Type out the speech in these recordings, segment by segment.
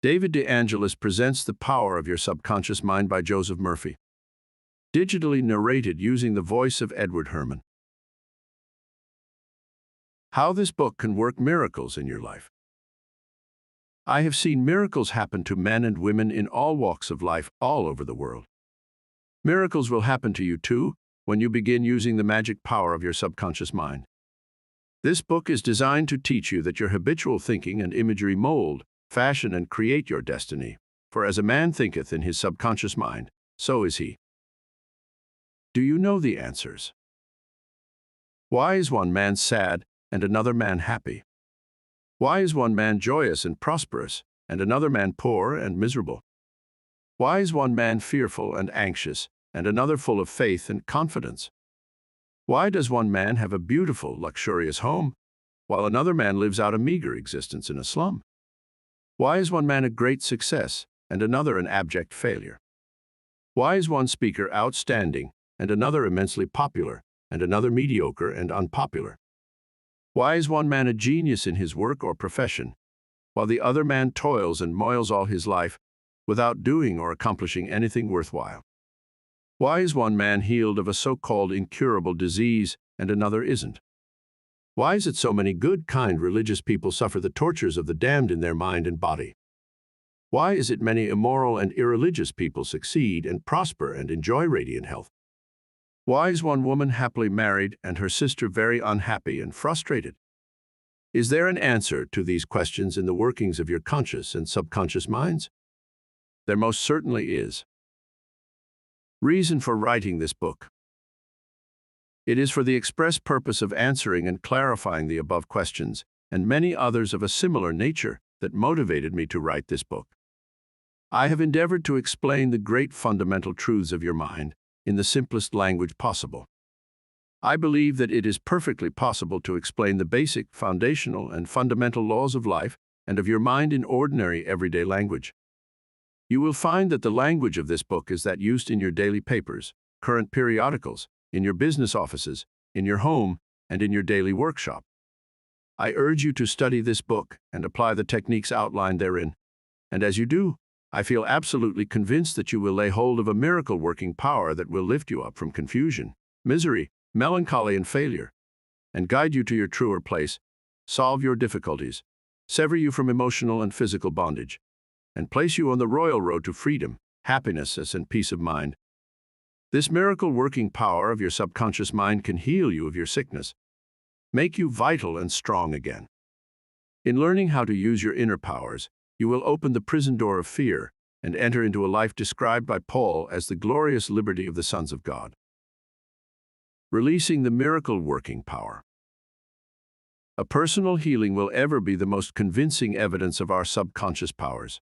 David DeAngelis presents The Power of Your Subconscious Mind by Joseph Murphy. Digitally narrated using the voice of Edward Herman. How this book can work miracles in your life. I have seen miracles happen to men and women in all walks of life all over the world. Miracles will happen to you too when you begin using the magic power of your subconscious mind. This book is designed to teach you that your habitual thinking and imagery mold, fashion, and create your destiny. For as a man thinketh in his subconscious mind, so is he. Do you know the answers? Why is one man sad and another man happy? Why is one man joyous and prosperous and another man poor and miserable? Why is one man fearful and anxious and another full of faith and confidence? Why does one man have a beautiful, luxurious home, while another man lives out a meager existence in a slum? Why is one man a great success and another an abject failure? Why is one speaker outstanding and another immensely popular and another mediocre and unpopular? Why is one man a genius in his work or profession, while the other man toils and moils all his life without doing or accomplishing anything worthwhile? Why is one man healed of a so-called incurable disease and another isn't? Why is it so many good, kind, religious people suffer the tortures of the damned in their mind and body? Why is it many immoral and irreligious people succeed and prosper and enjoy radiant health? Why is one woman happily married and her sister very unhappy and frustrated? Is there an answer to these questions in the workings of your conscious and subconscious minds? There most certainly is. Reason for writing this book. It is for the express purpose of answering and clarifying the above questions and many others of a similar nature that motivated me to write this book. I have endeavored to explain the great fundamental truths of your mind in the simplest language possible. I believe that it is perfectly possible to explain the basic, foundational, and fundamental laws of life and of your mind in ordinary, everyday language. You will find that the language of this book is that used in your daily papers, current periodicals, in your business offices, in your home, and in your daily workshop. I urge you to study this book and apply the techniques outlined therein. And as you do, I feel absolutely convinced that you will lay hold of a miracle-working power that will lift you up from confusion, misery, melancholy, and failure, and guide you to your truer place, solve your difficulties, sever you from emotional and physical bondage, and place you on the royal road to freedom, happiness, and peace of mind. This miracle-working power of your subconscious mind can heal you of your sickness, make you vital and strong again. In learning how to use your inner powers, you will open the prison door of fear and enter into a life described by Paul as the glorious liberty of the sons of God. Releasing the miracle-working power. A personal healing will ever be the most convincing evidence of our subconscious powers.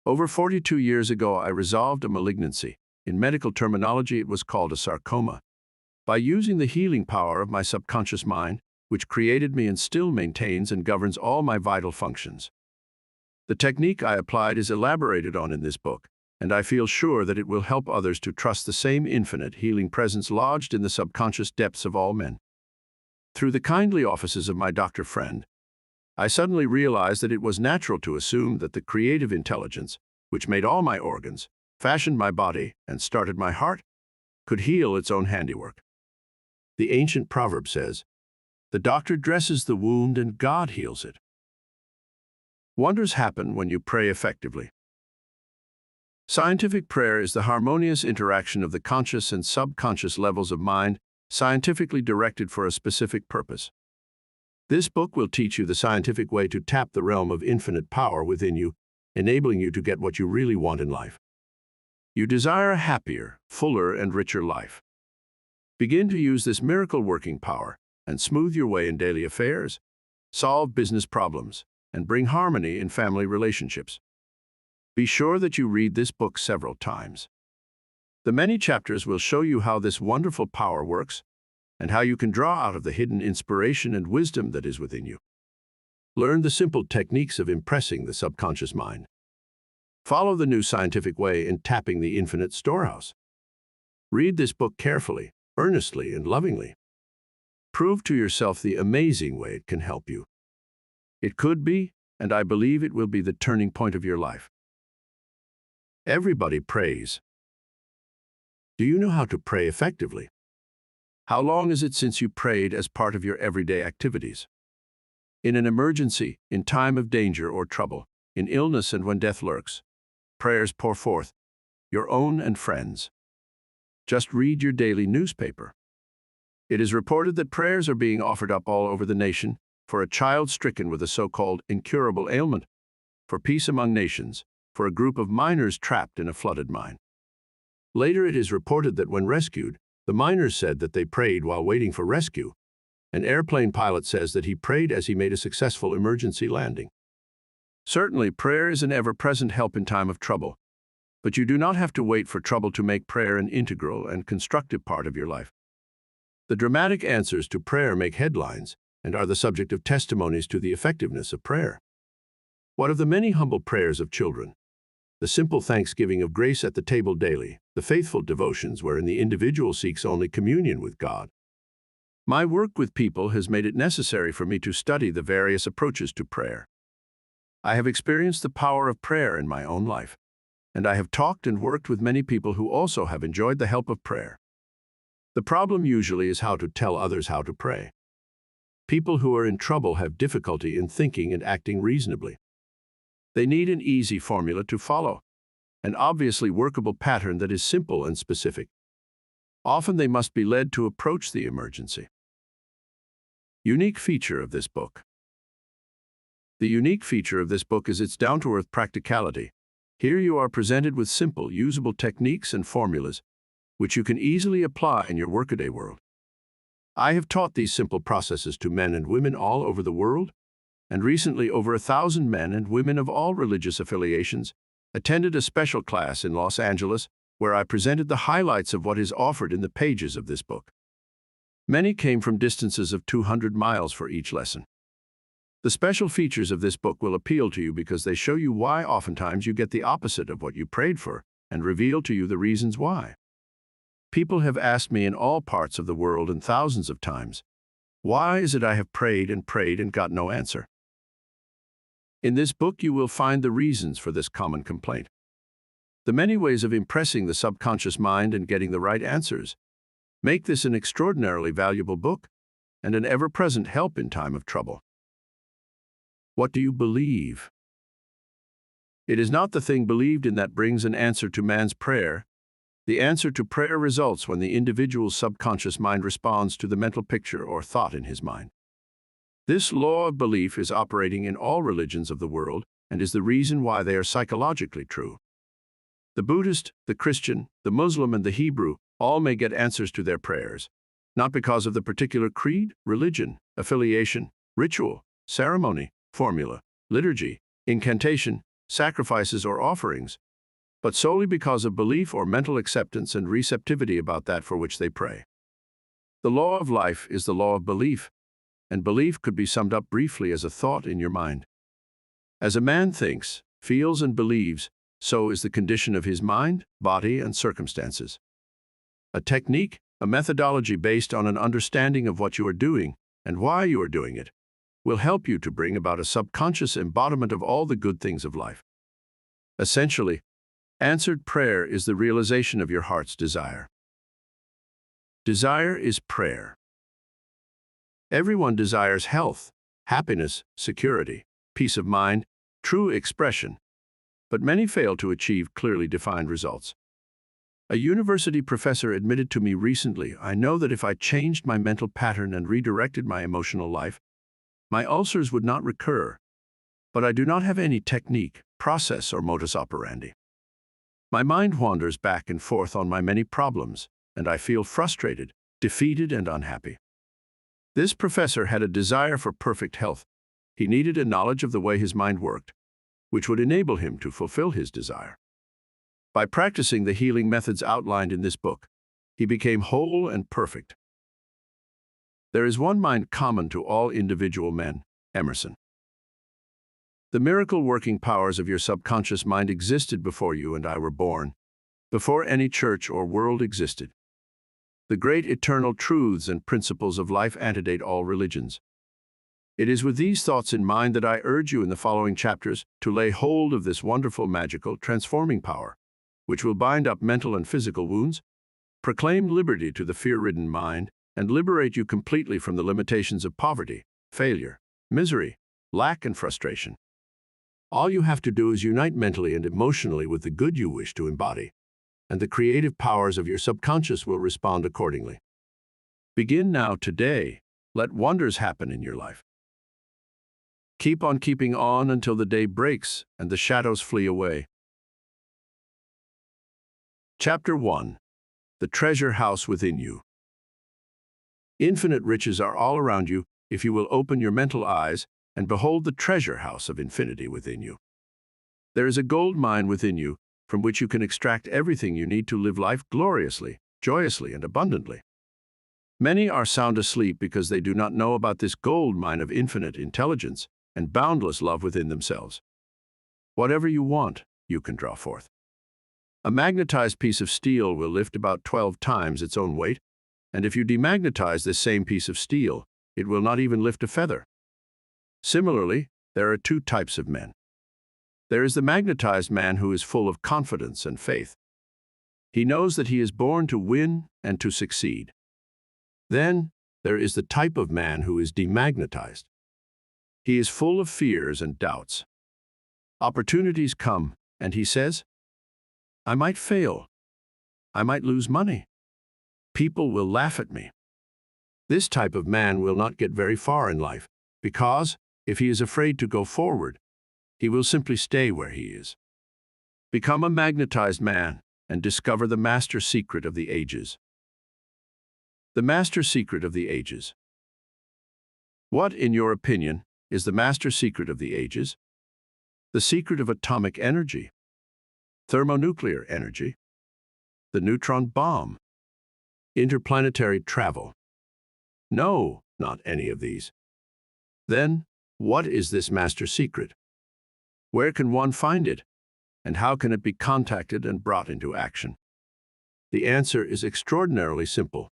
Over 42 years ago, I resolved a malignancy. In medical terminology, it was called a sarcoma. By using the healing power of my subconscious mind, which created me and still maintains and governs all my vital functions. The technique I applied is elaborated on in this book, and I feel sure that it will help others to trust the same infinite healing presence lodged in the subconscious depths of all men. Through the kindly offices of my doctor friend, I suddenly realized that it was natural to assume that the creative intelligence, which made all my organs, fashioned my body, and started my heart, could heal its own handiwork. The ancient proverb says, "The doctor dresses the wound and God heals it." Wonders happen when you pray effectively. Scientific prayer is the harmonious interaction of the conscious and subconscious levels of mind, scientifically directed for a specific purpose. This book will teach you the scientific way to tap the realm of infinite power within you, enabling you to get what you really want in life. You desire a happier, fuller, and richer life. Begin to use this miracle-working power and smooth your way in daily affairs, solve business problems, and bring harmony in family relationships. Be sure that you read this book several times. The many chapters will show you how this wonderful power works and how you can draw out of the hidden inspiration and wisdom that is within you. Learn the simple techniques of impressing the subconscious mind. Follow the new scientific way in tapping the infinite storehouse. Read this book carefully, earnestly, and lovingly. Prove to yourself the amazing way it can help you. It could be, and I believe it will be the turning point of your life. Everybody prays. Do you know how to pray effectively? How long is it since you prayed as part of your everyday activities? In an emergency, in time of danger or trouble, in illness and when death lurks, prayers pour forth, your own and friends. Just read your daily newspaper. It is reported that prayers are being offered up all over the nation for a child stricken with a so-called incurable ailment, for peace among nations, for a group of miners trapped in a flooded mine. Later it is reported that when rescued, the miners said that they prayed while waiting for rescue. An airplane pilot says that he prayed as he made a successful emergency landing. Certainly, prayer is an ever-present help in time of trouble, but you do not have to wait for trouble to make prayer an integral and constructive part of your life. The dramatic answers to prayer make headlines and are the subject of testimonies to the effectiveness of prayer. What of the many humble prayers of children? The simple thanksgiving of grace at the table daily, the faithful devotions wherein the individual seeks only communion with God. My work with people has made it necessary for me to study the various approaches to prayer. I have experienced the power of prayer in my own life, and I have talked and worked with many people who also have enjoyed the help of prayer. The problem usually is how to tell others how to pray. People who are in trouble have difficulty in thinking and acting reasonably. They need an easy formula to follow, an obviously workable pattern that is simple and specific. Often they must be led to approach the emergency. Unique feature of this book. The unique feature of this book is its down-to-earth practicality. Here you are presented with simple, usable techniques and formulas, which you can easily apply in your workaday world. I have taught these simple processes to men and women all over the world, and recently over 1,000 men and women of all religious affiliations attended a special class in Los Angeles where I presented the highlights of what is offered in the pages of this book. Many came from distances of 200 miles for each lesson. The special features of this book will appeal to you because they show you why oftentimes you get the opposite of what you prayed for and reveal to you the reasons why. People have asked me in all parts of the world and thousands of times, why is it I have prayed and got no answer? In this book you will find the reasons for this common complaint. The many ways of impressing the subconscious mind and getting the right answers make this an extraordinarily valuable book and an ever-present help in time of trouble. What do you believe? It is not the thing believed in that brings an answer to man's prayer. The answer to prayer results when the individual's subconscious mind responds to the mental picture or thought in his mind. This law of belief is operating in all religions of the world and is the reason why they are psychologically true. The Buddhist, the Christian, the Muslim, and the Hebrew all may get answers to their prayers, not because of the particular creed, religion, affiliation, ritual, ceremony, formula, liturgy, incantation, sacrifices, or offerings, but solely because of belief or mental acceptance and receptivity about that for which they pray. The law of life is the law of belief, and belief could be summed up briefly as a thought in your mind. As a man thinks, feels, and believes, so is the condition of his mind, body, and circumstances. A technique, a methodology based on an understanding of what you are doing and why you are doing it, will help you to bring about a subconscious embodiment of all the good things of life. Essentially, answered prayer is the realization of your heart's desire. Desire is prayer. Everyone desires health, happiness, security, peace of mind, true expression, but many fail to achieve clearly defined results. A university professor admitted to me recently, I know that if I changed my mental pattern and redirected my emotional life, my ulcers would not recur, but I do not have any technique, process, or modus operandi. My mind wanders back and forth on my many problems, and I feel frustrated, defeated, and unhappy. This professor had a desire for perfect health. He needed a knowledge of the way his mind worked, which would enable him to fulfill his desire. By practicing the healing methods outlined in this book, he became whole and perfect. There is one mind common to all individual men, Emerson. The miracle-working powers of your subconscious mind existed before you and I were born, before any church or world existed. The great eternal truths and principles of life antedate all religions. It is with these thoughts in mind that I urge you in the following chapters to lay hold of this wonderful, magical, transforming power, which will bind up mental and physical wounds, proclaim liberty to the fear-ridden mind, and liberate you completely from the limitations of poverty, failure, misery, lack, and frustration. All you have to do is unite mentally and emotionally with the good you wish to embody, and the creative powers of your subconscious will respond accordingly. Begin now, today. Let wonders happen in your life. Keep on keeping on until the day breaks and the shadows flee away. Chapter 1. The Treasure House Within You. Infinite riches are all around you if you will open your mental eyes and behold the treasure house of infinity within you. There is a gold mine within you from which you can extract everything you need to live life gloriously, joyously, and abundantly. Many are sound asleep because they do not know about this gold mine of infinite intelligence and boundless love within themselves. Whatever you want, you can draw forth. A magnetized piece of steel will lift about 12 times its own weight, and if you demagnetize this same piece of steel, it will not even lift a feather. Similarly, there are two types of men. There is the magnetized man who is full of confidence and faith. He knows that he is born to win and to succeed. Then, there is the type of man who is demagnetized. He is full of fears and doubts. Opportunities come, and he says, "I might fail. I might lose money. People will laugh at me." This type of man will not get very far in life, because, if he is afraid to go forward, he will simply stay where he is. Become a magnetized man and discover the master secret of the ages. The master secret of the ages. What, in your opinion, is the master secret of the ages? The secret of atomic energy, thermonuclear energy, the neutron bomb, interplanetary travel? No, not any of these. Then, what is this master secret? Where can one find it? And how can it be contacted and brought into action? The answer is extraordinarily simple.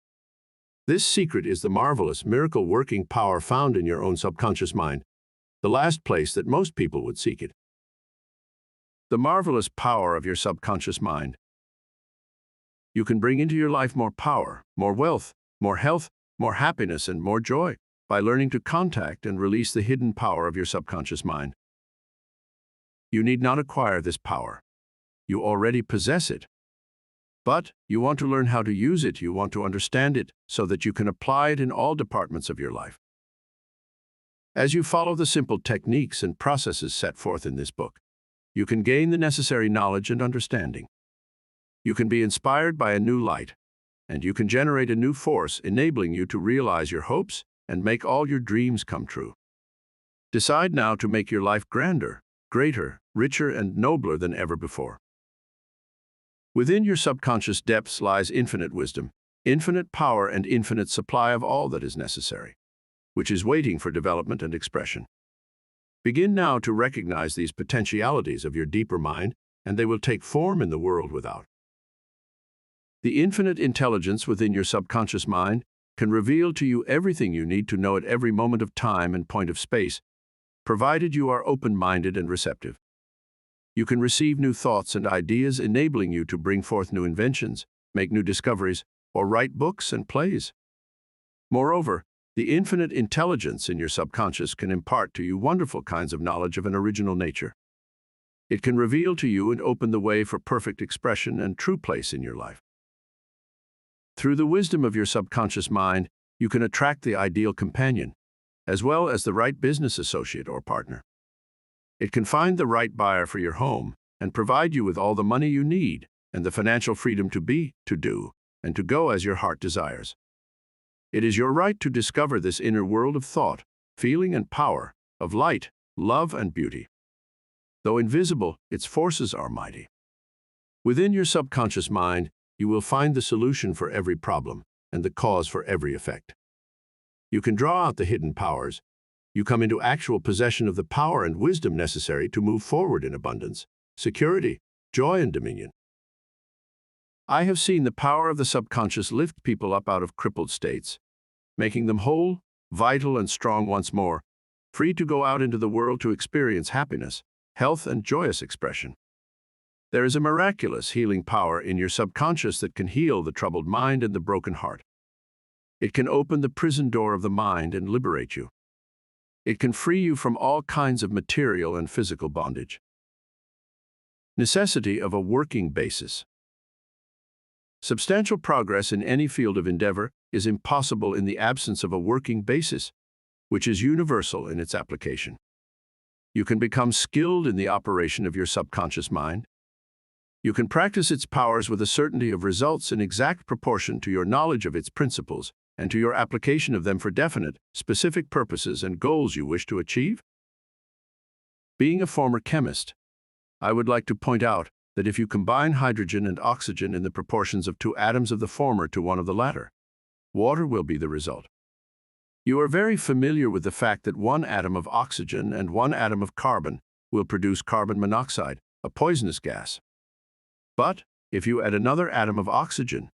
This secret is the marvelous, miracle-working power found in your own subconscious mind, the last place that most people would seek it. The marvelous power of your subconscious mind. You can bring into your life more power, more wealth, more health, more happiness, and more joy by learning to contact and release the hidden power of your subconscious mind. You need not acquire this power. You already possess it. But you want to learn how to use it, you want to understand it, so that you can apply it in all departments of your life. As you follow the simple techniques and processes set forth in this book, you can gain the necessary knowledge and understanding. You can be inspired by a new light, and you can generate a new force enabling you to realize your hopes and make all your dreams come true. Decide now to make your life grander, greater, richer, and nobler than ever before. Within your subconscious depths lies infinite wisdom, infinite power, and infinite supply of all that is necessary, which is waiting for development and expression. Begin now to recognize these potentialities of your deeper mind, and they will take form in the world without. The infinite intelligence within your subconscious mind can reveal to you everything you need to know at every moment of time and point of space, provided you are open-minded and receptive. You can receive new thoughts and ideas, enabling you to bring forth new inventions, make new discoveries, or write books and plays. Moreover, the infinite intelligence in your subconscious can impart to you wonderful kinds of knowledge of an original nature. It can reveal to you and open the way for perfect expression and true place in your life. Through the wisdom of your subconscious mind, you can attract the ideal companion, as well as the right business associate or partner. It can find the right buyer for your home and provide you with all the money you need and the financial freedom to be, to do, and to go as your heart desires. It is your right to discover this inner world of thought, feeling, and power, of light, love, and beauty. Though invisible, its forces are mighty. Within your subconscious mind, you will find the solution for every problem and the cause for every effect. You can draw out the hidden powers. You come into actual possession of the power and wisdom necessary to move forward in abundance, security, joy, and dominion. I have seen the power of the subconscious lift people up out of crippled states, making them whole, vital, and strong once more, free to go out into the world to experience happiness, health, and joyous expression. There is a miraculous healing power in your subconscious that can heal the troubled mind and the broken heart. It can open the prison door of the mind and liberate you. It can free you from all kinds of material and physical bondage. Necessity of a working basis. Substantial progress in any field of endeavor is impossible in the absence of a working basis, which is universal in its application. You can become skilled in the operation of your subconscious mind. You can practice its powers with a certainty of results in exact proportion to your knowledge of its principles and to your application of them for definite, specific purposes and goals you wish to achieve. Being a former chemist, I would like to point out that if you combine hydrogen and oxygen in the proportions of 2 atoms of the former to 1 of the latter, water will be the result. You are very familiar with the fact that 1 atom of oxygen and 1 atom of carbon will produce carbon monoxide, a poisonous gas. But if you add another atom of oxygen,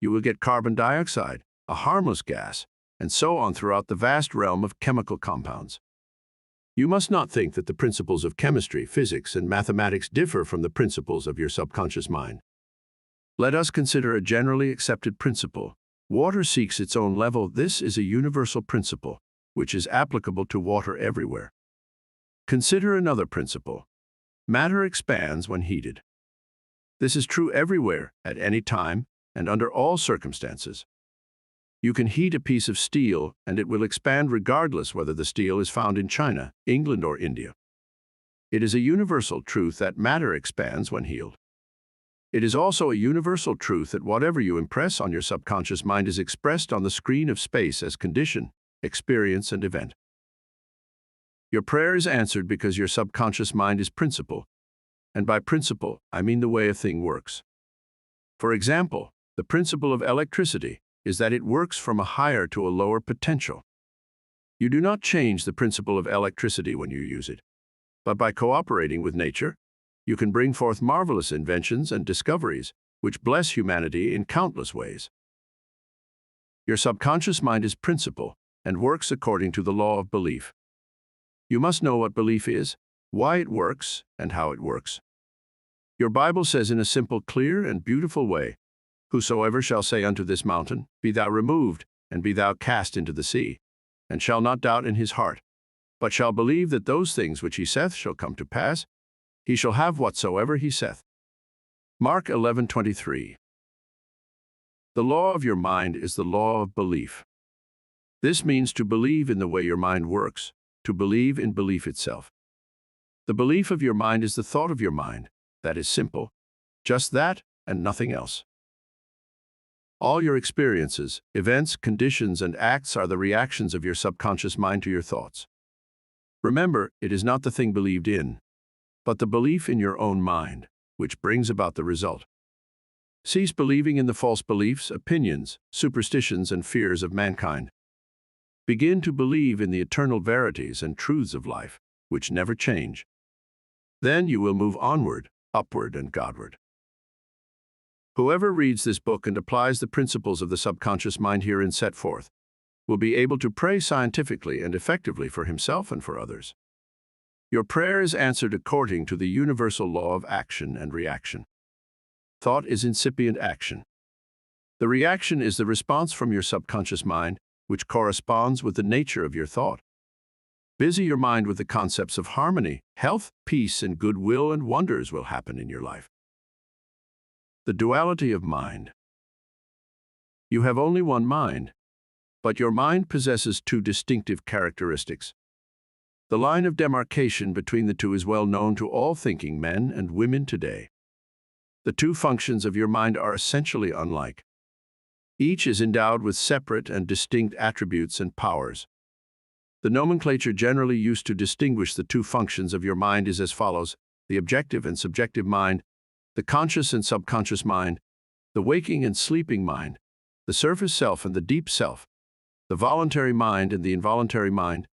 you will get carbon dioxide, a harmless gas, and so on throughout the vast realm of chemical compounds. You must not think that the principles of chemistry, physics, and mathematics differ from the principles of your subconscious mind. Let us consider a generally accepted principle. Water seeks its own level. This is a universal principle, which is applicable to water everywhere. Consider another principle. Matter expands when heated. This is true everywhere, at any time, and under all circumstances. You can heat a piece of steel, and it will expand regardless whether the steel is found in China, England, or India. It is a universal truth that matter expands when heated. It is also a universal truth that whatever you impress on your subconscious mind is expressed on the screen of space as condition, experience, and event. Your prayer is answered because your subconscious mind is principle, and by principle, I mean the way a thing works. For example, the principle of electricity is that it works from a higher to a lower potential. You do not change the principle of electricity when you use it, but by cooperating with nature, you can bring forth marvelous inventions and discoveries which bless humanity in countless ways. Your subconscious mind is principle and works according to the law of belief. You must know what belief is, why it works, and how it works. Your Bible says in a simple, clear, and beautiful way, "Whosoever shall say unto this mountain, Be thou removed, and be thou cast into the sea, and shall not doubt in his heart, but shall believe that those things which he saith shall come to pass, he shall have whatsoever he saith." Mark 11:23. The law of your mind is the law of belief. This means to believe in the way your mind works, to believe in belief itself. The belief of your mind is the thought of your mind. That is simple. Just that and nothing else. All your experiences, events, conditions, and acts are the reactions of your subconscious mind to your thoughts. Remember, it is not the thing believed in, but the belief in your own mind, which brings about the result. Cease believing in the false beliefs, opinions, superstitions, and fears of mankind. Begin to believe in the eternal verities and truths of life, which never change. Then you will move onward, upward, and Godward. Whoever reads this book and applies the principles of the subconscious mind herein set forth will be able to pray scientifically and effectively for himself and for others. Your prayer is answered according to the universal law of action and reaction. Thought is incipient action. The reaction is the response from your subconscious mind, which corresponds with the nature of your thought. Busy your mind with the concepts of harmony, health, peace, and goodwill, and wonders will happen in your life. The duality of mind. You have only one mind, but your mind possesses 2 distinctive characteristics. The line of demarcation between the two is well known to all thinking men and women today. The 2 functions of your mind are essentially unlike. Each is endowed with separate and distinct attributes and powers. The nomenclature generally used to distinguish the 2 functions of your mind is as follows: the objective and subjective mind, the conscious and subconscious mind, the waking and sleeping mind, the surface self and the deep self, the voluntary mind and the involuntary mind,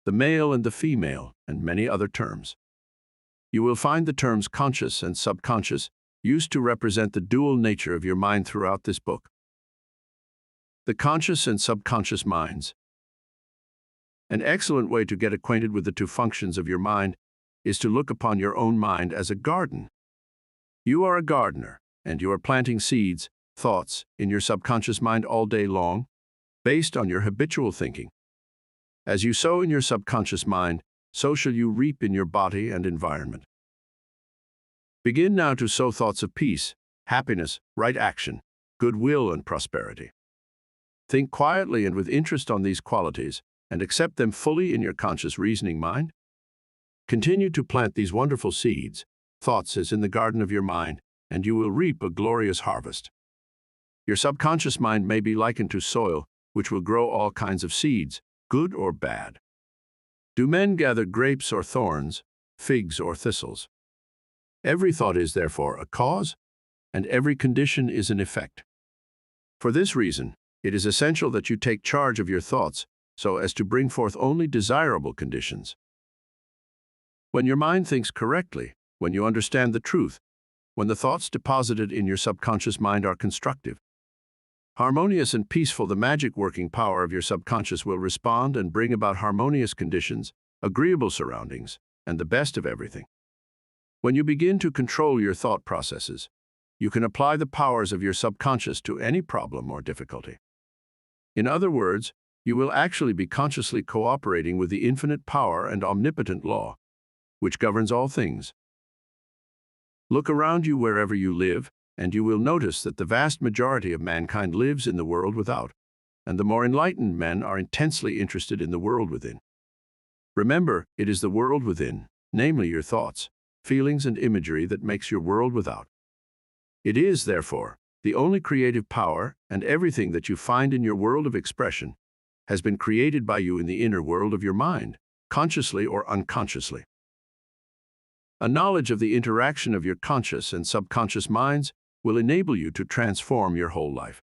the male and the female, and many other terms. You will find the terms conscious and subconscious used to represent the dual nature of your mind throughout this book. The conscious and subconscious minds. An excellent way to get acquainted with the two functions of your mind is to look upon your own mind as a garden. You are a gardener, and you are planting seeds, thoughts, in your subconscious mind all day long, based on your habitual thinking. As you sow in your subconscious mind, so shall you reap in your body and environment. Begin now to sow thoughts of peace, happiness, right action, goodwill, and prosperity. Think quietly and with interest on these qualities, and accept them fully in your conscious reasoning mind. Continue to plant these wonderful seeds, thoughts as in the garden of your mind, and you will reap a glorious harvest. Your subconscious mind may be likened to soil, which will grow all kinds of seeds, good or bad. Do men gather grapes or thorns, figs or thistles? Every thought is, therefore, a cause, and every condition is an effect. For this reason, it is essential that you take charge of your thoughts so as to bring forth only desirable conditions. When your mind thinks correctly, when you understand the truth, when the thoughts deposited in your subconscious mind are constructive, harmonious and peaceful, the magic working power of your subconscious will respond and bring about harmonious conditions, agreeable surroundings, and the best of everything. When you begin to control your thought processes, you can apply the powers of your subconscious to any problem or difficulty. In other words, you will actually be consciously cooperating with the infinite power and omnipotent law, which governs all things. Look around you wherever you live, and you will notice that the vast majority of mankind lives in the world without, and the more enlightened men are intensely interested in the world within. Remember, it is the world within, namely your thoughts, feelings, and imagery that makes your world without. It is, therefore, the only creative power, and everything that you find in your world of expression has been created by you in the inner world of your mind, consciously or unconsciously. A knowledge of the interaction of your conscious and subconscious minds will enable you to transform your whole life.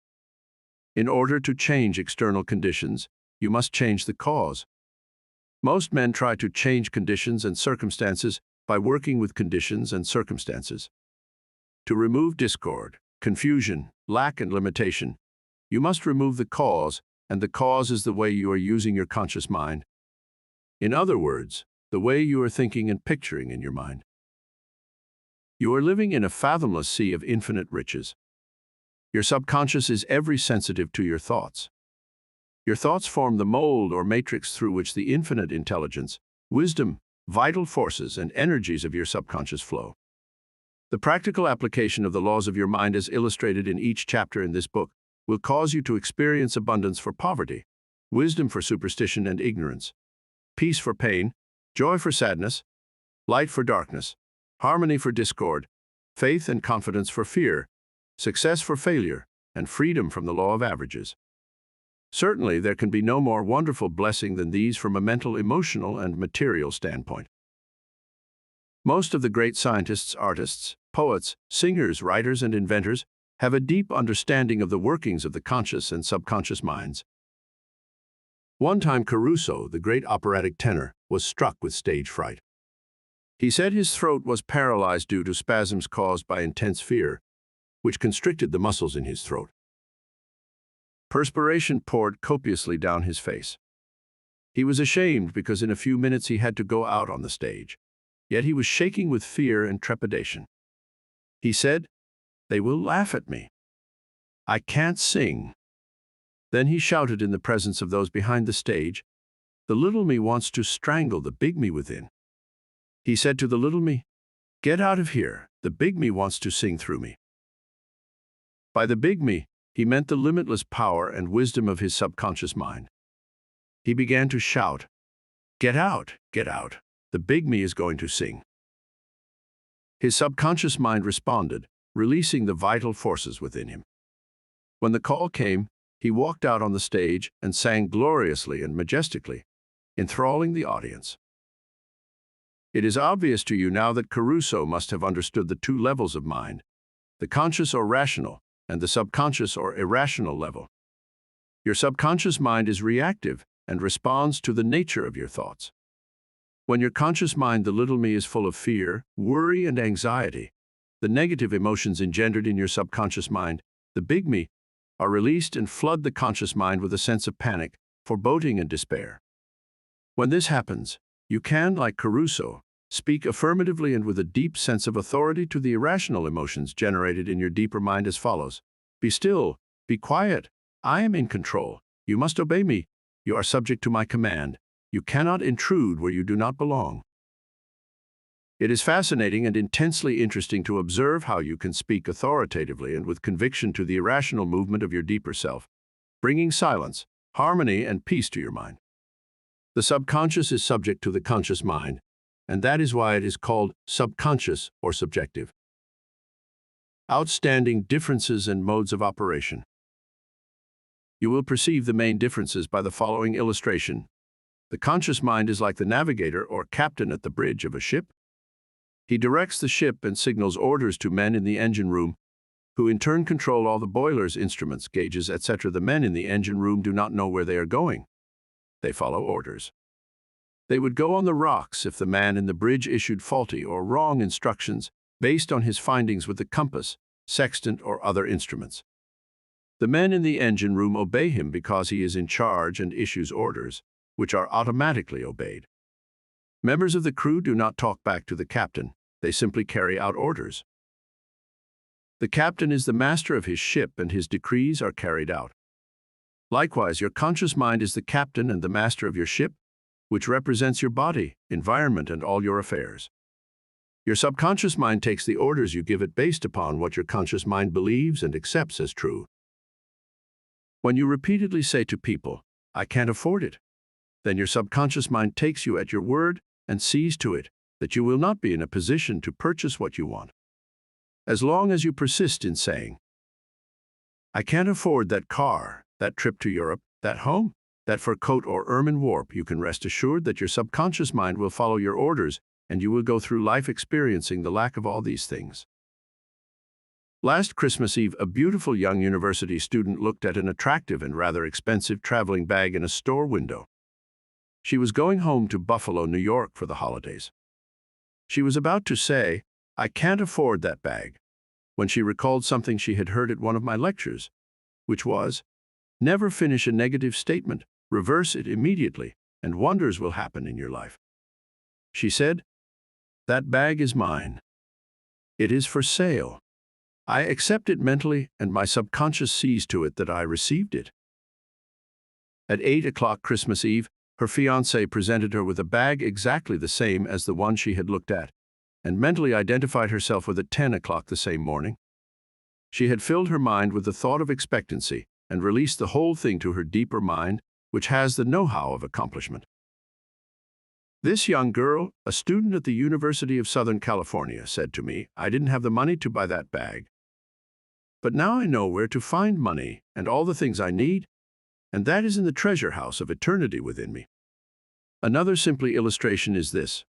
In order to change external conditions, you must change the cause. Most men try to change conditions and circumstances by working with conditions and circumstances. To remove discord, confusion, lack, and limitation, you must remove the cause, and the cause is the way you are using your conscious mind. In other words, the way you are thinking and picturing in your mind. You are living in a fathomless sea of infinite riches. Your subconscious is ever sensitive to your thoughts. Your thoughts form the mold or matrix through which the infinite intelligence, wisdom, vital forces, and energies of your subconscious flow. The practical application of the laws of your mind as illustrated in each chapter in this book will cause you to experience abundance for poverty, wisdom for superstition and ignorance, peace for pain, joy for sadness, light for darkness, harmony for discord, faith and confidence for fear, success for failure, and freedom from the law of averages. Certainly, there can be no more wonderful blessing than these from a mental, emotional, and material standpoint. Most of the great scientists, artists, poets, singers, writers, and inventors have a deep understanding of the workings of the conscious and subconscious minds. One time Caruso, the great operatic tenor, was struck with stage fright. He said his throat was paralyzed due to spasms caused by intense fear, which constricted the muscles in his throat. Perspiration poured copiously down his face. He was ashamed because in a few minutes he had to go out on the stage, yet he was shaking with fear and trepidation. He said, "They will laugh at me. I can't sing." Then he shouted in the presence of those behind the stage, "The little me wants to strangle the big me within." He said to the little me, "Get out of here, the big me wants to sing through me." By the big me, he meant the limitless power and wisdom of his subconscious mind. He began to shout, get out, the big me is going to sing." His subconscious mind responded, releasing the vital forces within him. When the call came, he walked out on the stage and sang gloriously and majestically, enthralling the audience. It is obvious to you now that Caruso must have understood the two levels of mind, the conscious or rational, and the subconscious or irrational level. Your subconscious mind is reactive and responds to the nature of your thoughts. When your conscious mind, the little me, is full of fear, worry, and anxiety, the negative emotions engendered in your subconscious mind, the big me, are released and flood the conscious mind with a sense of panic, foreboding, and despair. When this happens, you can, like Caruso, speak affirmatively and with a deep sense of authority to the irrational emotions generated in your deeper mind as follows. Be still, be quiet. I am in control. You must obey me. You are subject to my command. You cannot intrude where you do not belong. It is fascinating and intensely interesting to observe how you can speak authoritatively and with conviction to the irrational movement of your deeper self, bringing silence, harmony, and peace to your mind. The subconscious is subject to the conscious mind, and that is why it is called subconscious or subjective. Outstanding differences and modes of operation. You will perceive the main differences by the following illustration. The conscious mind is like the navigator or captain at the bridge of a ship. He directs the ship and signals orders to men in the engine room, who in turn control all the boilers, instruments, gauges, etc. The men in the engine room do not know where they are going. They follow orders. They would go on the rocks if the man in the bridge issued faulty or wrong instructions based on his findings with the compass, sextant, or other instruments. The men in the engine room obey him because he is in charge and issues orders, which are automatically obeyed. Members of the crew do not talk back to the captain. They simply carry out orders. The captain is the master of his ship and his decrees are carried out. Likewise, your conscious mind is the captain and the master of your ship, which represents your body, environment, and all your affairs. Your subconscious mind takes the orders you give it based upon what your conscious mind believes and accepts as true. When you repeatedly say to people, "I can't afford it," then your subconscious mind takes you at your word and sees to it that you will not be in a position to purchase what you want. As long as you persist in saying, "I can't afford that car, that trip to Europe, that home, that fur coat or ermine warp," you can rest assured that your subconscious mind will follow your orders and you will go through life experiencing the lack of all these things. Last Christmas Eve, a beautiful young university student looked at an attractive and rather expensive traveling bag in a store window. She was going home to Buffalo, New York for the holidays. She was about to say, "I can't afford that bag," when she recalled something she had heard at one of my lectures, which was, never finish a negative statement, reverse it immediately, and wonders will happen in your life. She said, "That bag is mine. It is for sale. I accept it mentally, and my subconscious sees to it that I received it." At 8 o'clock Christmas Eve, her fiancé presented her with a bag exactly the same as the one she had looked at, and mentally identified herself with at 10 o'clock the same morning. She had filled her mind with the thought of expectancy and released the whole thing to her deeper mind, which has the know-how of accomplishment. This young girl, a student at the University of Southern California, said to me, "I didn't have the money to buy that bag. But now I know where to find money and all the things I need, and that is in the treasure house of eternity within me." Another simple illustration is this.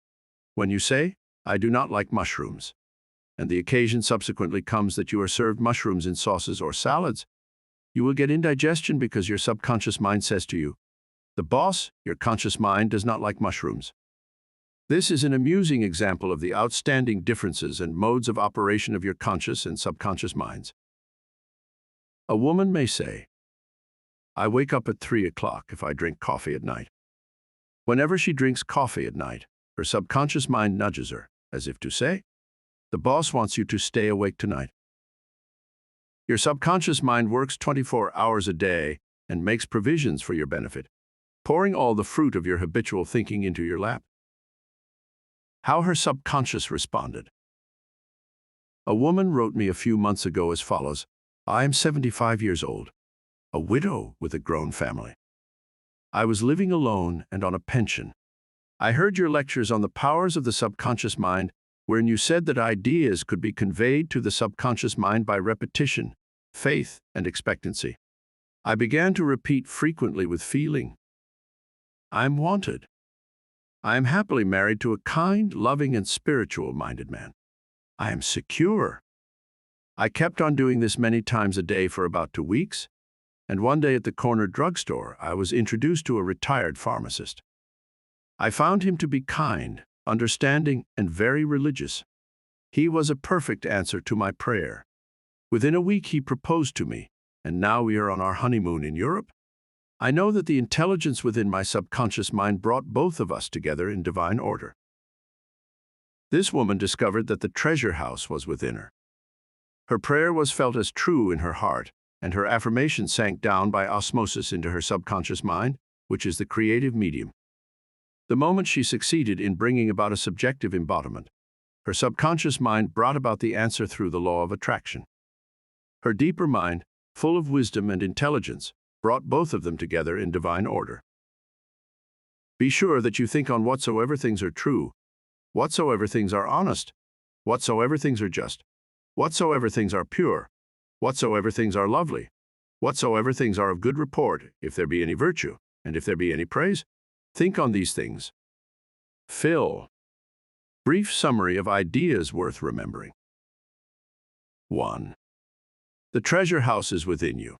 When you say, "I do not like mushrooms," and the occasion subsequently comes that you are served mushrooms in sauces or salads, you will get indigestion because your subconscious mind says to you, "The boss, your conscious mind, does not like mushrooms." This is an amusing example of the outstanding differences and modes of operation of your conscious and subconscious minds. A woman may say, "I wake up at 3 o'clock if I drink coffee at night." Whenever she drinks coffee at night, her subconscious mind nudges her, as if to say, "The boss wants you to stay awake tonight." Your subconscious mind works 24 hours a day and makes provisions for your benefit, pouring all the fruit of your habitual thinking into your lap. How her subconscious responded. A woman wrote me a few months ago as follows, "I am 75 years old, a widow with a grown family. I was living alone and on a pension. I heard your lectures on the powers of the subconscious mind, wherein you said that ideas could be conveyed to the subconscious mind by repetition, faith, and expectancy. I began to repeat frequently with feeling, 'I am wanted. I am happily married to a kind, loving, and spiritual-minded man. I am secure.' I kept on doing this many times a day for about 2 weeks, and one day at the corner drugstore, I was introduced to a retired pharmacist. I found him to be kind, understanding, and very religious. He was a perfect answer to my prayer. Within a week he proposed to me, and now we are on our honeymoon in Europe. I know that the intelligence within my subconscious mind brought both of us together in divine order. This woman discovered that the treasure house was within her. Her prayer was felt as true in her heart, and her affirmation sank down by osmosis into her subconscious mind, which is the creative medium. The moment she succeeded in bringing about a subjective embodiment, her subconscious mind brought about the answer through the law of attraction. Her deeper mind, full of wisdom and intelligence, brought both of them together in divine order. Be sure that you think on whatsoever things are true, whatsoever things are honest, whatsoever things are just, whatsoever things are pure, whatsoever things are lovely, whatsoever things are of good report, if there be any virtue, and if there be any praise, think on these things. Phil. Brief summary of ideas worth remembering. 1. The treasure house is within you.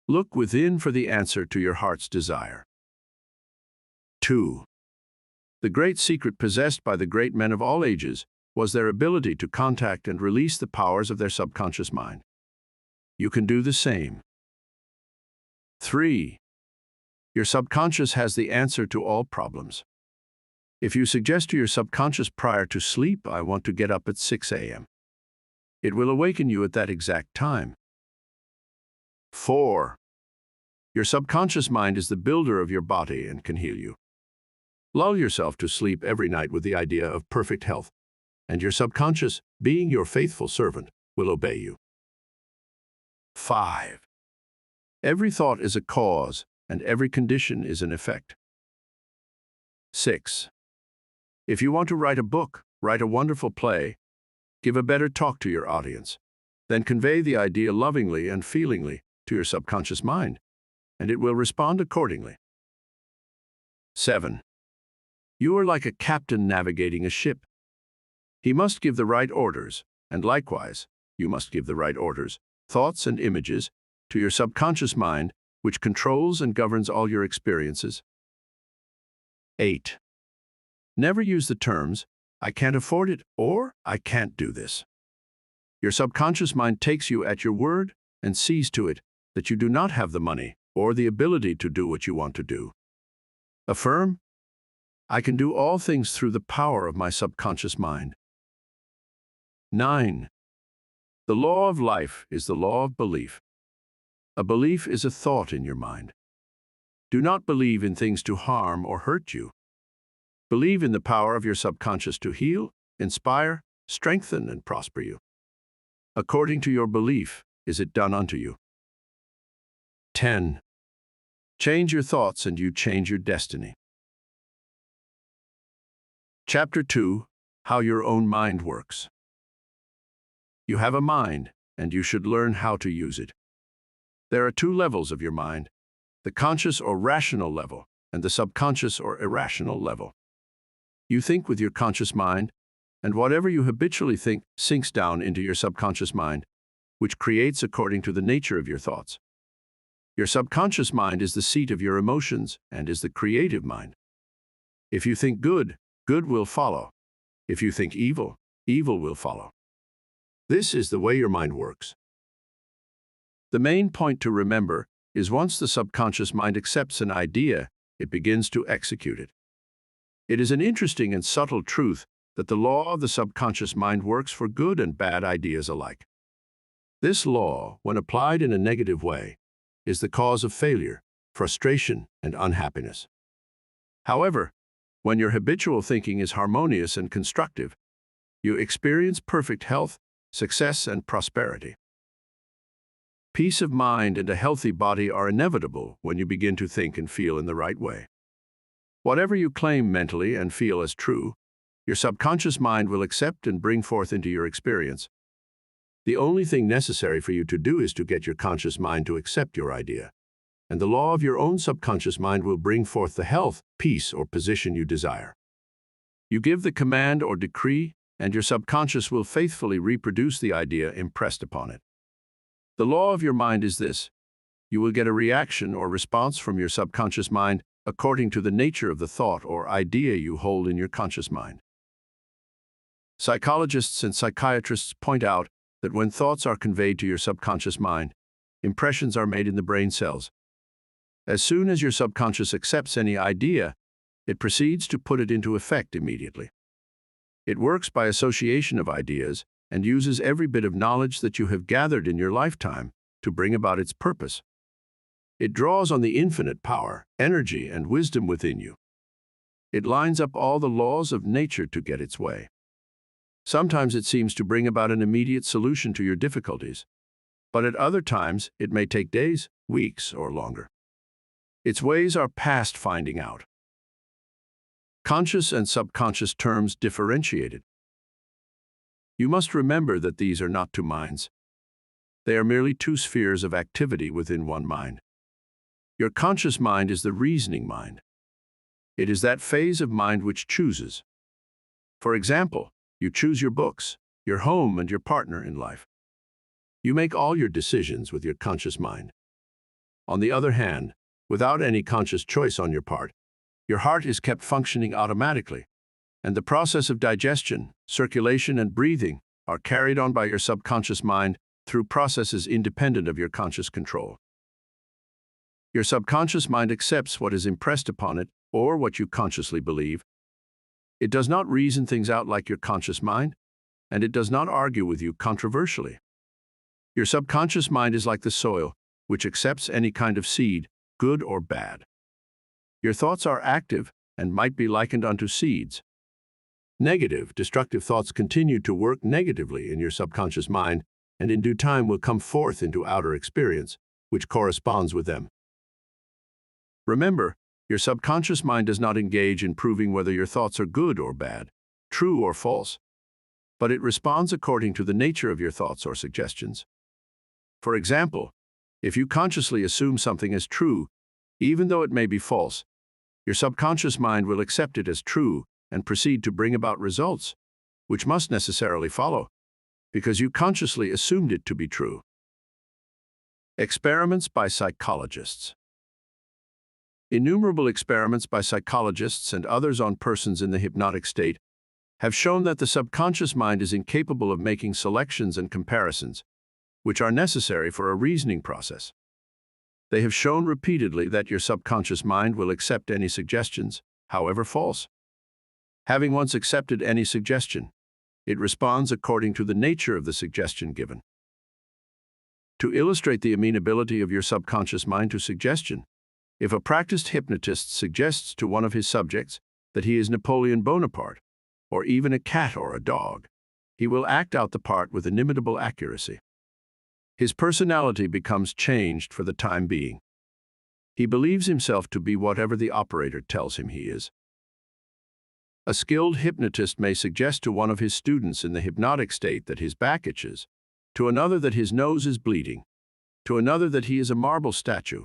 Look within for the answer to your heart's desire. 2. The great secret possessed by the great men of all ages was their ability to contact and release the powers of their subconscious mind. You can do the same. 3. Your subconscious has the answer to all problems. If you suggest to your subconscious prior to sleep, "I want to get up at 6 a.m., it will awaken you at that exact time. 4. Your subconscious mind is the builder of your body and can heal you. Lull yourself to sleep every night with the idea of perfect health, and your subconscious, being your faithful servant, will obey you. 5. Every thought is a cause, and every condition is an effect. 6. If you want to write a book, write a wonderful play, give a better talk to your audience, then convey the idea lovingly and feelingly to your subconscious mind, and it will respond accordingly. 7. You are like a captain navigating a ship. He must give the right orders, and likewise, you must give the right orders, thoughts and images, to your subconscious mind, which controls and governs all your experiences. 8. Never use the terms, "I can't afford it," or "I can't do this." Your subconscious mind takes you at your word and sees to it that you do not have the money or the ability to do what you want to do. Affirm, "I can do all things through the power of my subconscious mind." 9. The law of life is the law of belief. A belief is a thought in your mind. Do not believe in things to harm or hurt you. Believe in the power of your subconscious to heal, inspire, strengthen, and prosper you. According to your belief, is it done unto you. 10. Change your thoughts and you change your destiny. Chapter 2. How your own mind works. You have a mind, and you should learn how to use it. There are two levels of your mind, the conscious or rational level, and the subconscious or irrational level. You think with your conscious mind, and whatever you habitually think sinks down into your subconscious mind, which creates according to the nature of your thoughts. Your subconscious mind is the seat of your emotions and is the creative mind. If you think good, good will follow. If you think evil, evil will follow. This is the way your mind works. The main point to remember is once the subconscious mind accepts an idea, it begins to execute it. It is an interesting and subtle truth that the law of the subconscious mind works for good and bad ideas alike. This law, when applied in a negative way, is the cause of failure, frustration, and unhappiness. However, when your habitual thinking is harmonious and constructive, you experience perfect health, success, and prosperity. Peace of mind and a healthy body are inevitable when you begin to think and feel in the right way. Whatever you claim mentally and feel as true, your subconscious mind will accept and bring forth into your experience. The only thing necessary for you to do is to get your conscious mind to accept your idea, and the law of your own subconscious mind will bring forth the health, peace, or position you desire. You give the command or decree, and your subconscious will faithfully reproduce the idea impressed upon it. The law of your mind is this: you will get a reaction or response from your subconscious mind according to the nature of the thought or idea you hold in your conscious mind. Psychologists and psychiatrists point out that when thoughts are conveyed to your subconscious mind, impressions are made in the brain cells. As soon as your subconscious accepts any idea, it proceeds to put it into effect immediately. It works by association of ideas and uses every bit of knowledge that you have gathered in your lifetime to bring about its purpose. It draws on the infinite power, energy, and wisdom within you. It lines up all the laws of nature to get its way. Sometimes it seems to bring about an immediate solution to your difficulties, but at other times it may take days, weeks, or longer. Its ways are past finding out. Conscious and subconscious terms differentiated. You must remember that these are not two minds. They are merely two spheres of activity within one mind. Your conscious mind is the reasoning mind. It is that phase of mind which chooses. For example, you choose your books, your home, and your partner in life. You make all your decisions with your conscious mind. On the other hand, without any conscious choice on your part, your heart is kept functioning automatically, and the process of digestion, circulation, and breathing are carried on by your subconscious mind through processes independent of your conscious control. Your subconscious mind accepts what is impressed upon it or what you consciously believe. It does not reason things out like your conscious mind, and it does not argue with you controversially. Your subconscious mind is like the soil, which accepts any kind of seed, good or bad. Your thoughts are active and might be likened unto seeds. Negative, destructive thoughts continue to work negatively in your subconscious mind, and in due time will come forth into outer experience, which corresponds with them. Remember, your subconscious mind does not engage in proving whether your thoughts are good or bad, true or false, but it responds according to the nature of your thoughts or suggestions. For example, if you consciously assume something as true, even though it may be false, your subconscious mind will accept it as true and proceed to bring about results, which must necessarily follow, because you consciously assumed it to be true. Experiments by psychologists. Innumerable experiments by psychologists and others on persons in the hypnotic state have shown that the subconscious mind is incapable of making selections and comparisons, which are necessary for a reasoning process. They have shown repeatedly that your subconscious mind will accept any suggestions, however false. Having once accepted any suggestion, it responds according to the nature of the suggestion given. To illustrate the amenability of your subconscious mind to suggestion, if a practiced hypnotist suggests to one of his subjects that he is Napoleon Bonaparte, or even a cat or a dog, he will act out the part with inimitable accuracy. His personality becomes changed for the time being. He believes himself to be whatever the operator tells him he is. A skilled hypnotist may suggest to one of his students in the hypnotic state that his back itches, to another that his nose is bleeding, to another that he is a marble statue,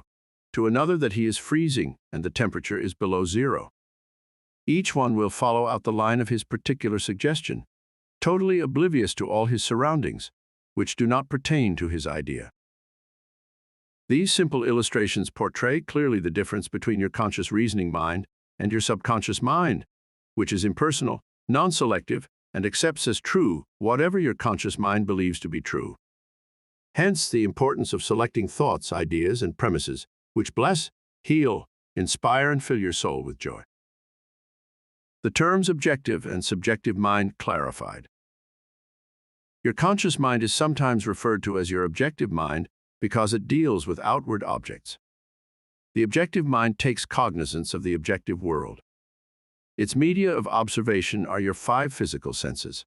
to another that he is freezing and the temperature is below zero. Each one will follow out the line of his particular suggestion, totally oblivious to all his surroundings, which do not pertain to his idea. These simple illustrations portray clearly the difference between your conscious reasoning mind and your subconscious mind, which is impersonal, non-selective, and accepts as true whatever your conscious mind believes to be true. Hence the importance of selecting thoughts, ideas, and premises which bless, heal, inspire, and fill your soul with joy. The terms objective and subjective mind clarified. Your conscious mind is sometimes referred to as your objective mind because it deals with outward objects. The objective mind takes cognizance of the objective world. Its media of observation are your 5 physical senses.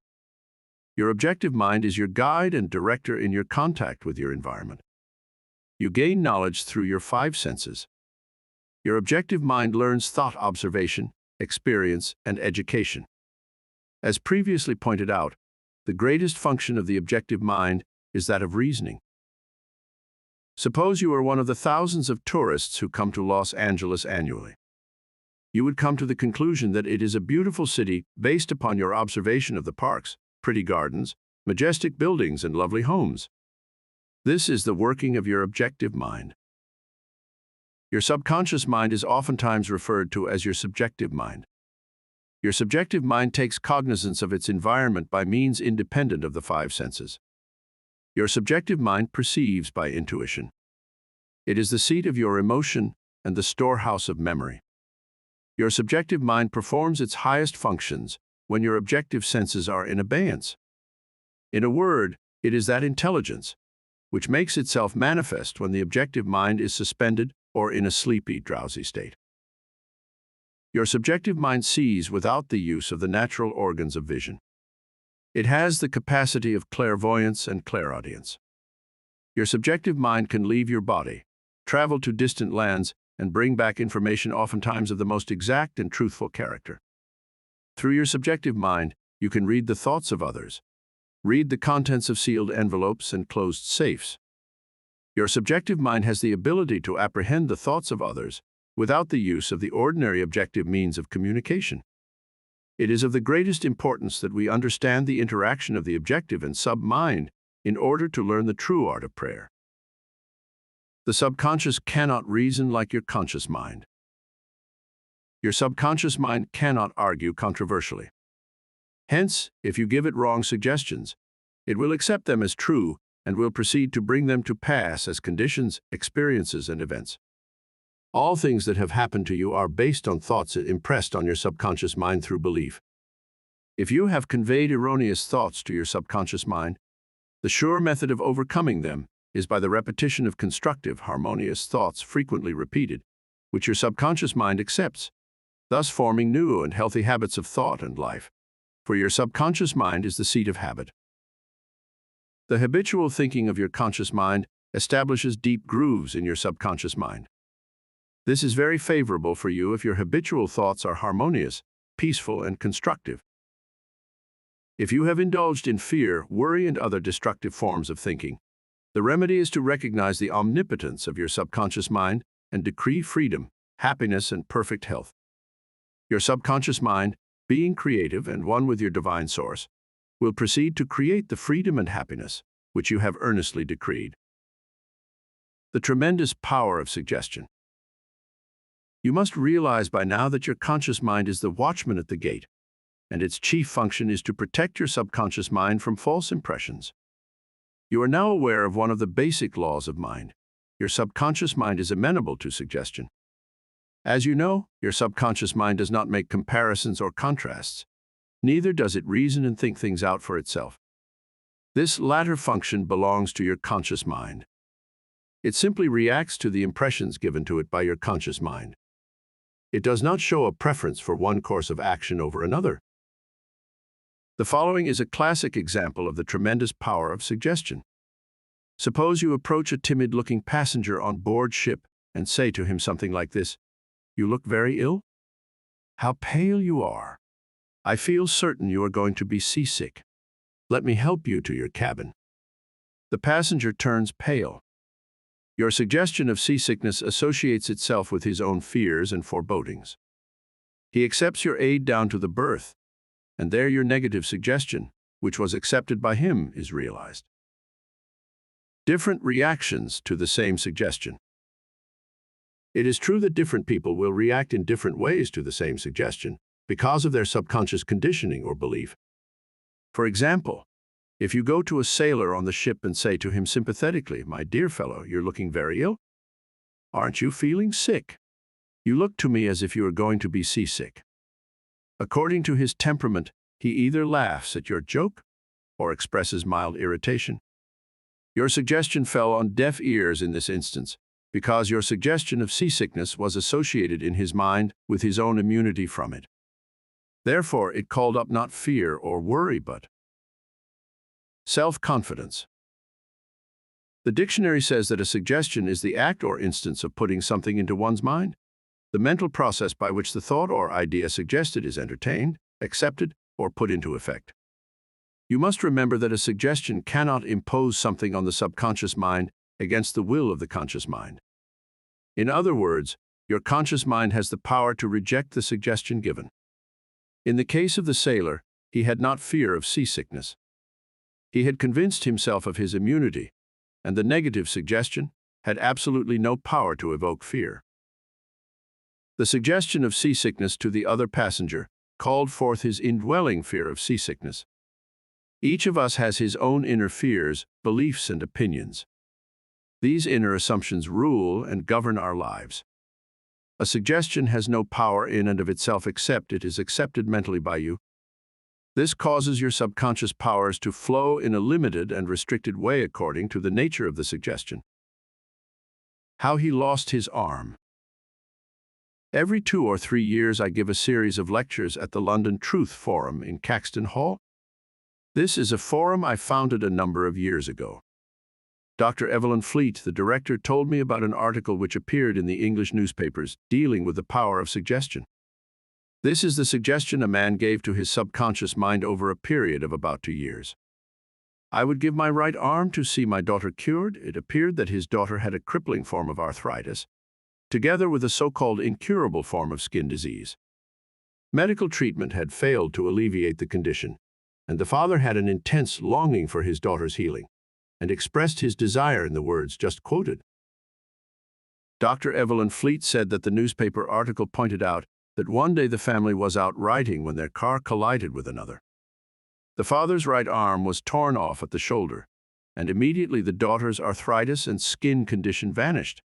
Your objective mind is your guide and director in your contact with your environment. You gain knowledge through your 5 senses. Your objective mind learns thought observation, experience, and education. As previously pointed out, the greatest function of the objective mind is that of reasoning. Suppose you are one of the thousands of tourists who come to Los Angeles annually. You would come to the conclusion that it is a beautiful city based upon your observation of the parks, pretty gardens, majestic buildings, and lovely homes. This is the working of your objective mind. Your subconscious mind is oftentimes referred to as your subjective mind. Your subjective mind takes cognizance of its environment by means independent of the 5 senses. Your subjective mind perceives by intuition. It is the seat of your emotion, and the storehouse of memory. Your subjective mind performs its highest functions when your objective senses are in abeyance. In a word, it is that intelligence which makes itself manifest when the objective mind is suspended or in a sleepy, drowsy state. Your subjective mind sees without the use of the natural organs of vision. It has the capacity of clairvoyance and clairaudience. Your subjective mind can leave your body, travel to distant lands, and bring back information oftentimes of the most exact and truthful character. Through your subjective mind, you can read the thoughts of others, read the contents of sealed envelopes and closed safes. Your subjective mind has the ability to apprehend the thoughts of others without the use of the ordinary objective means of communication. It is of the greatest importance that we understand the interaction of the objective and sub-mind in order to learn the true art of prayer. The subconscious cannot reason like your conscious mind. Your subconscious mind cannot argue controversially. Hence, if you give it wrong suggestions, it will accept them as true and will proceed to bring them to pass as conditions, experiences, and events. All things that have happened to you are based on thoughts impressed on your subconscious mind through belief. If you have conveyed erroneous thoughts to your subconscious mind, the sure method of overcoming them is by the repetition of constructive, harmonious thoughts frequently repeated, which your subconscious mind accepts, thus forming new and healthy habits of thought and life. For your subconscious mind is the seat of habit. The habitual thinking of your conscious mind establishes deep grooves in your subconscious mind. This is very favorable for you if your habitual thoughts are harmonious, peaceful, and constructive. If you have indulged in fear, worry, and other destructive forms of thinking, the remedy is to recognize the omnipotence of your subconscious mind and decree freedom, happiness, and perfect health. Your subconscious mind, being creative and one with your divine source, will proceed to create the freedom and happiness which you have earnestly decreed. The tremendous power of suggestion. You must realize by now that your conscious mind is the watchman at the gate, and its chief function is to protect your subconscious mind from false impressions. You are now aware of one of the basic laws of mind. Your subconscious mind is amenable to suggestion. As you know, your subconscious mind does not make comparisons or contrasts. Neither does it reason and think things out for itself. This latter function belongs to your conscious mind. It simply reacts to the impressions given to it by your conscious mind. It does not show a preference for one course of action over another. The following is a classic example of the tremendous power of suggestion. Suppose you approach a timid-looking passenger on board ship and say to him something like this: "You look very ill? How pale you are! I feel certain you are going to be seasick. Let me help you to your cabin." The passenger turns pale. Your suggestion of seasickness associates itself with his own fears and forebodings. He accepts your aid down to the berth, and there your negative suggestion, which was accepted by him, is realized. Different reactions to the same suggestion. It is true that different people will react in different ways to the same suggestion because of their subconscious conditioning or belief. For example, if you go to a sailor on the ship and say to him sympathetically, "My dear fellow, you're looking very ill. Aren't you feeling sick? You look to me as if you were going to be seasick." According to his temperament, he either laughs at your joke or expresses mild irritation. Your suggestion fell on deaf ears in this instance, because your suggestion of seasickness was associated in his mind with his own immunity from it. Therefore, it called up not fear or worry, but self-confidence. The dictionary says that a suggestion is the act or instance of putting something into one's mind, the mental process by which the thought or idea suggested is entertained, accepted, or put into effect. You must remember that a suggestion cannot impose something on the subconscious mind against the will of the conscious mind. In other words, your conscious mind has the power to reject the suggestion given. In the case of the sailor, he had not fear of seasickness. He had convinced himself of his immunity, and the negative suggestion had absolutely no power to evoke fear. The suggestion of seasickness to the other passenger called forth his indwelling fear of seasickness. Each of us has his own inner fears, beliefs, and opinions. These inner assumptions rule and govern our lives. A suggestion has no power in and of itself except it is accepted mentally by you. This causes your subconscious powers to flow in a limited and restricted way according to the nature of the suggestion. How he lost his arm. Every 2 or 3 years I give a series of lectures at the London Truth Forum in Caxton Hall. This is a forum I founded a number of years ago. Dr. Evelyn Fleet, the director, told me about an article which appeared in the English newspapers dealing with the power of suggestion. This is the suggestion a man gave to his subconscious mind over a period of about 2 years. I would give my right arm to see my daughter cured. It appeared that his daughter had a crippling form of arthritis, together with a so-called incurable form of skin disease. Medical treatment had failed to alleviate the condition, and the father had an intense longing for his daughter's healing, and expressed his desire in the words just quoted. Dr. Evelyn Fleet said that the newspaper article pointed out that one day the family was out riding when their car collided with another. The father's right arm was torn off at the shoulder, and immediately the daughter's arthritis and skin condition vanished.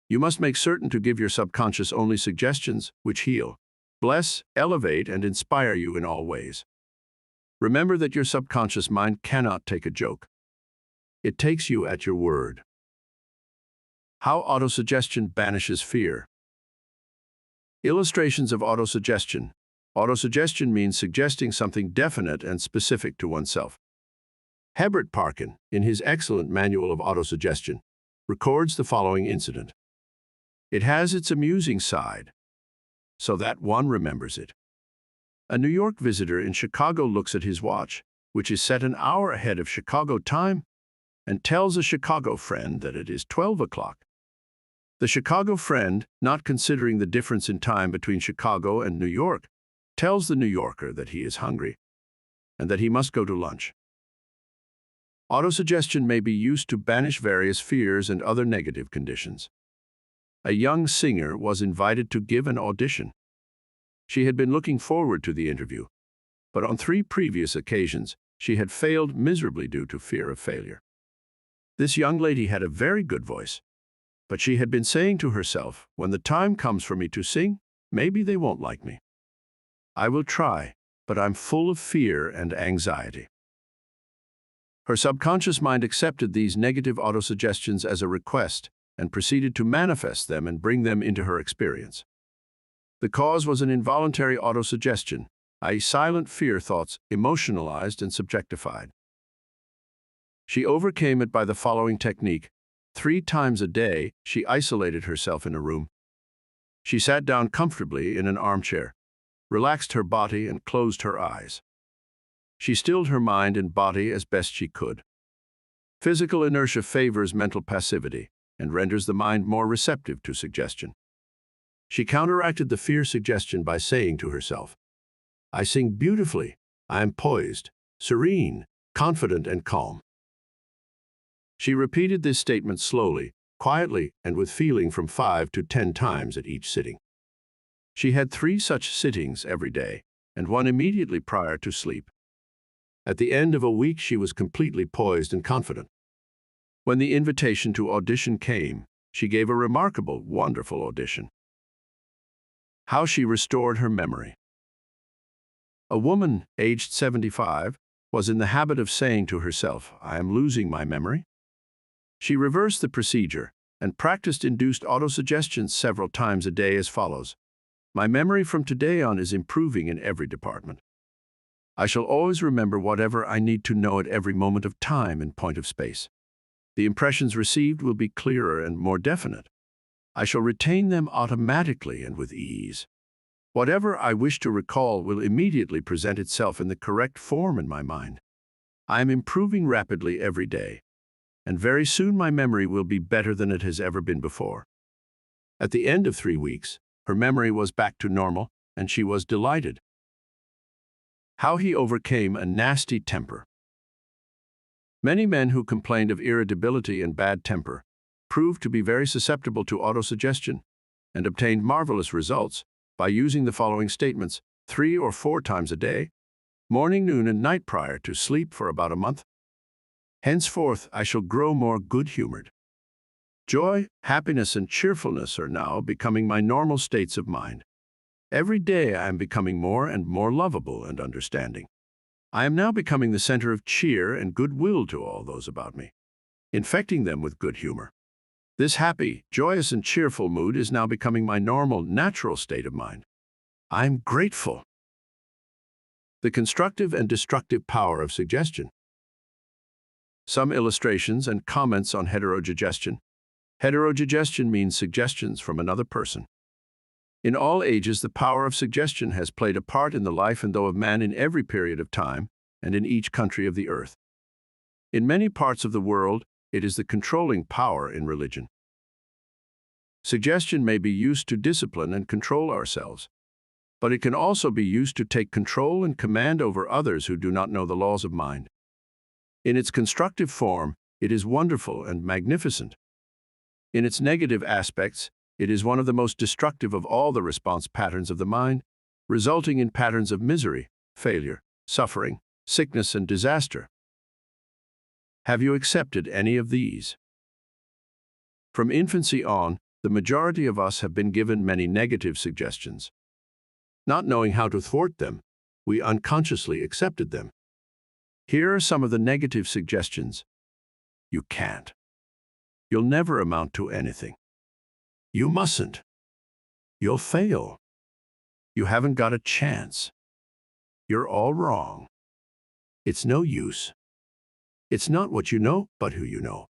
You must make certain to give your subconscious only suggestions which heal, bless, elevate, and inspire you in all ways. Remember that your subconscious mind cannot take a joke. It takes you at your word. How autosuggestion banishes fear. Illustrations of autosuggestion. Autosuggestion means suggesting something definite and specific to oneself. Herbert Parkin, in his excellent Manual of Autosuggestion, records the following incident. It has its amusing side, so that one remembers it. A New York visitor in Chicago looks at his watch, which is set an hour ahead of Chicago time, and tells a Chicago friend that it is 12 o'clock. The Chicago friend, not considering the difference in time between Chicago and New York, tells the New Yorker that he is hungry and that he must go to lunch. Autosuggestion may be used to banish various fears and other negative conditions. A young singer was invited to give an audition. She had been looking forward to the interview, but on 3 previous occasions she had failed miserably due to fear of failure. This young lady had a very good voice, but she had been saying to herself, when the time comes for me to sing, maybe they won't like me. I will try, but I'm full of fear and anxiety. Her subconscious mind accepted these negative autosuggestions as a request and proceeded to manifest them and bring them into her experience. The cause was an involuntary autosuggestion, i.e. silent fear thoughts emotionalized and subjectified. She overcame it by the following technique. 3 times a day, she isolated herself in a room. She sat down comfortably in an armchair, relaxed her body, and closed her eyes. She stilled her mind and body as best she could. Physical inertia favors mental passivity and renders the mind more receptive to suggestion. She counteracted the fear suggestion by saying to herself, I sing beautifully, I am poised, serene, confident, and calm. She repeated this statement slowly, quietly, and with feeling from 5 to 10 times at each sitting. She had 3 such sittings every day, and one immediately prior to sleep. At the end of a week, she was completely poised and confident. When the invitation to audition came, she gave a remarkable, wonderful audition. How she restored her memory. A woman, aged 75, was in the habit of saying to herself, I am losing my memory. She reversed the procedure and practiced induced autosuggestions several times a day as follows. My memory from today on is improving in every department. I shall always remember whatever I need to know at every moment of time and point of space. The impressions received will be clearer and more definite. I shall retain them automatically and with ease. Whatever I wish to recall will immediately present itself in the correct form in my mind. I am improving rapidly every day, and very soon my memory will be better than it has ever been before. At the end of 3 weeks, her memory was back to normal, and she was delighted. How he overcame a nasty temper. Many men who complained of irritability and bad temper proved to be very susceptible to autosuggestion and obtained marvelous results by using the following statements 3 or 4 times a day, morning, noon, and night prior to sleep for about a month. Henceforth, I shall grow more good-humored. Joy, happiness, and cheerfulness are now becoming my normal states of mind. Every day I am becoming more and more lovable and understanding. I am now becoming the center of cheer and goodwill to all those about me, infecting them with good humor. This happy, joyous, and cheerful mood is now becoming my normal, natural state of mind. I'm grateful. The constructive and destructive power of suggestion. Some illustrations and comments on heterosuggestion. Heterosuggestion means suggestions from another person. In all ages, the power of suggestion has played a part in the life and thought of man in every period of time and in each country of the earth. In many parts of the world, it is the controlling power in religion. Suggestion may be used to discipline and control ourselves, but it can also be used to take control and command over others who do not know the laws of mind. In its constructive form, it is wonderful and magnificent. In its negative aspects, it is one of the most destructive of all the response patterns of the mind, resulting in patterns of misery, failure, suffering, sickness, and disaster. Have you accepted any of these? From infancy on, the majority of us have been given many negative suggestions. Not knowing how to thwart them, we unconsciously accepted them. Here are some of the negative suggestions. You can't. You'll never amount to anything. You mustn't. You'll fail. You haven't got a chance. You're all wrong. It's no use. It's not what you know, but who you know.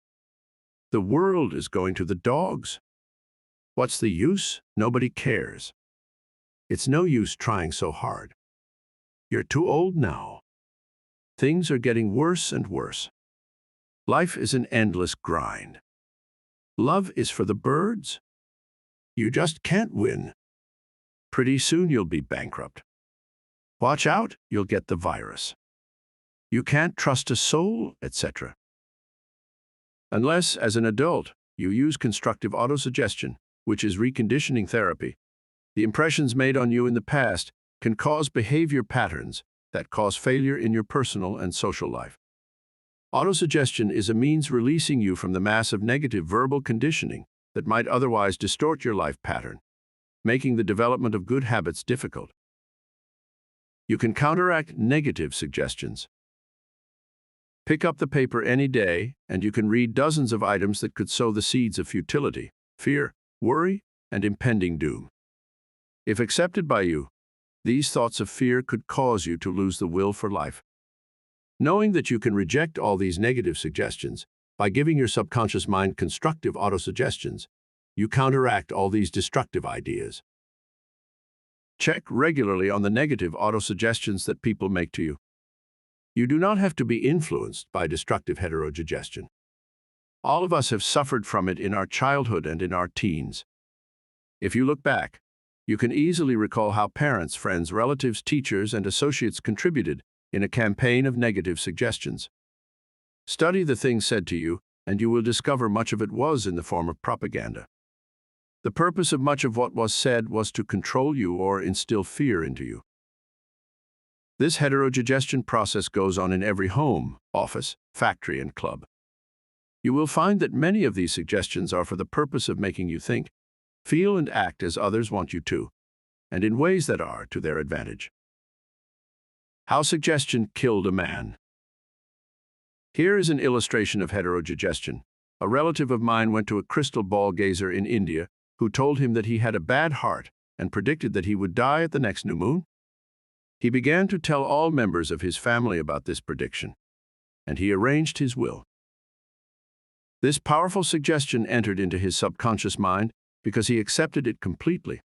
The world is going to the dogs. What's the use? Nobody cares. It's no use trying so hard. You're too old now. Things are getting worse and worse. Life is an endless grind. Love is for the birds. You just can't win. Pretty soon you'll be bankrupt. Watch out, you'll get the virus. You can't trust a soul, etc. Unless, as an adult, you use constructive autosuggestion, which is reconditioning therapy, the impressions made on you in the past can cause behavior patterns that cause failure in your personal and social life. Autosuggestion is a means releasing you from the mass of negative verbal conditioning that might otherwise distort your life pattern, making the development of good habits difficult. You can counteract negative suggestions. Pick up the paper any day, and you can read dozens of items that could sow the seeds of futility, fear, worry, and impending doom. If accepted by you, these thoughts of fear could cause you to lose the will for life. Knowing that you can reject all these negative suggestions by giving your subconscious mind constructive autosuggestions, you counteract all these destructive ideas. Check regularly on the negative autosuggestions that people make to you. You do not have to be influenced by destructive heterosuggestion. All of us have suffered from it in our childhood and in our teens. If you look back, you can easily recall how parents, friends, relatives, teachers, and associates contributed in a campaign of negative suggestions. Study the things said to you, and you will discover much of it was in the form of propaganda. The purpose of much of what was said was to control you or instill fear into you. This heterosuggestion process goes on in every home, office, factory, and club. You will find that many of these suggestions are for the purpose of making you think, feel, and act as others want you to, and in ways that are to their advantage. How suggestion killed a man. Here is an illustration of heterosuggestion. A relative of mine went to a crystal ball gazer in India who told him that he had a bad heart and predicted that he would die at the next new moon. He began to tell all members of his family about this prediction, and he arranged his will. This powerful suggestion entered into his subconscious mind because he accepted it completely.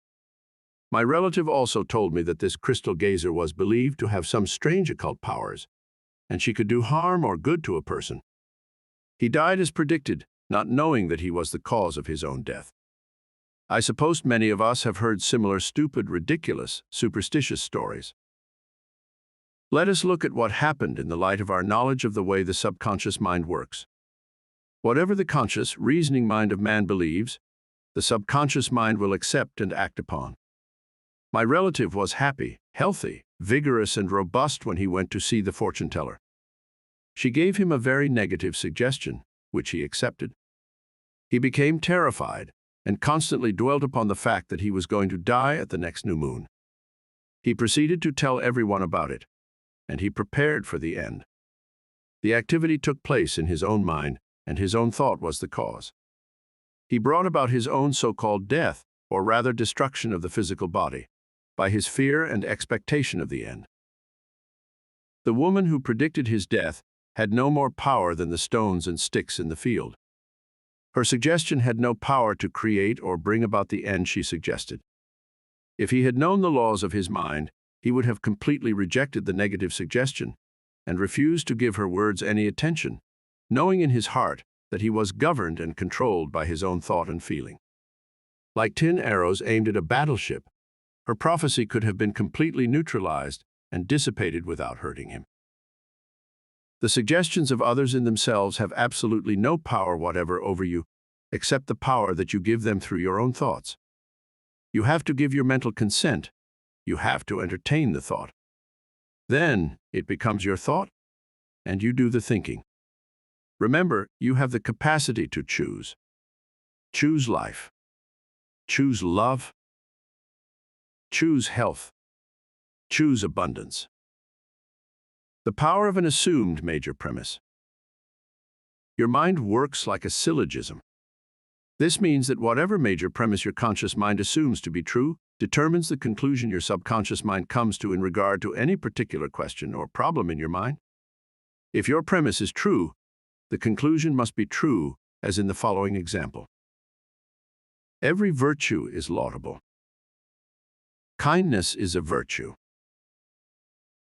My relative also told me that this crystal gazer was believed to have some strange occult powers, and she could do harm or good to a person. He died as predicted, not knowing that he was the cause of his own death. I suppose many of us have heard similar stupid, ridiculous, superstitious stories. Let us look at what happened in the light of our knowledge of the way the subconscious mind works. Whatever the conscious, reasoning mind of man believes, the subconscious mind will accept and act upon. My relative was happy, healthy, vigorous, and robust when he went to see the fortune teller. She gave him a very negative suggestion, which he accepted. He became terrified and constantly dwelt upon the fact that he was going to die at the next new moon. He proceeded to tell everyone about it, and he prepared for the end. The activity took place in his own mind, and his own thought was the cause. He brought about his own so-called death, or rather destruction of the physical body, by his fear and expectation of the end. The woman who predicted his death had no more power than the stones and sticks in the field. Her suggestion had no power to create or bring about the end she suggested. If he had known the laws of his mind, he would have completely rejected the negative suggestion and refused to give her words any attention, knowing in his heart that he was governed and controlled by his own thought and feeling. Like tin arrows aimed at a battleship, her prophecy could have been completely neutralized and dissipated without hurting him. The suggestions of others in themselves have absolutely no power whatever over you, except the power that you give them through your own thoughts. You have to give your mental consent. You have to entertain the thought. Then it becomes your thought, and you do the thinking. Remember, you have the capacity to choose. Choose life. Choose love. Choose health. Choose abundance. The power of an assumed major premise. Your mind works like a syllogism. This means that whatever major premise your conscious mind assumes to be true determines the conclusion your subconscious mind comes to in regard to any particular question or problem in your mind. If your premise is true, the conclusion must be true, as in the following example. Every virtue is laudable. Kindness is a virtue.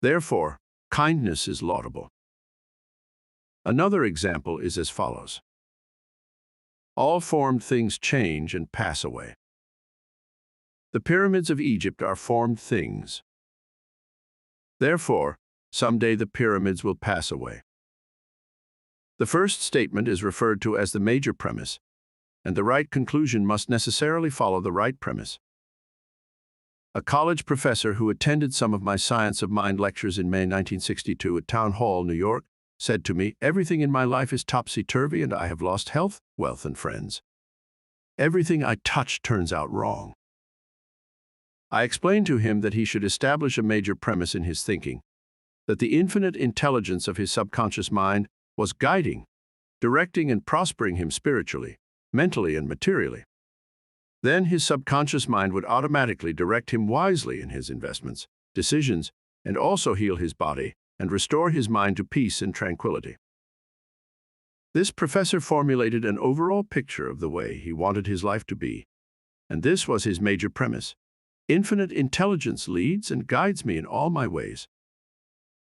Therefore, kindness is laudable. Another example is as follows. All formed things change and pass away. The pyramids of Egypt are formed things. Therefore, someday the pyramids will pass away. The first statement is referred to as the major premise, and the right conclusion must necessarily follow the right premise. A college professor who attended some of my Science of Mind lectures in May 1962 at Town Hall, New York, said to me, "Everything in my life is topsy-turvy and I have lost health, wealth, and friends. Everything I touch turns out wrong." I explained to him that he should establish a major premise in his thinking, that the infinite intelligence of his subconscious mind was guiding, directing, and prospering him spiritually, mentally, and materially. Then his subconscious mind would automatically direct him wisely in his investments, decisions, and also heal his body and restore his mind to peace and tranquility. This professor formulated an overall picture of the way he wanted his life to be, and this was his major premise. Infinite intelligence leads and guides me in all my ways.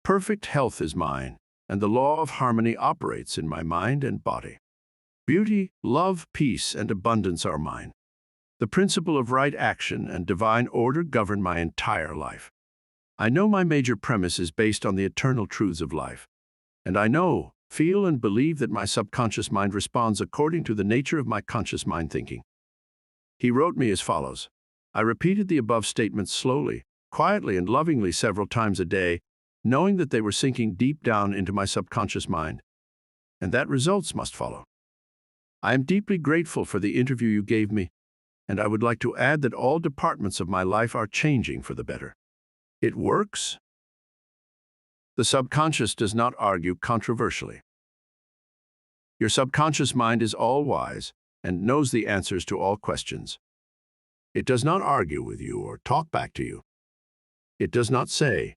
Perfect health is mine, and the law of harmony operates in my mind and body. Beauty, love, peace, and abundance are mine. The principle of right action and divine order govern my entire life. I know my major premise is based on the eternal truths of life, and I know, feel, and believe that my subconscious mind responds according to the nature of my conscious mind thinking. He wrote me as follows. I repeated the above statements slowly, quietly, and lovingly several times a day, knowing that they were sinking deep down into my subconscious mind, and that results must follow. I am deeply grateful for the interview you gave me, and I would like to add that all departments of my life are changing for the better. It works. The subconscious does not argue controversially. Your subconscious mind is all-wise and knows the answers to all questions. It does not argue with you or talk back to you. It does not say,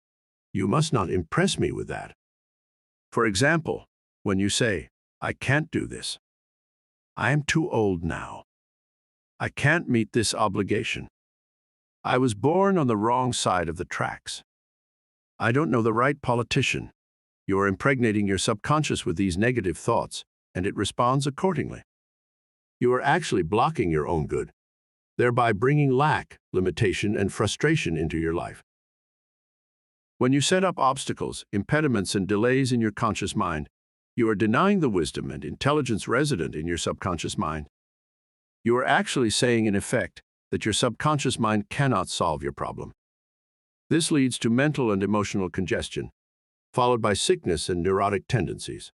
"You must not impress me with that." For example, when you say, "I can't do this. I am too old now. I can't meet this obligation. I was born on the wrong side of the tracks. I don't know the right politician." You are impregnating your subconscious with these negative thoughts, and it responds accordingly. You are actually blocking your own good, thereby bringing lack, limitation, and frustration into your life. When you set up obstacles, impediments, and delays in your conscious mind, you are denying the wisdom and intelligence resident in your subconscious mind. You are actually saying, in effect, that your subconscious mind cannot solve your problem. This leads to mental and emotional congestion, followed by sickness and neurotic tendencies.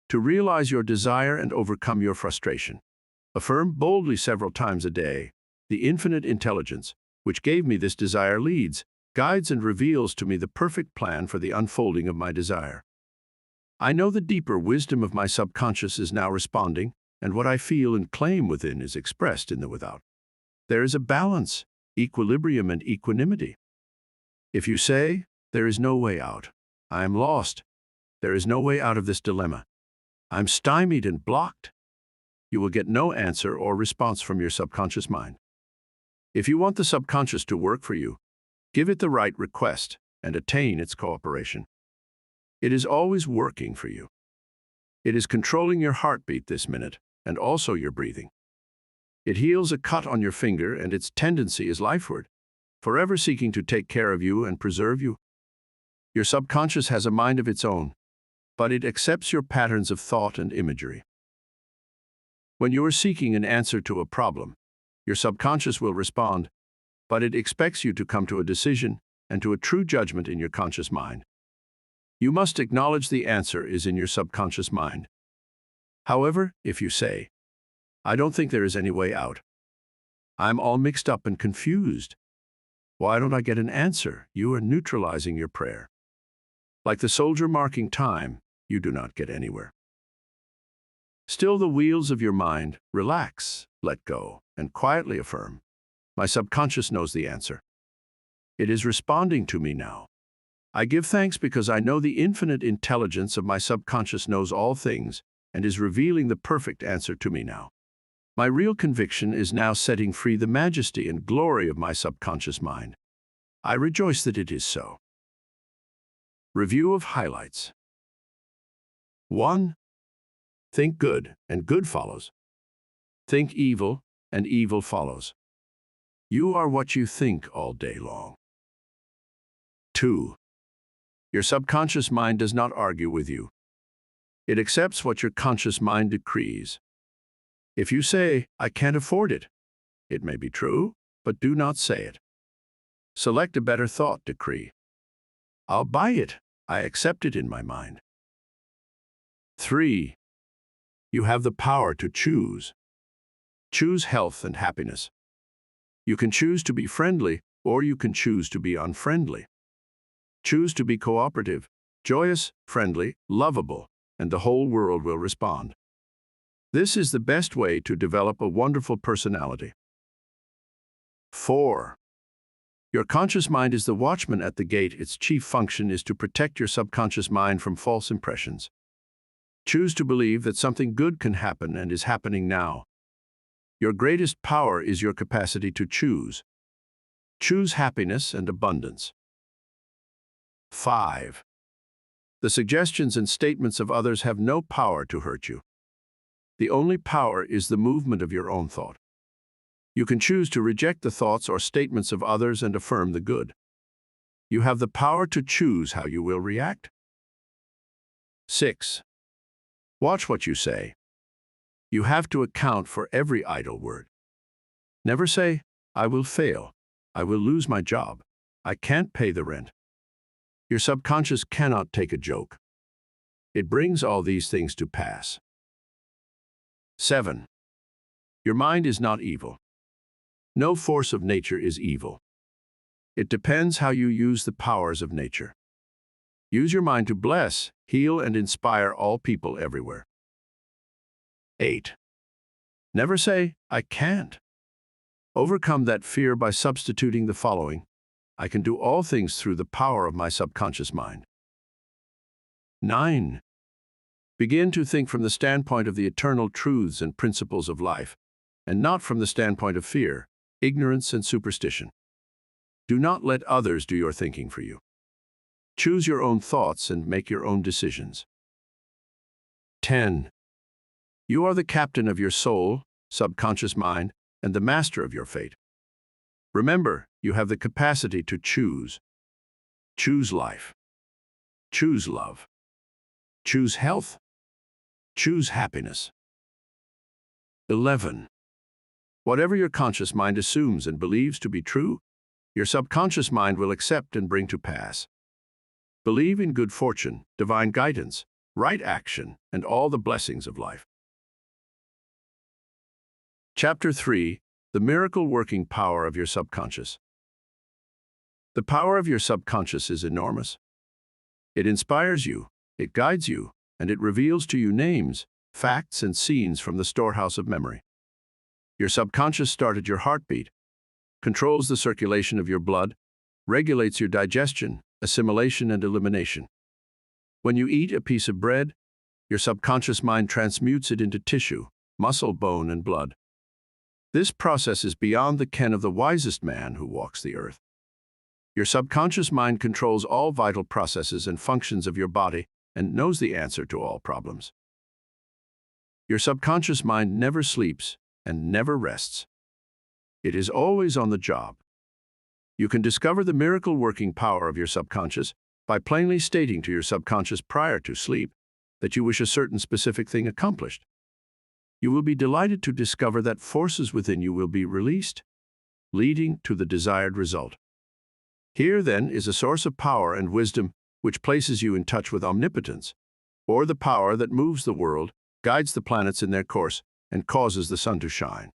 To realize your desire and overcome your frustration, Affirm boldly several times a day. The infinite intelligence, which gave me this desire, leads, guides, and reveals to me the perfect plan for the unfolding of my desire. I know the deeper wisdom of my subconscious is now responding, and what I feel and claim within is expressed in the without. There is a balance, equilibrium, and equanimity. If you say, "There is no way out. I am lost. There is no way out of this dilemma. I'm stymied and blocked," you will get no answer or response from your subconscious mind. If you want the subconscious to work for you, give it the right request and attain its cooperation. It is always working for you. It is controlling your heartbeat this minute and also your breathing. It heals a cut on your finger, and its tendency is lifeward, forever seeking to take care of you and preserve you. Your subconscious has a mind of its own, but it accepts your patterns of thought and imagery. When you are seeking an answer to a problem, your subconscious will respond, but it expects you to come to a decision and to a true judgment in your conscious mind. You must acknowledge the answer is in your subconscious mind. However, if you say, "I don't think there is any way out. I'm all mixed up and confused. Why don't I get an answer?" you are neutralizing your prayer. Like the soldier marking time, you do not get anywhere. Still the wheels of your mind, relax, let go, and quietly affirm, "My subconscious knows the answer. It is responding to me now. I give thanks because I know the infinite intelligence of my subconscious knows all things and is revealing the perfect answer to me now. My real conviction is now setting free the majesty and glory of my subconscious mind. I rejoice that it is so." Review of highlights. 1. Think good, and good follows. Think evil, and evil follows. You are what you think all day long. 2. Your subconscious mind does not argue with you. It accepts what your conscious mind decrees. If you say, "I can't afford it," it may be true, but do not say it. Select a better thought decree. "I'll buy it. I accept it in my mind." 3. You have the power to choose. Choose health and happiness. You can choose to be friendly, or you can choose to be unfriendly. Choose to be cooperative, joyous, friendly, lovable, and the whole world will respond. This is the best way to develop a wonderful personality. 4. Your conscious mind is the watchman at the gate. Its chief function is to protect your subconscious mind from false impressions. Choose to believe that something good can happen and is happening now. Your greatest power is your capacity to choose. Choose happiness and abundance. 5. The suggestions and statements of others have no power to hurt you. The only power is the movement of your own thought. You can choose to reject the thoughts or statements of others and affirm the good. You have the power to choose how you will react. 6. Watch what you say. You have to account for every idle word. Never say, "I will fail. I will lose my job. I can't pay the rent." Your subconscious cannot take a joke. It brings all these things to pass. 7. Your mind is not evil. No force of nature is evil. It depends how you use the powers of nature. Use your mind to bless, heal, and inspire all people everywhere. 8. Never say, "I can't." Overcome that fear by substituting the following: "I can do all things through the power of my subconscious mind." 9. Begin to think from the standpoint of the eternal truths and principles of life, and not from the standpoint of fear, ignorance, and superstition. Do not let others do your thinking for you. Choose your own thoughts and make your own decisions. 10. You are the captain of your soul, subconscious mind, and the master of your fate. Remember, you have the capacity to choose. Choose life. Choose love. Choose health. Choose happiness. 11. Whatever your conscious mind assumes and believes to be true, your subconscious mind will accept and bring to pass. Believe in good fortune, divine guidance, right action, and all the blessings of life. Chapter 3: The Miracle Working Power of Your Subconscious. The power of your subconscious is enormous. It inspires you, it guides you, and it reveals to you names, facts, and scenes from the storehouse of memory. Your subconscious starts your heartbeat, controls the circulation of your blood, regulates your digestion, assimilation, and elimination. When you eat a piece of bread, your subconscious mind transmutes it into tissue, muscle, bone, and blood. This process is beyond the ken of the wisest man who walks the earth. Your subconscious mind controls all vital processes and functions of your body and knows the answer to all problems. Your subconscious mind never sleeps and never rests. It is always on the job. You can discover the miracle working power of your subconscious by plainly stating to your subconscious prior to sleep that you wish a certain specific thing accomplished. You will be delighted to discover that forces within you will be released, leading to the desired result. Here, then, is a source of power and wisdom which places you in touch with omnipotence, or the power that moves the world, guides the planets in their course, and causes the sun to shine.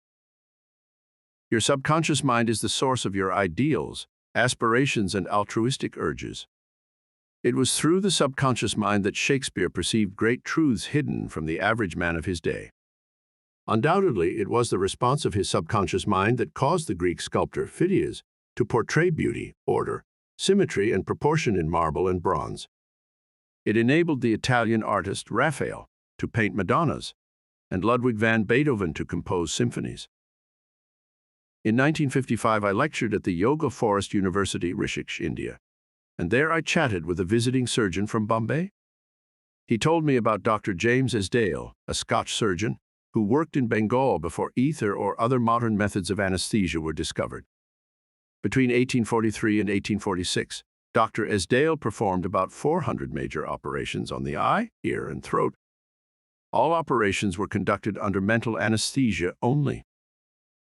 Your subconscious mind is the source of your ideals, aspirations, and altruistic urges. It was through the subconscious mind that Shakespeare perceived great truths hidden from the average man of his day. Undoubtedly, it was the response of his subconscious mind that caused the Greek sculptor Phidias to portray beauty, order, symmetry, and proportion in marble and bronze. It enabled the Italian artist Raphael to paint Madonnas and Ludwig van Beethoven to compose symphonies. In 1955, I lectured at the Yoga Forest University, Rishikesh, India, and there I chatted with a visiting surgeon from Bombay. He told me about Dr. James Esdale, a Scotch surgeon, who worked in Bengal before ether or other modern methods of anesthesia were discovered. Between 1843 and 1846, Dr. Esdale performed about 400 major operations on the eye, ear, and throat. All operations were conducted under mental anesthesia only.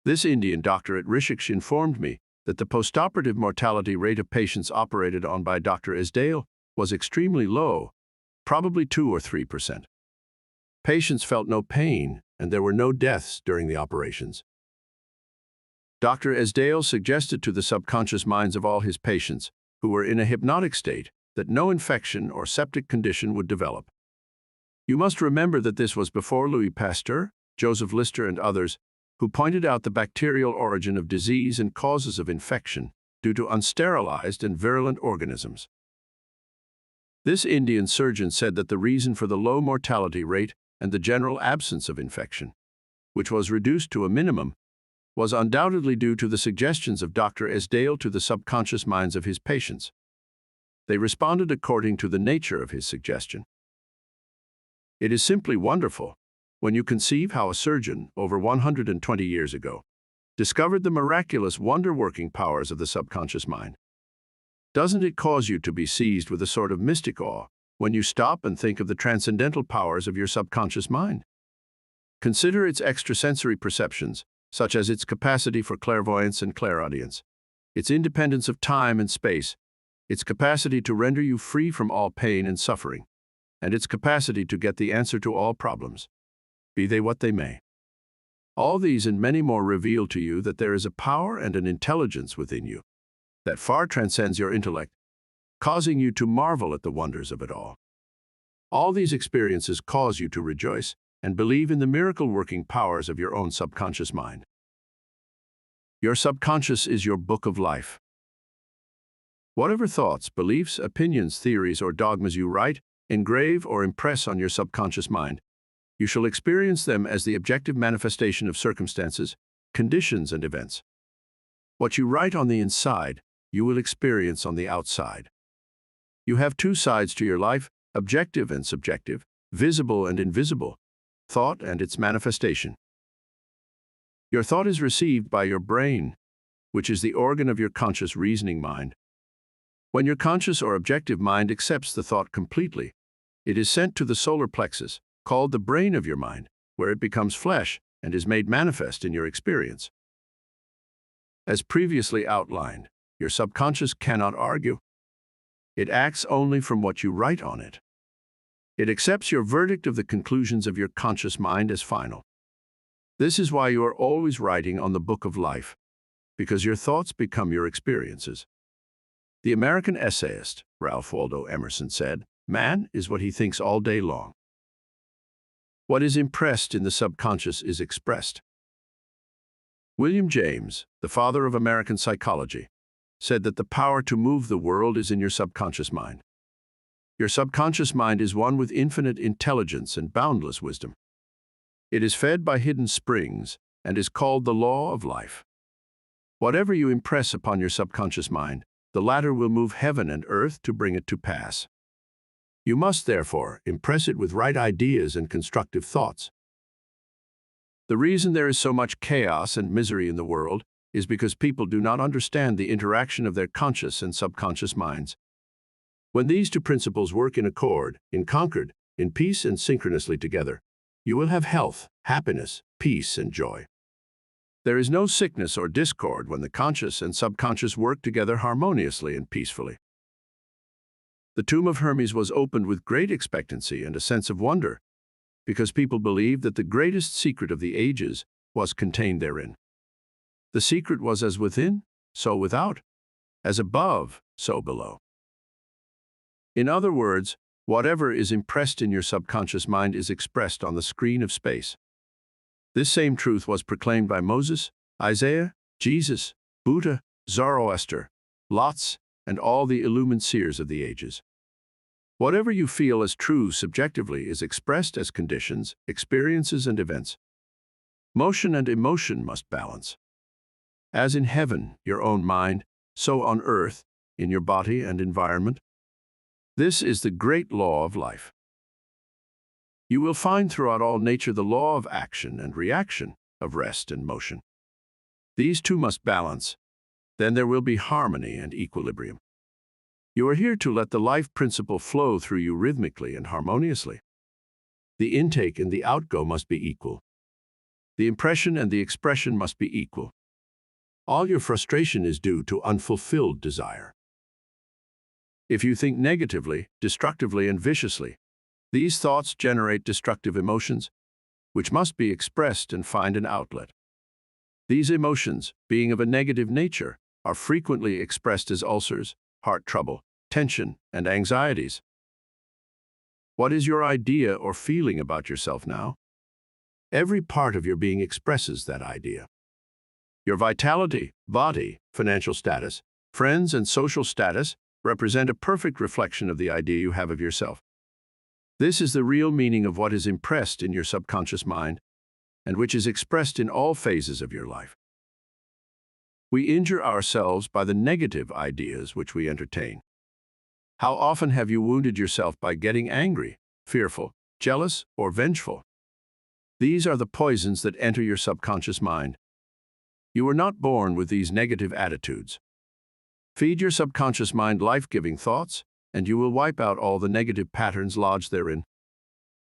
This Indian doctor at Rishikesh informed me that the postoperative mortality rate of patients operated on by Dr. Esdale was extremely low, probably 2 or 3%. Patients felt no pain, and there were no deaths during the operations. Dr. Esdale suggested to the subconscious minds of all his patients, who were in a hypnotic state, that no infection or septic condition would develop. You must remember that this was before Louis Pasteur, Joseph Lister, and others, who pointed out the bacterial origin of disease and causes of infection due to unsterilized and virulent organisms. This Indian surgeon said that the reason for the low mortality rate and the general absence of infection, which was reduced to a minimum, was undoubtedly due to the suggestions of Dr. Esdale to the subconscious minds of his patients. They responded according to the nature of his suggestion. It is simply wonderful when you conceive how a surgeon, over 120 years ago, discovered the miraculous wonder-working powers of the subconscious mind. Doesn't it cause you to be seized with a sort of mystic awe when you stop and think of the transcendental powers of your subconscious mind? Consider its extrasensory perceptions, such as its capacity for clairvoyance and clairaudience, its independence of time and space, its capacity to render you free from all pain and suffering, and its capacity to get the answer to all problems, be they what they may. All these and many more reveal to you that there is a power and an intelligence within you that far transcends your intellect, causing you to marvel at the wonders of it all. All these experiences cause you to rejoice and believe in the miracle-working powers of your own subconscious mind. Your subconscious is your book of life. Whatever thoughts, beliefs, opinions, theories, or dogmas you write, engrave, or impress on your subconscious mind, you shall experience them as the objective manifestation of circumstances, conditions, and events. What you write on the inside, you will experience on the outside. You have two sides to your life, objective and subjective, visible and invisible, thought and its manifestation. Your thought is received by your brain, which is the organ of your conscious reasoning mind. When your conscious or objective mind accepts the thought completely, it is sent to the solar plexus, called the brain of your mind, where it becomes flesh and is made manifest in your experience. As previously outlined, your subconscious cannot argue. It acts only from what you write on it. It accepts your verdict of the conclusions of your conscious mind as final. This is why you are always writing on the book of life, because your thoughts become your experiences. The American essayist, Ralph Waldo Emerson, said, "Man is what he thinks all day long. What is impressed in the subconscious is expressed." William James, the father of American psychology, said that the power to move the world is in your subconscious mind. Your subconscious mind is one with infinite intelligence and boundless wisdom. It is fed by hidden springs and is called the law of life. Whatever you impress upon your subconscious mind, the latter will move heaven and earth to bring it to pass. You must, therefore, impress it with right ideas and constructive thoughts. The reason there is so much chaos and misery in the world is because people do not understand the interaction of their conscious and subconscious minds. When these two principles work in accord, in concord, in peace and synchronously together, you will have health, happiness, peace, and joy. There is no sickness or discord when the conscious and subconscious work together harmoniously and peacefully. The tomb of Hermes was opened with great expectancy and a sense of wonder, because people believed that the greatest secret of the ages was contained therein. The secret was as within, so without, as above, so below. In other words, whatever is impressed in your subconscious mind is expressed on the screen of space. This same truth was proclaimed by Moses, Isaiah, Jesus, Buddha, Zoroaster, Lotz, and all the illumined seers of the ages. Whatever you feel as true subjectively is expressed as conditions, experiences, and events. Motion and emotion must balance. As in heaven, your own mind, so on earth, in your body and environment. This is the great law of life. You will find throughout all nature the law of action and reaction, of rest and motion. These two must balance, then there will be harmony and equilibrium. You are here to let the life principle flow through you rhythmically and harmoniously. The intake and the outgo must be equal. The impression and the expression must be equal. All your frustration is due to unfulfilled desire. If you think negatively, destructively, and viciously, these thoughts generate destructive emotions, which must be expressed and find an outlet. These emotions, being of a negative nature, are frequently expressed as ulcers, heart trouble, tension, and anxieties. What is your idea or feeling about yourself now? Every part of your being expresses that idea. Your vitality, body, financial status, friends, and social status represent a perfect reflection of the idea you have of yourself. This is the real meaning of what is impressed in your subconscious mind, and which is expressed in all phases of your life. We injure ourselves by the negative ideas which we entertain. How often have you wounded yourself by getting angry, fearful, jealous, or vengeful? These are the poisons that enter your subconscious mind. You were not born with these negative attitudes. Feed your subconscious mind life-giving thoughts, and you will wipe out all the negative patterns lodged therein.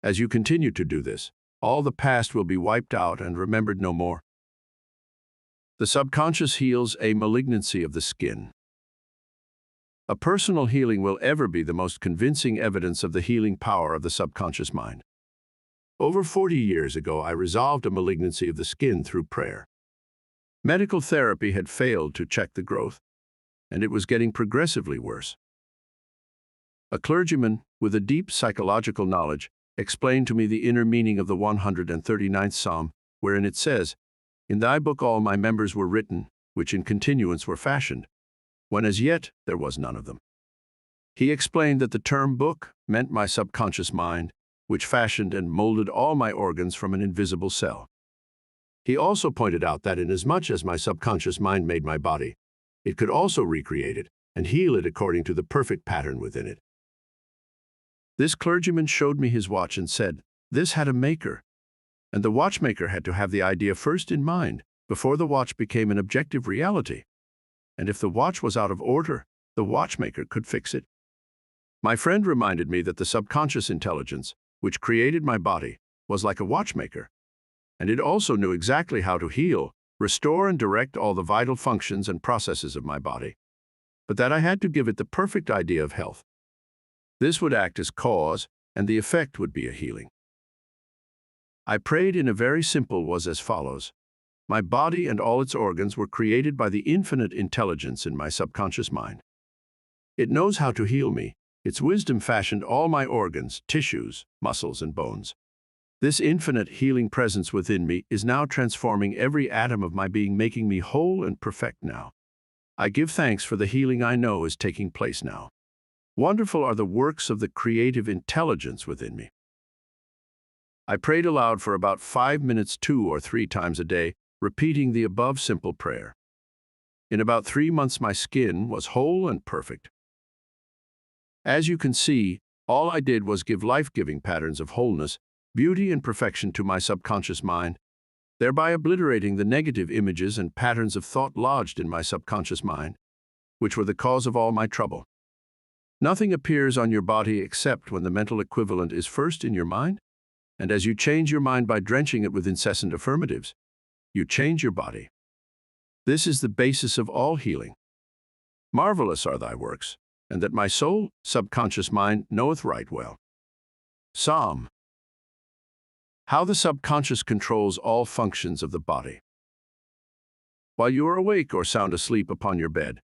As you continue to do this, all the past will be wiped out and remembered no more. The subconscious heals a malignancy of the skin. A personal healing will ever be the most convincing evidence of the healing power of the subconscious mind. Over 40 years ago, I resolved a malignancy of the skin through prayer. Medical therapy had failed to check the growth, and it was getting progressively worse. A clergyman with a deep psychological knowledge explained to me the inner meaning of the 139th Psalm, wherein it says, "In thy book all my members were written, which in continuance were fashioned, when as yet there was none of them." He explained that the term book meant my subconscious mind, which fashioned and molded all my organs from an invisible cell. He also pointed out that inasmuch as my subconscious mind made my body, it could also recreate it and heal it according to the perfect pattern within it. This clergyman showed me his watch and said, "This had a maker, and the watchmaker had to have the idea first in mind before the watch became an objective reality. And if the watch was out of order, the watchmaker could fix it." My friend reminded me that the subconscious intelligence, which created my body, was like a watchmaker, and it also knew exactly how to heal, restore, and direct all the vital functions and processes of my body, but that I had to give it the perfect idea of health. This would act as cause, and the effect would be a healing. I prayed in a very simple was as follows. My body and all its organs were created by the infinite intelligence in my subconscious mind. It knows how to heal me. Its wisdom fashioned all my organs, tissues, muscles, and bones. This infinite healing presence within me is now transforming every atom of my being, making me whole and perfect now. I give thanks for the healing I know is taking place now. Wonderful are the works of the creative intelligence within me. I prayed aloud for about 5 minutes 2 or 3 times a day, repeating the above simple prayer. In about 3 months my skin was whole and perfect. As you can see, all I did was give life-giving patterns of wholeness, beauty and perfection to my subconscious mind, thereby obliterating the negative images and patterns of thought lodged in my subconscious mind, which were the cause of all my trouble. Nothing appears on your body except when the mental equivalent is first in your mind, and as you change your mind by drenching it with incessant affirmatives, you change your body. This is the basis of all healing. Marvelous are thy works, and that my soul, subconscious mind, knoweth right well. Psalm. How the subconscious controls all functions of the body. While you are awake or sound asleep upon your bed,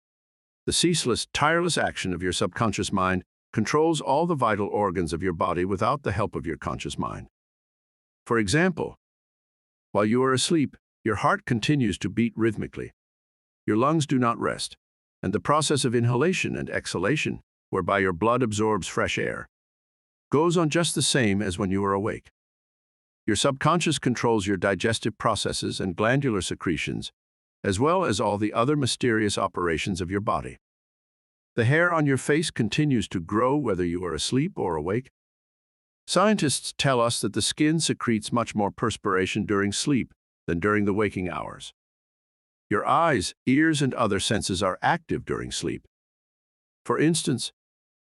the ceaseless, tireless action of your subconscious mind controls all the vital organs of your body without the help of your conscious mind. For example, while you are asleep, your heart continues to beat rhythmically. Your lungs do not rest, and the process of inhalation and exhalation, whereby your blood absorbs fresh air, goes on just the same as when you are awake. Your subconscious controls your digestive processes and glandular secretions, as well as all the other mysterious operations of your body. The hair on your face continues to grow whether you are asleep or awake. Scientists tell us that the skin secretes much more perspiration during sleep than during the waking hours. Your eyes, ears, and other senses are active during sleep. For instance,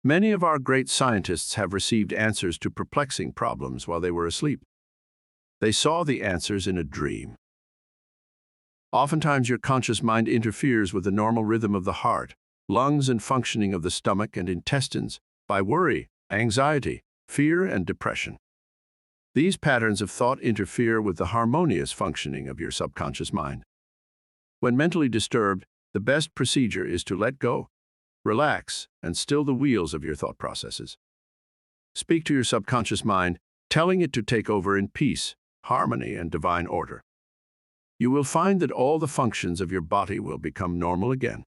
many of our great scientists have received answers to perplexing problems while they were asleep. They saw the answers in a dream. Oftentimes, your conscious mind interferes with the normal rhythm of the heart, lungs, and functioning of the stomach and intestines by worry, anxiety, fear, and depression. These patterns of thought interfere with the harmonious functioning of your subconscious mind. When mentally disturbed, the best procedure is to let go, relax, and still the wheels of your thought processes. Speak to your subconscious mind, telling it to take over in peace, harmony, and divine order. You will find that all the functions of your body will become normal again.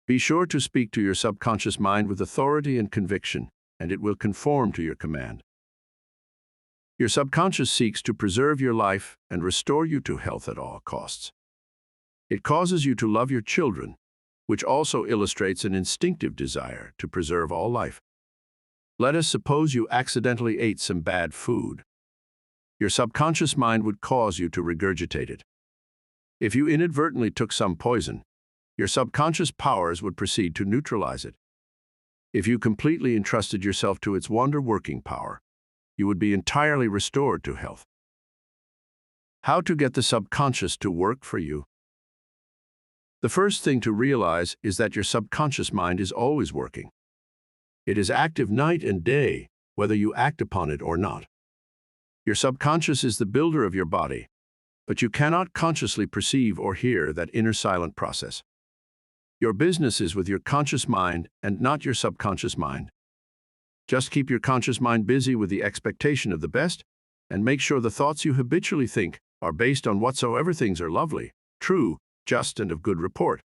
Be sure to speak to your subconscious mind with authority and conviction, and it will conform to your command. Your subconscious seeks to preserve your life and restore you to health at all costs. It causes you to love your children, which also illustrates an instinctive desire to preserve all life. Let us suppose you accidentally ate some bad food. Your subconscious mind would cause you to regurgitate it. If you inadvertently took some poison, your subconscious powers would proceed to neutralize it. If you completely entrusted yourself to its wonder-working power, you would be entirely restored to health. How to get the subconscious to work for you? The first thing to realize is that your subconscious mind is always working. It is active night and day, whether you act upon it or not. Your subconscious is the builder of your body, but you cannot consciously perceive or hear that inner silent process. Your business is with your conscious mind and not your subconscious mind. Just keep your conscious mind busy with the expectation of the best, and make sure the thoughts you habitually think are based on whatsoever things are lovely, true, just, and of good report.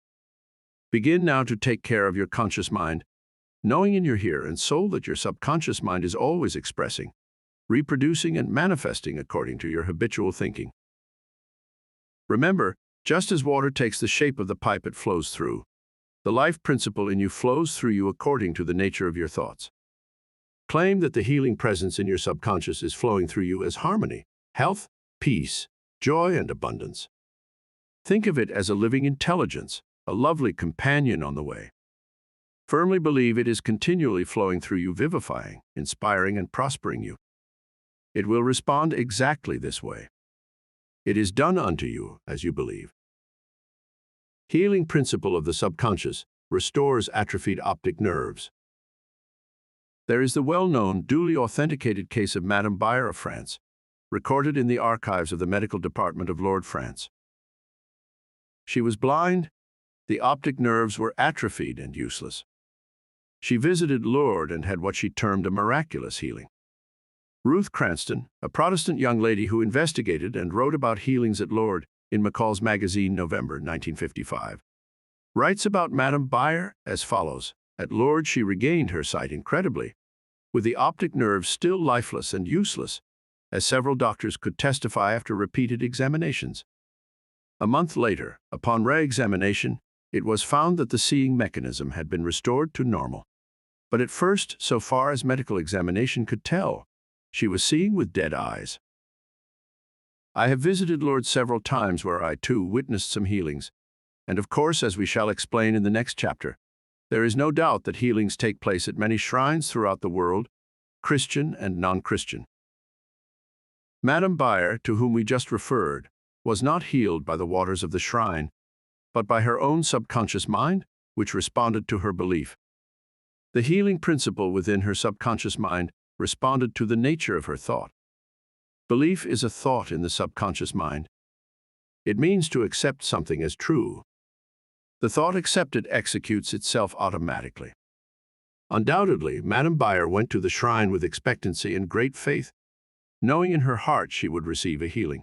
Begin now to take care of your conscious mind, knowing in your heart and soul that your subconscious mind is always expressing, reproducing, and manifesting according to your habitual thinking. Remember, just as water takes the shape of the pipe it flows through, the life principle in you flows through you according to the nature of your thoughts. Claim that the healing presence in your subconscious is flowing through you as harmony, health, peace, joy, and abundance. Think of it as a living intelligence, a lovely companion on the way. Firmly believe it is continually flowing through you, vivifying, inspiring, and prospering you. It will respond exactly this way. It is done unto you as you believe. Healing principle of the subconscious restores atrophied optic nerves. There is the well-known, duly authenticated case of Madame Bayer of France, recorded in the archives of the medical department of Lord France. She was blind, the optic nerves were atrophied and useless. She visited Lourdes and had what she termed a miraculous healing. Ruth Cranston, a Protestant young lady who investigated and wrote about healings at Lourdes in McCall's magazine, November 1955, writes about Madame Bayer as follows. At Lourdes she regained her sight incredibly, with the optic nerves still lifeless and useless, as several doctors could testify after repeated examinations. A month later, upon re-examination, it was found that the seeing mechanism had been restored to normal. But at first, so far as medical examination could tell, she was seeing with dead eyes. I have visited Lourdes several times where I, too, witnessed some healings, and of course, as we shall explain in the next chapter, there is no doubt that healings take place at many shrines throughout the world, Christian and non-Christian. Madame Bayer, to whom we just referred, was not healed by the waters of the shrine, but by her own subconscious mind, which responded to her belief. The healing principle within her subconscious mind responded to the nature of her thought. Belief is a thought in the subconscious mind. It means to accept something as true. The thought accepted executes itself automatically. Undoubtedly, Madame Bayer went to the shrine with expectancy and great faith, knowing in her heart she would receive a healing.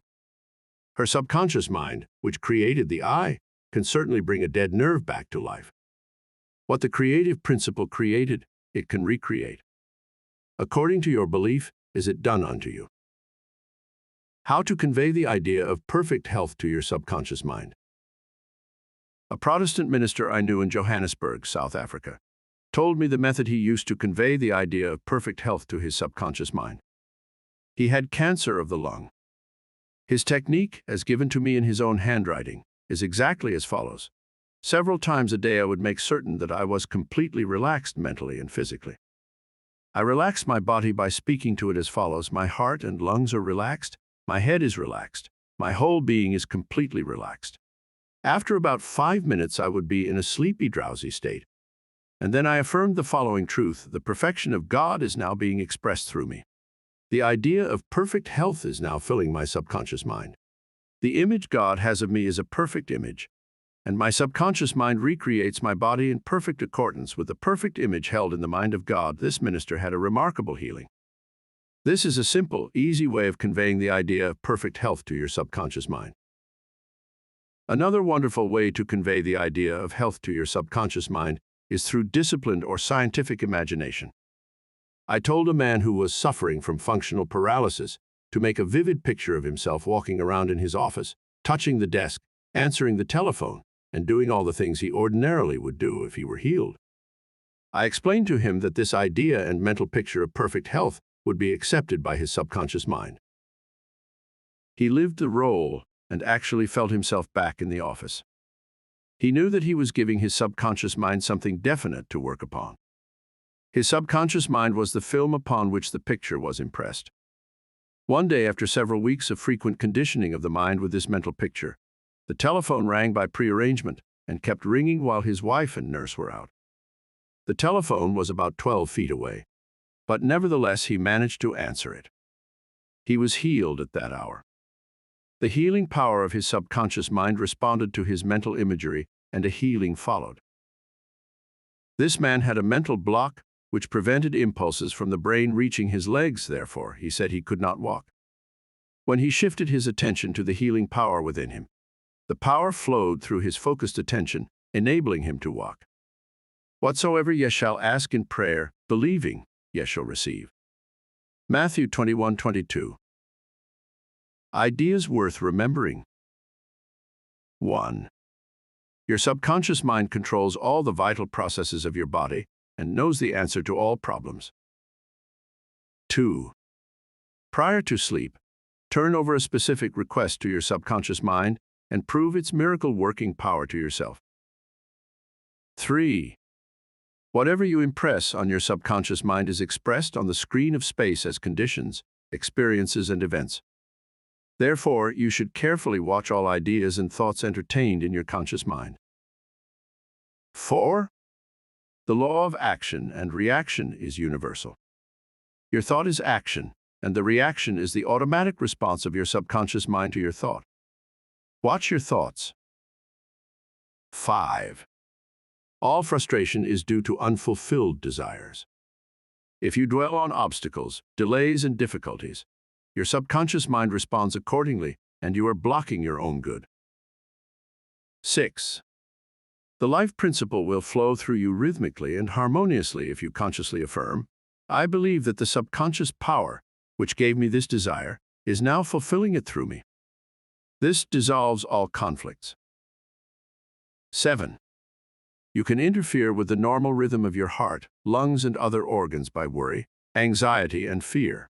Her subconscious mind, which created the eye, can certainly bring a dead nerve back to life. What the creative principle created, it can recreate. According to your belief, is it done unto you. How to convey the idea of perfect health to your subconscious mind. A Protestant minister I knew in Johannesburg, South Africa, told me the method he used to convey the idea of perfect health to his subconscious mind. He had cancer of the lung. His technique, as given to me in his own handwriting, is exactly as follows. Several times a day I would make certain that I was completely relaxed mentally and physically. I relax my body by speaking to it as follows. My heart and lungs are relaxed, my head is relaxed, my whole being is completely relaxed. After about 5 minutes I would be in a sleepy, drowsy state. And then I affirmed the following truth: the perfection of God is now being expressed through me. The idea of perfect health is now filling my subconscious mind. The image God has of me is a perfect image, and my subconscious mind recreates my body in perfect accordance with the perfect image held in the mind of God. This minister had a remarkable healing. This is a simple, easy way of conveying the idea of perfect health to your subconscious mind. Another wonderful way to convey the idea of health to your subconscious mind is through disciplined or scientific imagination. I told a man who was suffering from functional paralysis to make a vivid picture of himself walking around in his office, touching the desk, answering the telephone, and doing all the things he ordinarily would do if he were healed. I explained to him that this idea and mental picture of perfect health would be accepted by his subconscious mind. He lived the role and actually felt himself back in the office. He knew that he was giving his subconscious mind something definite to work upon. His subconscious mind was the film upon which the picture was impressed. One day, after several weeks of frequent conditioning of the mind with this mental picture, the telephone rang by prearrangement and kept ringing while his wife and nurse were out. The telephone was about 12 feet away, but nevertheless he managed to answer it. He was healed at that hour. The healing power of his subconscious mind responded to his mental imagery, and a healing followed. This man had a mental block which prevented impulses from the brain reaching his legs. Therefore, he said he could not walk. When he shifted his attention to the healing power within him, the power flowed through his focused attention, enabling him to walk. Whatsoever ye shall ask in prayer, believing, ye shall receive. Matthew 21:22. Ideas worth remembering. 1. Your subconscious mind controls all the vital processes of your body and knows the answer to all problems. 2. Prior to sleep, turn over a specific request to your subconscious mind and prove its miracle-working power to yourself. 3. Whatever you impress on your subconscious mind is expressed on the screen of space as conditions, experiences, and events. Therefore, you should carefully watch all ideas and thoughts entertained in your conscious mind. 4. The law of action and reaction is universal. Your thought is action, and the reaction is the automatic response of your subconscious mind to your thought. Watch your thoughts. 5. All frustration is due to unfulfilled desires. If you dwell on obstacles, delays, and difficulties, your subconscious mind responds accordingly, and you are blocking your own good. 6. The life principle will flow through you rhythmically and harmoniously if you consciously affirm, "I believe that the subconscious power, which gave me this desire, is now fulfilling it through me." This dissolves all conflicts. 7. You can interfere with the normal rhythm of your heart, lungs, and other organs by worry, anxiety, and fear.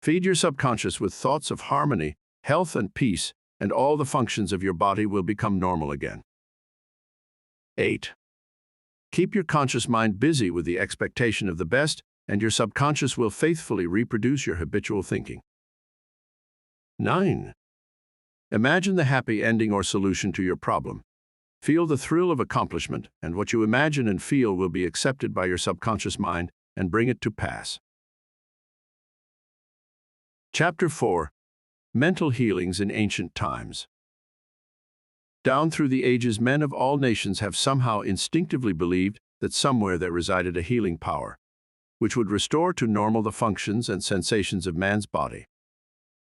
Feed your subconscious with thoughts of harmony, health, and peace, and all the functions of your body will become normal again. 8. Keep your conscious mind busy with the expectation of the best, and your subconscious will faithfully reproduce your habitual thinking. 9. Imagine the happy ending or solution to your problem. Feel the thrill of accomplishment, and what you imagine and feel will be accepted by your subconscious mind and bring it to pass. Chapter 4. Mental Healings in Ancient Times. Down through the ages, men of all nations have somehow instinctively believed that somewhere there resided a healing power, which would restore to normal the functions and sensations of man's body.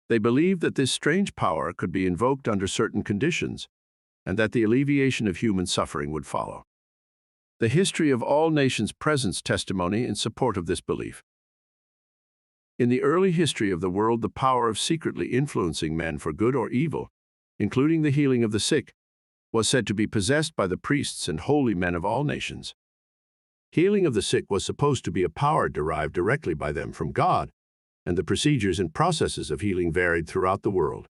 They believed that this strange power could be invoked under certain conditions, and that the alleviation of human suffering would follow. The history of all nations presents testimony in support of this belief. In the early history of the world, the power of secretly influencing men for good or evil, including the healing of the sick, was said to be possessed by the priests and holy men of all nations. Healing of the sick was supposed to be a power derived directly by them from God, and the procedures and processes of healing varied throughout the world.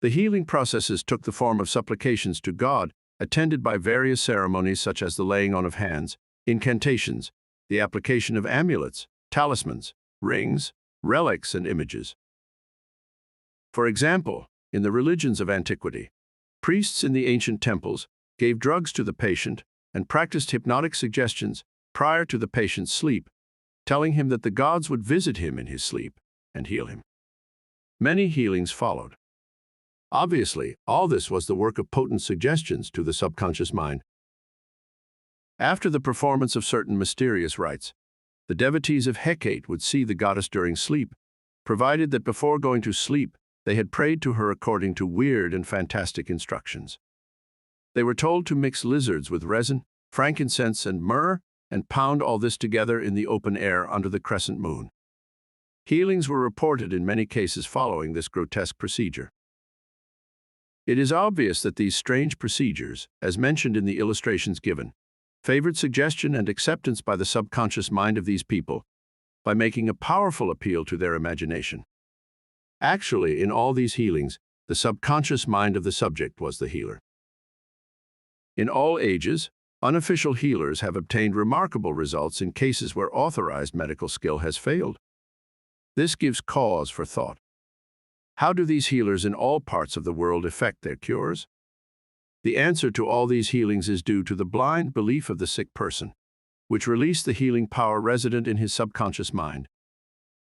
The healing processes took the form of supplications to God, attended by various ceremonies such as the laying on of hands, incantations, the application of amulets, talismans, rings, relics, and images. For example, in the religions of antiquity, priests in the ancient temples gave drugs to the patient and practiced hypnotic suggestions prior to the patient's sleep, telling him that the gods would visit him in his sleep and heal him. Many healings followed. Obviously, all this was the work of potent suggestions to the subconscious mind. After the performance of certain mysterious rites, the devotees of Hecate would see the goddess during sleep, provided that before going to sleep, they had prayed to her according to weird and fantastic instructions. They were told to mix lizards with resin, frankincense, and myrrh, and pound all this together in the open air under the crescent moon. Healings were reported in many cases following this grotesque procedure. It is obvious that these strange procedures, as mentioned in the illustrations given, favored suggestion and acceptance by the subconscious mind of these people by making a powerful appeal to their imagination. Actually, in all these healings, the subconscious mind of the subject was the healer. In all ages, unofficial healers have obtained remarkable results in cases where authorized medical skill has failed. This gives cause for thought. How do these healers in all parts of the world effect their cures? The answer to all these healings is due to the blind belief of the sick person, which released the healing power resident in his subconscious mind.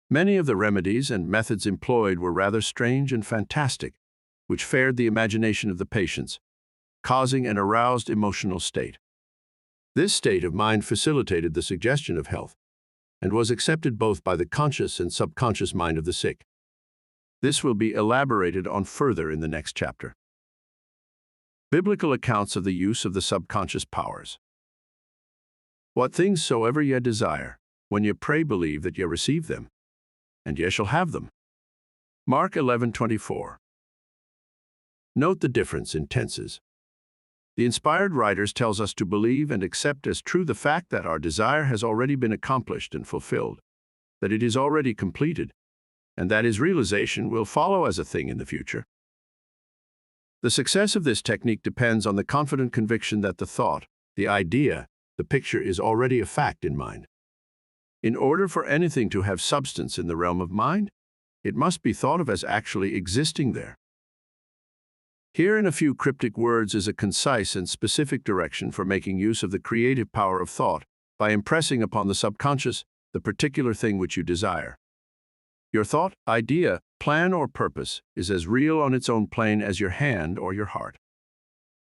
Many of the remedies and methods employed were rather strange and fantastic, which fared the imagination of the patients, causing an aroused emotional state. This state of mind facilitated the suggestion of health, and was accepted both by the conscious and subconscious mind of the sick. This will be elaborated on further in the next chapter. Biblical accounts of the use of the subconscious powers. What things soever ye desire, when ye pray believe that ye receive them, and ye shall have them. Mark 11:24. Note the difference in tenses. The inspired writers tells us to believe and accept as true the fact that our desire has already been accomplished and fulfilled, that it is already completed, and that his realization will follow as a thing in the future. The success of this technique depends on the confident conviction that the thought, the idea, the picture is already a fact in mind. In order for anything to have substance in the realm of mind, it must be thought of as actually existing there. Here in a few cryptic words is a concise and specific direction for making use of the creative power of thought by impressing upon the subconscious the particular thing which you desire. Your thought, idea, plan, or purpose is as real on its own plane as your hand or your heart.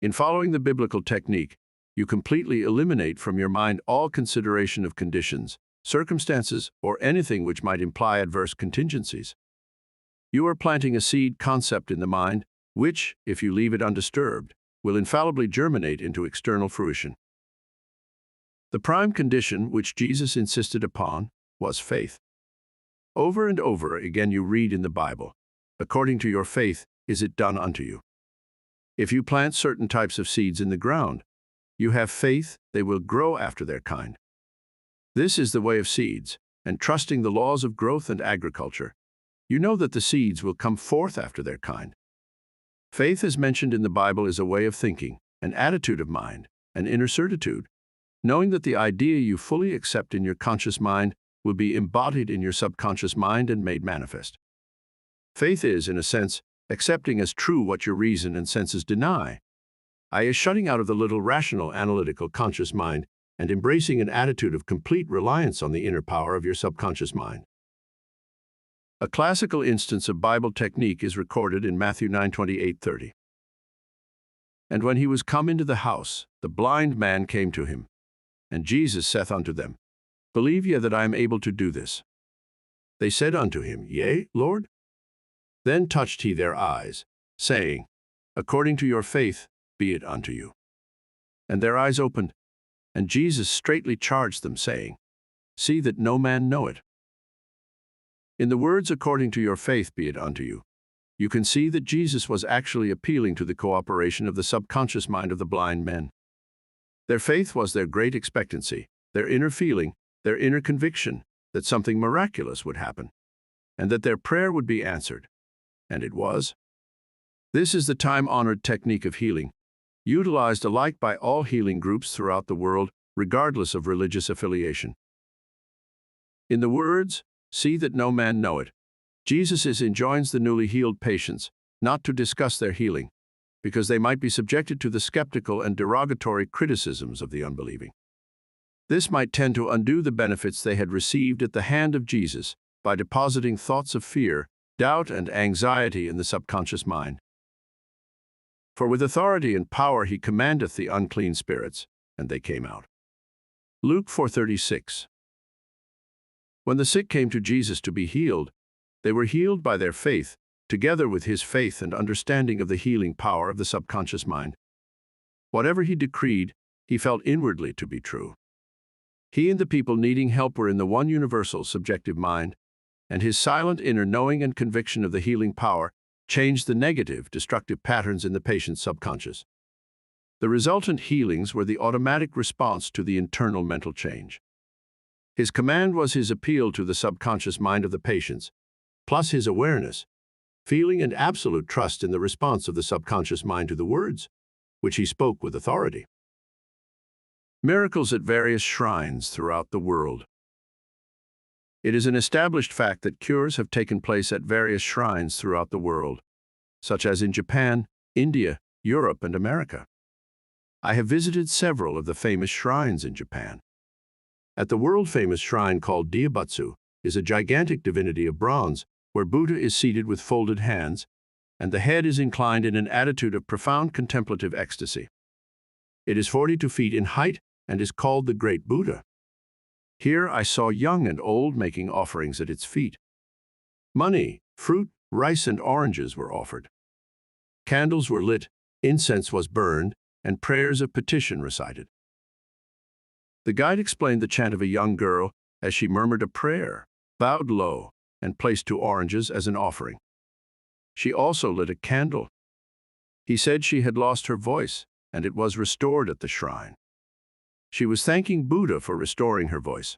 In following the biblical technique, you completely eliminate from your mind all consideration of conditions, circumstances, or anything which might imply adverse contingencies. You are planting a seed concept in the mind, which, if you leave it undisturbed, will infallibly germinate into external fruition. The prime condition which Jesus insisted upon was faith. Over and over again you read in the Bible, "According to your faith is it done unto you." If you plant certain types of seeds in the ground, you have faith they will grow after their kind. This is the way of seeds, and trusting the laws of growth and agriculture, you know that the seeds will come forth after their kind. Faith, as mentioned in the Bible, is a way of thinking, an attitude of mind, an inner certitude, knowing that the idea you fully accept in your conscious mind will be embodied in your subconscious mind and made manifest. Faith is, in a sense, accepting as true what your reason and senses deny, i.e., shutting out of the little rational, analytical, conscious mind and embracing an attitude of complete reliance on the inner power of your subconscious mind. A classical instance of Bible technique is recorded in Matthew 9:28-30. And when he was come into the house, the blind man came to him. And Jesus saith unto them, Believe ye that I am able to do this? They said unto him, Yea, Lord. Then touched he their eyes, saying, According to your faith be it unto you. And their eyes opened, and Jesus straitly charged them, saying, See that no man know it. In the words, according to your faith be it unto you, you can see that Jesus was actually appealing to the cooperation of the subconscious mind of the blind men. Their faith was their great expectancy, their inner feeling, their inner conviction that something miraculous would happen, and that their prayer would be answered. And it was. This is the time-honored technique of healing, utilized alike by all healing groups throughout the world, regardless of religious affiliation. In the words, see that no man know it, Jesus enjoins the newly healed patients not to discuss their healing, because they might be subjected to the skeptical and derogatory criticisms of the unbelieving. This might tend to undo the benefits they had received at the hand of Jesus by depositing thoughts of fear, doubt, and anxiety in the subconscious mind. For with authority and power he commandeth the unclean spirits, and they came out. Luke 4:36. When the sick came to Jesus to be healed, they were healed by their faith, together with his faith and understanding of the healing power of the subconscious mind. Whatever he decreed, he felt inwardly to be true. He and the people needing help were in the one universal subjective mind, and his silent inner knowing and conviction of the healing power changed the negative, destructive patterns in the patient's subconscious. The resultant healings were the automatic response to the internal mental change. His command was his appeal to the subconscious mind of the patients, plus his awareness, feeling, and absolute trust in the response of the subconscious mind to the words, which he spoke with authority. Miracles at various shrines throughout the world. It is an established fact that cures have taken place at various shrines throughout the world, such as in Japan, India, Europe, and America. I have visited several of the famous shrines in Japan. At the world-famous shrine called Diabatsu is a gigantic divinity of bronze where Buddha is seated with folded hands, and the head is inclined in an attitude of profound contemplative ecstasy. It is 42 feet in height and is called the Great Buddha. Here I saw young and old making offerings at its feet. Money, fruit, rice, and oranges were offered. Candles were lit, incense was burned, and prayers of petition recited. The guide explained the chant of a young girl as she murmured a prayer, bowed low, and placed 2 oranges as an offering. She also lit a candle. He said she had lost her voice, and it was restored at the shrine. She was thanking Buddha for restoring her voice.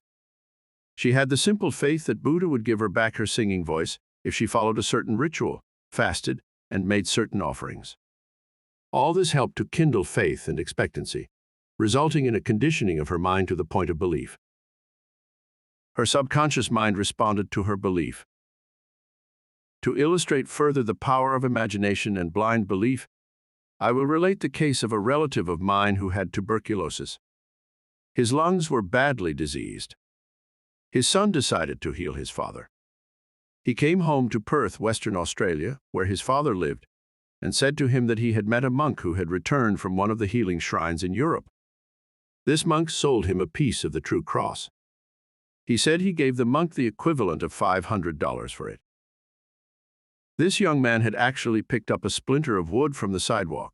She had the simple faith that Buddha would give her back her singing voice if she followed a certain ritual, fasted, and made certain offerings. All this helped to kindle faith and expectancy, resulting in a conditioning of her mind to the point of belief. Her subconscious mind responded to her belief. To illustrate further the power of imagination and blind belief, I will relate the case of a relative of mine who had tuberculosis. His lungs were badly diseased. His son decided to heal his father. He came home to Perth, Western Australia, where his father lived, and said to him that he had met a monk who had returned from one of the healing shrines in Europe. This monk sold him a piece of the true cross. He said he gave the monk the equivalent of $500 for it. This young man had actually picked up a splinter of wood from the sidewalk,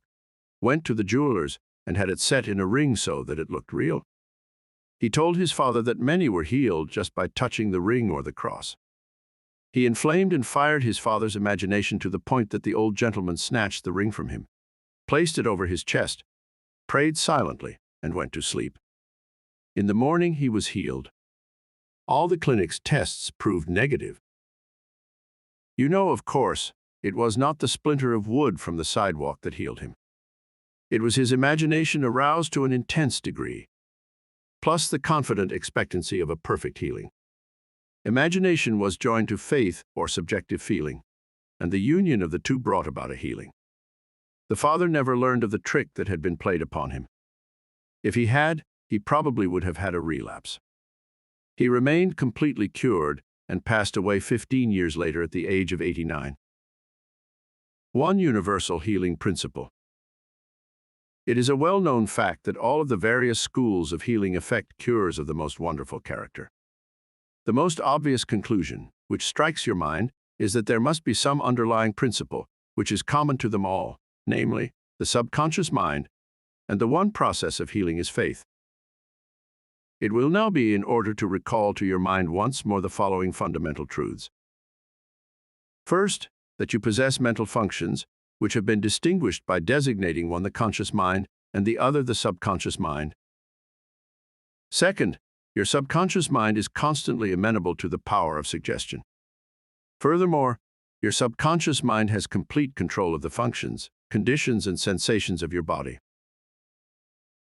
went to the jeweler's, and had it set in a ring so that it looked real. He told his father that many were healed just by touching the ring or the cross. He inflamed and fired his father's imagination to the point that the old gentleman snatched the ring from him, placed it over his chest, prayed silently, and went to sleep. In the morning, he was healed. All the clinic's tests proved negative. You know, of course, it was not the splinter of wood from the sidewalk that healed him. It was his imagination aroused to an intense degree, plus the confident expectancy of a perfect healing. Imagination was joined to faith or subjective feeling, and the union of the two brought about a healing. The father never learned of the trick that had been played upon him. If he had, he probably would have had a relapse. He remained completely cured and passed away 15 years later at the age of 89. One universal healing principle. It is a well-known fact that all of the various schools of healing effect cures of the most wonderful character. The most obvious conclusion, which strikes your mind, is that there must be some underlying principle which is common to them all, namely, the subconscious mind, and the one process of healing is faith. It will now be in order to recall to your mind once more the following fundamental truths. First, that you possess mental functions which have been distinguished by designating one the conscious mind and the other the subconscious mind. Second, your subconscious mind is constantly amenable to the power of suggestion. Furthermore, your subconscious mind has complete control of the functions, conditions, and sensations of your body.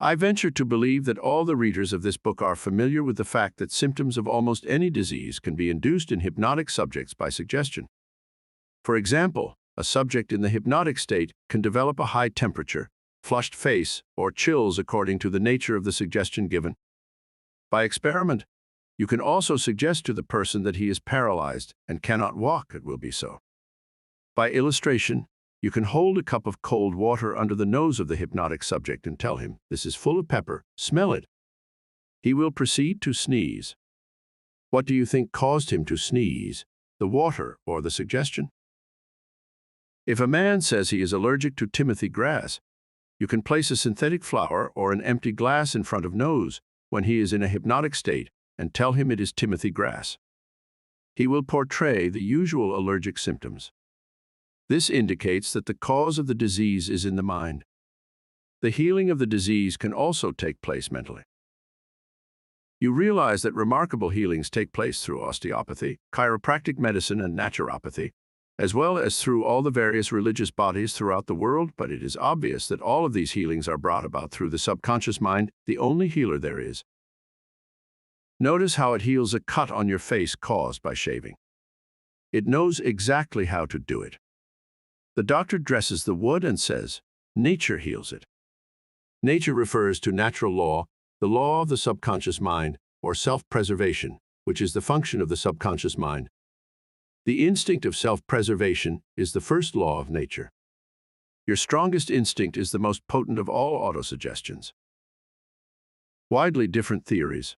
I venture to believe that all the readers of this book are familiar with the fact that symptoms of almost any disease can be induced in hypnotic subjects by suggestion. For example, a subject in the hypnotic state can develop a high temperature, flushed face, or chills according to the nature of the suggestion given. By experiment, you can also suggest to the person that he is paralyzed and cannot walk, it will be so. By illustration, you can hold a cup of cold water under the nose of the hypnotic subject and tell him, "This is full of pepper, smell it." He will proceed to sneeze. What do you think caused him to sneeze, the water or the suggestion? If a man says he is allergic to Timothy grass, you can place a synthetic flower or an empty glass in front of nose when he is in a hypnotic state and tell him it is Timothy grass. He will portray the usual allergic symptoms. This indicates that the cause of the disease is in the mind. The healing of the disease can also take place mentally. You realize that remarkable healings take place through osteopathy, chiropractic medicine, and naturopathy, as well as through all the various religious bodies throughout the world, but it is obvious that all of these healings are brought about through the subconscious mind, the only healer there is. Notice how it heals a cut on your face caused by shaving. It knows exactly how to do it. The doctor dresses the wood and says, "Nature heals it." Nature refers to natural law, the law of the subconscious mind, or self-preservation, which is the function of the subconscious mind. The instinct of self-preservation is the first law of nature. Your strongest instinct is the most potent of all autosuggestions. Widely different theories.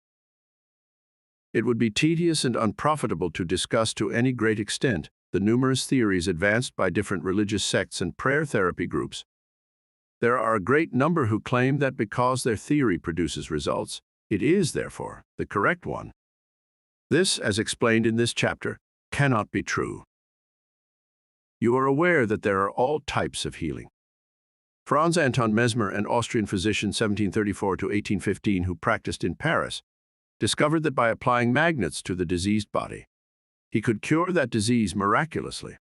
It would be tedious and unprofitable to discuss to any great extent the numerous theories advanced by different religious sects and prayer therapy groups. There are a great number who claim that because their theory produces results, it is, therefore, the correct one. This, as explained in this chapter, cannot be true. You are aware that there are all types of healing. Franz Anton Mesmer, an Austrian physician 1734 to 1815 who practiced in Paris, discovered that by applying magnets to the diseased body, he could cure that disease miraculously.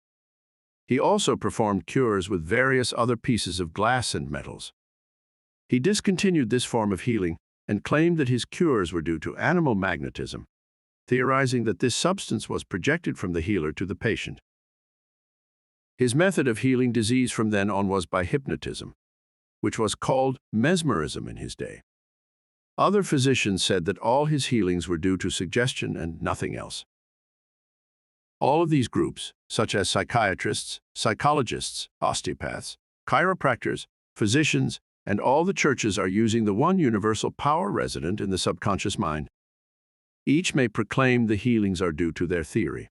He also performed cures with various other pieces of glass and metals. He discontinued this form of healing and claimed that his cures were due to animal magnetism, theorizing that this substance was projected from the healer to the patient. His method of healing disease from then on was by hypnotism, which was called mesmerism in his day. Other physicians said that all his healings were due to suggestion and nothing else. All of these groups, such as psychiatrists, psychologists, osteopaths, chiropractors, physicians, and all the churches are using the one universal power resident in the subconscious mind. Each may proclaim the healings are due to their theory.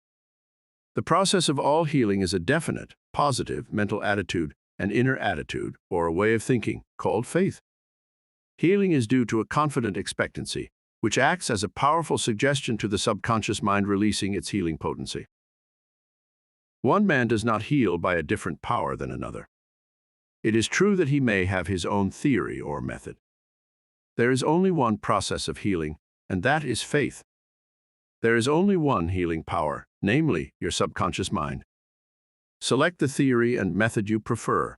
The process of all healing is a definite, positive mental attitude, an inner attitude, or a way of thinking, called faith. Healing is due to a confident expectancy, which acts as a powerful suggestion to the subconscious mind, releasing its healing potency. One man does not heal by a different power than another. It is true that he may have his own theory or method. There is only one process of healing, and that is faith. There is only one healing power, namely your subconscious mind. Select the theory and method you prefer.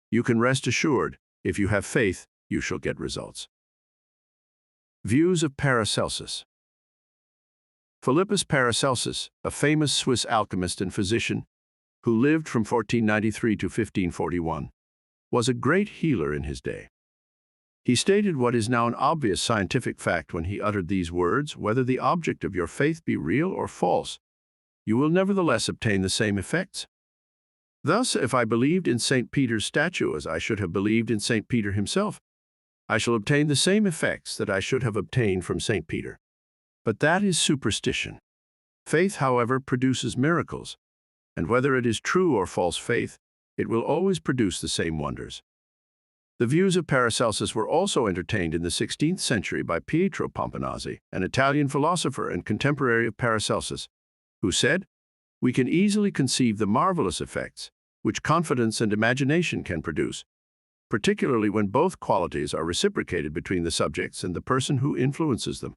You can rest assured, if you have faith, you shall get results. Views of Paracelsus. Philippus Paracelsus, a famous Swiss alchemist and physician, who lived from 1493 to 1541, was a great healer in his day. He stated what is now an obvious scientific fact when he uttered these words: whether the object of your faith be real or false, you will nevertheless obtain the same effects. Thus, if I believed in St. Peter's statue as I should have believed in St. Peter himself, I shall obtain the same effects that I should have obtained from St. Peter. But that is superstition. Faith, however, produces miracles, and whether it is true or false faith, it will always produce the same wonders. The views of Paracelsus were also entertained in the 16th century by Pietro Pomponazzi, an Italian philosopher and contemporary of Paracelsus, who said, "We can easily conceive the marvelous effects which confidence and imagination can produce, particularly when both qualities are reciprocated between the subjects and the person who influences them.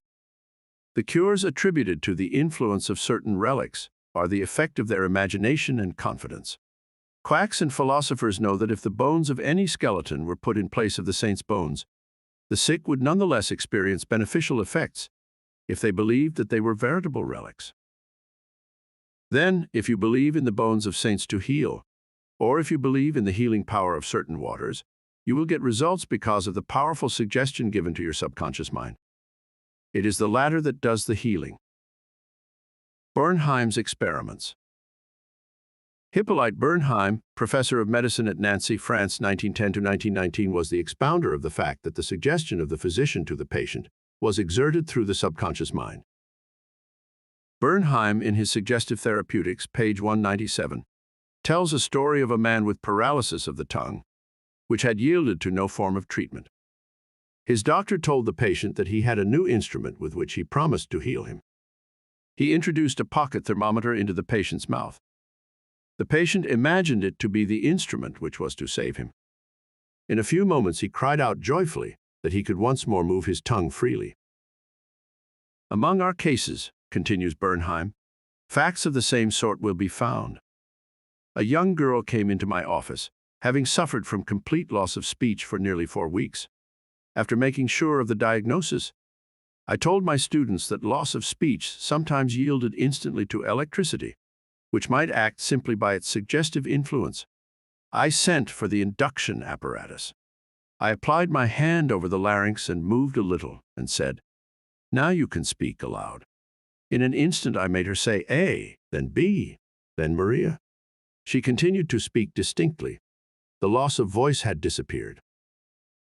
The cures attributed to the influence of certain relics are the effect of their imagination and confidence. Quacks and philosophers know that if the bones of any skeleton were put in place of the saint's bones, the sick would nonetheless experience beneficial effects if they believed that they were veritable relics. Then, if you believe in the bones of saints to heal, or if you believe in the healing power of certain waters, you will get results because of the powerful suggestion given to your subconscious mind. It is the latter that does the healing." Bernheim's experiments. Hippolyte Bernheim, professor of medicine at Nancy, France, 1910 to 1919, was the expounder of the fact that the suggestion of the physician to the patient was exerted through the subconscious mind. Bernheim, in his Suggestive Therapeutics, page 197, tells a story of a man with paralysis of the tongue, which had yielded to no form of treatment. His doctor told the patient that he had a new instrument with which he promised to heal him. He introduced a pocket thermometer into the patient's mouth. The patient imagined it to be the instrument which was to save him. In a few moments he cried out joyfully that he could once more move his tongue freely. "Among our cases," continues Bernheim, "facts of the same sort will be found. A young girl came into my office, having suffered from complete loss of speech for nearly 4 weeks. After making sure of the diagnosis, I told my students that loss of speech sometimes yielded instantly to electricity, which might act simply by its suggestive influence. I sent for the induction apparatus. I applied my hand over the larynx and moved a little and said, 'Now you can speak aloud.' In an instant I made her say A, then B, then Maria. She continued to speak distinctly. The loss of voice had disappeared."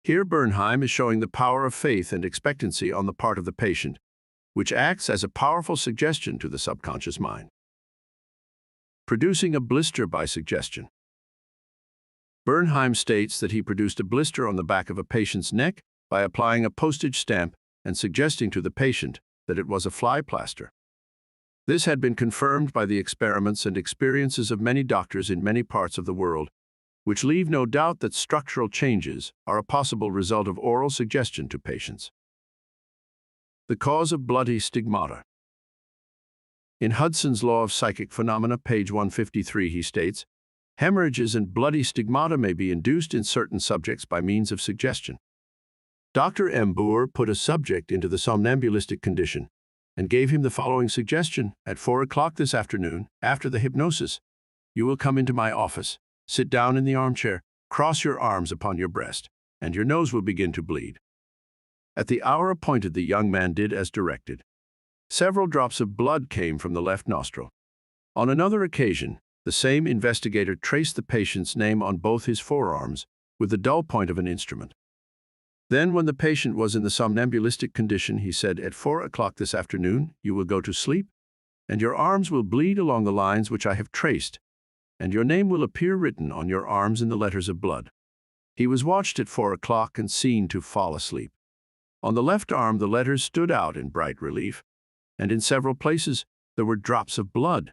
Here Bernheim is showing the power of faith and expectancy on the part of the patient, which acts as a powerful suggestion to the subconscious mind. Producing a blister by suggestion. Bernheim states that he produced a blister on the back of a patient's neck by applying a postage stamp and suggesting to the patient that it was a fly plaster. This had been confirmed by the experiments and experiences of many doctors in many parts of the world, which leave no doubt that structural changes are a possible result of oral suggestion to patients. The cause of bloody stigmata. In Hudson's Law of Psychic Phenomena, page 153, he states, "Hemorrhages and bloody stigmata may be induced in certain subjects by means of suggestion." Dr. M. Boer put a subject into the somnambulistic condition and gave him the following suggestion: "At 4 o'clock this afternoon, after the hypnosis, you will come into my office, sit down in the armchair, cross your arms upon your breast, and your nose will begin to bleed." At the hour appointed, the young man did as directed. Several drops of blood came from the left nostril. On another occasion, the same investigator traced the patient's name on both his forearms with the dull point of an instrument. Then, when the patient was in the somnambulistic condition, he said, "At 4 o'clock this afternoon, you will go to sleep, and your arms will bleed along the lines which I have traced, and your name will appear written on your arms in the letters of blood." He was watched at 4 o'clock and seen to fall asleep. On the left arm, the letters stood out in bright relief, and in several places there were drops of blood.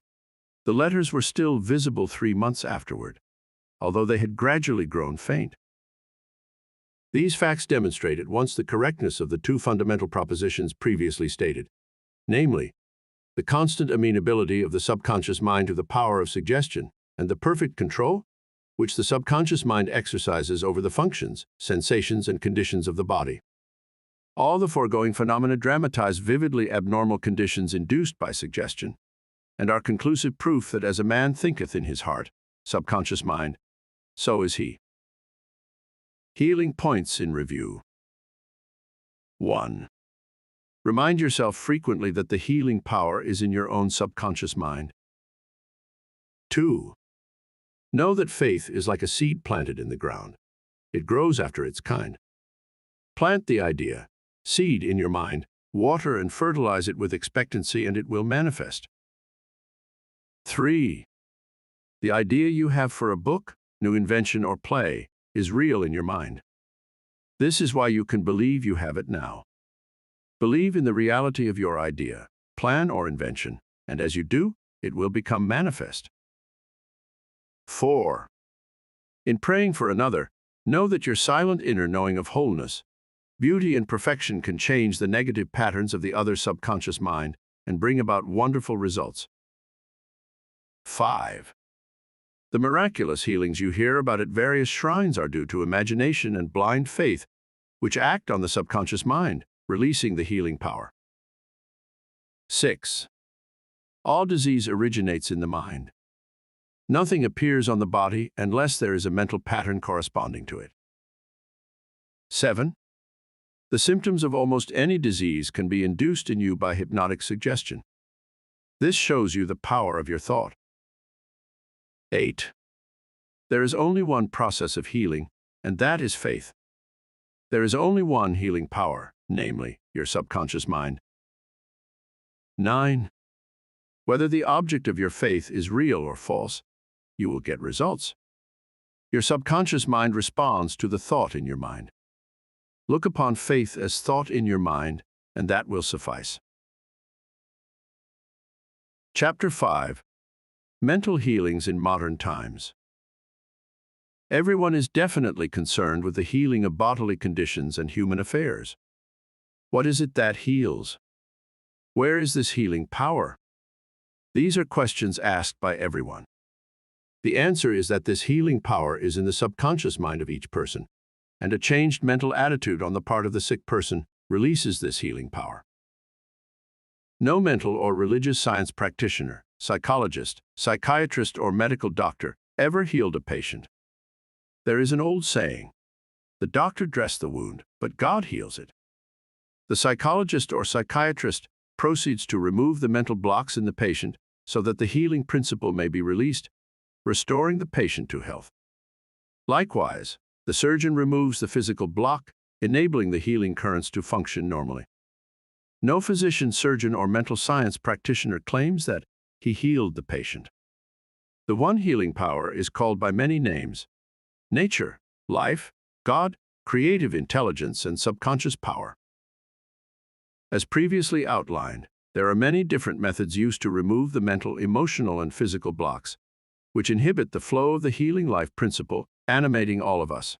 The letters were still visible 3 months afterward, although they had gradually grown faint. These facts demonstrate at once the correctness of the two fundamental propositions previously stated, namely, the constant amenability of the subconscious mind to the power of suggestion and the perfect control which the subconscious mind exercises over the functions, sensations, and conditions of the body. All the foregoing phenomena dramatize vividly abnormal conditions induced by suggestion, and are conclusive proof that as a man thinketh in his heart, subconscious mind, so is he. Healing points in review. 1. Remind yourself frequently that the healing power is in your own subconscious mind. 2. Know that faith is like a seed planted in the ground. It grows after its kind. Plant the idea, seed in your mind, water and fertilize it with expectancy, and it will manifest. 3. The idea you have for a book, new invention, or play is real in your mind. This is why you can believe you have it now. Believe in the reality of your idea, plan, or invention, and as you do, it will become manifest. 4. In praying for another, know that your silent inner knowing of wholeness, beauty, and perfection can change the negative patterns of the other's subconscious mind and bring about wonderful results. 5. The miraculous healings you hear about at various shrines are due to imagination and blind faith, which act on the subconscious mind, releasing the healing power. 6. All disease originates in the mind. Nothing appears on the body unless there is a mental pattern corresponding to it. 7. The symptoms of almost any disease can be induced in you by hypnotic suggestion. This shows you the power of your thought. 8. There is only one process of healing, and that is faith. There is only one healing power, namely, your subconscious mind. 9. Whether the object of your faith is real or false, you will get results. Your subconscious mind responds to the thought in your mind. Look upon faith as thought in your mind, and that will suffice. Chapter 5. Mental healings in modern times. Everyone is definitely concerned with the healing of bodily conditions and human affairs. What is it that heals? Where is this healing power? These are questions asked by everyone. The answer is that this healing power is in the subconscious mind of each person, and a changed mental attitude on the part of the sick person releases this healing power. No mental or religious science practitioner, psychologist, psychiatrist, or medical doctor ever healed a patient. There is an old saying, "The doctor dressed the wound, but God heals it." The psychologist or psychiatrist proceeds to remove the mental blocks in the patient so that the healing principle may be released, restoring the patient to health. Likewise, the surgeon removes the physical block, enabling the healing currents to function normally. No physician, surgeon, or mental science practitioner claims that he healed the patient. The one healing power is called by many names: nature, life, God, creative intelligence, and subconscious power. As previously outlined, there are many different methods used to remove the mental, emotional, and physical blocks, which inhibit the flow of the healing life principle animating all of us.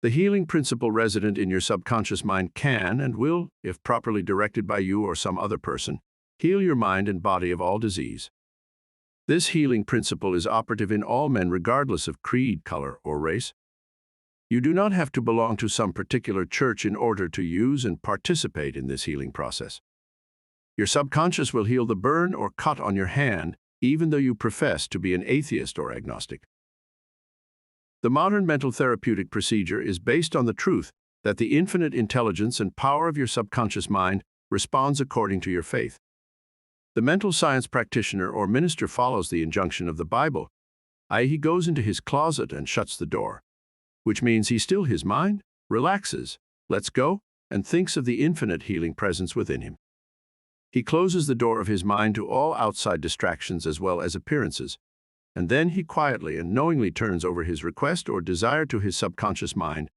The healing principle resident in your subconscious mind can and will, if properly directed by you or some other person, heal your mind and body of all disease. This healing principle is operative in all men regardless of creed, color, or race. You do not have to belong to some particular church in order to use and participate in this healing process. Your subconscious will heal the burn or cut on your hand, even though you profess to be an atheist or agnostic. The modern mental therapeutic procedure is based on the truth that the infinite intelligence and power of your subconscious mind responds according to your faith. The mental science practitioner or minister follows the injunction of the Bible, i.e., he goes into his closet and shuts the door, which means he stills his mind, relaxes, lets go, and thinks of the infinite healing presence within him. He closes the door of his mind to all outside distractions as well as appearances, and then he quietly and knowingly turns over his request or desire to his subconscious mind,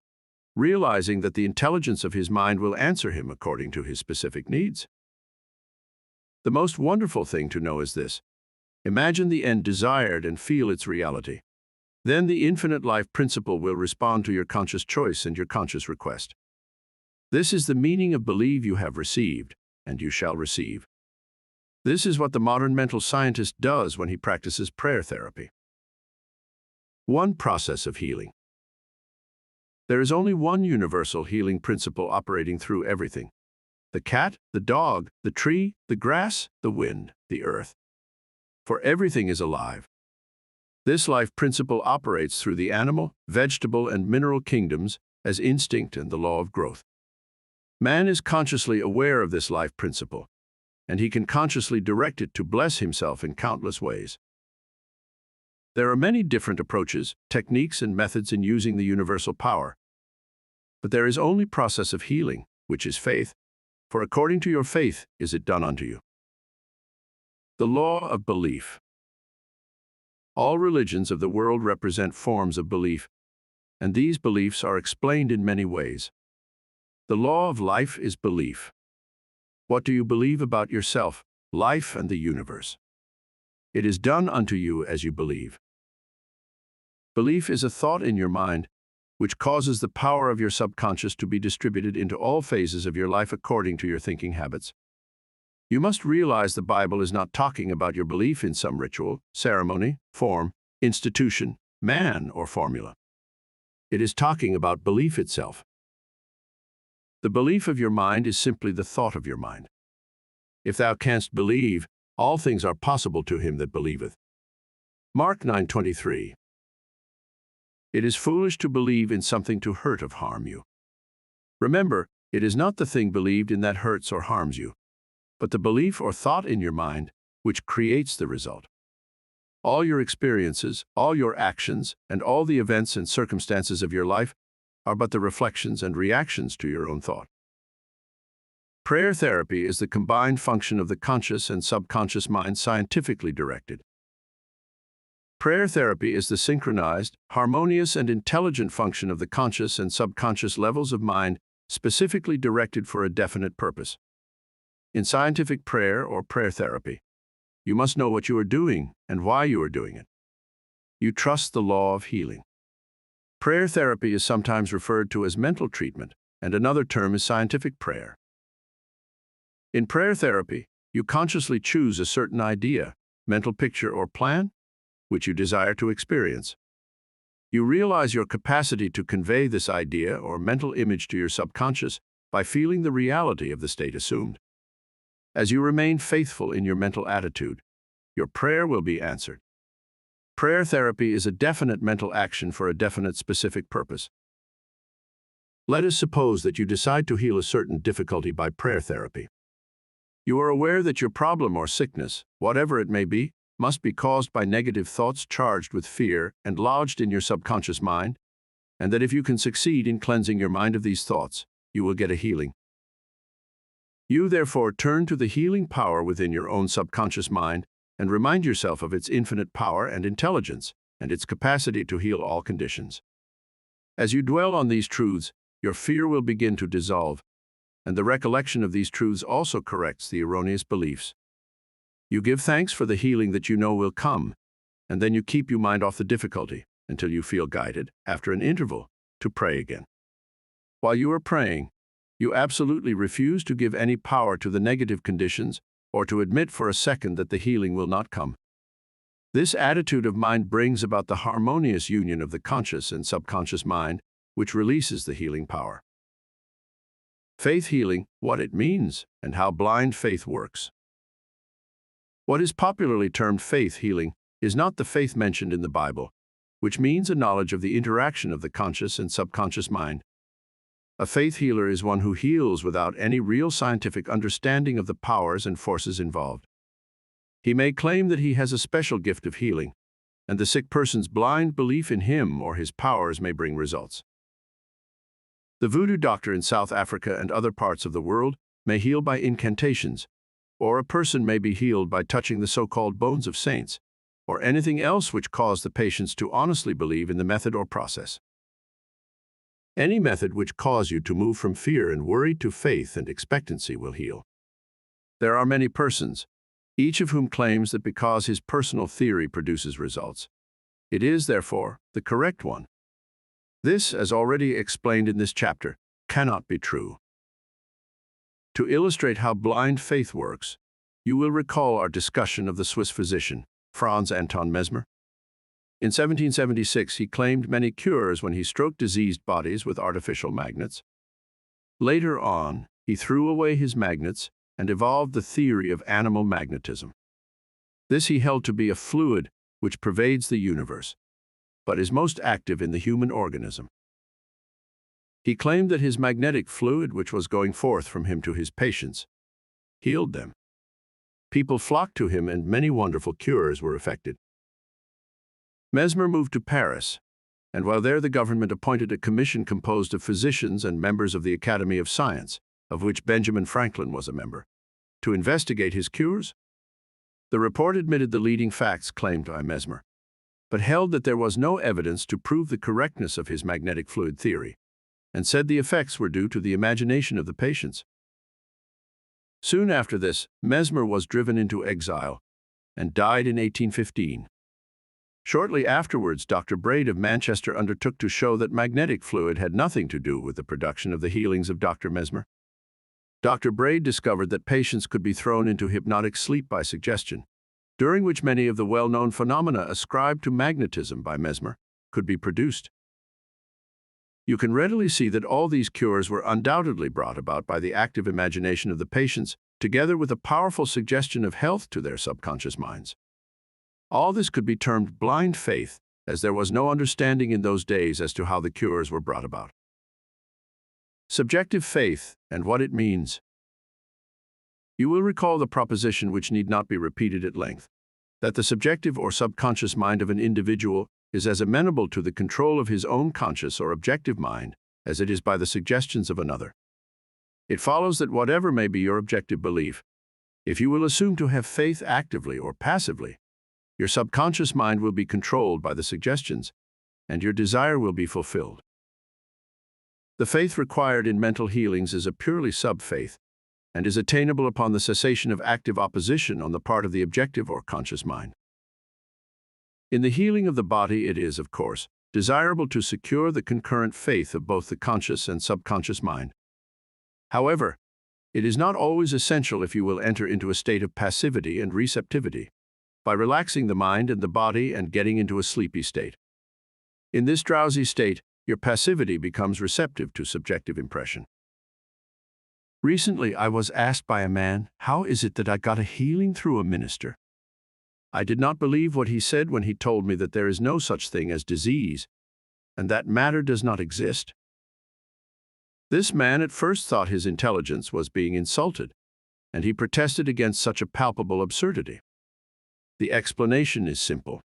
realizing that the intelligence of his mind will answer him according to his specific needs. The most wonderful thing to know is this: imagine the end desired and feel its reality. Then the infinite life principle will respond to your conscious choice and your conscious request. This is the meaning of believe you have received, and you shall receive. This is what the modern mental scientist does when he practices prayer therapy. One process of healing. There is only one universal healing principle operating through everything: the cat, the dog, the tree, the grass, the wind, the earth. For everything is alive. This life principle operates through the animal, vegetable, and mineral kingdoms as instinct and the law of growth. Man is consciously aware of this life principle, and he can consciously direct it to bless himself in countless ways. There are many different approaches, techniques, and methods in using the universal power. But there is only process of healing, which is faith, for according to your faith is it done unto you. The law of belief. All religions of the world represent forms of belief, and these beliefs are explained in many ways. The law of life is belief. What do you believe about yourself, life, and the universe? It is done unto you as you believe. Belief is a thought in your mind, which causes the power of your subconscious to be distributed into all phases of your life according to your thinking habits. You must realize the Bible is not talking about your belief in some ritual, ceremony, form, institution, man, or formula. It is talking about belief itself. The belief of your mind is simply the thought of your mind. If thou canst believe, all things are possible to him that believeth. Mark 9:23. It is foolish to believe in something to hurt or harm you. Remember, it is not the thing believed in that hurts or harms you, but the belief or thought in your mind which creates the result. All your experiences, all your actions, and all the events and circumstances of your life are but the reflections and reactions to your own thought. Prayer therapy is the combined function of the conscious and subconscious mind scientifically directed. Prayer therapy is the synchronized, harmonious, and intelligent function of the conscious and subconscious levels of mind specifically directed for a definite purpose. In scientific prayer or prayer therapy, you must know what you are doing and why you are doing it. You trust the law of healing. Prayer therapy is sometimes referred to as mental treatment, and another term is scientific prayer. In prayer therapy, you consciously choose a certain idea, mental picture, or plan which you desire to experience. You realize your capacity to convey this idea or mental image to your subconscious by feeling the reality of the state assumed. As you remain faithful in your mental attitude, your prayer will be answered. Prayer therapy is a definite mental action for a definite specific purpose. Let us suppose that you decide to heal a certain difficulty by prayer therapy. You are aware that your problem or sickness, whatever it may be, must be caused by negative thoughts charged with fear and lodged in your subconscious mind, and that if you can succeed in cleansing your mind of these thoughts, you will get a healing. You therefore turn to the healing power within your own subconscious mind and remind yourself of its infinite power and intelligence and its capacity to heal all conditions. As you dwell on these truths, your fear will begin to dissolve, and the recollection of these truths also corrects the erroneous beliefs. You give thanks for the healing that you know will come, and then you keep your mind off the difficulty until you feel guided, after an interval, to pray again. While you are praying, you absolutely refuse to give any power to the negative conditions or to admit for a second that the healing will not come. This attitude of mind brings about the harmonious union of the conscious and subconscious mind, which releases the healing power. Faith healing, what it means, and how blind faith works. What is popularly termed faith healing is not the faith mentioned in the Bible, which means a knowledge of the interaction of the conscious and subconscious mind. A faith healer is one who heals without any real scientific understanding of the powers and forces involved. He may claim that he has a special gift of healing, and the sick person's blind belief in him or his powers may bring results. The voodoo doctor in South Africa and other parts of the world may heal by incantations, or a person may be healed by touching the so-called bones of saints, or anything else which cause the patients to honestly believe in the method or process. Any method which cause you to move from fear and worry to faith and expectancy will heal. There are many persons, each of whom claims that because his personal theory produces results, it is, therefore, the correct one. This, as already explained in this chapter, cannot be true. To illustrate how blind faith works, you will recall our discussion of the Swiss physician, Franz Anton Mesmer. In 1776, he claimed many cures when he stroked diseased bodies with artificial magnets. Later on, he threw away his magnets and evolved the theory of animal magnetism. This he held to be a fluid which pervades the universe, but is most active in the human organism. He claimed that his magnetic fluid, which was going forth from him to his patients, healed them. People flocked to him and many wonderful cures were effected. Mesmer moved to Paris, and while there the government appointed a commission composed of physicians and members of the Academy of Science, of which Benjamin Franklin was a member, to investigate his cures. The report admitted the leading facts claimed by Mesmer, but held that there was no evidence to prove the correctness of his magnetic fluid theory, and said the effects were due to the imagination of the patients. Soon after this, Mesmer was driven into exile and died in 1815. Shortly afterwards, Dr. Braid of Manchester undertook to show that magnetic fluid had nothing to do with the production of the healings of Dr. Mesmer. Dr. Braid discovered that patients could be thrown into hypnotic sleep by suggestion, during which many of the well-known phenomena ascribed to magnetism by Mesmer could be produced. You can readily see that all these cures were undoubtedly brought about by the active imagination of the patients, together with a powerful suggestion of health to their subconscious minds. All this could be termed blind faith, as there was no understanding in those days as to how the cures were brought about. Subjective faith and what it means. You will recall the proposition, which need not be repeated at length, that the subjective or subconscious mind of an individual is as amenable to the control of his own conscious or objective mind as it is by the suggestions of another. It follows that whatever may be your objective belief, if you will assume to have faith actively or passively, your subconscious mind will be controlled by the suggestions, and your desire will be fulfilled. The faith required in mental healings is a purely sub-faith, and is attainable upon the cessation of active opposition on the part of the objective or conscious mind. In the healing of the body, it is, of course, desirable to secure the concurrent faith of both the conscious and subconscious mind. However, it is not always essential if you will enter into a state of passivity and receptivity, by relaxing the mind and the body and getting into a sleepy state. In this drowsy state, your passivity becomes receptive to subjective impression. Recently, I was asked by a man, how is it that I got a healing through a minister? I did not believe what he said when he told me that there is no such thing as disease, and that matter does not exist. This man at first thought his intelligence was being insulted, and he protested against such a palpable absurdity. The explanation is simple.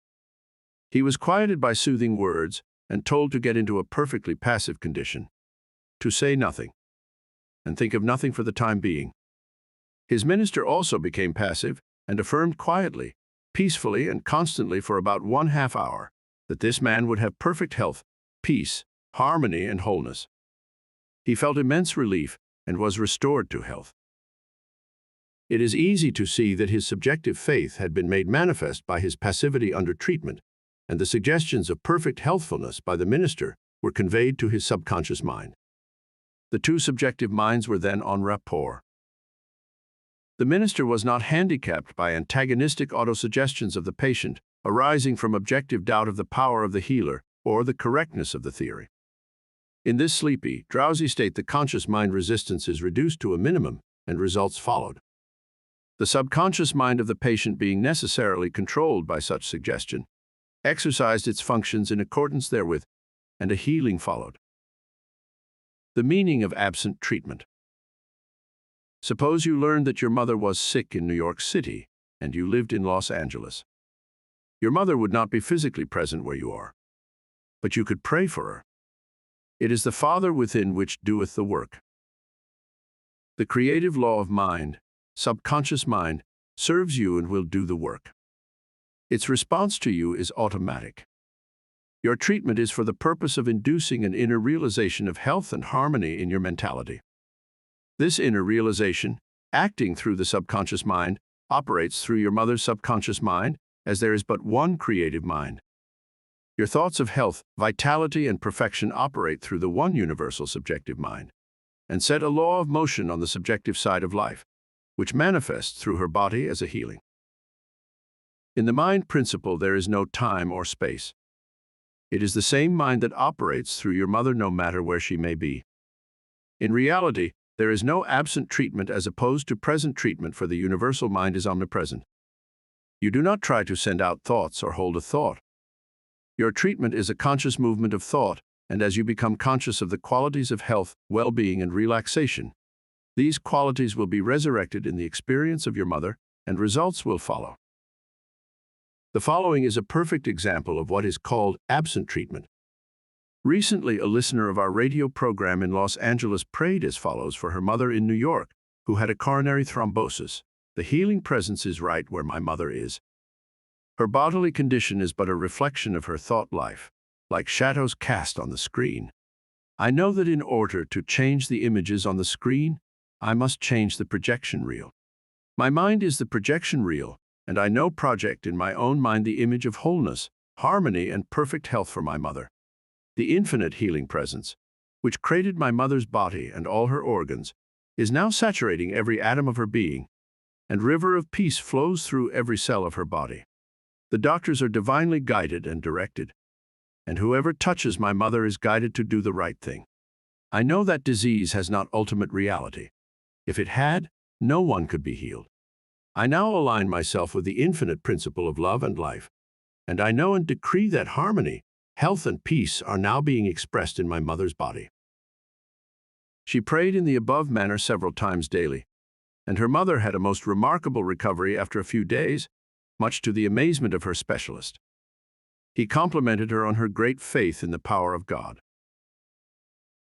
He was quieted by soothing words and told to get into a perfectly passive condition, to say nothing, and think of nothing for the time being. His minister also became passive and affirmed quietly, peacefully, and constantly for about 1/2 hour that this man would have perfect health, peace, harmony, and wholeness. He felt immense relief and was restored to health. It is easy to see that his subjective faith had been made manifest by his passivity under treatment, and the suggestions of perfect healthfulness by the minister were conveyed to his subconscious mind. The two subjective minds were then en rapport. The minister was not handicapped by antagonistic autosuggestions of the patient arising from objective doubt of the power of the healer or the correctness of the theory. In this sleepy, drowsy state, the conscious mind resistance is reduced to a minimum, and results followed. The subconscious mind of the patient, being necessarily controlled by such suggestion, exercised its functions in accordance therewith, and a healing followed. The meaning of absent treatment. Suppose you learned that your mother was sick in New York City, and you lived in Los Angeles. Your mother would not be physically present where you are, but you could pray for her. It is the Father within which doeth the work. The creative law of mind, subconscious mind, serves you and will do the work. Its response to you is automatic. Your treatment is for the purpose of inducing an inner realization of health and harmony in your mentality. This inner realization, acting through the subconscious mind, operates through your mother's subconscious mind, as there is but one creative mind. Your thoughts of health, vitality, and perfection operate through the one universal subjective mind, and set a law of motion on the subjective side of life, which manifests through her body as a healing. In the mind principle, there is no time or space. It is the same mind that operates through your mother no matter where she may be. In reality, there is no absent treatment as opposed to present treatment, for the universal mind is omnipresent. You do not try to send out thoughts or hold a thought. Your treatment is a conscious movement of thought, and as you become conscious of the qualities of health, well-being, and relaxation, these qualities will be resurrected in the experience of your mother, and results will follow. The following is a perfect example of what is called absent treatment. Recently, a listener of our radio program in Los Angeles prayed as follows for her mother in New York, who had a coronary thrombosis. The healing presence is right where my mother is. Her bodily condition is but a reflection of her thought life, like shadows cast on the screen. I know that in order to change the images on the screen, I must change the projection reel. My mind is the projection reel, and I now project in my own mind the image of wholeness, harmony, and perfect health for my mother. The infinite healing presence, which created my mother's body and all her organs, is now saturating every atom of her being, and river of peace flows through every cell of her body. The doctors are divinely guided and directed, and whoever touches my mother is guided to do the right thing. I know that disease has not ultimate reality. If it had, no one could be healed. I now align myself with the infinite principle of love and life, and I know and decree that harmony, health, and peace are now being expressed in my mother's body. She prayed in the above manner several times daily, and her mother had a most remarkable recovery after a few days, much to the amazement of her specialist. He complimented her on her great faith in the power of God.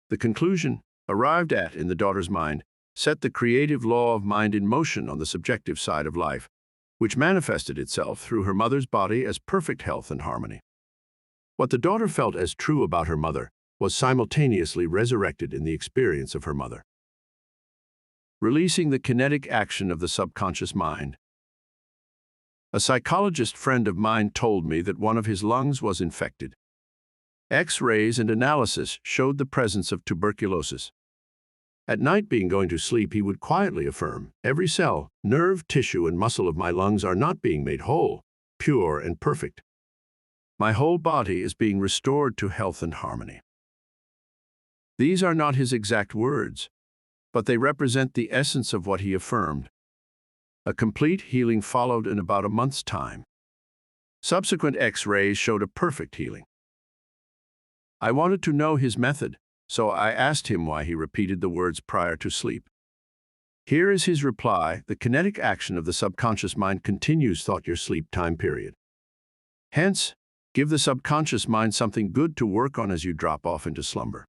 The conclusion, arrived at in the daughter's mind, set the creative law of mind in motion on the subjective side of life, which manifested itself through her mother's body as perfect health and harmony. What the daughter felt as true about her mother was simultaneously resurrected in the experience of her mother. Releasing the kinetic action of the subconscious mind. A psychologist friend of mine told me that one of his lungs was infected. X-rays and analysis showed the presence of tuberculosis. At night, being going to sleep, he would quietly affirm, "Every cell, nerve, tissue, and muscle of my lungs are not being made whole, pure, and perfect. My whole body is being restored to health and harmony." These are not his exact words, but they represent the essence of what he affirmed. A complete healing followed in about a month's time. Subsequent X-rays showed a perfect healing. I wanted to know his method, so I asked him why he repeated the words prior to sleep. Here is his reply: the kinetic action of the subconscious mind continues throughout your sleep time period. Hence, give the subconscious mind something good to work on as you drop off into slumber.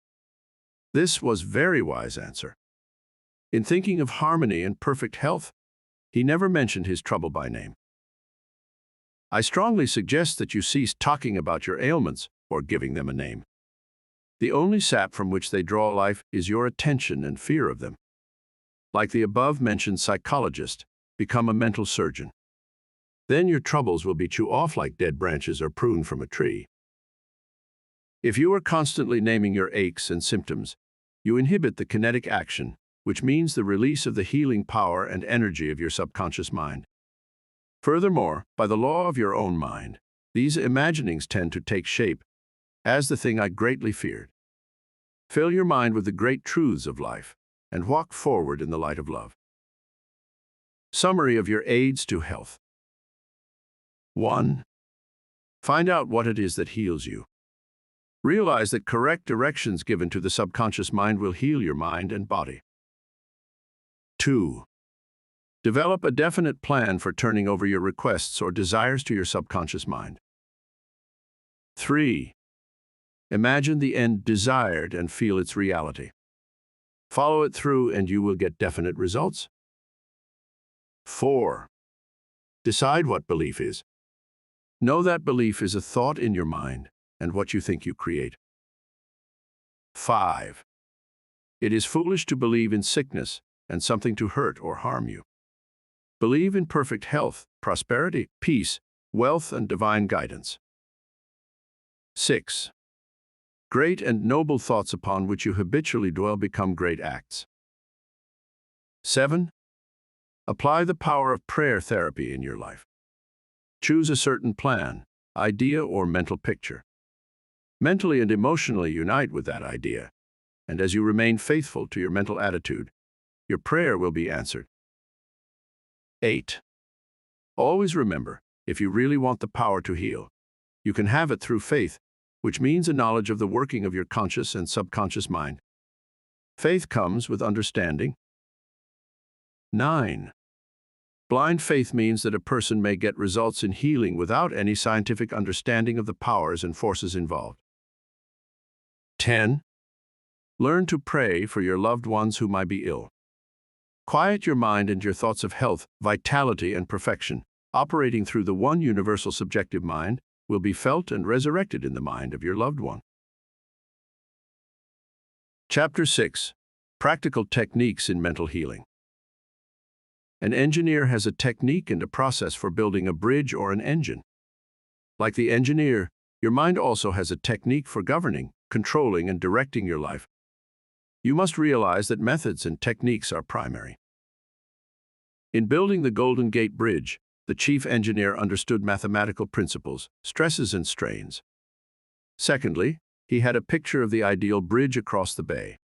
This was very wise answer. In thinking of harmony and perfect health, he never mentioned his trouble by name. I strongly suggest that you cease talking about your ailments or giving them a name. The only sap from which they draw life is your attention and fear of them. Like the above-mentioned psychologist, become a mental surgeon. Then your troubles will be chew off like dead branches or pruned from a tree. If you are constantly naming your aches and symptoms, you inhibit the kinetic action, which means the release of the healing power and energy of your subconscious mind. Furthermore, by the law of your own mind, these imaginings tend to take shape as the thing I greatly feared. Fill your mind with the great truths of life and walk forward in the light of love. Summary of your aids to health. 1. Find out what it is that heals you. Realize that correct directions given to the subconscious mind will heal your mind and body. 2. Develop a definite plan for turning over your requests or desires to your subconscious mind. 3. Imagine the end desired and feel its reality. Follow it through and you will get definite results. 4. Decide what belief is. Know that belief is a thought in your mind and what you think you create. 5. It is foolish to believe in sickness and something to hurt or harm you. Believe in perfect health, prosperity, peace, wealth, and divine guidance. 6. Great and noble thoughts upon which you habitually dwell become great acts. 7. Apply the power of prayer therapy in your life. Choose a certain plan, idea, or mental picture. Mentally and emotionally unite with that idea, and as you remain faithful to your mental attitude, your prayer will be answered. 8. Always remember, if you really want the power to heal, you can have it through faith, which means a knowledge of the working of your conscious and subconscious mind. Faith comes with understanding. 9. Blind faith means that a person may get results in healing without any scientific understanding of the powers and forces involved. 10. Learn to pray for your loved ones who might be ill. Quiet your mind and your thoughts of health, vitality, and perfection, operating through the one universal subjective mind, will be felt and resurrected in the mind of your loved one. Chapter 6. Practical Techniques in Mental Healing. An engineer has a technique and a process for building a bridge or an engine. Like the engineer, your mind also has a technique for governing, controlling, and directing your life. You must realize that methods and techniques are primary. In building the Golden Gate Bridge, the chief engineer understood mathematical principles, stresses and strains. Secondly, he had a picture of the ideal bridge across the bay.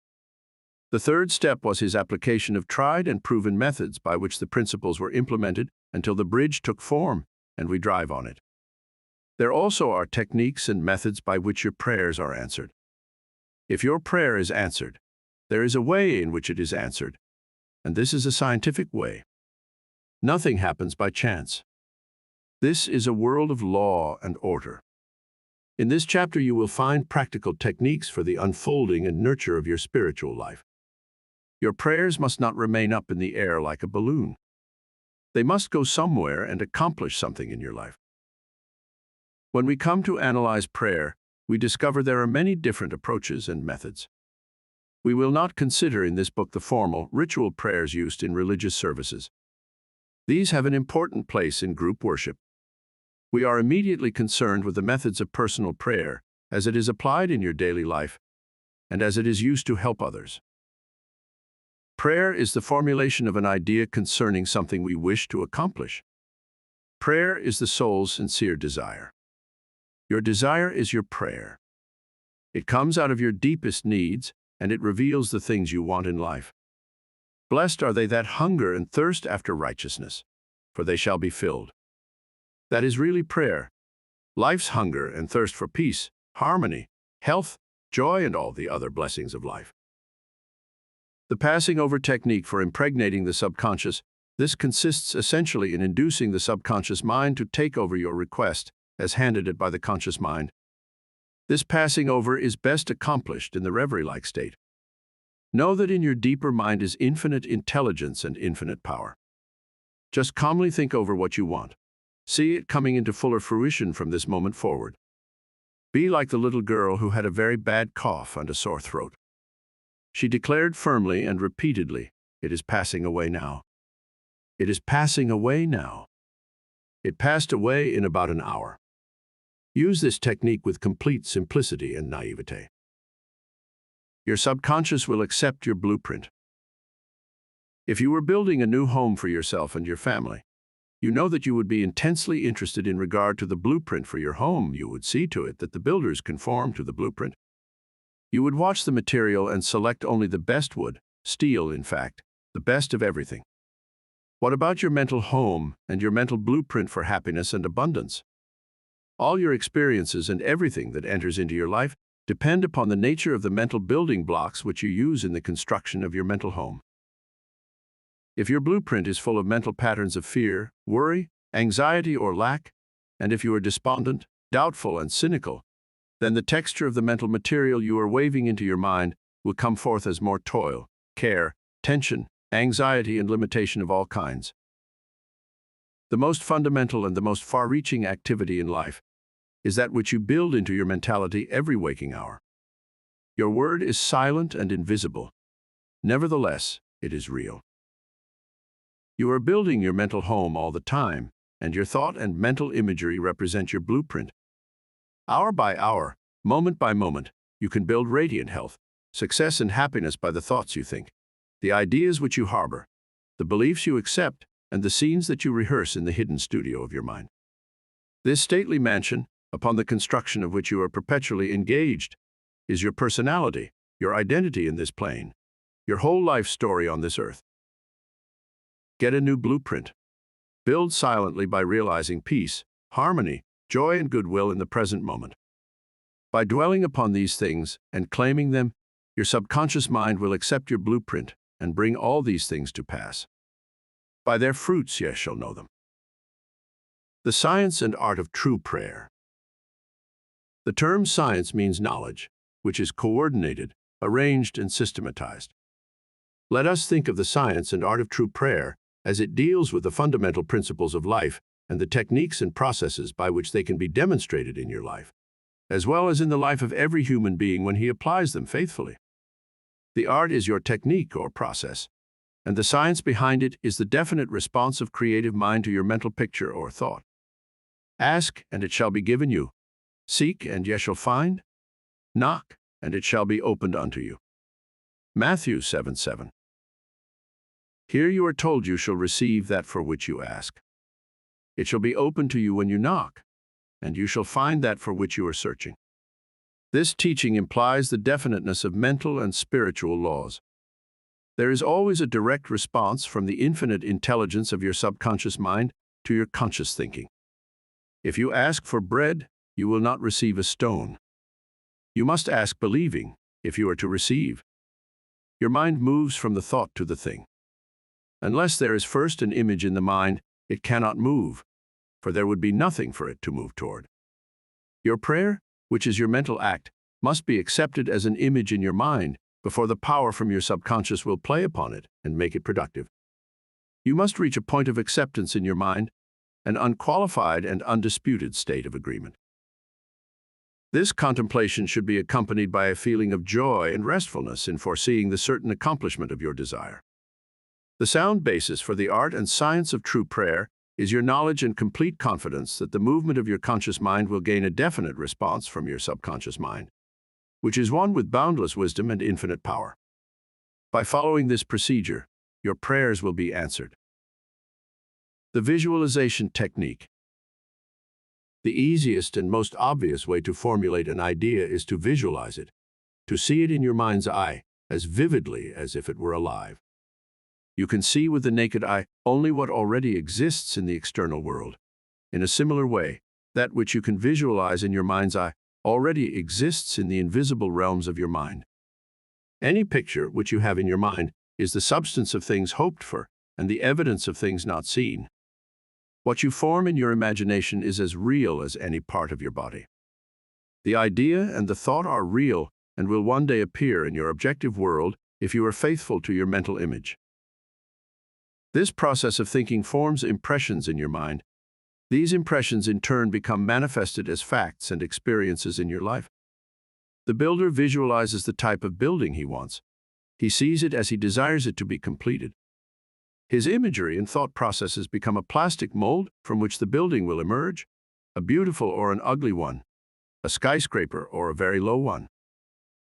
The third step was his application of tried and proven methods by which the principles were implemented until the bridge took form and we drive on it. There also are techniques and methods by which your prayers are answered. If your prayer is answered, there is a way in which it is answered, and this is a scientific way. Nothing happens by chance. This is a world of law and order. In this chapter, you will find practical techniques for the unfolding and nurture of your spiritual life. Your prayers must not remain up in the air like a balloon. They must go somewhere and accomplish something in your life. When we come to analyze prayer, we discover there are many different approaches and methods. We will not consider in this book the formal, ritual prayers used in religious services. These have an important place in group worship. We are immediately concerned with the methods of personal prayer as it is applied in your daily life and as it is used to help others. Prayer is the formulation of an idea concerning something we wish to accomplish. Prayer is the soul's sincere desire. Your desire is your prayer. It comes out of your deepest needs, and it reveals the things you want in life. Blessed are they that hunger and thirst after righteousness, for they shall be filled. That is really prayer. Life's hunger and thirst for peace, harmony, health, joy, and all the other blessings of life. The passing over technique for impregnating the subconscious, this consists essentially in inducing the subconscious mind to take over your request as handed it by the conscious mind. This passing over is best accomplished in the reverie-like state. Know that in your deeper mind is infinite intelligence and infinite power. Just calmly think over what you want. See it coming into fuller fruition from this moment forward. Be like the little girl who had a very bad cough and a sore throat. She declared firmly and repeatedly, "It is passing away now. It is passing away now." It passed away in about an hour. Use this technique with complete simplicity and naivete. Your subconscious will accept your blueprint. If you were building a new home for yourself and your family, you know that you would be intensely interested in regard to the blueprint for your home. You would see to it that the builders conform to the blueprint. You would watch the material and select only the best wood, steel, in fact, the best of everything. What about your mental home and your mental blueprint for happiness and abundance? All your experiences and everything that enters into your life depend upon the nature of the mental building blocks which you use in the construction of your mental home. If your blueprint is full of mental patterns of fear, worry, anxiety, or lack, and if you are despondent, doubtful, and cynical, then the texture of the mental material you are waving into your mind will come forth as more toil, care, tension, anxiety, and limitation of all kinds. The most fundamental and the most far-reaching activity in life is that which you build into your mentality every waking hour. Your word is silent and invisible. Nevertheless, it is real. You are building your mental home all the time, and your thought and mental imagery represent your blueprint. Hour by hour, moment by moment, you can build radiant health, success, and happiness by the thoughts you think, the ideas which you harbor, the beliefs you accept, and the scenes that you rehearse in the hidden studio of your mind. This stately mansion, upon the construction of which you are perpetually engaged, is your personality, your identity in this plane, your whole life story on this earth. Get a new blueprint. Build silently by realizing peace, harmony, joy, and goodwill in the present moment. By dwelling upon these things and claiming them, your subconscious mind will accept your blueprint and bring all these things to pass. By their fruits ye shall know them. The science and art of true prayer. The term science means knowledge, which is coordinated, arranged, and systematized. Let us think of the science and art of true prayer as it deals with the fundamental principles of life and the techniques and processes by which they can be demonstrated in your life, as well as in the life of every human being when he applies them faithfully. The art is your technique or process, and the science behind it is the definite response of creative mind to your mental picture or thought. Ask, and it shall be given you. Seek, and ye shall find. Knock, and it shall be opened unto you. Matthew 7:7. Here you are told you shall receive that for which you ask. It shall be opened to you when you knock, and you shall find that for which you are searching. This teaching implies the definiteness of mental and spiritual laws. There is always a direct response from the infinite intelligence of your subconscious mind to your conscious thinking. If you ask for bread, you will not receive a stone. You must ask believing if you are to receive. Your mind moves from the thought to the thing. Unless there is first an image in the mind, it cannot move, for there would be nothing for it to move toward. Your prayer, which is your mental act, must be accepted as an image in your mind before the power from your subconscious will play upon it and make it productive. You must reach a point of acceptance in your mind, an unqualified and undisputed state of agreement. This contemplation should be accompanied by a feeling of joy and restfulness in foreseeing the certain accomplishment of your desire. The sound basis for the art and science of true prayer is your knowledge and complete confidence that the movement of your conscious mind will gain a definite response from your subconscious mind, which is one with boundless wisdom and infinite power. By following this procedure, your prayers will be answered. The visualization technique. The easiest and most obvious way to formulate an idea is to visualize it, to see it in your mind's eye as vividly as if it were alive. You can see with the naked eye only what already exists in the external world. In a similar way, that which you can visualize in your mind's eye already exists in the invisible realms of your mind. Any picture which you have in your mind is the substance of things hoped for and the evidence of things not seen. What you form in your imagination is as real as any part of your body. The idea and the thought are real and will one day appear in your objective world if you are faithful to your mental image. This process of thinking forms impressions in your mind. These impressions in turn become manifested as facts and experiences in your life. The builder visualizes the type of building he wants. He sees it as he desires it to be completed. His imagery and thought processes become a plastic mold from which the building will emerge, a beautiful or an ugly one, a skyscraper or a very low one.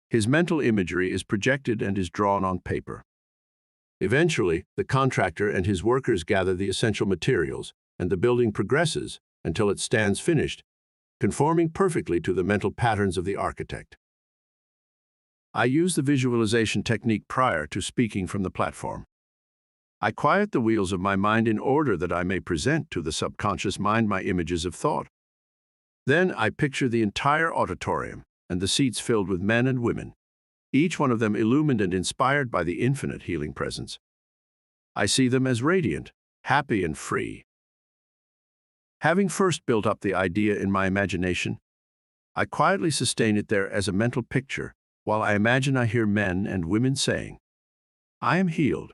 His mental imagery is projected and is drawn on paper. Eventually, the contractor and his workers gather the essential materials, and the building progresses until it stands finished, conforming perfectly to the mental patterns of the architect. I use the visualization technique prior to speaking from the platform. I quiet the wheels of my mind in order that I may present to the subconscious mind my images of thought. Then I picture the entire auditorium and the seats filled with men and women, each one of them illumined and inspired by the infinite healing presence. I see them as radiant, happy and free. Having first built up the idea in my imagination, I quietly sustain it there as a mental picture while I imagine I hear men and women saying, "I am healed.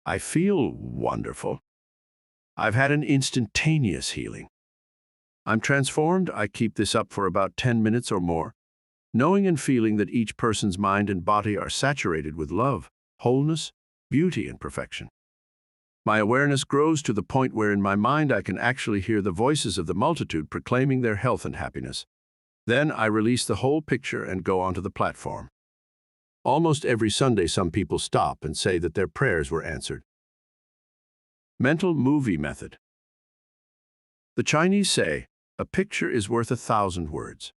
I feel wonderful. I've had an instantaneous healing. I'm transformed." I keep this up for about 10 minutes or more, knowing and feeling that each person's mind and body are saturated with love, wholeness, beauty, and perfection. My awareness grows to the point where in my mind I can actually hear the voices of the multitude proclaiming their health and happiness. Then I release the whole picture and go onto the platform. Almost every Sunday some people stop and say that their prayers were answered. Mental movie method. The Chinese say, "A picture is worth 1,000 words."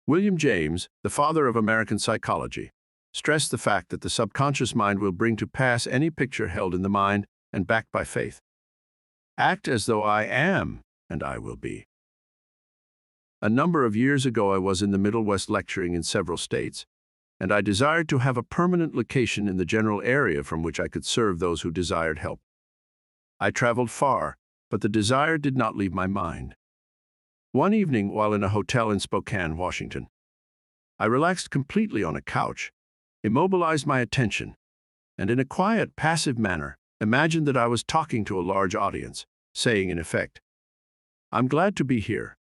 William James, the father of American psychology, stressed the fact that the subconscious mind will bring to pass any picture held in the mind and backed by faith. Act as though I am, and I will be. A number of years ago I was in the Middle West lecturing in several states, and I desired to have a permanent location in the general area from which I could serve those who desired help. I traveled far, but the desire did not leave my mind. One evening, while in a hotel in Spokane, Washington, I relaxed completely on a couch, immobilized my attention, and in a quiet, passive manner, imagined that I was talking to a large audience, saying in effect, "I'm glad to be here.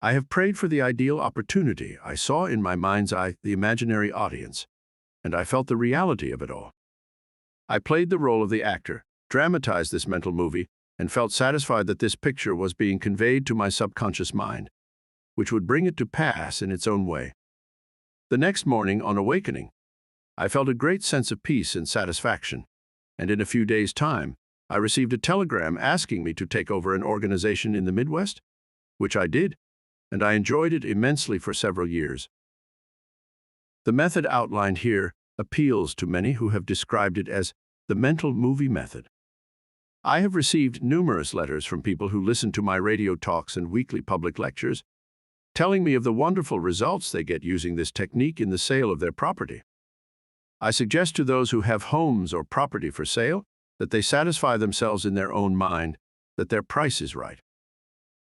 I have prayed for the ideal opportunity. I saw in my mind's eye the imaginary audience, and I felt the reality of it all." I played the role of the actor, dramatized this mental movie, and felt satisfied that this picture was being conveyed to my subconscious mind, which would bring it to pass in its own way. The next morning, on awakening, I felt a great sense of peace and satisfaction, and in a few days' time, I received a telegram asking me to take over an organization in the Midwest, which I did, and I enjoyed it immensely for several years. The method outlined here appeals to many who have described it as the mental movie method. I have received numerous letters from people who listen to my radio talks and weekly public lectures, telling me of the wonderful results they get using this technique in the sale of their property. I suggest to those who have homes or property for sale that they satisfy themselves in their own mind that their price is right.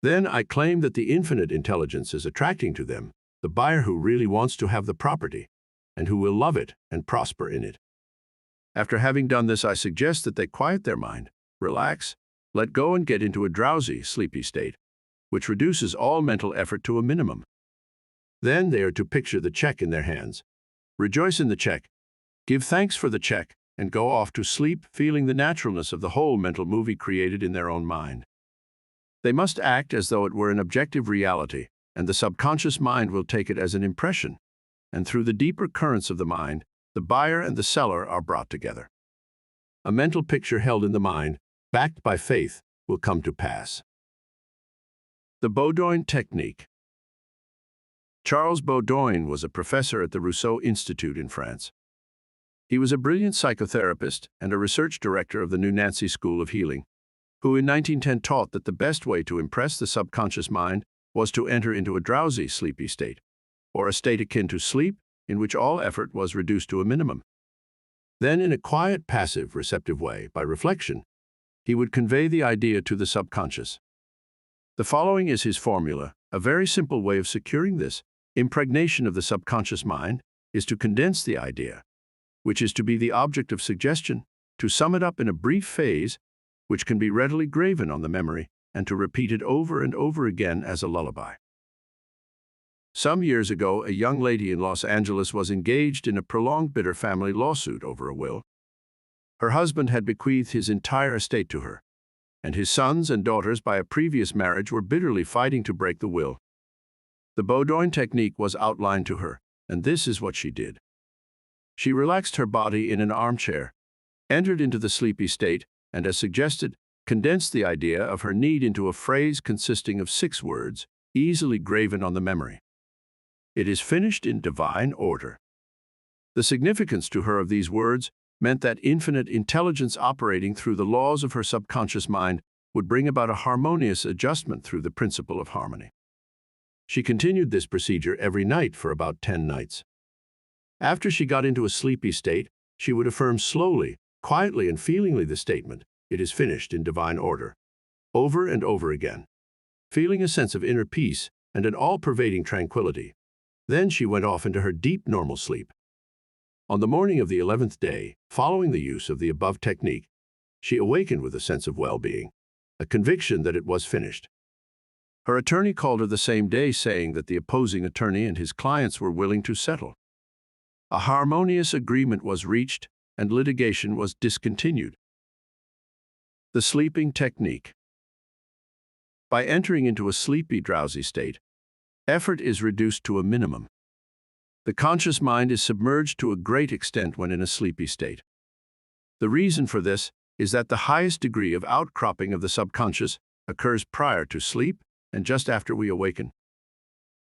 Then I claim that the infinite intelligence is attracting to them the buyer who really wants to have the property and who will love it and prosper in it. After having done this, I suggest that they quiet their mind, relax, let go, and get into a drowsy, sleepy state, which reduces all mental effort to a minimum. Then they are to picture the check in their hands, rejoice in the check, give thanks for the check, and go off to sleep feeling the naturalness of the whole mental movie created in their own mind. They must act as though it were an objective reality, and the subconscious mind will take it as an impression, and through the deeper currents of the mind, the buyer and the seller are brought together. A mental picture held in the mind, backed by faith, will come to pass. The Baudouin Technique. Charles Baudouin was a professor at the Rousseau Institute in France. He was a brilliant psychotherapist and a research director of the New Nancy School of Healing, who in 1910 taught that the best way to impress the subconscious mind was to enter into a drowsy, sleepy state, or a state akin to sleep in which all effort was reduced to a minimum. Then, in a quiet, passive, receptive way, by reflection, he would convey the idea to the subconscious. The following is his formula. A very simple way of securing this impregnation of the subconscious mind is to condense the idea, which is to be the object of suggestion, to sum it up in a brief phrase, which can be readily graven on the memory, and to repeat it over and over again as a lullaby. Some years ago, a young lady in Los Angeles was engaged in a prolonged bitter family lawsuit over a will. Her husband had bequeathed his entire estate to her, and his sons and daughters by a previous marriage were bitterly fighting to break the will. The Baudouin technique was outlined to her, and this is what she did. She relaxed her body in an armchair, entered into the sleepy state, and, as suggested, condensed the idea of her need into a phrase consisting of 6 words, easily graven on the memory. It is finished in divine order. The significance to her of these words meant that infinite intelligence operating through the laws of her subconscious mind would bring about a harmonious adjustment through the principle of harmony. She continued this procedure every night for about 10 nights. After she got into a sleepy state, she would affirm slowly, quietly and feelingly the statement, "It is finished," in divine order, over and over again, feeling a sense of inner peace and an all-pervading tranquility. Then she went off into her deep normal sleep. On the morning of the 11th day, following the use of the above technique, she awakened with a sense of well-being, a conviction that it was finished. Her attorney called her the same day saying that the opposing attorney and his clients were willing to settle. A harmonious agreement was reached and litigation was discontinued. The sleeping technique. By entering into a sleepy, drowsy state, effort is reduced to a minimum. The conscious mind is submerged to a great extent when in a sleepy state. The reason for this is that the highest degree of outcropping of the subconscious occurs prior to sleep and just after we awaken.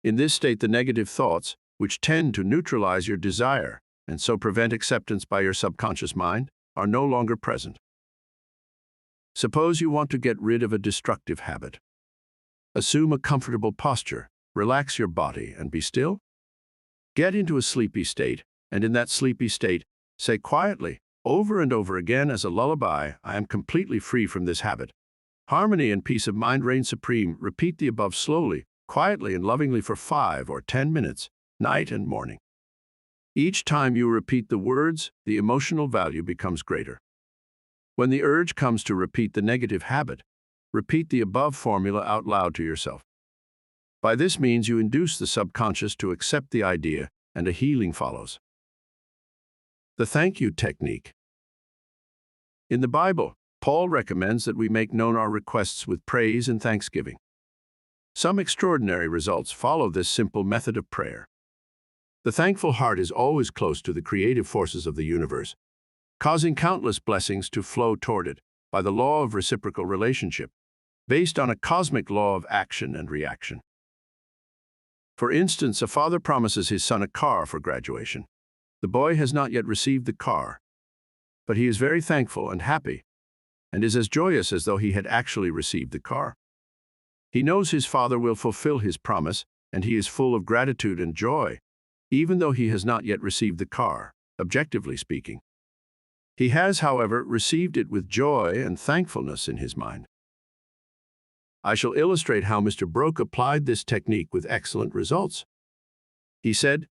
In this state, the negative thoughts, which tend to neutralize your desire and so prevent acceptance by your subconscious mind, are no longer present. Suppose you want to get rid of a destructive habit. Assume a comfortable posture, relax your body, and be still. Get into a sleepy state, and in that sleepy state, say quietly, over and over again as a lullaby, "I am completely free from this habit." Harmony and peace of mind reign supreme. Repeat the above slowly, quietly, and lovingly for 5 or 10 minutes, night and morning. Each time you repeat the words, the emotional value becomes greater. When the urge comes to repeat the negative habit, repeat the above formula out loud to yourself. By this means, you induce the subconscious to accept the idea, and a healing follows. The thank you technique. In the Bible, Paul recommends that we make known our requests with praise and thanksgiving. Some extraordinary results follow this simple method of prayer. The thankful heart is always close to the creative forces of the universe, causing countless blessings to flow toward it by the law of reciprocal relationship, based on a cosmic law of action and reaction. For instance, a father promises his son a car for graduation. The boy has not yet received the car, but he is very thankful and happy, and is as joyous as though he had actually received the car. He knows his father will fulfill his promise, and he is full of gratitude and joy, even though he has not yet received the car, objectively speaking. He has, however, received it with joy and thankfulness in his mind. I shall illustrate how Mr. Broke applied this technique with excellent results. He said,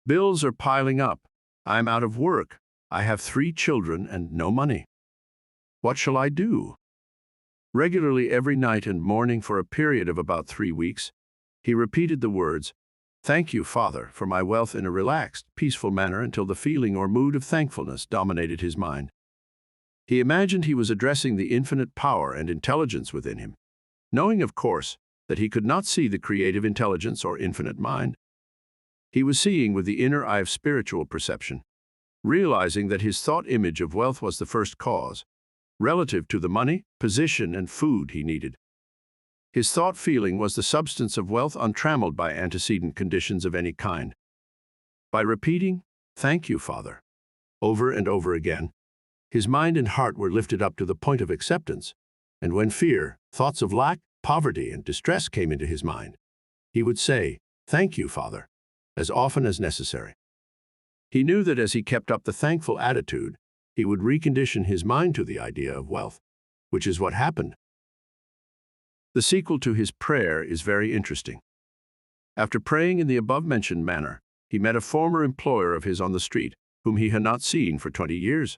"Bills are piling up. I am out of work. I have 3 children and no money. What shall I do?" Regularly every night and morning for a period of about 3 weeks, he repeated the words, "Thank you, Father, for my wealth," in a relaxed, peaceful manner until the feeling or mood of thankfulness dominated his mind. He imagined he was addressing the infinite power and intelligence within him, knowing, of course, that he could not see the creative intelligence or infinite mind. He was seeing with the inner eye of spiritual perception, realizing that his thought image of wealth was the first cause, relative to the money, position, and food he needed. His thought feeling was the substance of wealth untrammeled by antecedent conditions of any kind. By repeating, "Thank you, Father," over and over again, his mind and heart were lifted up to the point of acceptance, and when fear, thoughts of lack, poverty, and distress came into his mind, he would say, "Thank you, Father," as often as necessary. He knew that as he kept up the thankful attitude, he would recondition his mind to the idea of wealth, which is what happened. The sequel to his prayer is very interesting. After praying in the above-mentioned manner, he met a former employer of his on the street, whom he had not seen for 20 years.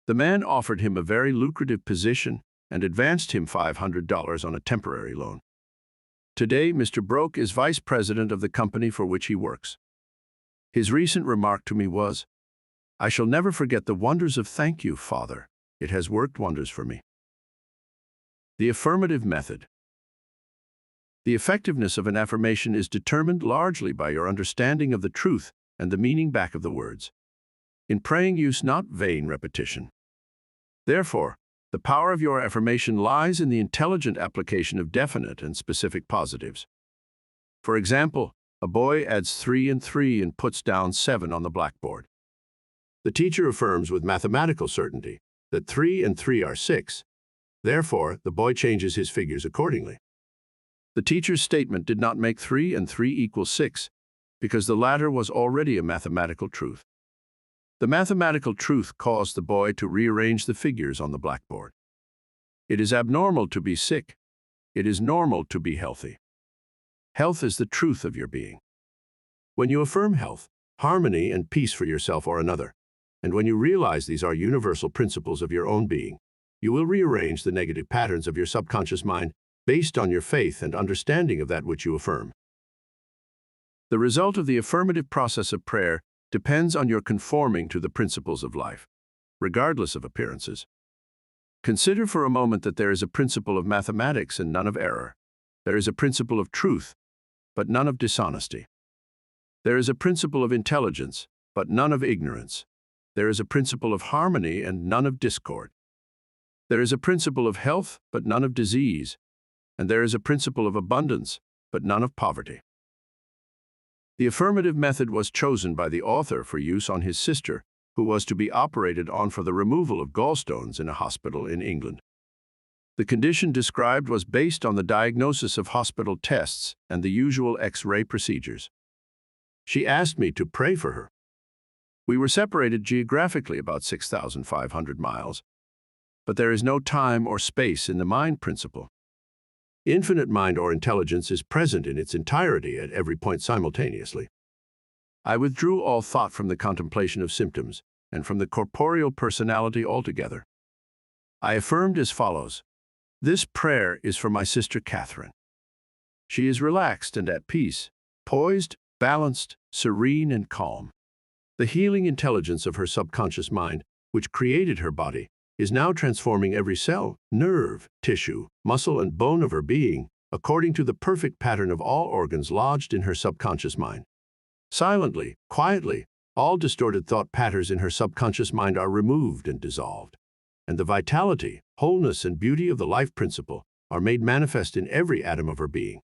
The man offered him a very lucrative position and advanced him $500 on a temporary loan. Today, Mr. Broke is vice president of the company for which he works. His recent remark to me was, "I shall never forget the wonders of thank you, Father. It has worked wonders for me." The affirmative method. The effectiveness of an affirmation is determined largely by your understanding of the truth and the meaning back of the words. In praying, use not vain repetition. Therefore, the power of your affirmation lies in the intelligent application of definite and specific positives. For example, a boy adds 3 and 3 and puts down 7 on the blackboard. The teacher affirms with mathematical certainty that 3 and 3 are 6. Therefore, the boy changes his figures accordingly. The teacher's statement did not make 3 and 3 equal 6, because the latter was already a mathematical truth. The mathematical truth caused the boy to rearrange the figures on the blackboard. It is abnormal to be sick. It is normal to be healthy. Health is the truth of your being. When you affirm health, harmony, and peace for yourself or another, and when you realize these are universal principles of your own being, you will rearrange the negative patterns of your subconscious mind based on your faith and understanding of that which you affirm. The result of the affirmative process of prayer depends on your conforming to the principles of life, regardless of appearances. Consider for a moment that there is a principle of mathematics and none of error. There is a principle of truth, but none of dishonesty. There is a principle of intelligence, but none of ignorance. There is a principle of harmony and none of discord. There is a principle of health, but none of disease. And there is a principle of abundance, but none of poverty. The affirmative method was chosen by the author for use on his sister, who was to be operated on for the removal of gallstones in a hospital in England. The condition described was based on the diagnosis of hospital tests and the usual X-ray procedures. She asked me to pray for her. We were separated geographically about 6,500 miles, but there is no time or space in the mind principle. Infinite mind or intelligence is present in its entirety at every point simultaneously. I withdrew all thought from the contemplation of symptoms and from the corporeal personality altogether. I affirmed as follows: this prayer is for my sister Catherine. She is relaxed and at peace, poised, balanced, serene, and calm. The healing intelligence of her subconscious mind, which created her body, is now transforming every cell, nerve, tissue, muscle, and bone of her being according to the perfect pattern of all organs lodged in her subconscious mind. Silently, quietly, all distorted thought patterns in her subconscious mind are removed and dissolved, and the vitality, wholeness, and beauty of the life principle are made manifest in every atom of her being.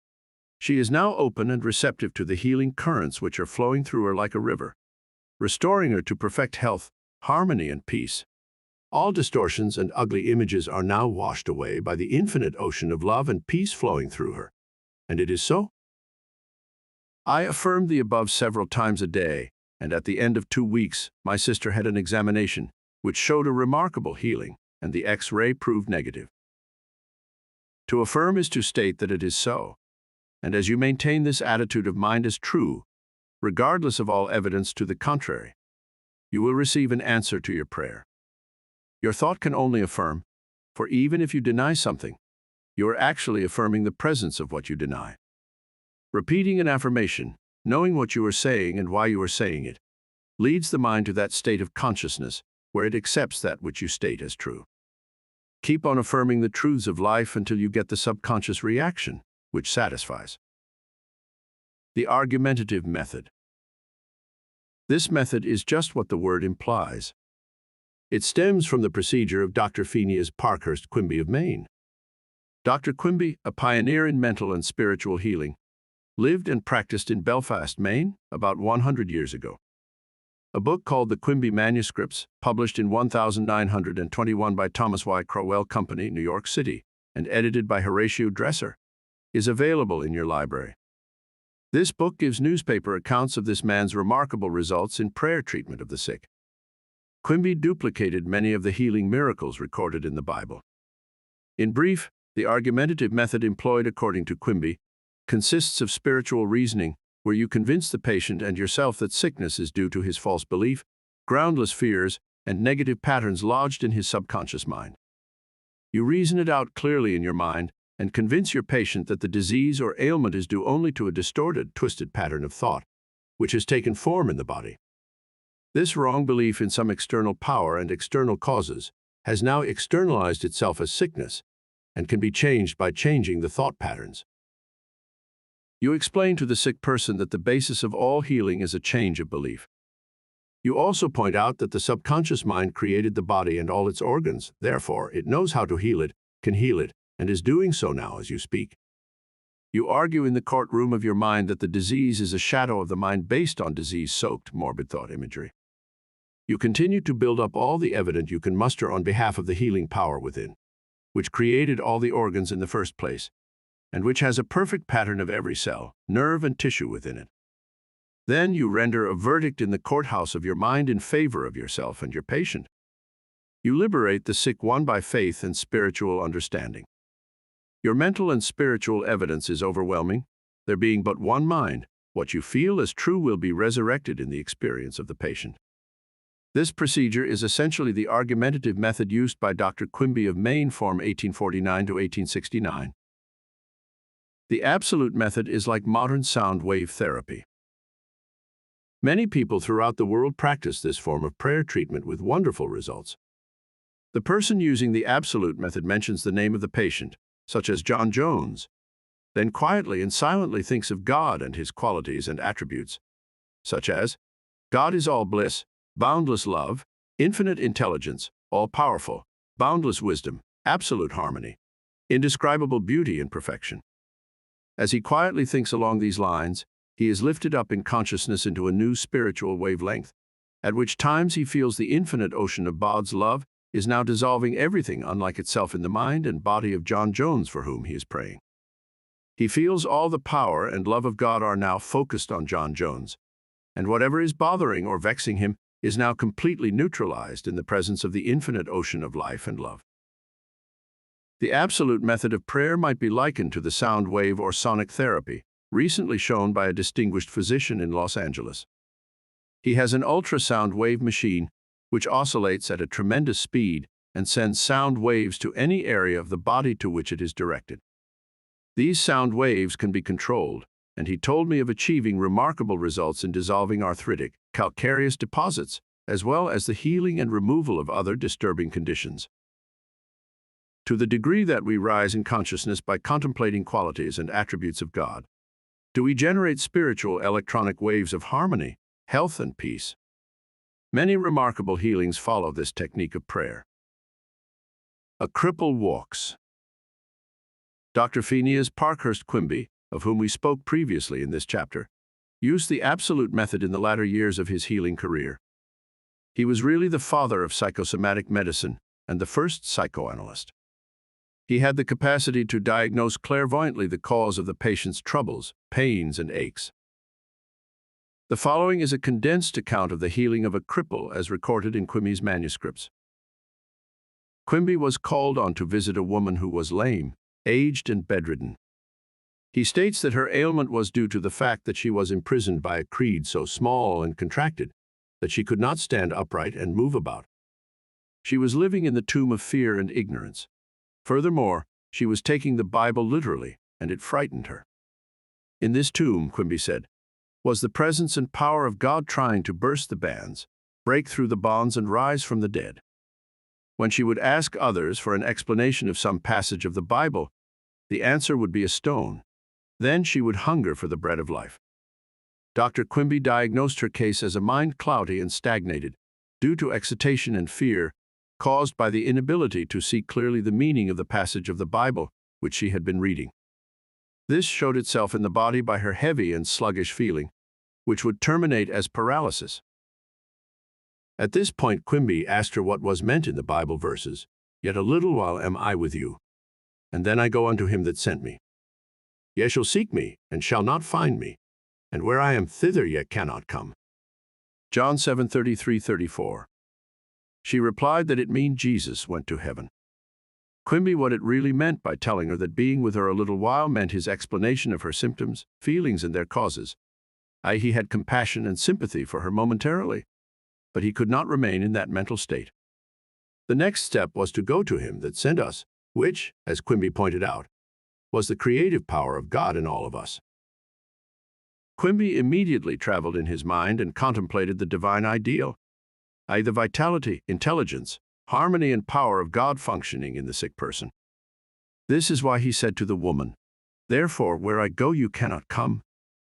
She is now open and receptive to the healing currents which are flowing through her like a river, restoring her to perfect health, harmony, and peace. All distortions and ugly images are now washed away by the infinite ocean of love and peace flowing through her. And it is so. I affirmed the above several times a day, and at the end of 2 weeks, my sister had an examination, which showed a remarkable healing, and the X-ray proved negative. To affirm is to state that it is so, and as you maintain this attitude of mind as true, regardless of all evidence to the contrary, you will receive an answer to your prayer. Your thought can only affirm, for even if you deny something, you are actually affirming the presence of what you deny. Repeating an affirmation, knowing what you are saying and why you are saying it, leads the mind to that state of consciousness where it accepts that which you state as true. Keep on affirming the truths of life until you get the subconscious reaction, which satisfies. The argumentative method. This method is just what the word implies. It stems from the procedure of Dr. Phineas Parkhurst Quimby of Maine. Dr. Quimby, a pioneer in mental and spiritual healing, lived and practiced in Belfast, Maine, about 100 years ago. A book called The Quimby Manuscripts, published in 1921 by Thomas Y. Crowell Company, New York City, and edited by Horatio Dresser, is available in your library. This book gives newspaper accounts of this man's remarkable results in prayer treatment of the sick. Quimby duplicated many of the healing miracles recorded in the Bible. In brief, the argumentative method employed according to Quimby consists of spiritual reasoning, where you convince the patient and yourself that sickness is due to his false belief, groundless fears, and negative patterns lodged in his subconscious mind. You reason it out clearly in your mind and convince your patient that the disease or ailment is due only to a distorted, twisted pattern of thought, which has taken form in the body. This wrong belief in some external power and external causes has now externalized itself as sickness and can be changed by changing the thought patterns. You explain to the sick person that the basis of all healing is a change of belief. You also point out that the subconscious mind created the body and all its organs, therefore it knows how to heal it, can heal it, and is doing so now as you speak. You argue in the courtroom of your mind that the disease is a shadow of the mind based on disease-soaked, morbid thought imagery. You continue to build up all the evidence you can muster on behalf of the healing power within, which created all the organs in the first place, and which has a perfect pattern of every cell, nerve, and tissue within it. Then you render a verdict in the courthouse of your mind in favor of yourself and your patient. You liberate the sick one by faith and spiritual understanding. Your mental and spiritual evidence is overwhelming. There being but one mind, what you feel as true will be resurrected in the experience of the patient. This procedure is essentially the argumentative method used by Dr. Quimby of Maine, Form 1849 to 1869. The absolute method is like modern sound wave therapy. Many people throughout the world practice this form of prayer treatment with wonderful results. The person using the absolute method mentions the name of the patient, such as John Jones, then quietly and silently thinks of God and his qualities and attributes, such as, God is all bliss, boundless love, infinite intelligence, all-powerful, boundless wisdom, absolute harmony, indescribable beauty and perfection. As he quietly thinks along these lines, he is lifted up in consciousness into a new spiritual wavelength, at which times he feels the infinite ocean of God's love is now dissolving everything unlike itself in the mind and body of John Jones for whom he is praying. He feels all the power and love of God are now focused on John Jones, and whatever is bothering or vexing him is now completely neutralized in the presence of the infinite ocean of life and love. The absolute method of prayer might be likened to the sound wave or sonic therapy, recently shown by a distinguished physician in Los Angeles. He has an ultrasound wave machine which oscillates at a tremendous speed and sends sound waves to any area of the body to which it is directed. These sound waves can be controlled, and he told me of achieving remarkable results in dissolving arthritic, calcareous deposits, as well as the healing and removal of other disturbing conditions. To the degree that we rise in consciousness by contemplating qualities and attributes of God, do we generate spiritual electronic waves of harmony, health, and peace. Many remarkable healings follow this technique of prayer. A cripple walks. Dr. Phineas Parkhurst Quimby, of whom we spoke previously in this chapter, used the absolute method in the latter years of his healing career. He was really the father of psychosomatic medicine and the first psychoanalyst. He had the capacity to diagnose clairvoyantly the cause of the patient's troubles, pains, and aches. The following is a condensed account of the healing of a cripple as recorded in Quimby's manuscripts. Quimby was called on to visit a woman who was lame, aged, and bedridden. He states that her ailment was due to the fact that she was imprisoned by a creed so small and contracted that she could not stand upright and move about. She was living in the tomb of fear and ignorance. Furthermore, she was taking the Bible literally, and it frightened her. In this tomb, Quimby said, was the presence and power of God trying to burst the bands, break through the bonds, and rise from the dead. When she would ask others for an explanation of some passage of the Bible, the answer would be a stone. Then she would hunger for the bread of life. Dr. Quimby diagnosed her case as a mind cloudy and stagnated, due to excitation and fear, caused by the inability to see clearly the meaning of the passage of the Bible which she had been reading. This showed itself in the body by her heavy and sluggish feeling, which would terminate as paralysis. At this point, Quimby asked her what was meant in the Bible verses, "Yet a little while am I with you, and then I go unto him that sent me. Ye shall seek me, and shall not find me, and where I am thither ye cannot come." John 7:33-34. She replied that it meant Jesus went to heaven. Quimby what it really meant by telling her that being with her a little while meant his explanation of her symptoms, feelings, and their causes. He had compassion and sympathy for her momentarily, but he could not remain in that mental state. The next step was to go to him that sent us, which, as Quimby pointed out, was the creative power of God in all of us. Quimby immediately traveled in his mind and contemplated the divine ideal, i.e. the vitality, intelligence, harmony, and power of God functioning in the sick person. This is why he said to the woman, "Therefore, where I go you cannot come,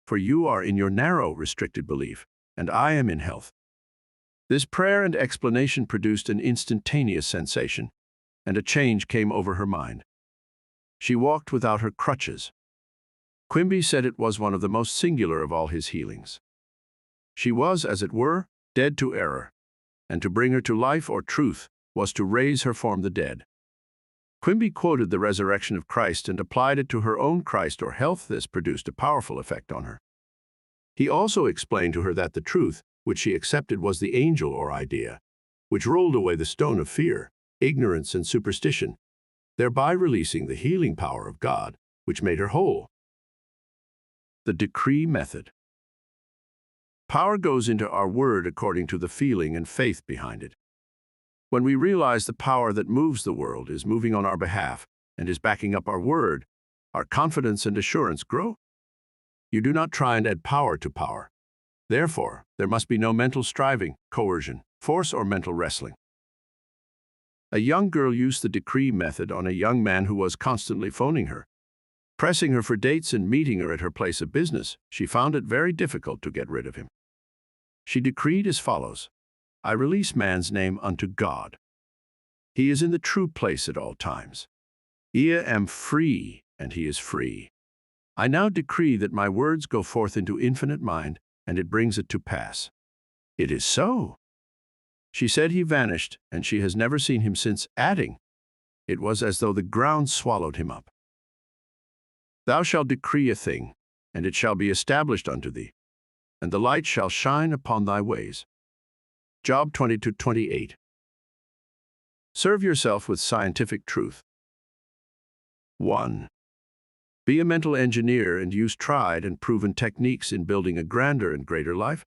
for you are in your narrow, restricted belief, and I am in health." This prayer and explanation produced an instantaneous sensation, and a change came over her mind. She walked without her crutches. Quimby said it was one of the most singular of all his healings. She was, as it were, dead to error, and to bring her to life or truth was to raise her from the dead. Quimby quoted the resurrection of Christ and applied it to her own Christ or health. This produced a powerful effect on her. He also explained to her that the truth, which she accepted, was the angel or idea, which rolled away the stone of fear, ignorance, and superstition, thereby releasing the healing power of God, which made her whole. The decree method. Power goes into our word according to the feeling and faith behind it. When we realize the power that moves the world is moving on our behalf and is backing up our word, our confidence and assurance grow. You do not try and add power to power. Therefore, there must be no mental striving, coercion, force, or mental wrestling. A young girl used the decree method on a young man who was constantly phoning her, pressing her for dates and meeting her at her place of business. She found it very difficult to get rid of him. She decreed as follows: I release man's name unto God. He is in the true place at all times. I am free, and he is free. I now decree that my words go forth into infinite mind, and it brings it to pass. It is so. She said he vanished, and she has never seen him since, adding, it was as though the ground swallowed him up. Thou shalt decree a thing, and it shall be established unto thee, and the light shall shine upon thy ways. Job 20-28. Serve yourself with scientific truth. 1. Be a mental engineer and use tried and proven techniques in building a grander and greater life.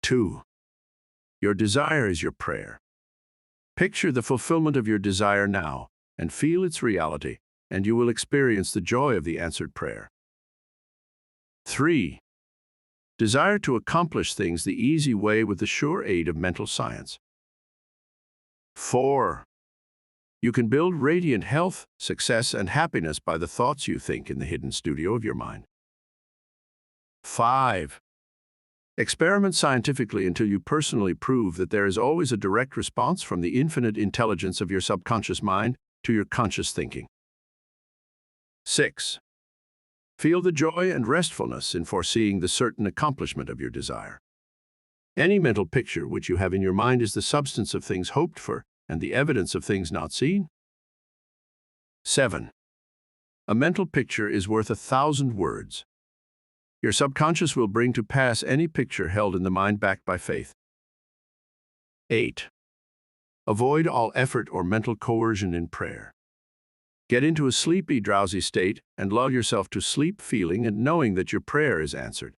2. Your desire is your prayer. Picture the fulfillment of your desire now and feel its reality, and you will experience the joy of the answered prayer. 3. Desire to accomplish things the easy way with the sure aid of mental science. 4. You can build radiant health, success, and happiness by the thoughts you think in the hidden studio of your mind. 5. Experiment scientifically until you personally prove that there is always a direct response from the infinite intelligence of your subconscious mind to your conscious thinking. 6. Feel the joy and restfulness in foreseeing the certain accomplishment of your desire. Any mental picture which you have in your mind is the substance of things hoped for and the evidence of things not seen. 7. A mental picture is worth 1,000 words. Your subconscious will bring to pass any picture held in the mind backed by faith. 8. Avoid all effort or mental coercion in prayer. Get into a sleepy, drowsy state and lull yourself to sleep feeling and knowing that your prayer is answered.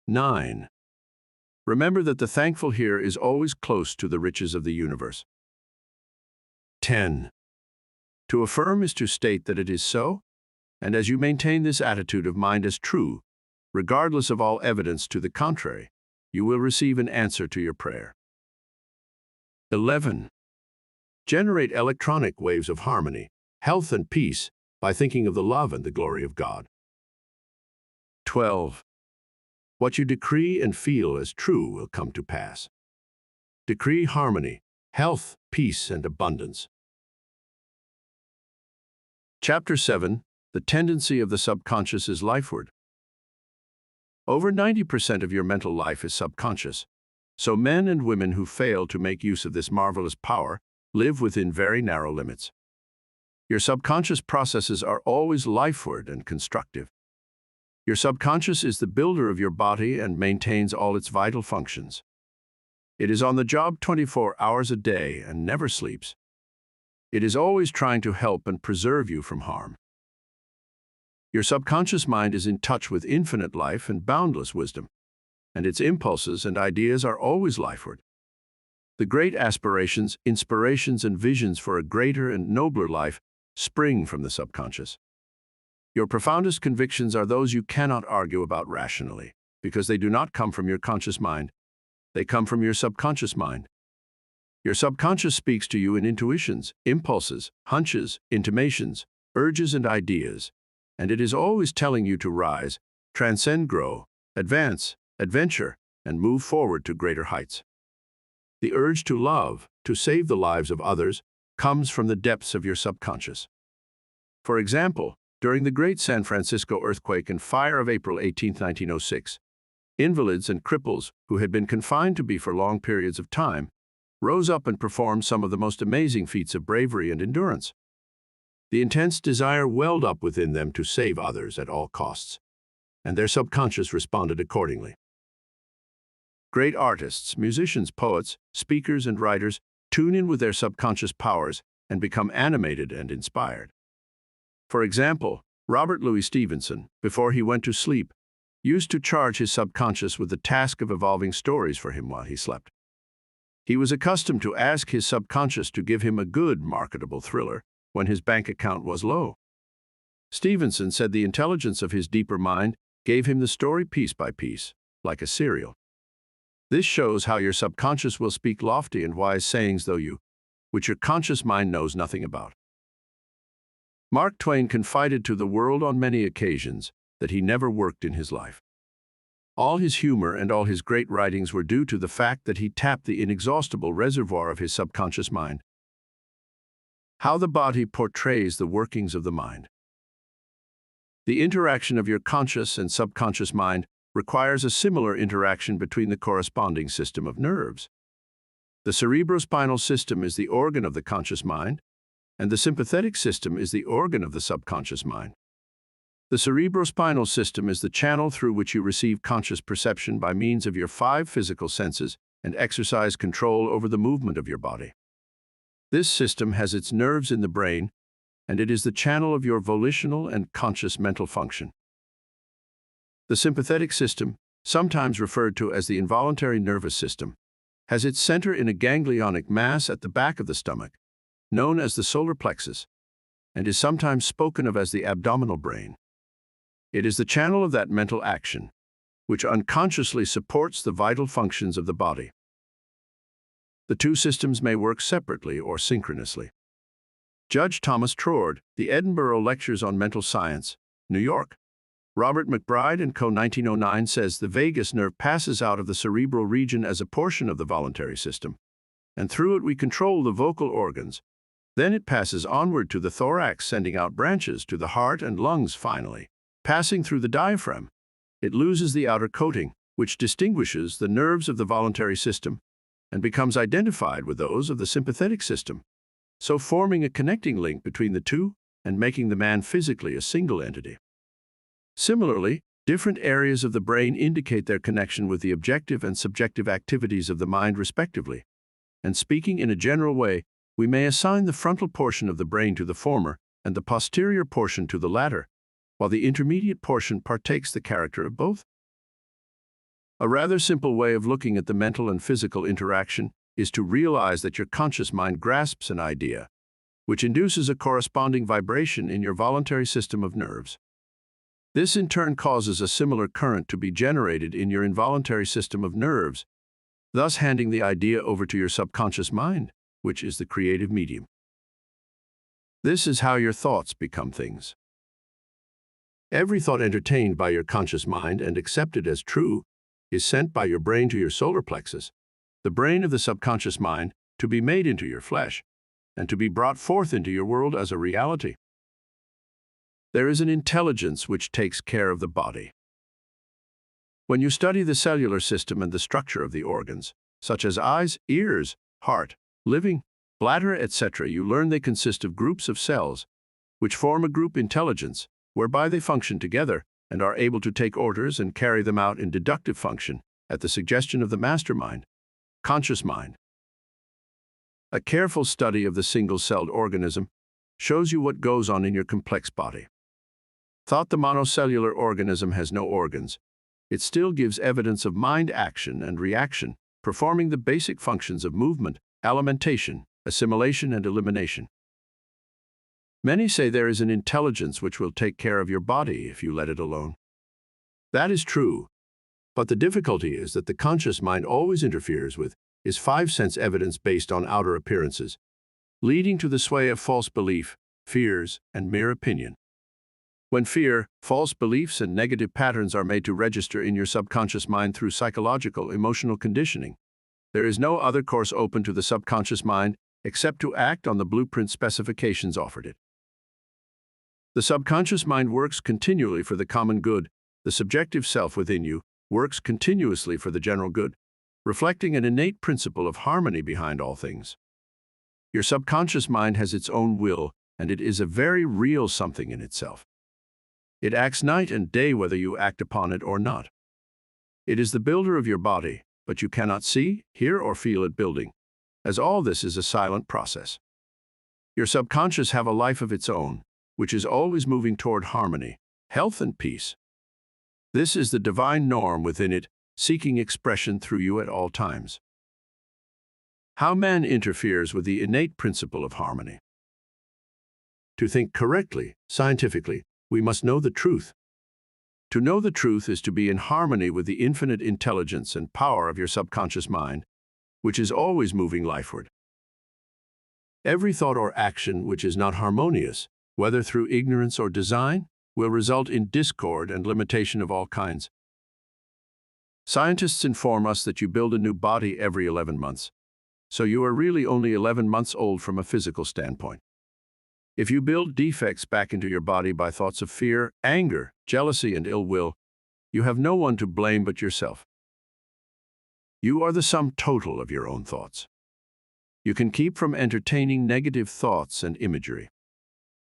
9. Remember that the thankful here is always close to the riches of the universe. 10. To affirm is to state that it is so, and as you maintain this attitude of mind as true, regardless of all evidence to the contrary, you will receive an answer to your prayer. 11. Generate electronic waves of harmony, health, and peace by thinking of the love and the glory of God. 12. What you decree and feel as true will come to pass. Decree harmony, health, peace, and abundance. Chapter 7. The tendency of the subconscious is lifeward. Over 90% of your mental life is subconscious, so men and women who fail to make use of this marvelous power live within very narrow limits. Your subconscious processes are always lifeward and constructive. Your subconscious is the builder of your body and maintains all its vital functions. It is on the job 24 hours a day and never sleeps. It is always trying to help and preserve you from harm. Your subconscious mind is in touch with infinite life and boundless wisdom, and its impulses and ideas are always lifeward. The great aspirations, inspirations, and visions for a greater and nobler life spring from the subconscious. Your profoundest convictions are those you cannot argue about rationally, because they do not come from your conscious mind. They come from your subconscious mind. Your subconscious speaks to you in intuitions, impulses, hunches, intimations, urges, and ideas, and it is always telling you to rise, transcend, grow, advance, adventure, and move forward to greater heights. The urge to love, to save the lives of others, comes from the depths of your subconscious. For example, during the Great San Francisco earthquake and fire of April 18, 1906, invalids and cripples who had been confined to be for long periods of time rose up and performed some of the most amazing feats of bravery and endurance. The intense desire welled up within them to save others at all costs. and their subconscious responded accordingly. Great artists, musicians, poets, speakers, and writers tune in with their subconscious powers and become animated and inspired. For example, Robert Louis Stevenson, before he went to sleep, used to charge his subconscious with the task of evolving stories for him while he slept. He was accustomed to ask his subconscious to give him a good, marketable thriller when his bank account was low. Stevenson said the intelligence of his deeper mind gave him the story piece by piece, like a serial. This shows how your subconscious will speak lofty and wise sayings which your conscious mind knows nothing about. Mark Twain confided to the world on many occasions that he never worked in his life. All his humor and all his great writings were due to the fact that he tapped the inexhaustible reservoir of his subconscious mind. How the body portrays the workings of the mind. The interaction of your conscious and subconscious mind requires a similar interaction between the corresponding system of nerves. The cerebrospinal system is the organ of the conscious mind, and the sympathetic system is the organ of the subconscious mind. The cerebrospinal system is the channel through which you receive conscious perception by means of your 5 physical senses and exercise control over the movement of your body. This system has its nerves in the brain, and it is the channel of your volitional and conscious mental function. The sympathetic system, sometimes referred to as the involuntary nervous system, has its center in a ganglionic mass at the back of the stomach, known as the solar plexus, and is sometimes spoken of as the abdominal brain. It is the channel of that mental action, which unconsciously supports the vital functions of the body. The two systems may work separately or synchronously. Judge Thomas Troard, The Edinburgh Lectures on Mental Science, New York. Robert McBride & Co. 1909 says the vagus nerve passes out of the cerebral region as a portion of the voluntary system, and through it we control the vocal organs. Then it passes onward to the thorax, sending out branches to the heart and lungs finally. Passing through the diaphragm, it loses the outer coating, which distinguishes the nerves of the voluntary system, and becomes identified with those of the sympathetic system, so forming a connecting link between the two and making the man physically a single entity. Similarly, different areas of the brain indicate their connection with the objective and subjective activities of the mind respectively, and speaking in a general way, we may assign the frontal portion of the brain to the former and the posterior portion to the latter, while the intermediate portion partakes the character of both. A rather simple way of looking at the mental and physical interaction is to realize that your conscious mind grasps an idea, which induces a corresponding vibration in your voluntary system of nerves. This in turn causes a similar current to be generated in your involuntary system of nerves, thus handing the idea over to your subconscious mind, which is the creative medium. This is how your thoughts become things. Every thought entertained by your conscious mind and accepted as true is sent by your brain to your solar plexus, the brain of the subconscious mind, to be made into your flesh and to be brought forth into your world as a reality. There is an intelligence which takes care of the body. When you study the cellular system and the structure of the organs, such as eyes, ears, heart, liver, bladder, etc., you learn they consist of groups of cells, which form a group intelligence, whereby they function together and are able to take orders and carry them out in deductive function at the suggestion of the mastermind, conscious mind. A careful study of the single-celled organism shows you what goes on in your complex body. Thought the monocellular organism has no organs, it still gives evidence of mind action and reaction, performing the basic functions of movement, alimentation, assimilation, and elimination. Many say there is an intelligence which will take care of your body if you let it alone. That is true, but the difficulty is that the conscious mind always interferes with is 5-sense evidence based on outer appearances, leading to the sway of false belief, fears, and mere opinion. When fear, false beliefs, and negative patterns are made to register in your subconscious mind through psychological, emotional conditioning, there is no other course open to the subconscious mind except to act on the blueprint specifications offered it. The subconscious mind works continually for the common good. The subjective self within you works continuously for the general good, reflecting an innate principle of harmony behind all things. Your subconscious mind has its own will, and it is a very real something in itself. It acts night and day whether you act upon it or not. It is the builder of your body, but you cannot see, hear, or feel it building, as all this is a silent process. Your subconscious have a life of its own, which is always moving toward harmony, health, and peace. This is the divine norm within it, seeking expression through you at all times. How man interferes with the innate principle of harmony. To think correctly, scientifically, we must know the truth. To know the truth is to be in harmony with the infinite intelligence and power of your subconscious mind, which is always moving lifeward. Every thought or action which is not harmonious, whether through ignorance or design, will result in discord and limitation of all kinds. Scientists inform us that you build a new body every 11 months, so you are really only 11 months old from a physical standpoint. If you build defects back into your body by thoughts of fear, anger, jealousy, and ill will, you have no one to blame but yourself. You are the sum total of your own thoughts. You can keep from entertaining negative thoughts and imagery.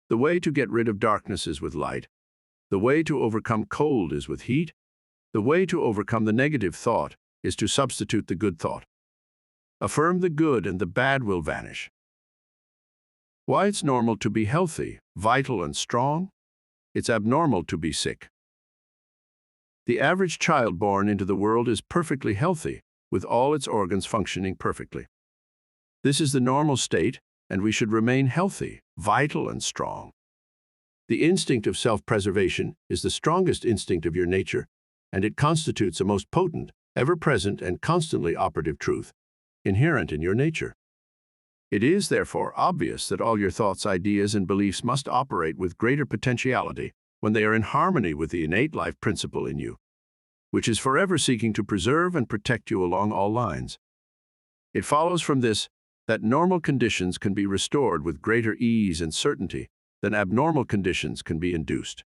The way to get rid of darkness is with light. The way to overcome cold is with heat. The way to overcome the negative thought is to substitute the good thought. Affirm the good and the bad will vanish. Why it's normal to be healthy, vital, and strong? It's abnormal to be sick. The average child born into the world is perfectly healthy, with all its organs functioning perfectly. This is the normal state, and we should remain healthy, vital, and strong. The instinct of self-preservation is the strongest instinct of your nature, and it constitutes a most potent, ever-present, and constantly operative truth, inherent in your nature. It is, therefore, obvious that all your thoughts, ideas, and beliefs must operate with greater potentiality when they are in harmony with the innate life principle in you, which is forever seeking to preserve and protect you along all lines. It follows from this that normal conditions can be restored with greater ease and certainty than abnormal conditions can be induced.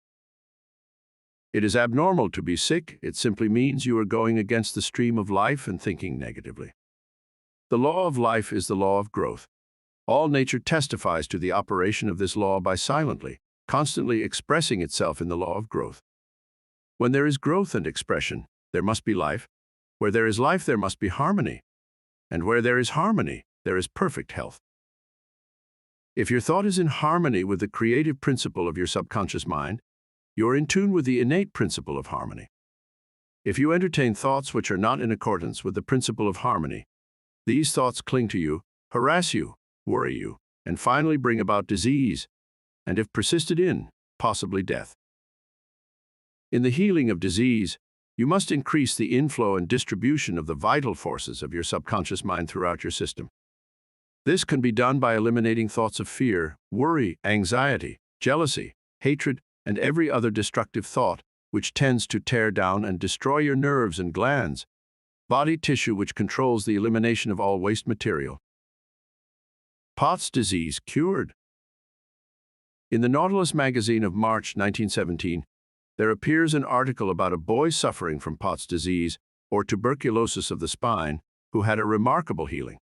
It is abnormal to be sick. It simply means you are going against the stream of life and thinking negatively. The law of life is the law of growth. All nature testifies to the operation of this law by silently, constantly expressing itself in the law of growth. When there is growth and expression, there must be life. Where there is life, there must be harmony. And where there is harmony, there is perfect health. If your thought is in harmony with the creative principle of your subconscious mind, you are in tune with the innate principle of harmony. If you entertain thoughts which are not in accordance with the principle of harmony, these thoughts cling to you, harass you, worry you, and finally bring about disease, and if persisted in, possibly death. In the healing of disease, you must increase the inflow and distribution of the vital forces of your subconscious mind throughout your system. This can be done by eliminating thoughts of fear, worry, anxiety, jealousy, hatred, and every other destructive thought which tends to tear down and destroy your nerves and glands, body tissue which controls the elimination of all waste material. Pott's disease cured. In the Nautilus magazine of March 1917, there appears an article about a boy suffering from Pott's disease, or tuberculosis of the spine, who had a remarkable healing.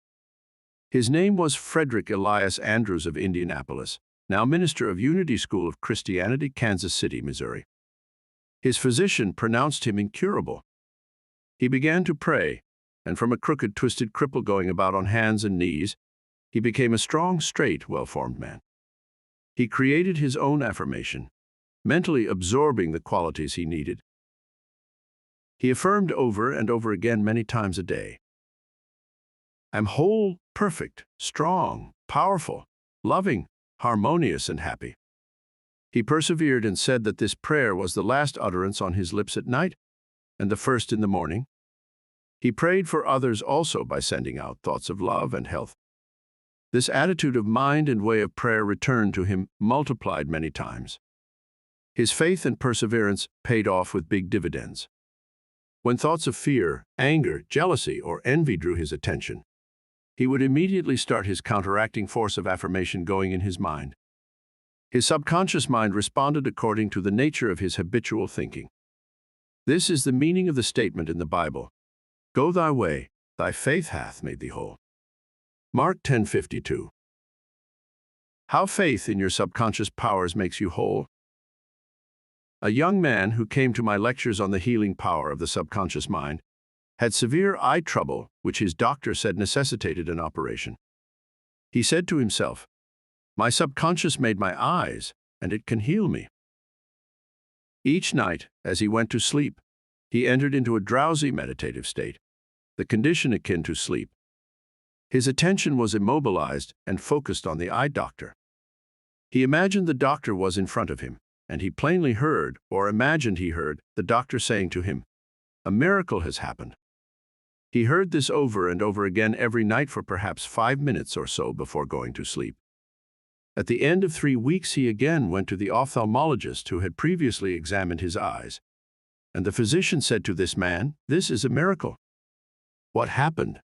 His name was Frederick Elias Andrews of Indianapolis, now minister of Unity School of Christianity, Kansas City, Missouri. His physician pronounced him incurable. He began to pray, and from a crooked, twisted cripple going about on hands and knees, he became a strong, straight, well-formed man. He created his own affirmation, mentally absorbing the qualities he needed. He affirmed over and over again many times a day, "I'm whole, perfect, strong, powerful, loving, harmonious, and happy." He persevered and said that this prayer was the last utterance on his lips at night and the first in the morning. He prayed for others also by sending out thoughts of love and health. This attitude of mind and way of prayer returned to him multiplied many times. His faith and perseverance paid off with big dividends. When thoughts of fear, anger, jealousy, or envy drew his attention, he would immediately start his counteracting force of affirmation going in his mind. His subconscious mind responded according to the nature of his habitual thinking. This is the meaning of the statement in the Bible, "Go thy way, thy faith hath made thee whole." Mark 10:52. How faith in your subconscious powers makes you whole. A young man who came to my lectures on the healing power of the subconscious mind had severe eye trouble, which his doctor said necessitated an operation. He said to himself, "My subconscious made my eyes, and it can heal me." Each night, as he went to sleep, he entered into a drowsy meditative state, the condition akin to sleep. His attention was immobilized and focused on the eye doctor. He imagined the doctor was in front of him, and he plainly heard, or imagined he heard, the doctor saying to him, "A miracle has happened." He heard this over and over again every night for perhaps 5 minutes or so before going to sleep. At the end of 3 weeks, he again went to the ophthalmologist who had previously examined his eyes, and the physician said to this man, "This is a miracle." What happened?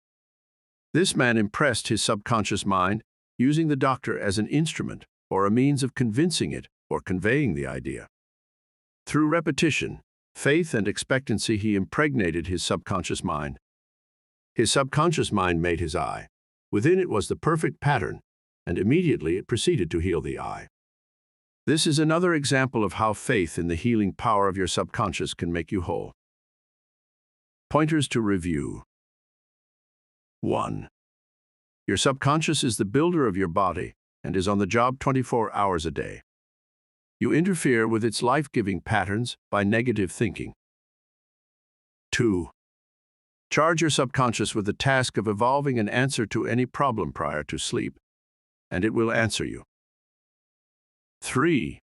This man impressed his subconscious mind, using the doctor as an instrument or a means of convincing it or conveying the idea. Through repetition, faith, and expectancy, he impregnated his subconscious mind. His subconscious mind made his eye. Within it was the perfect pattern, and immediately it proceeded to heal the eye. This is another example of how faith in the healing power of your subconscious can make you whole. Pointers to review. 1. Your subconscious is the builder of your body and is on the job 24 hours a day. You interfere with its life-giving patterns by negative thinking. 2. Charge your subconscious with the task of evolving an answer to any problem prior to sleep, and it will answer you. 3.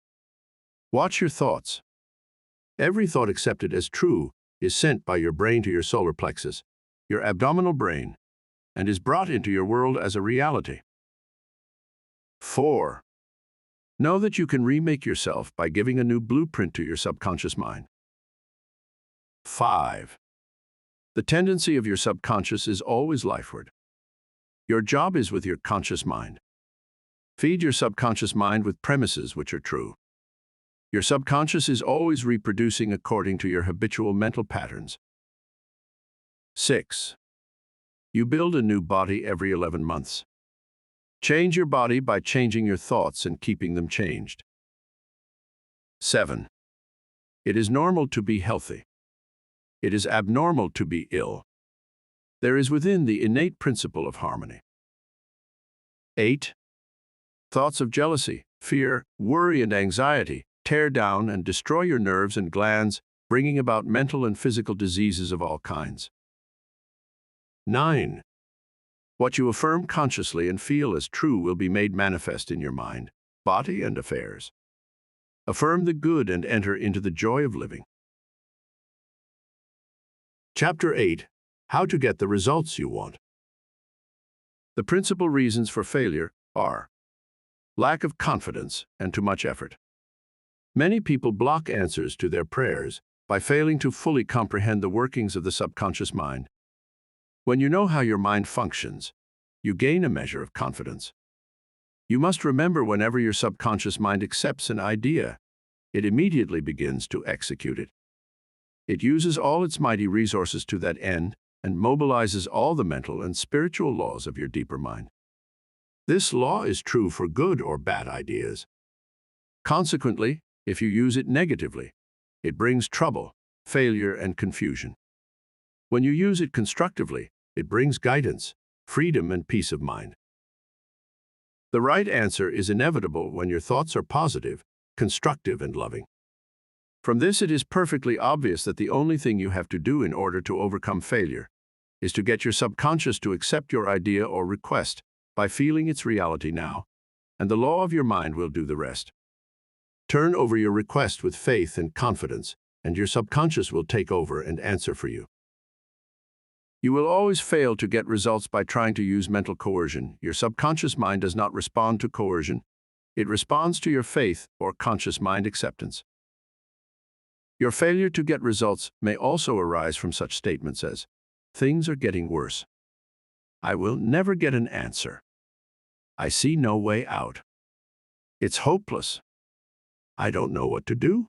Watch your thoughts. Every thought accepted as true is sent by your brain to your solar plexus, your abdominal brain, and is brought into your world as a reality. 4. Know that you can remake yourself by giving a new blueprint to your subconscious mind. 5. The tendency of your subconscious is always lifeward. Your job is with your conscious mind. Feed your subconscious mind with premises which are true. Your subconscious is always reproducing according to your habitual mental patterns. 6. You build a new body every 11 months. Change your body by changing your thoughts and keeping them changed. 7. It is normal to be healthy. It is abnormal to be ill. There is within the innate principle of harmony. 8. Thoughts of jealousy, fear, worry, and anxiety tear down and destroy your nerves and glands, bringing about mental and physical diseases of all kinds. 9. What you affirm consciously and feel as true will be made manifest in your mind, body, and affairs. Affirm the good and enter into the joy of living. Chapter 8. How to get the results you want. The principal reasons for failure are lack of confidence and too much effort. Many people block answers to their prayers by failing to fully comprehend the workings of the subconscious mind. When you know how your mind functions, you gain a measure of confidence. You must remember, whenever your subconscious mind accepts an idea, it immediately begins to execute it. It uses all its mighty resources to that end and mobilizes all the mental and spiritual laws of your deeper mind. This law is true for good or bad ideas. Consequently, if you use it negatively, it brings trouble, failure, and confusion. When you use it constructively, it brings guidance, freedom, and peace of mind. The right answer is inevitable when your thoughts are positive, constructive, and loving. From this, it is perfectly obvious that the only thing you have to do in order to overcome failure is to get your subconscious to accept your idea or request by feeling its reality now, and the law of your mind will do the rest. Turn over your request with faith and confidence, and your subconscious will take over and answer for you. You will always fail to get results by trying to use mental coercion. Your subconscious mind does not respond to coercion. It responds to your faith or conscious mind acceptance. Your failure to get results may also arise from such statements as, "Things are getting worse. I will never get an answer. I see no way out. It's hopeless. I don't know what to do."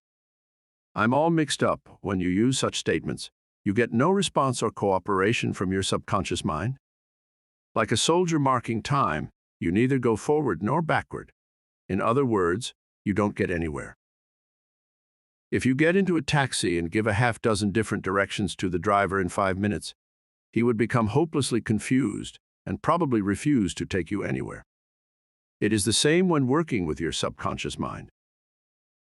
I'm all mixed up. When you use such statements, you get no response or cooperation from your subconscious mind. Like a soldier marking time, you neither go forward nor backward. In other words, you don't get anywhere. If you get into a taxi and give a half-dozen different directions to the driver in 5 minutes, he would become hopelessly confused and probably refuse to take you anywhere. It is the same when working with your subconscious mind.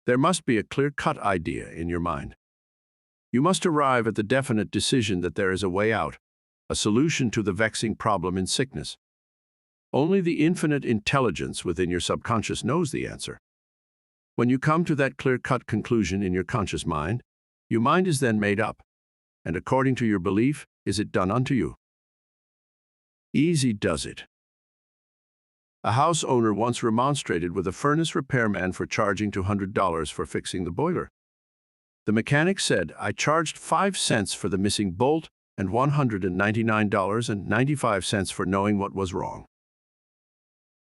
There must be a clear-cut idea in your mind. You must arrive at the definite decision that there is a way out, a solution to the vexing problem in sickness. Only the infinite intelligence within your subconscious knows the answer. When you come to that clear-cut conclusion in your conscious mind, your mind is then made up, and according to your belief, is it done unto you. Easy does it. A house owner once remonstrated with a furnace repairman for charging $200 for fixing the boiler. The mechanic said, "I charged 5 cents for the missing bolt and $199.95 for knowing what was wrong."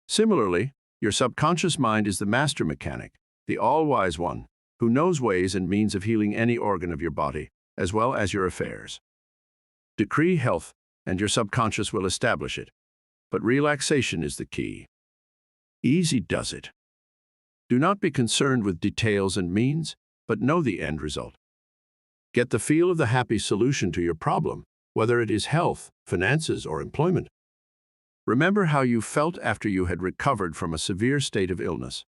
Similarly, your subconscious mind is the master mechanic, the all-wise one, who knows ways and means of healing any organ of your body, as well as your affairs. Decree health, and your subconscious will establish it. But relaxation is the key. Easy does it. Do not be concerned with details and means, but know the end result. Get the feel of the happy solution to your problem, whether it is health, finances, or employment. Remember how you felt after you had recovered from a severe state of illness.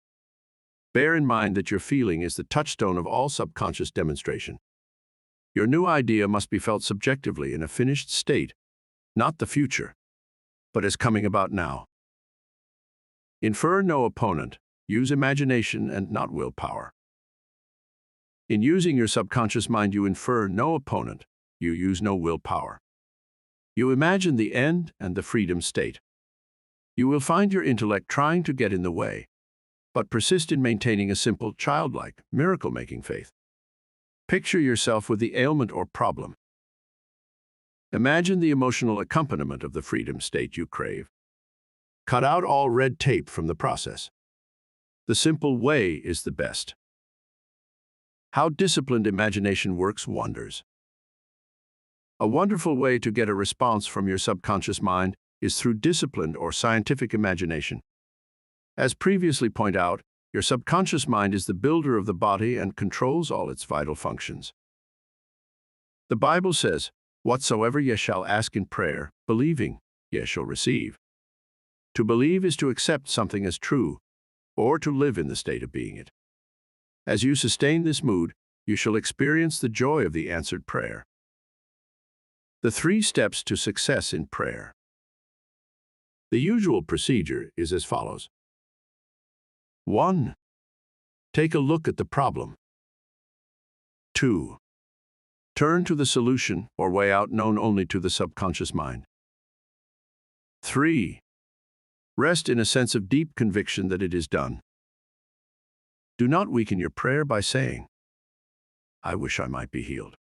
Bear in mind that your feeling is the touchstone of all subconscious demonstration. Your new idea must be felt subjectively in a finished state, not the future, but as coming about now. Infer no opponent, use imagination and not willpower. In using your subconscious mind, you infer no opponent, you use no willpower. You imagine the end and the freedom state. You will find your intellect trying to get in the way, but persist in maintaining a simple, childlike, miracle-making faith. Picture yourself with the ailment or problem. Imagine the emotional accompaniment of the freedom state you crave. Cut out all red tape from the process. The simple way is the best. How disciplined imagination works wonders. A wonderful way to get a response from your subconscious mind is through disciplined or scientific imagination. As previously pointed out, your subconscious mind is the builder of the body and controls all its vital functions. The Bible says, "Whatsoever ye shall ask in prayer, believing, ye shall receive." To believe is to accept something as true, or to live in the state of being it. As you sustain this mood, you shall experience the joy of the answered prayer. The 3 steps to success in prayer. The usual procedure is as follows. 1. Take a look at the problem. 2. Turn to the solution or way out known only to the subconscious mind. 3. Rest in a sense of deep conviction that it is done. Do not weaken your prayer by saying, "I wish I might be healed.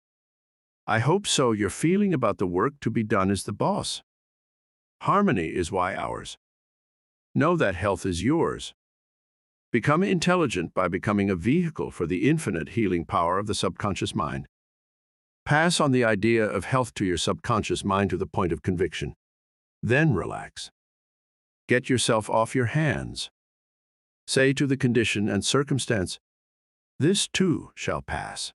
I hope so." Your feeling about the work to be done is the boss. Harmony is why ours. Know that health is yours. Become intelligent by becoming a vehicle for the infinite healing power of the subconscious mind. Pass on the idea of health to your subconscious mind to the point of conviction. Then relax. Get yourself off your hands. Say to the condition and circumstance, "This too shall pass."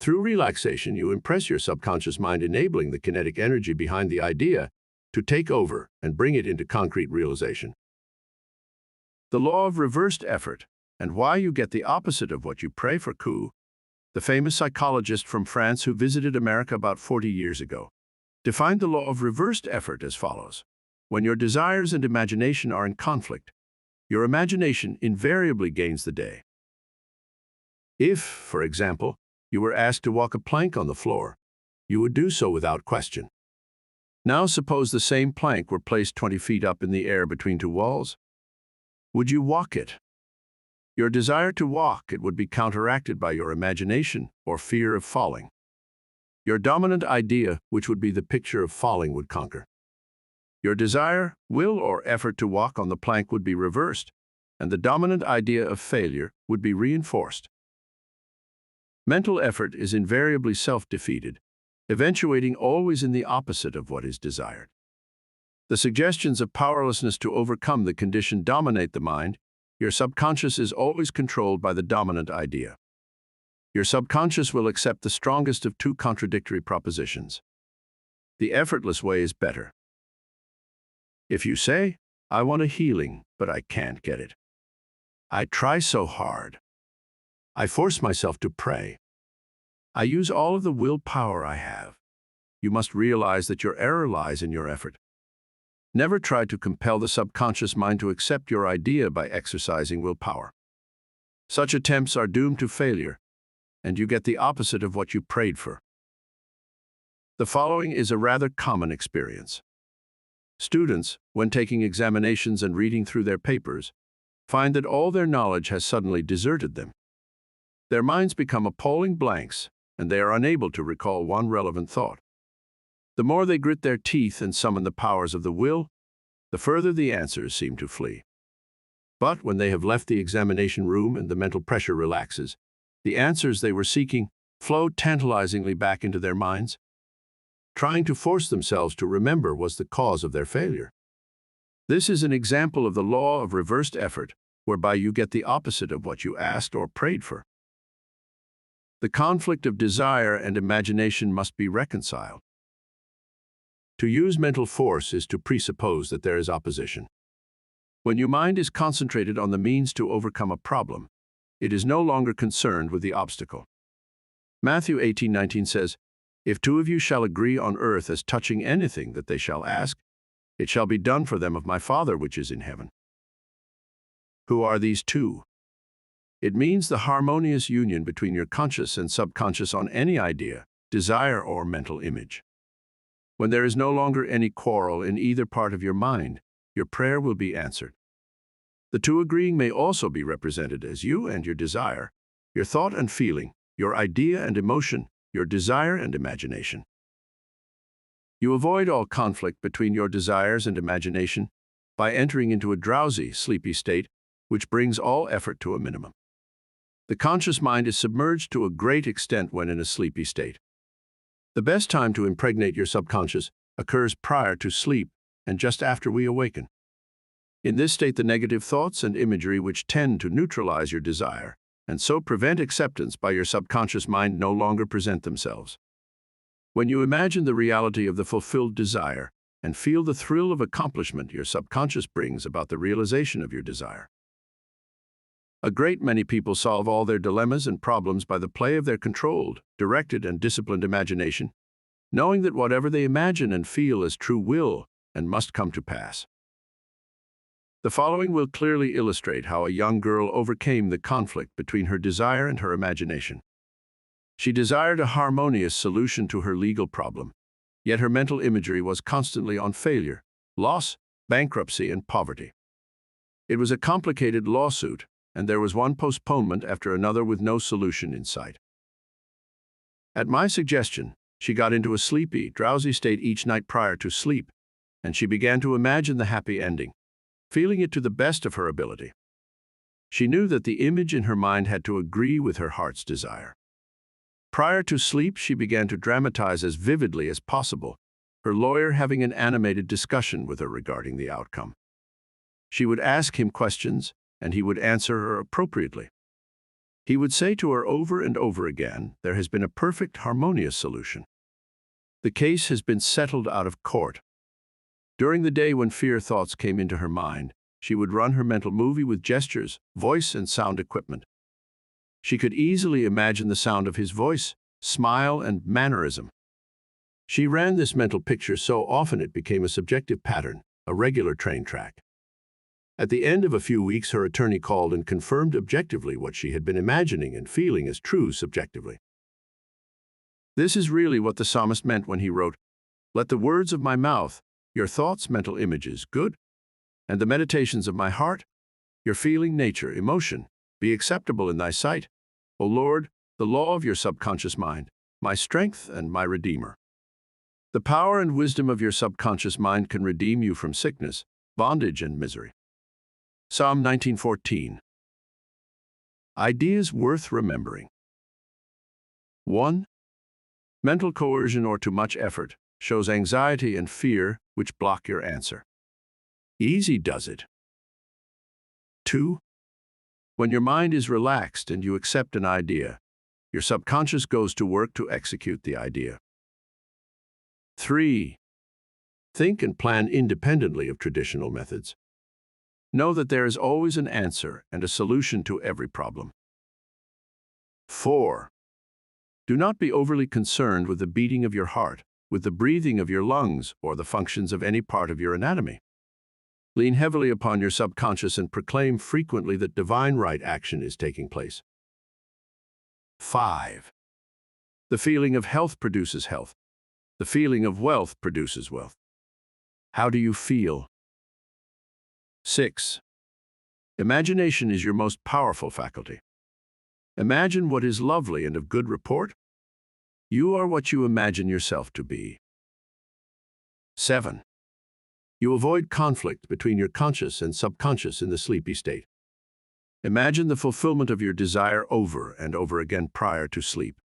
Through relaxation, you impress your subconscious mind, enabling the kinetic energy behind the idea to take over and bring it into concrete realization. The law of reversed effort, and why you get the opposite of what you pray for. The famous psychologist from France who visited America about 40 years ago, defined the law of reversed effort as follows. When your desires and imagination are in conflict, your imagination invariably gains the day. If, for example, you were asked to walk a plank on the floor, you would do so without question. Now suppose the same plank were placed 20 feet up in the air between 2 walls. Would you walk it? Your desire to walk it would be counteracted by your imagination or fear of falling. Your dominant idea, which would be the picture of falling, would conquer. Your desire, will, or effort to walk on the plank would be reversed, and the dominant idea of failure would be reinforced. Mental effort is invariably self-defeated, eventuating always in the opposite of what is desired. The suggestions of powerlessness to overcome the condition dominate the mind. Your subconscious is always controlled by the dominant idea. Your subconscious will accept the strongest of two contradictory propositions. The effortless way is better. If you say, I want a healing, but I can't get it. I try so hard. I force myself to pray. I use all of the willpower I have. You must realize that your error lies in your effort. Never try to compel the subconscious mind to accept your idea by exercising willpower. Such attempts are doomed to failure, and you get the opposite of what you prayed for. The following is a rather common experience. Students, when taking examinations and reading through their papers, find that all their knowledge has suddenly deserted them. Their minds become appalling blanks, and they are unable to recall one relevant thought. The more they grit their teeth and summon the powers of the will, the further the answers seem to flee. But when they have left the examination room and the mental pressure relaxes, the answers they were seeking flow tantalizingly back into their minds. Trying to force themselves to remember was the cause of their failure. This is an example of the law of reversed effort, whereby you get the opposite of what you asked or prayed for. The conflict of desire and imagination must be reconciled. To use mental force is to presuppose that there is opposition. When your mind is concentrated on the means to overcome a problem, it is no longer concerned with the obstacle. Matthew 18:19 says, If two of you shall agree on earth as touching anything that they shall ask, it shall be done for them of my Father which is in heaven. Who are these two? It means the harmonious union between your conscious and subconscious on any idea, desire, or mental image. When there is no longer any quarrel in either part of your mind, your prayer will be answered. The two agreeing may also be represented as you and your desire, your thought and feeling, your idea and emotion, your desire and imagination. You avoid all conflict between your desires and imagination by entering into a drowsy, sleepy state, which brings all effort to a minimum. The conscious mind is submerged to a great extent when in a sleepy state. The best time to impregnate your subconscious occurs prior to sleep and just after we awaken. In this state, the negative thoughts and imagery which tend to neutralize your desire and so prevent acceptance by your subconscious mind no longer present themselves. When you imagine the reality of the fulfilled desire and feel the thrill of accomplishment, your subconscious brings about the realization of your desire. A great many people solve all their dilemmas and problems by the play of their controlled, directed, and disciplined imagination, knowing that whatever they imagine and feel is true will and must come to pass. The following will clearly illustrate how a young girl overcame the conflict between her desire and her imagination. She desired a harmonious solution to her legal problem, yet her mental imagery was constantly on failure, loss, bankruptcy, and poverty. It was a complicated lawsuit, and there was one postponement after another with no solution in sight. At my suggestion, she got into a sleepy, drowsy state each night prior to sleep, and she began to imagine the happy ending, feeling it to the best of her ability. She knew that the image in her mind had to agree with her heart's desire. Prior to sleep, she began to dramatize as vividly as possible, her lawyer having an animated discussion with her regarding the outcome. She would ask him questions, and he would answer her appropriately. He would say to her over and over again, "There has been a perfect, harmonious solution. The case has been settled out of court." During the day when fear thoughts came into her mind, she would run her mental movie with gestures, voice, and sound equipment. She could easily imagine the sound of his voice, smile, and mannerism. She ran this mental picture so often it became a subjective pattern, a regular train track. At the end of a few weeks, her attorney called and confirmed objectively what she had been imagining and feeling as true subjectively. This is really what the psalmist meant when he wrote, "Let the words of my mouth, your thoughts, mental images, good, and the meditations of my heart, your feeling, nature, emotion, be acceptable in thy sight, O Lord, the law of your subconscious mind, my strength and my Redeemer." The power and wisdom of your subconscious mind can redeem you from sickness, bondage, and misery. Psalm 19:14. Ideas worth remembering. 1. Mental coercion or too much effort shows anxiety and fear which block your answer. Easy does it. 2. When your mind is relaxed and you accept an idea, Your subconscious goes to work to execute the idea. 3. Think and plan independently of traditional methods. Know that there is always an answer and a solution to every problem. 4. Do not be overly concerned with the beating of your heart, with the breathing of your lungs, or the functions of any part of your anatomy. Lean heavily upon your subconscious and proclaim frequently that divine right action is taking place. 5. The feeling of health produces health. The feeling of wealth produces wealth. How do you feel? 6. Imagination is your most powerful faculty. Imagine what is lovely and of good report. You are what you imagine yourself to be. 7. You avoid conflict between your conscious and subconscious in the sleepy state. Imagine the fulfillment of your desire over and over again prior to sleep.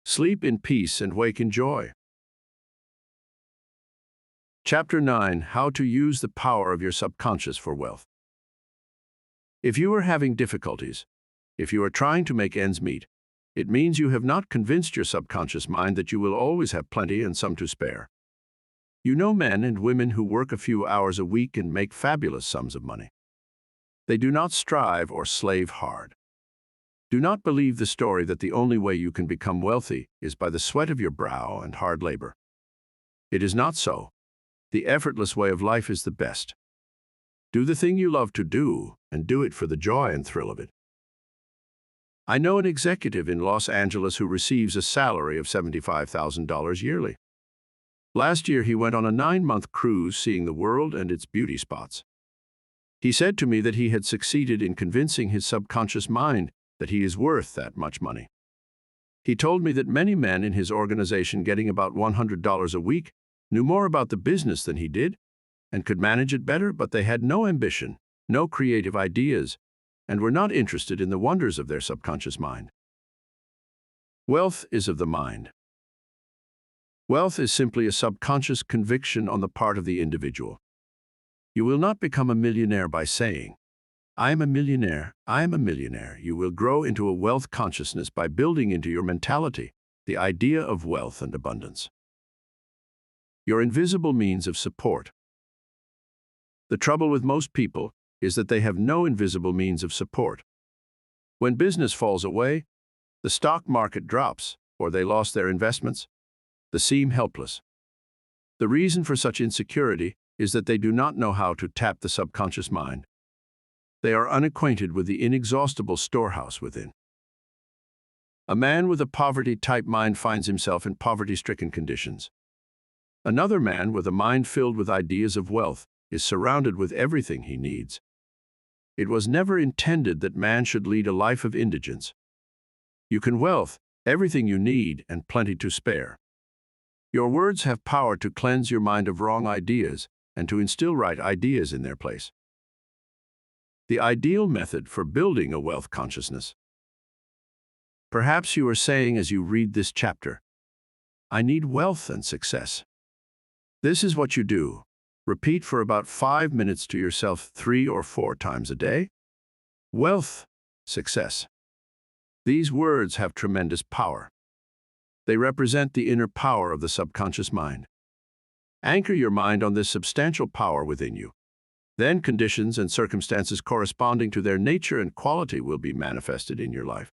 Sleep in peace and wake in joy. Chapter 9: How to use the power of your subconscious for wealth. If you are having difficulties, if you are trying to make ends meet, it means you have not convinced your subconscious mind that you will always have plenty and some to spare. You know men and women who work a few hours a week and make fabulous sums of money. They do not strive or slave hard. Do not believe the story that the only way you can become wealthy is by the sweat of your brow and hard labor. It is not so. The effortless way of life is the best. Do the thing you love to do, and do it for the joy and thrill of it. I know an executive in Los Angeles who receives a salary of $75,000 yearly. Last year, he went on a 9-month cruise seeing the world and its beauty spots. He said to me that he had succeeded in convincing his subconscious mind that he is worth that much money. He told me that many men in his organization getting about $100 a week knew more about the business than he did and could manage it better, but they had no ambition, no creative ideas, and were not interested in the wonders of their subconscious mind. Wealth is of the mind. Wealth is simply a subconscious conviction on the part of the individual. You will not become a millionaire by saying, "I am a millionaire, I am a millionaire." You will grow into a wealth consciousness by building into your mentality the idea of wealth and abundance. Your invisible means of support. The trouble with most people is that they have no invisible means of support. When business falls away, the stock market drops, or they lost their investments, they seem helpless. The reason for such insecurity is that they do not know how to tap the subconscious mind. They are unacquainted with the inexhaustible storehouse within. A man with a poverty-type mind finds himself in poverty-stricken conditions. Another man with a mind filled with ideas of wealth is surrounded with everything he needs. It was never intended that man should lead a life of indigence. You can wealth, everything you need, and plenty to spare. Your words have power to cleanse your mind of wrong ideas and to instill right ideas in their place. The ideal method for building a wealth consciousness. Perhaps you are saying as you read this chapter, "I need wealth and success." This is what you do. Repeat for about 5 minutes to yourself 3 or 4 times a day. Wealth, success. These words have tremendous power. They represent the inner power of the subconscious mind. Anchor your mind on this substantial power within you. Then conditions and circumstances corresponding to their nature and quality will be manifested in your life.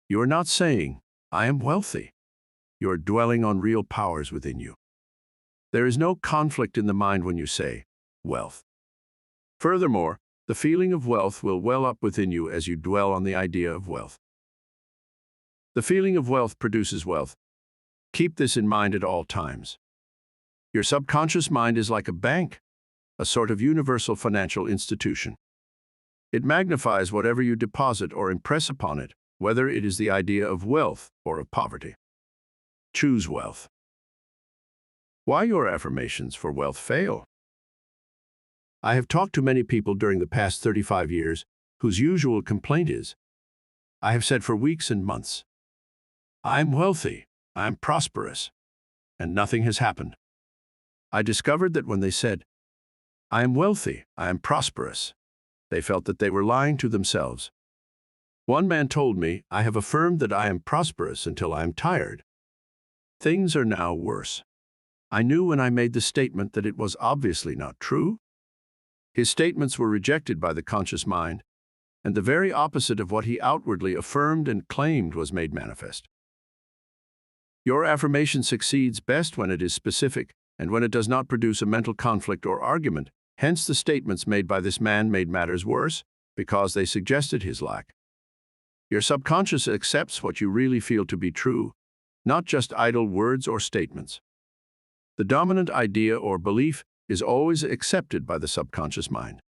You are not saying, "I am wealthy." You are dwelling on real powers within you. There is no conflict in the mind when you say, "wealth." Furthermore, the feeling of wealth will well up within you as you dwell on the idea of wealth. The feeling of wealth produces wealth. Keep this in mind at all times. Your subconscious mind is like a bank, a sort of universal financial institution. It magnifies whatever you deposit or impress upon it, whether it is the idea of wealth or of poverty. Choose wealth. Why your affirmations for wealth fail? I have talked to many people during the past 35 years whose usual complaint is, I have said for weeks and months, "I am wealthy, I am prosperous," and nothing has happened. I discovered that when they said, "I am wealthy, I am prosperous," they felt that they were lying to themselves. One man told me, "I have affirmed that I am prosperous until I am tired. Things are now worse." I knew when I made the statement that it was obviously not true. His statements were rejected by the conscious mind, and the very opposite of what he outwardly affirmed and claimed was made manifest. Your affirmation succeeds best when it is specific and when it does not produce a mental conflict or argument. Hence, the statements made by this man made matters worse because they suggested his lack. Your subconscious accepts what you really feel to be true, not just idle words or statements. The dominant idea or belief is always accepted by the subconscious mind.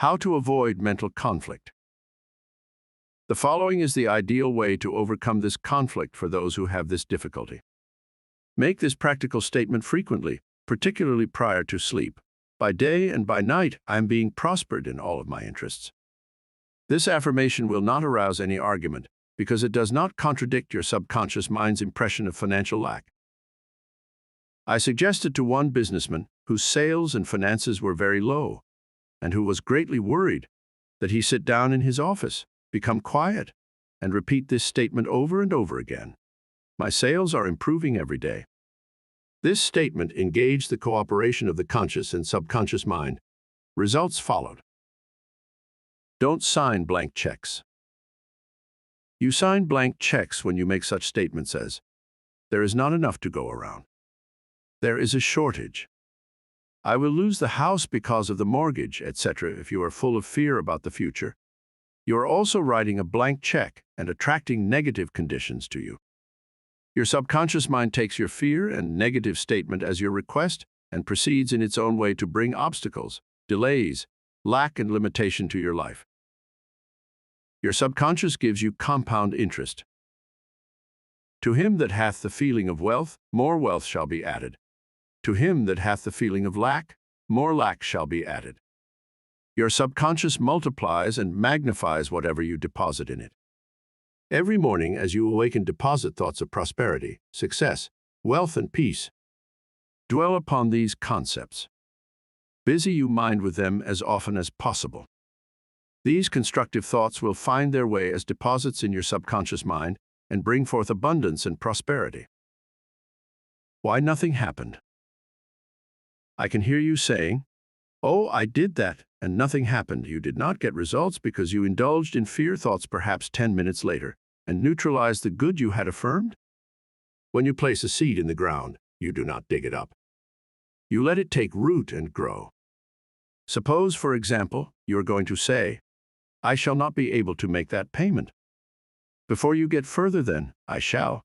How to avoid mental conflict. The following is the ideal way to overcome this conflict for those who have this difficulty. Make this practical statement frequently, particularly prior to sleep. By day and by night, I am being prospered in all of my interests. This affirmation will not arouse any argument because it does not contradict your subconscious mind's impression of financial lack. I suggested to one businessman whose sales and finances were very low and who was greatly worried that he sit down in his office, become quiet, and repeat this statement over and over again. My sales are improving every day. This statement engaged the cooperation of the conscious and subconscious mind. Results followed. Don't sign blank checks. You sign blank checks when you make such statements as, "There is not enough to go around. There is a shortage. I will lose the house because of the mortgage," etc. If you are full of fear about the future, you are also writing a blank check and attracting negative conditions to you. Your subconscious mind takes your fear and negative statement as your request and proceeds in its own way to bring obstacles, delays, lack, and limitation to your life. Your subconscious gives you compound interest. To him that hath the feeling of wealth, more wealth shall be added. To him that hath the feeling of lack, more lack shall be added. Your subconscious multiplies and magnifies whatever you deposit in it. Every morning as you awaken, deposit thoughts of prosperity, success, wealth, and peace. Dwell upon these concepts. Busy your mind with them as often as possible. These constructive thoughts will find their way as deposits in your subconscious mind and bring forth abundance and prosperity. Why nothing happened? I can hear you saying, "Oh, I did that, and nothing happened." You did not get results because you indulged in fear thoughts perhaps 10 minutes later and neutralized the good you had affirmed. When you place a seed in the ground, you do not dig it up. You let it take root and grow. Suppose, for example, you are going to say, "I shall not be able to make that payment." Before you get further than "I shall,"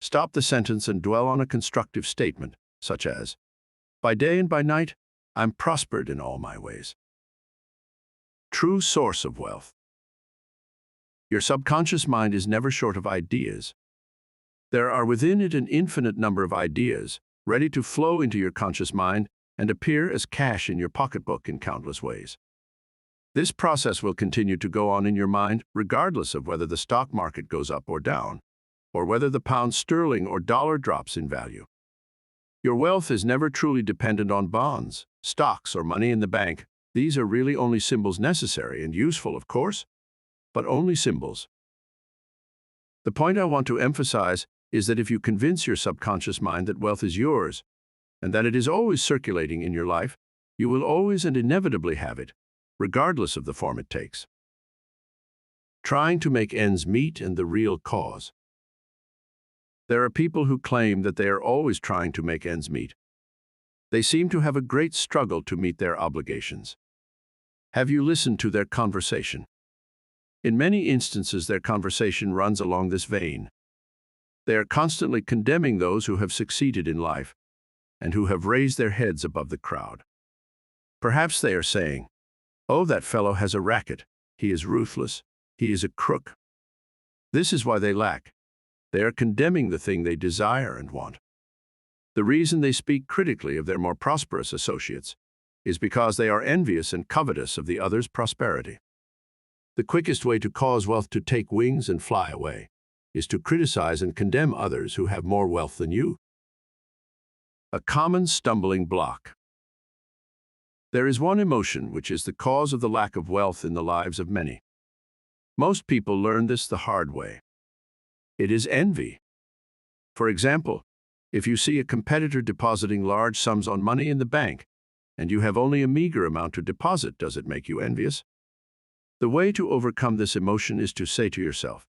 stop the sentence and dwell on a constructive statement, such as, "By day and by night, I'm prospered in all my ways." True source of wealth. Your subconscious mind is never short of ideas. There are within it an infinite number of ideas, ready to flow into your conscious mind and appear as cash in your pocketbook in countless ways. This process will continue to go on in your mind regardless of whether the stock market goes up or down, or whether the pound sterling or dollar drops in value. Your wealth is never truly dependent on bonds, stocks, or money in the bank. These are really only symbols, necessary and useful, of course, but only symbols. The point I want to emphasize is that if you convince your subconscious mind that wealth is yours and that it is always circulating in your life, you will always and inevitably have it, regardless of the form it takes. Trying to make ends meet and the real cause. There are people who claim that they are always trying to make ends meet. They seem to have a great struggle to meet their obligations. Have you listened to their conversation? In many instances, their conversation runs along this vein. They are constantly condemning those who have succeeded in life and who have raised their heads above the crowd. Perhaps they are saying, "Oh, that fellow has a racket. He is ruthless. He is a crook." This is why they lack. They are condemning the thing they desire and want. The reason they speak critically of their more prosperous associates is because they are envious and covetous of the other's prosperity. The quickest way to cause wealth to take wings and fly away is to criticize and condemn others who have more wealth than you. A common stumbling block. There is one emotion which is the cause of the lack of wealth in the lives of many. Most people learn this the hard way. It is envy. For example, if you see a competitor depositing large sums on money in the bank, and you have only a meager amount to deposit, does it make you envious? The way to overcome this emotion is to say to yourself,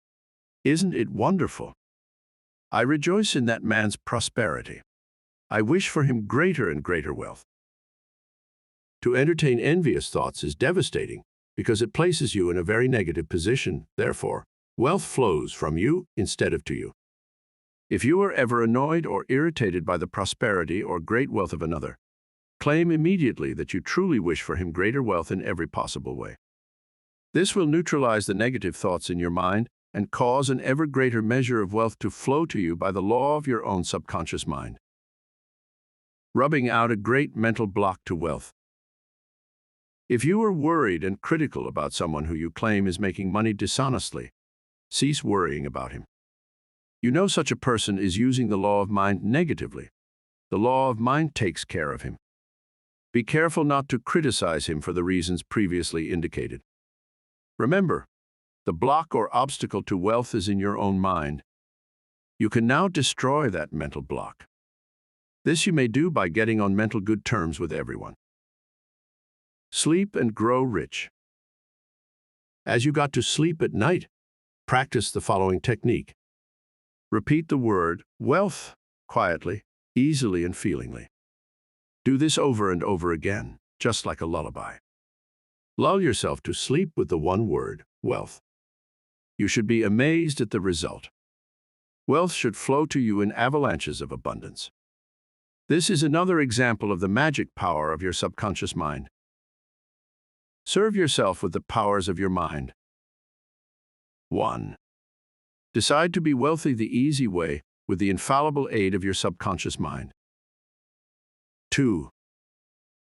"Isn't it wonderful? I rejoice in that man's prosperity. I wish for him greater and greater wealth." To entertain envious thoughts is devastating because it places you in a very negative position. Therefore, wealth flows from you instead of to you. If you are ever annoyed or irritated by the prosperity or great wealth of another, claim immediately that you truly wish for him greater wealth in every possible way. This will neutralize the negative thoughts in your mind and cause an ever greater measure of wealth to flow to you by the law of your own subconscious mind. Rubbing out a great mental block to wealth. If you are worried and critical about someone who you claim is making money dishonestly, cease worrying about him. You know such a person is using the law of mind negatively. The law of mind takes care of him. Be careful not to criticize him for the reasons previously indicated. Remember, the block or obstacle to wealth is in your own mind. You can now destroy that mental block. This you may do by getting on mental good terms with everyone. Sleep and grow rich. As you got to sleep at night, practice the following technique. Repeat the word wealth quietly, easily, and feelingly. Do this over and over again, just like a lullaby. Lull yourself to sleep with the one word, wealth. You should be amazed at the result. Wealth should flow to you in avalanches of abundance. This is another example of the magic power of your subconscious mind. Serve yourself with the powers of your mind. 1. Decide to be wealthy the easy way with the infallible aid of your subconscious mind. 2.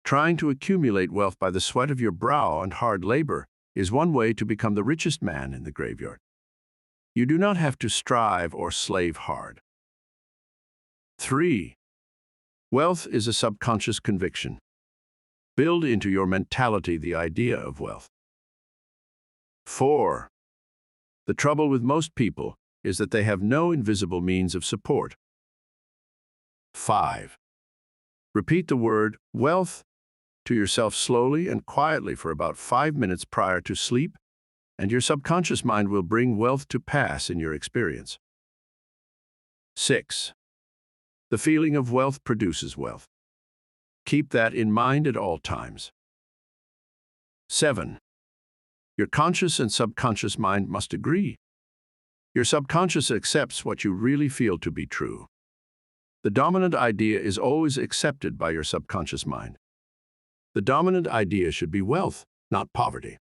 Trying to accumulate wealth by the sweat of your brow and hard labor is one way to become the richest man in the graveyard. You do not have to strive or slave hard. 3. Wealth is a subconscious conviction. Build into your mentality the idea of wealth. 4. The trouble with most people is that they have no invisible means of support. 5. Repeat the word wealth to yourself slowly and quietly for about 5 minutes prior to sleep, and your subconscious mind will bring wealth to pass in your experience. 6. The feeling of wealth produces wealth. Keep that in mind at all times. 7. Your conscious and subconscious mind must agree. Your subconscious accepts what you really feel to be true. The dominant idea is always accepted by your subconscious mind. The dominant idea should be wealth, not poverty.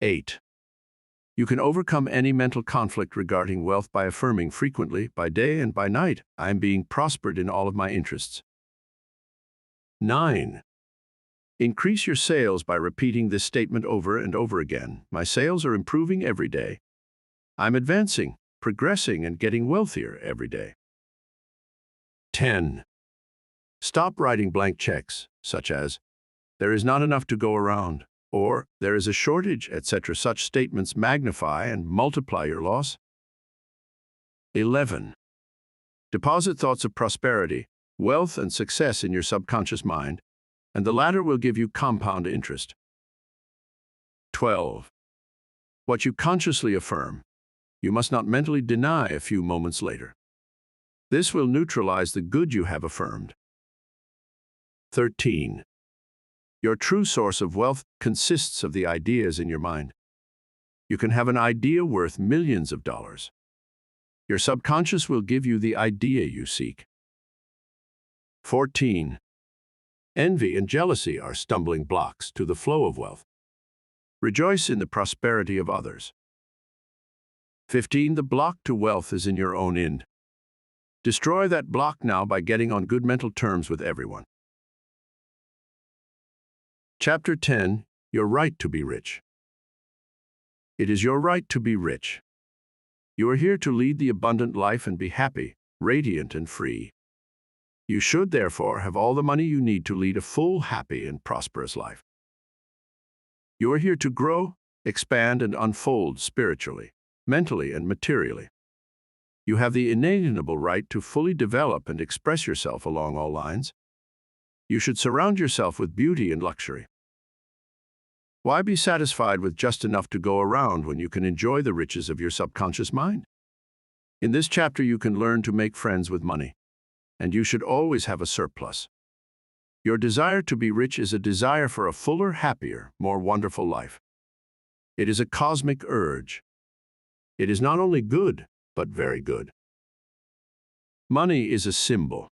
8. You can overcome any mental conflict regarding wealth by affirming frequently, by day and by night, I am being prospered in all of my interests. 9. Increase your sales by repeating this statement over and over again. My sales are improving every day. I'm advancing, progressing, and getting wealthier every day. 10. Stop writing blank checks, such as, there is not enough to go around, or there is a shortage, etc. Such statements magnify and multiply your loss. 11. Deposit thoughts of prosperity, wealth, and success in your subconscious mind, and the latter will give you compound interest. 12. What you consciously affirm, you must not mentally deny a few moments later. This will neutralize the good you have affirmed. 13. Your true source of wealth consists of the ideas in your mind. You can have an idea worth millions of dollars. Your subconscious will give you the idea you seek. 14. Envy and jealousy are stumbling blocks to the flow of wealth. Rejoice in the prosperity of others. 15. The block to wealth is in your own end. Destroy that block now by getting on good mental terms with everyone. Chapter 10. Your right to be rich. It is your right to be rich. You are here to lead the abundant life and be happy, radiant, and free. You should, therefore, have all the money you need to lead a full, happy, and prosperous life. You are here to grow, expand and unfold spiritually, mentally, and materially. You have the inalienable right to fully develop and express yourself along all lines. You should surround yourself with beauty and luxury. Why be satisfied with just enough to go around when you can enjoy the riches of your subconscious mind? In this chapter, you can learn to make friends with money, and you should always have a surplus. Your desire to be rich is a desire for a fuller, happier, more wonderful life. It is a cosmic urge. It is not only good, but very good. Money is a symbol.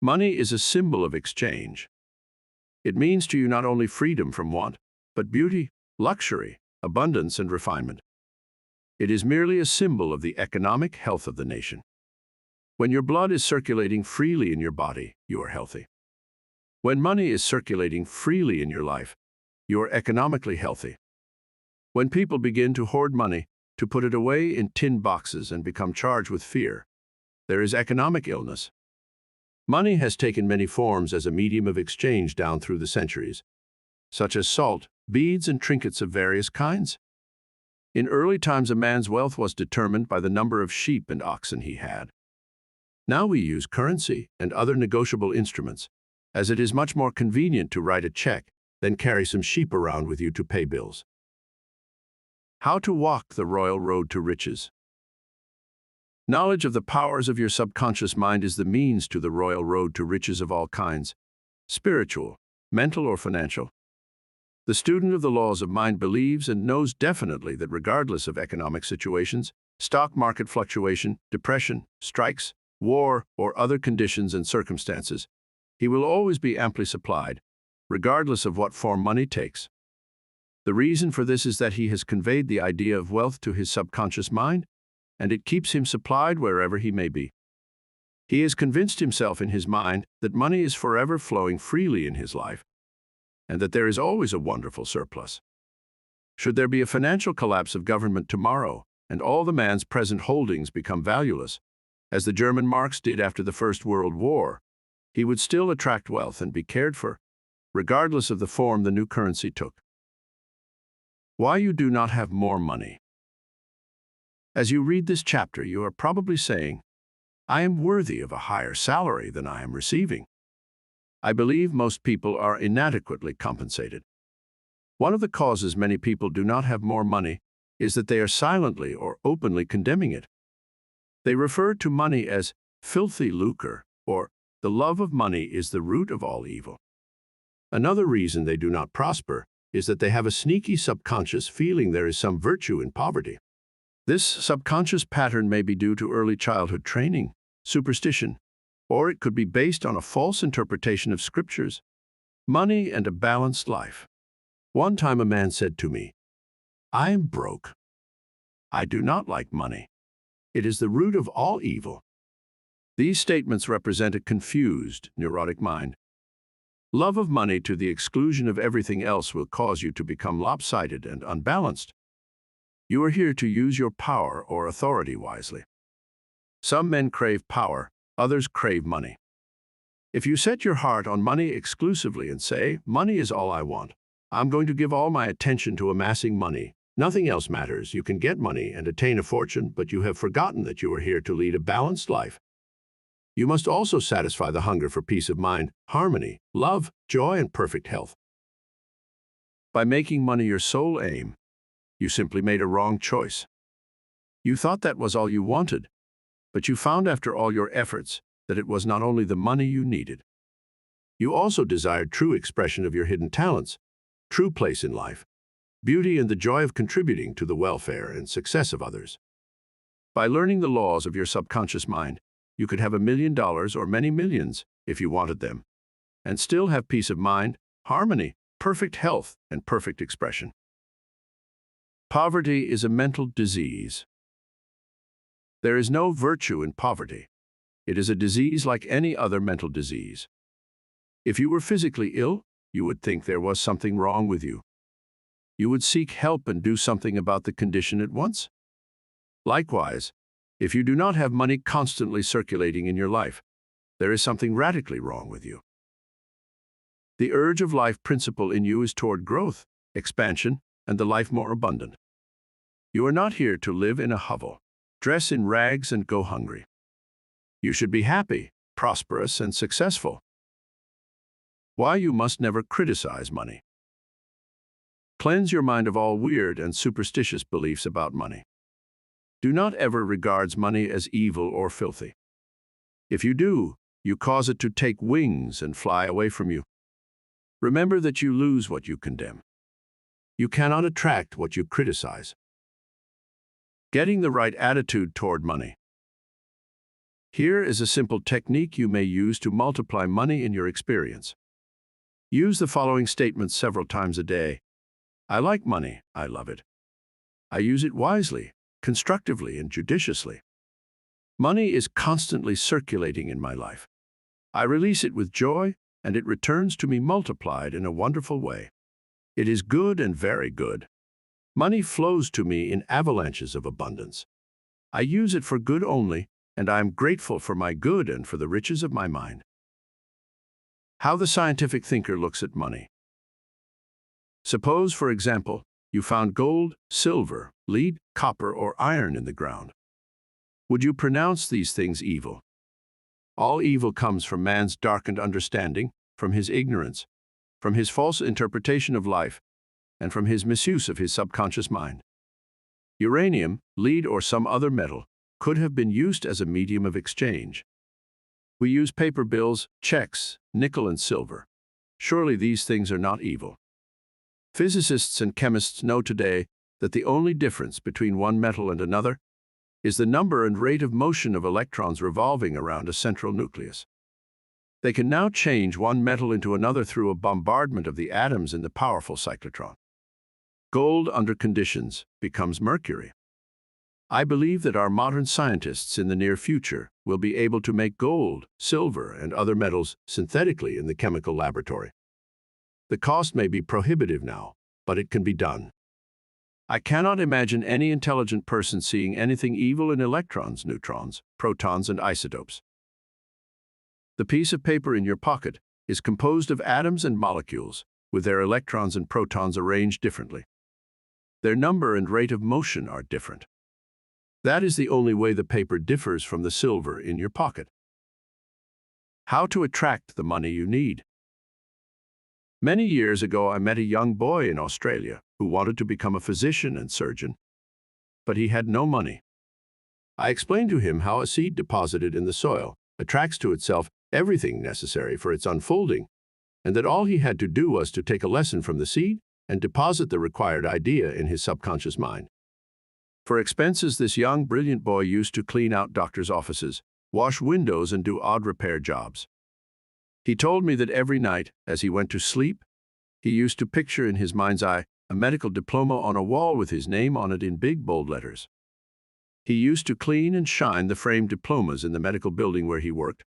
Money is a symbol of exchange. It means to you not only freedom from want, but beauty, luxury, abundance, and refinement. It is merely a symbol of the economic health of the nation. When your blood is circulating freely in your body, you are healthy. When money is circulating freely in your life, you are economically healthy. When people begin to hoard money, to put it away in tin boxes and become charged with fear, there is economic illness. Money has taken many forms as a medium of exchange down through the centuries, such as salt, beads, and trinkets of various kinds. In early times, a man's wealth was determined by the number of sheep and oxen he had. Now we use currency and other negotiable instruments, as it is much more convenient to write a check than carry some sheep around with you to pay bills. How to walk the royal road to riches. Knowledge of the powers of your subconscious mind is the means to the royal road to riches of all kinds, spiritual, mental, or financial. The student of the laws of mind believes and knows definitely that regardless of economic situations, stock market fluctuation, depression, strikes, war, or other conditions and circumstances, he will always be amply supplied, regardless of what form money takes. The reason for this is that he has conveyed the idea of wealth to his subconscious mind, and it keeps him supplied wherever he may be. He has convinced himself in his mind that money is forever flowing freely in his life, and that there is always a wonderful surplus. Should there be a financial collapse of government tomorrow, and all the man's present holdings become valueless, as the German marks did after the First World War, he would still attract wealth and be cared for, regardless of the form the new currency took. Why you do not have more money. As you read this chapter, you are probably saying, I am worthy of a higher salary than I am receiving. I believe most people are inadequately compensated. One of the causes many people do not have more money is that they are silently or openly condemning it. They refer to money as filthy lucre, or the love of money is the root of all evil. Another reason they do not prosper is that they have a sneaky subconscious feeling there is some virtue in poverty. This subconscious pattern may be due to early childhood training, superstition, or it could be based on a false interpretation of scriptures, money, and a balanced life. One time a man said to me, I am broke. I do not like money. It is the root of all evil. These statements represent a confused, neurotic mind. Love of money to the exclusion of everything else will cause you to become lopsided and unbalanced. You are here to use your power or authority wisely. Some men crave power, others crave money. If you set your heart on money exclusively and say, money is all I want, I'm going to give all my attention to amassing money, nothing else matters, you can get money and attain a fortune, but you have forgotten that you are here to lead a balanced life. You must also satisfy the hunger for peace of mind, harmony, love, joy, and perfect health. By making money your sole aim, you simply made a wrong choice. You thought that was all you wanted, but you found after all your efforts that it was not only the money you needed. You also desired true expression of your hidden talents, true place in life, beauty, and the joy of contributing to the welfare and success of others. By learning the laws of your subconscious mind, you could have $1 million or many millions if you wanted them, and still have peace of mind, harmony, perfect health, and perfect expression. Poverty is a mental disease. There is no virtue in poverty. It is a disease like any other mental disease. If you were physically ill, you would think there was something wrong with you. You would seek help and do something about the condition at once. Likewise, if you do not have money constantly circulating in your life, there is something radically wrong with you. The urge of life principle in you is toward growth, expansion, and the life more abundant. You are not here to live in a hovel, dress in rags and go hungry. You should be happy, prosperous, and successful. Why you must never criticize money. Cleanse your mind of all weird and superstitious beliefs about money. Do not ever regard money as evil or filthy. If you do, you cause it to take wings and fly away from you. Remember that you lose what you condemn. You cannot attract what you criticize. Getting the right attitude toward money. Here is a simple technique you may use to multiply money in your experience. Use the following statements several times a day. I like money. I love it. I use it wisely, constructively, and judiciously. Money is constantly circulating in my life. I release it with joy, and it returns to me multiplied in a wonderful way. It is good and very good. Money flows to me in avalanches of abundance. I use it for good only, and I am grateful for my good and for the riches of my mind. How the scientific thinker looks at money. Suppose, for example, you found gold, silver, lead, copper, or iron in the ground. Would you pronounce these things evil? All evil comes from man's darkened understanding, from his ignorance, from his false interpretation of life, and from his misuse of his subconscious mind. Uranium, lead, or some other metal could have been used as a medium of exchange. We use paper bills, checks, nickel, and silver. Surely these things are not evil. Physicists and chemists know today that the only difference between one metal and another is the number and rate of motion of electrons revolving around a central nucleus. They can now change one metal into another through a bombardment of the atoms in the powerful cyclotron. Gold, under conditions, becomes mercury. I believe that our modern scientists in the near future will be able to make gold, silver, and other metals synthetically in the chemical laboratory. The cost may be prohibitive now, but it can be done. I cannot imagine any intelligent person seeing anything evil in electrons, neutrons, protons, and isotopes. The piece of paper in your pocket is composed of atoms and molecules, with their electrons and protons arranged differently. Their number and rate of motion are different. That is the only way the paper differs from the silver in your pocket. How to attract the money you need. Many years ago, I met a young boy in Australia who wanted to become a physician and surgeon, but he had no money. I explained to him how a seed deposited in the soil attracts to itself everything necessary for its unfolding, and that all he had to do was to take a lesson from the seed and deposit the required idea in his subconscious mind. For expenses, this young, brilliant boy used to clean out doctors' offices, wash windows, and do odd repair jobs. He told me that every night, as he went to sleep, he used to picture in his mind's eye a medical diploma on a wall with his name on it in big, bold letters. He used to clean and shine the framed diplomas in the medical building where he worked.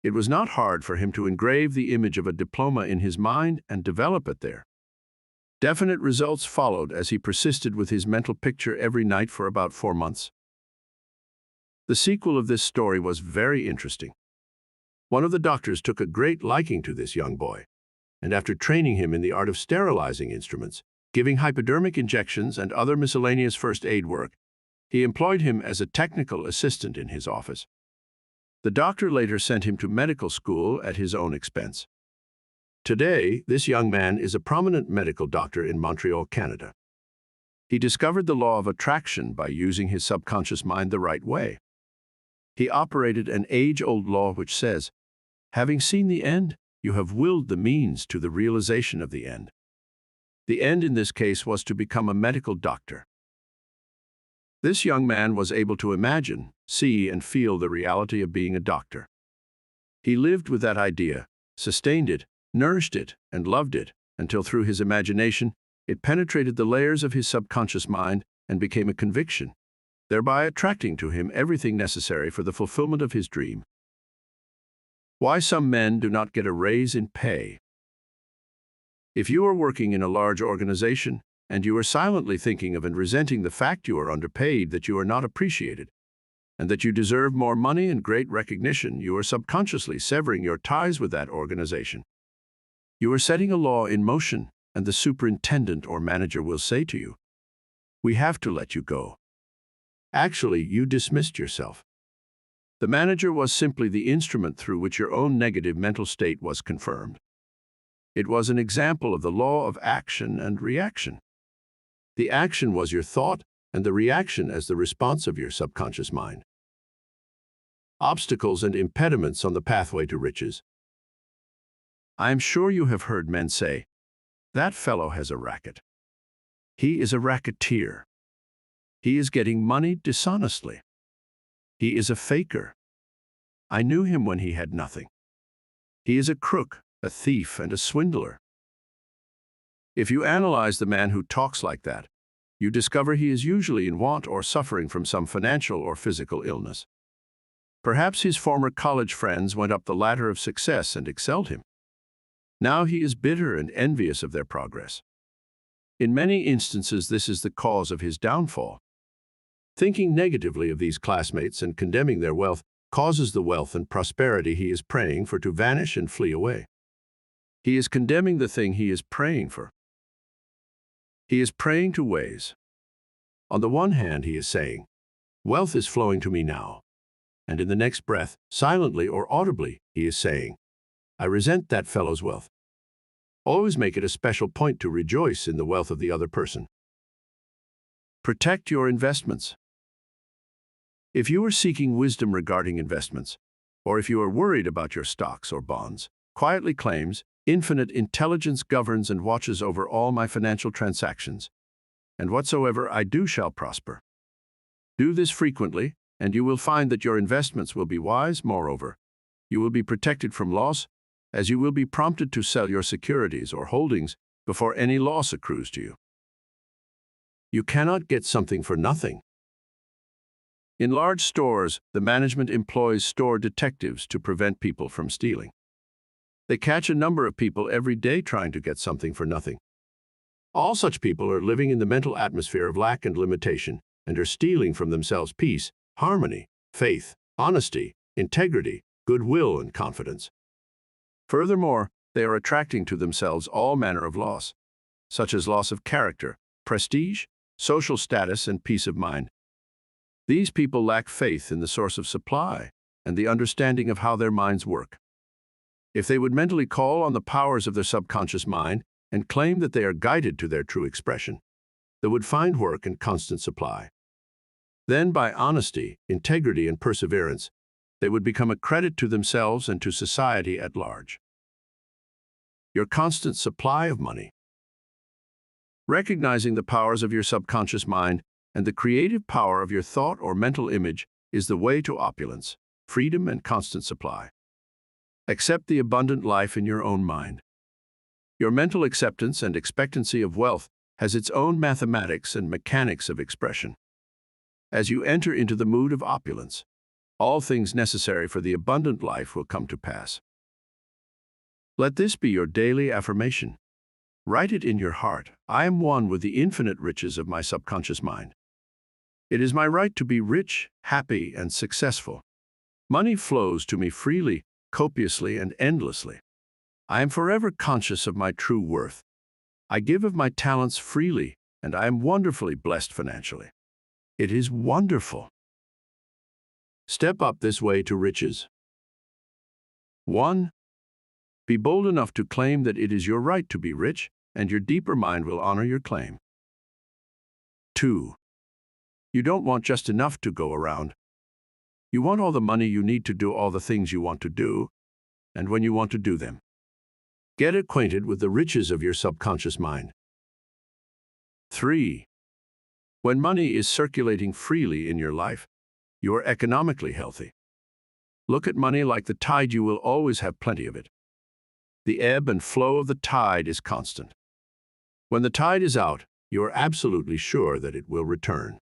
It was not hard for him to engrave the image of a diploma in his mind and develop it there. Definite results followed as he persisted with his mental picture every night for about 4 months. The sequel of this story was very interesting. One of the doctors took a great liking to this young boy, and after training him in the art of sterilizing instruments, giving hypodermic injections and other miscellaneous first aid work, he employed him as a technical assistant in his office. The doctor later sent him to medical school at his own expense. Today, this young man is a prominent medical doctor in Montreal, Canada. He discovered the law of attraction by using his subconscious mind the right way. He operated an age-old law which says, having seen the end, you have willed the means to the realization of the end. The end in this case was to become a medical doctor. This young man was able to imagine, see, and feel the reality of being a doctor. He lived with that idea, sustained it, nourished it, and loved it, until through his imagination, it penetrated the layers of his subconscious mind and became a conviction, thereby attracting to him everything necessary for the fulfillment of his dream. Why some men do not get a raise in pay. If you are working in a large organization, and you are silently thinking of and resenting the fact you are underpaid, that you are not appreciated, and that you deserve more money and great recognition, you are subconsciously severing your ties with that organization. You are setting a law in motion, and the superintendent or manager will say to you, "We have to let you go." Actually, you dismissed yourself. The manager was simply the instrument through which your own negative mental state was confirmed. It was an example of the law of action and reaction. The action was your thought, and the reaction as the response of your subconscious mind. Obstacles and impediments on the pathway to riches. I am sure you have heard men say, "That fellow has a racket. He is a racketeer. He is getting money dishonestly. He is a faker. I knew him when he had nothing. He is a crook, a thief, and a swindler." If you analyze the man who talks like that, you discover he is usually in want or suffering from some financial or physical illness. Perhaps his former college friends went up the ladder of success and excelled him. Now he is bitter and envious of their progress. In many instances, this is the cause of his downfall. Thinking negatively of these classmates and condemning their wealth causes the wealth and prosperity he is praying for to vanish and flee away. He is condemning the thing he is praying for. He is praying to ways. On the one hand, he is saying, "Wealth is flowing to me now." And in the next breath, silently or audibly, he is saying, "I resent that fellow's wealth." Always make it a special point to rejoice in the wealth of the other person. Protect your investments. If you are seeking wisdom regarding investments, or if you are worried about your stocks or bonds, quietly claims, "Infinite intelligence governs and watches over all my financial transactions, and whatsoever I do shall prosper." Do this frequently, and you will find that your investments will be wise. Moreover, you will be protected from loss, as you will be prompted to sell your securities or holdings before any loss accrues to you. You cannot get something for nothing. In large stores, the management employs store detectives to prevent people from stealing. They catch a number of people every day trying to get something for nothing. All such people are living in the mental atmosphere of lack and limitation and are stealing from themselves peace, harmony, faith, honesty, integrity, goodwill, and confidence. Furthermore, they are attracting to themselves all manner of loss, such as loss of character, prestige, social status, and peace of mind. These people lack faith in the source of supply and the understanding of how their minds work. If they would mentally call on the powers of their subconscious mind and claim that they are guided to their true expression, they would find work and constant supply. Then, by honesty, integrity, and perseverance, they would become a credit to themselves and to society at large. Your constant supply of money. Recognizing the powers of your subconscious mind and the creative power of your thought or mental image is the way to opulence, freedom, and constant supply. Accept the abundant life in your own mind. Your mental acceptance and expectancy of wealth has its own mathematics and mechanics of expression. As you enter into the mood of opulence, all things necessary for the abundant life will come to pass. Let this be your daily affirmation. Write it in your heart. I am one with the infinite riches of my subconscious mind. It is my right to be rich, happy, and successful. Money flows to me freely, copiously, and endlessly. I am forever conscious of my true worth. I give of my talents freely, and I am wonderfully blessed financially. It is wonderful. Step up this way to riches. 1. Be bold enough to claim that it is your right to be rich, and your deeper mind will honor your claim. 2. You don't want just enough to go around. You want all the money you need to do all the things you want to do, and when you want to do them. Get acquainted with the riches of your subconscious mind. 3. When money is circulating freely in your life, you are economically healthy. Look at money like the tide. You will always have plenty of it. The ebb and flow of the tide is constant. When the tide is out, you are absolutely sure that it will return.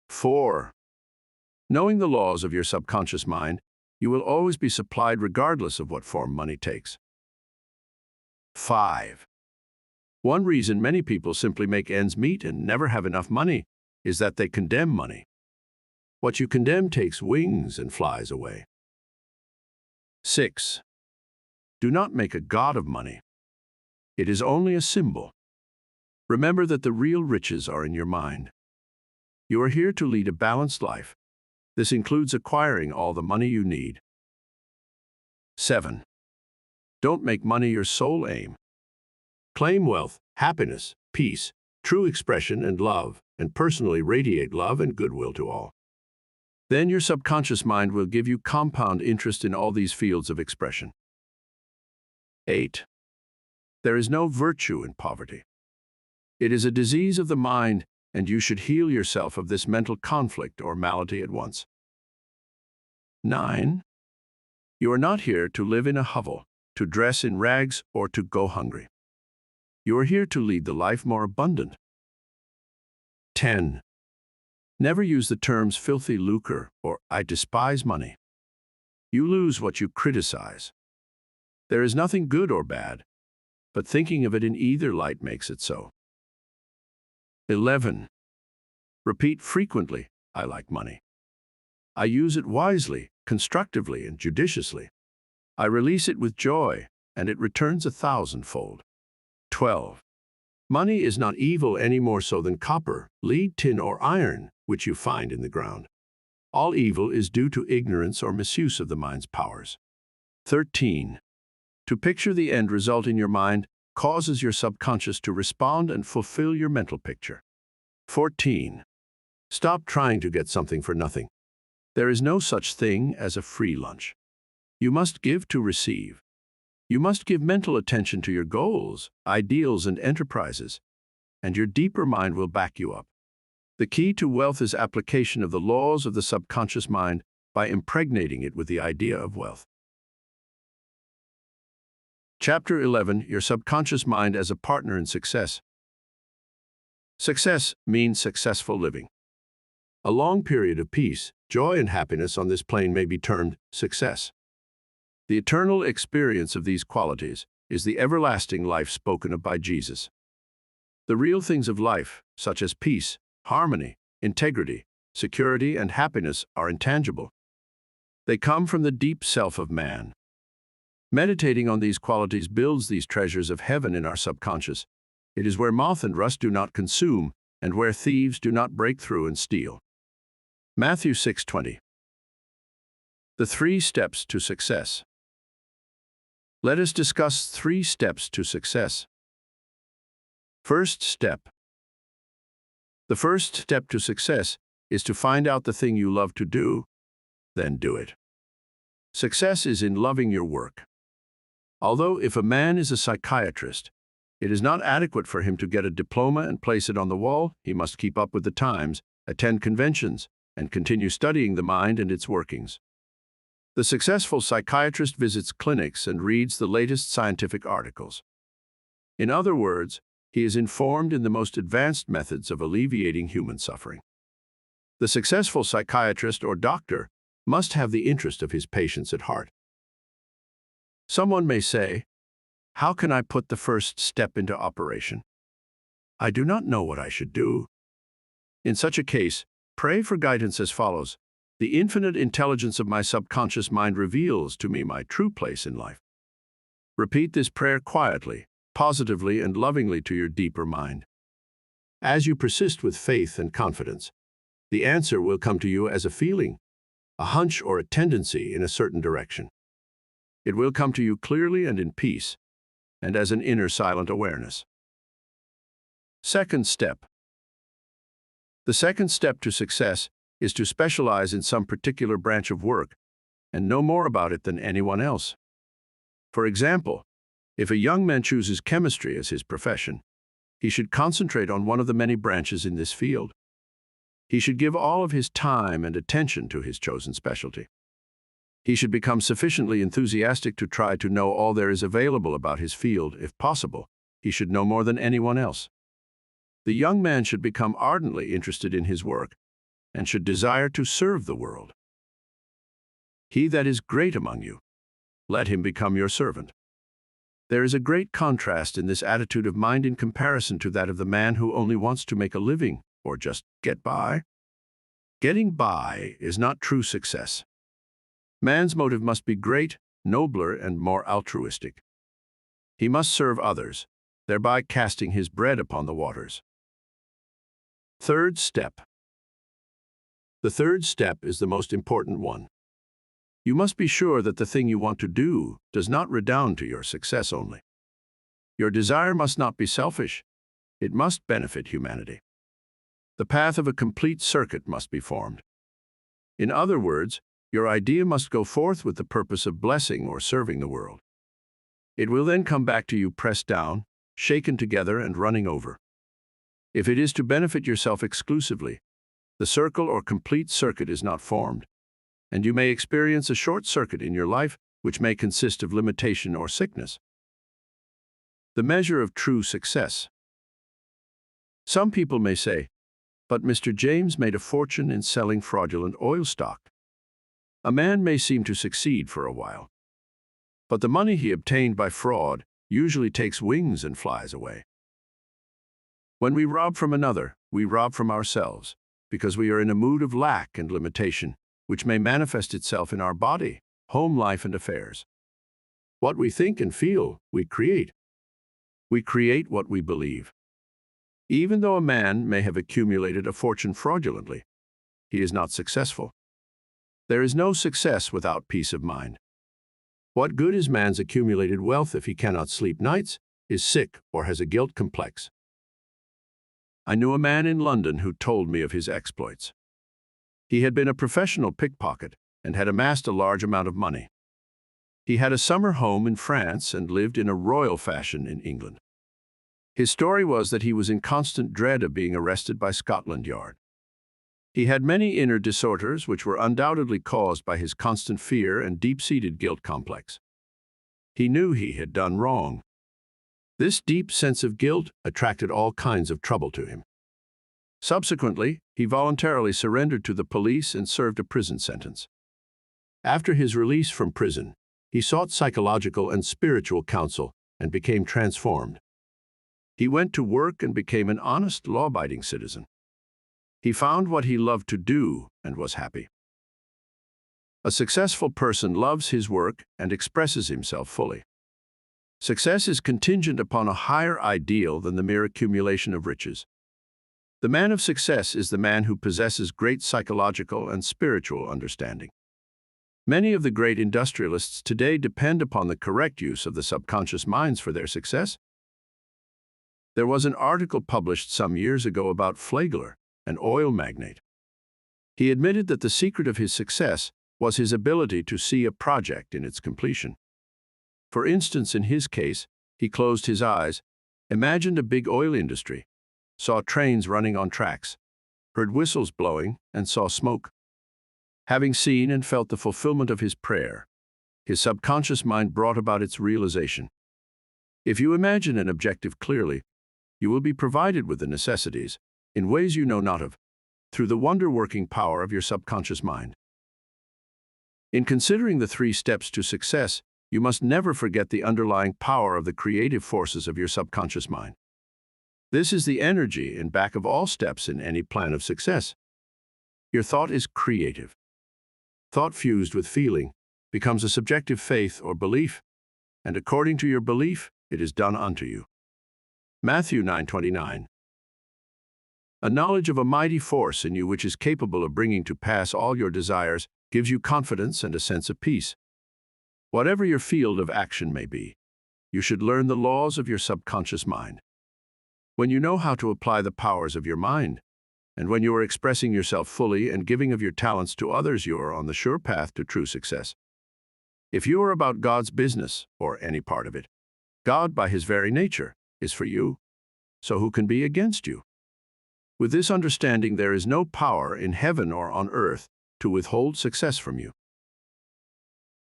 4. Knowing the laws of your subconscious mind, you will always be supplied regardless of what form money takes. 5. One reason many people simply make ends meet and never have enough money is that they condemn money. What you condemn takes wings and flies away. 6. Do not make a god of money. It is only a symbol. Remember that the real riches are in your mind. You are here to lead a balanced life. This includes acquiring all the money you need. 7. Don't make money your sole aim. Claim wealth, happiness, peace, true expression and love, and personally radiate love and goodwill to all. Then your subconscious mind will give you compound interest in all these fields of expression. 8. There is no virtue in poverty. It is a disease of the mind, and you should heal yourself of this mental conflict or malady at once. 9. You are not here to live in a hovel, to dress in rags, or to go hungry. You are here to lead the life more abundant. 10. Never use the terms filthy lucre or I despise money. You lose what you criticize. There is nothing good or bad, but thinking of it in either light makes it so. 11. Repeat frequently, I like money. I use it wisely, constructively, and judiciously. I release it with joy, and it returns 1,000-fold. 12. Money is not evil any more so than copper, lead, tin, or iron, which you find in the ground. All evil is due to ignorance or misuse of the mind's powers. 13. To picture the end result in your mind causes your subconscious to respond and fulfill your mental picture. 14. Stop trying to get something for nothing. There is no such thing as a free lunch. You must give to receive. You must give mental attention to your goals, ideals, and enterprises, and your deeper mind will back you up. The key to wealth is application of the laws of the subconscious mind by impregnating it with the idea of wealth. Chapter 11. Your subconscious mind as a partner in success. Success means successful living. A long period of peace, joy, and happiness on this plane may be termed success. The eternal experience of these qualities is the everlasting life spoken of by Jesus. The real things of life, such as peace, harmony, integrity, security, and happiness, are intangible. They come from the deep self of man. Meditating on these qualities builds these treasures of heaven in our subconscious. It is where moth and rust do not consume, and where thieves do not break through and steal. Matthew 6:20. The 3 steps to success. Let us discuss 3 steps to success. First step. The first step to success is to find out the thing you love to do, then do it. Success is in loving your work. Although if a man is a psychiatrist, it is not adequate for him to get a diploma and place it on the wall. He must keep up with the times, attend conventions, and continue studying the mind and its workings. The successful psychiatrist visits clinics and reads the latest scientific articles. In other words, he is informed in the most advanced methods of alleviating human suffering. The successful psychiatrist or doctor must have the interest of his patients at heart. Someone may say, how can I put the first step into operation? I do not know what I should do. In such a case, pray for guidance as follows. The infinite intelligence of my subconscious mind reveals to me my true place in life. Repeat this prayer quietly, positively, and lovingly to your deeper mind. As you persist with faith and confidence, the answer will come to you as a feeling, a hunch, or a tendency in a certain direction. It will come to you clearly and in peace, and as an inner silent awareness. Second step. The second step to success is to specialize in some particular branch of work and know more about it than anyone else. For example, if a young man chooses chemistry as his profession, he should concentrate on one of the many branches in this field. He should give all of his time and attention to his chosen specialty. He should become sufficiently enthusiastic to try to know all there is available about his field. If possible, he should know more than anyone else. The young man should become ardently interested in his work and should desire to serve the world. He that is great among you, let him become your servant. There is a great contrast in this attitude of mind in comparison to that of the man who only wants to make a living or just get by. Getting by is not true success. Man's motive must be great, nobler, and more altruistic. He must serve others, thereby casting his bread upon the waters. Third step. The third step is the most important one. You must be sure that the thing you want to do does not redound to your success only. Your desire must not be selfish. It must benefit humanity. The path of a complete circuit must be formed. In other words, your idea must go forth with the purpose of blessing or serving the world. It will then come back to you pressed down, shaken together, and running over. If it is to benefit yourself exclusively, the circle or complete circuit is not formed, and you may experience a short circuit in your life which may consist of limitation or sickness. The measure of true success. Some people may say, "But Mr. James made a fortune in selling fraudulent oil stock." A man may seem to succeed for a while, but the money he obtained by fraud usually takes wings and flies away. When we rob from another, we rob from ourselves, because we are in a mood of lack and limitation, which may manifest itself in our body, home life, and affairs. What we think and feel, we create. We create what we believe. Even though a man may have accumulated a fortune fraudulently, he is not successful. There is no success without peace of mind. What good is man's accumulated wealth if he cannot sleep nights, is sick, or has a guilt complex? I knew a man in London who told me of his exploits. He had been a professional pickpocket and had amassed a large amount of money. He had a summer home in France and lived in a royal fashion in England. His story was that he was in constant dread of being arrested by Scotland Yard. He had many inner disorders which were undoubtedly caused by his constant fear and deep-seated guilt complex. He knew he had done wrong. This deep sense of guilt attracted all kinds of trouble to him. Subsequently, he voluntarily surrendered to the police and served a prison sentence. After his release from prison, he sought psychological and spiritual counsel and became transformed. He went to work and became an honest, law-abiding citizen. He found what he loved to do and was happy. A successful person loves his work and expresses himself fully. Success is contingent upon a higher ideal than the mere accumulation of riches. The man of success is the man who possesses great psychological and spiritual understanding. Many of the great industrialists today depend upon the correct use of the subconscious minds for their success. There was an article published some years ago about Flagler, an oil magnate. He admitted that the secret of his success was his ability to see a project in its completion. For instance, in his case, he closed his eyes, imagined a big oil industry, saw trains running on tracks, heard whistles blowing, and saw smoke. Having seen and felt the fulfillment of his prayer, his subconscious mind brought about its realization. If you imagine an objective clearly, you will be provided with the necessities, in ways you know not of, through the wonder-working power of your subconscious mind. In considering the 3 steps to success, you must never forget the underlying power of the creative forces of your subconscious mind. This is the energy in back of all steps in any plan of success. Your thought is creative. Thought fused with feeling becomes a subjective faith or belief, and according to your belief, it is done unto you. Matthew 9:29. A knowledge of a mighty force in you which is capable of bringing to pass all your desires gives you confidence and a sense of peace. Whatever your field of action may be, you should learn the laws of your subconscious mind. When you know how to apply the powers of your mind, and when you are expressing yourself fully and giving of your talents to others, you are on the sure path to true success. If you are about God's business, or any part of it, God, by his very nature, is for you, so who can be against you? With this understanding, there is no power in heaven or on earth to withhold success from you.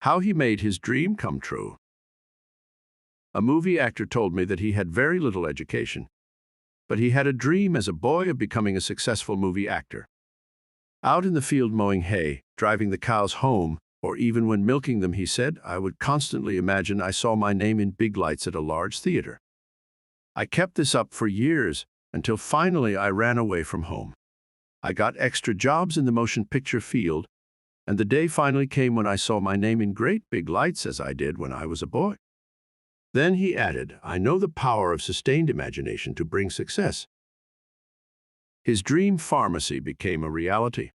How he made his dream come true. A movie actor told me that he had very little education, but he had a dream as a boy of becoming a successful movie actor. Out in the field mowing hay, driving the cows home, or even when milking them, he said, I would constantly imagine I saw my name in big lights at a large theater. I kept this up for years, until finally I ran away from home. I got extra jobs in the motion picture field, and the day finally came when I saw my name in great big lights as I did when I was a boy. Then he added, I know the power of sustained imagination to bring success. His dream pharmacy became a reality.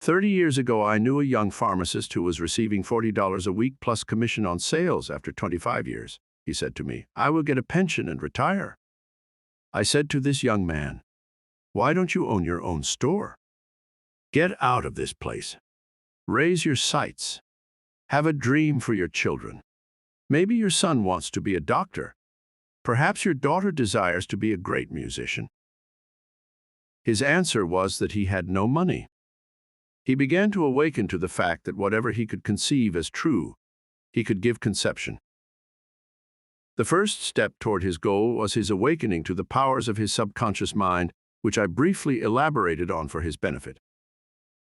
30 years ago, I knew a young pharmacist who was receiving $40 a week plus commission on sales after 25 years. He said to me, I will get a pension and retire. I said to this young man, why don't you own your own store? Get out of this place. Raise your sights. Have a dream for your children. Maybe your son wants to be a doctor. Perhaps your daughter desires to be a great musician. His answer was that he had no money. He began to awaken to the fact that whatever he could conceive as true, he could give conception. The first step toward his goal was his awakening to the powers of his subconscious mind, which I briefly elaborated on for his benefit.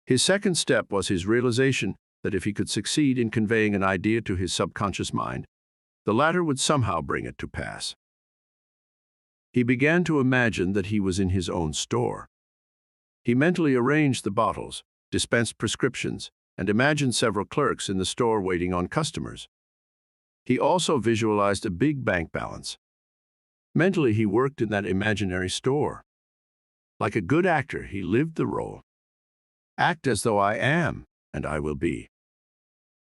His second step was his realization that if he could succeed in conveying an idea to his subconscious mind, the latter would somehow bring it to pass. He began to imagine that he was in his own store. He mentally arranged the bottles, dispensed prescriptions, and imagined several clerks in the store waiting on customers. He also visualized a big bank balance. Mentally, he worked in that imaginary store. Like a good actor, he lived the role. Act as though I am, and I will be.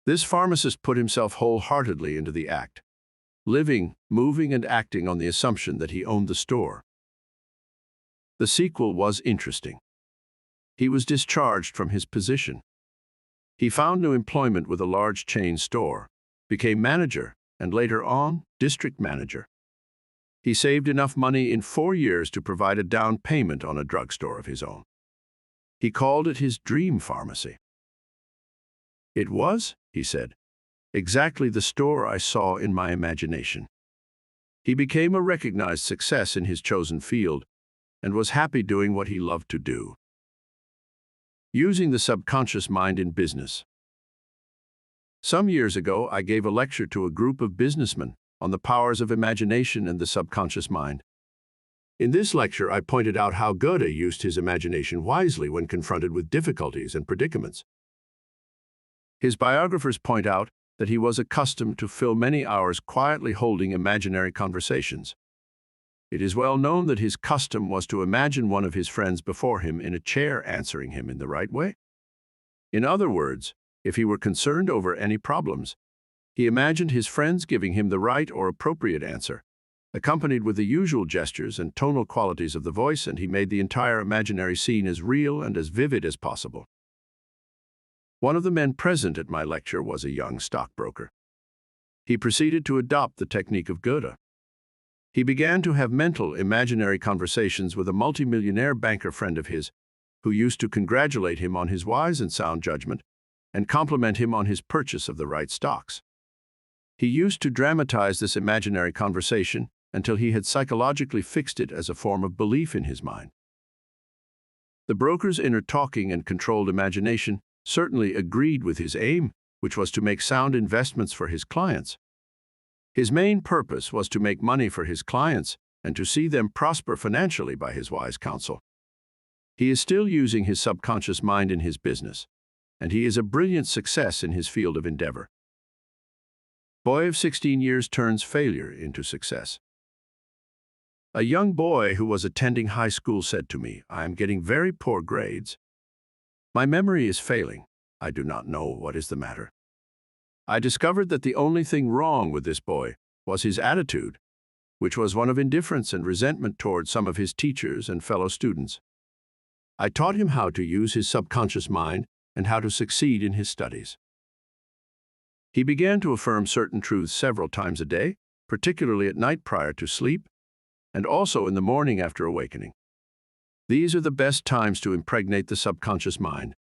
This pharmacist put himself wholeheartedly into the act, living, moving, and acting on the assumption that he owned the store. The sequel was interesting. He was discharged from his position. He found new employment with a large chain store, became manager, and later on, district manager. He saved enough money in 4 years to provide a down payment on a drugstore of his own. He called it his dream pharmacy. It was, he said, exactly the store I saw in my imagination. He became a recognized success in his chosen field and was happy doing what he loved to do. Using the subconscious mind in business. Some years ago, I gave a lecture to a group of businessmen on the powers of imagination and the subconscious mind. In this lecture, I pointed out how Goethe used his imagination wisely when confronted with difficulties and predicaments. His biographers point out that he was accustomed to fill many hours quietly holding imaginary conversations. It is well known that his custom was to imagine one of his friends before him in a chair answering him in the right way. In other words, if he were concerned over any problems, he imagined his friends giving him the right or appropriate answer, accompanied with the usual gestures and tonal qualities of the voice, and he made the entire imaginary scene as real and as vivid as possible. One of the men present at my lecture was a young stockbroker. He proceeded to adopt the technique of Goethe. He began to have mental, imaginary conversations with a multimillionaire banker friend of his, who used to congratulate him on his wise and sound judgment and compliment him on his purchase of the right stocks. He used to dramatize this imaginary conversation until he had psychologically fixed it as a form of belief in his mind. The broker's inner talking and controlled imagination certainly agreed with his aim, which was to make sound investments for his clients. His main purpose was to make money for his clients and to see them prosper financially by his wise counsel. He is still using his subconscious mind in his business, and he is a brilliant success in his field of endeavor. Boy of 16 years turns failure into success. A young boy who was attending high school said to me, I am getting very poor grades. My memory is failing. I do not know what is the matter. I discovered that the only thing wrong with this boy was his attitude, which was one of indifference and resentment toward some of his teachers and fellow students. I taught him how to use his subconscious mind and how to succeed in his studies. He began to affirm certain truths several times a day, particularly at night prior to sleep, and also in the morning after awakening. These are the best times to impregnate the subconscious mind.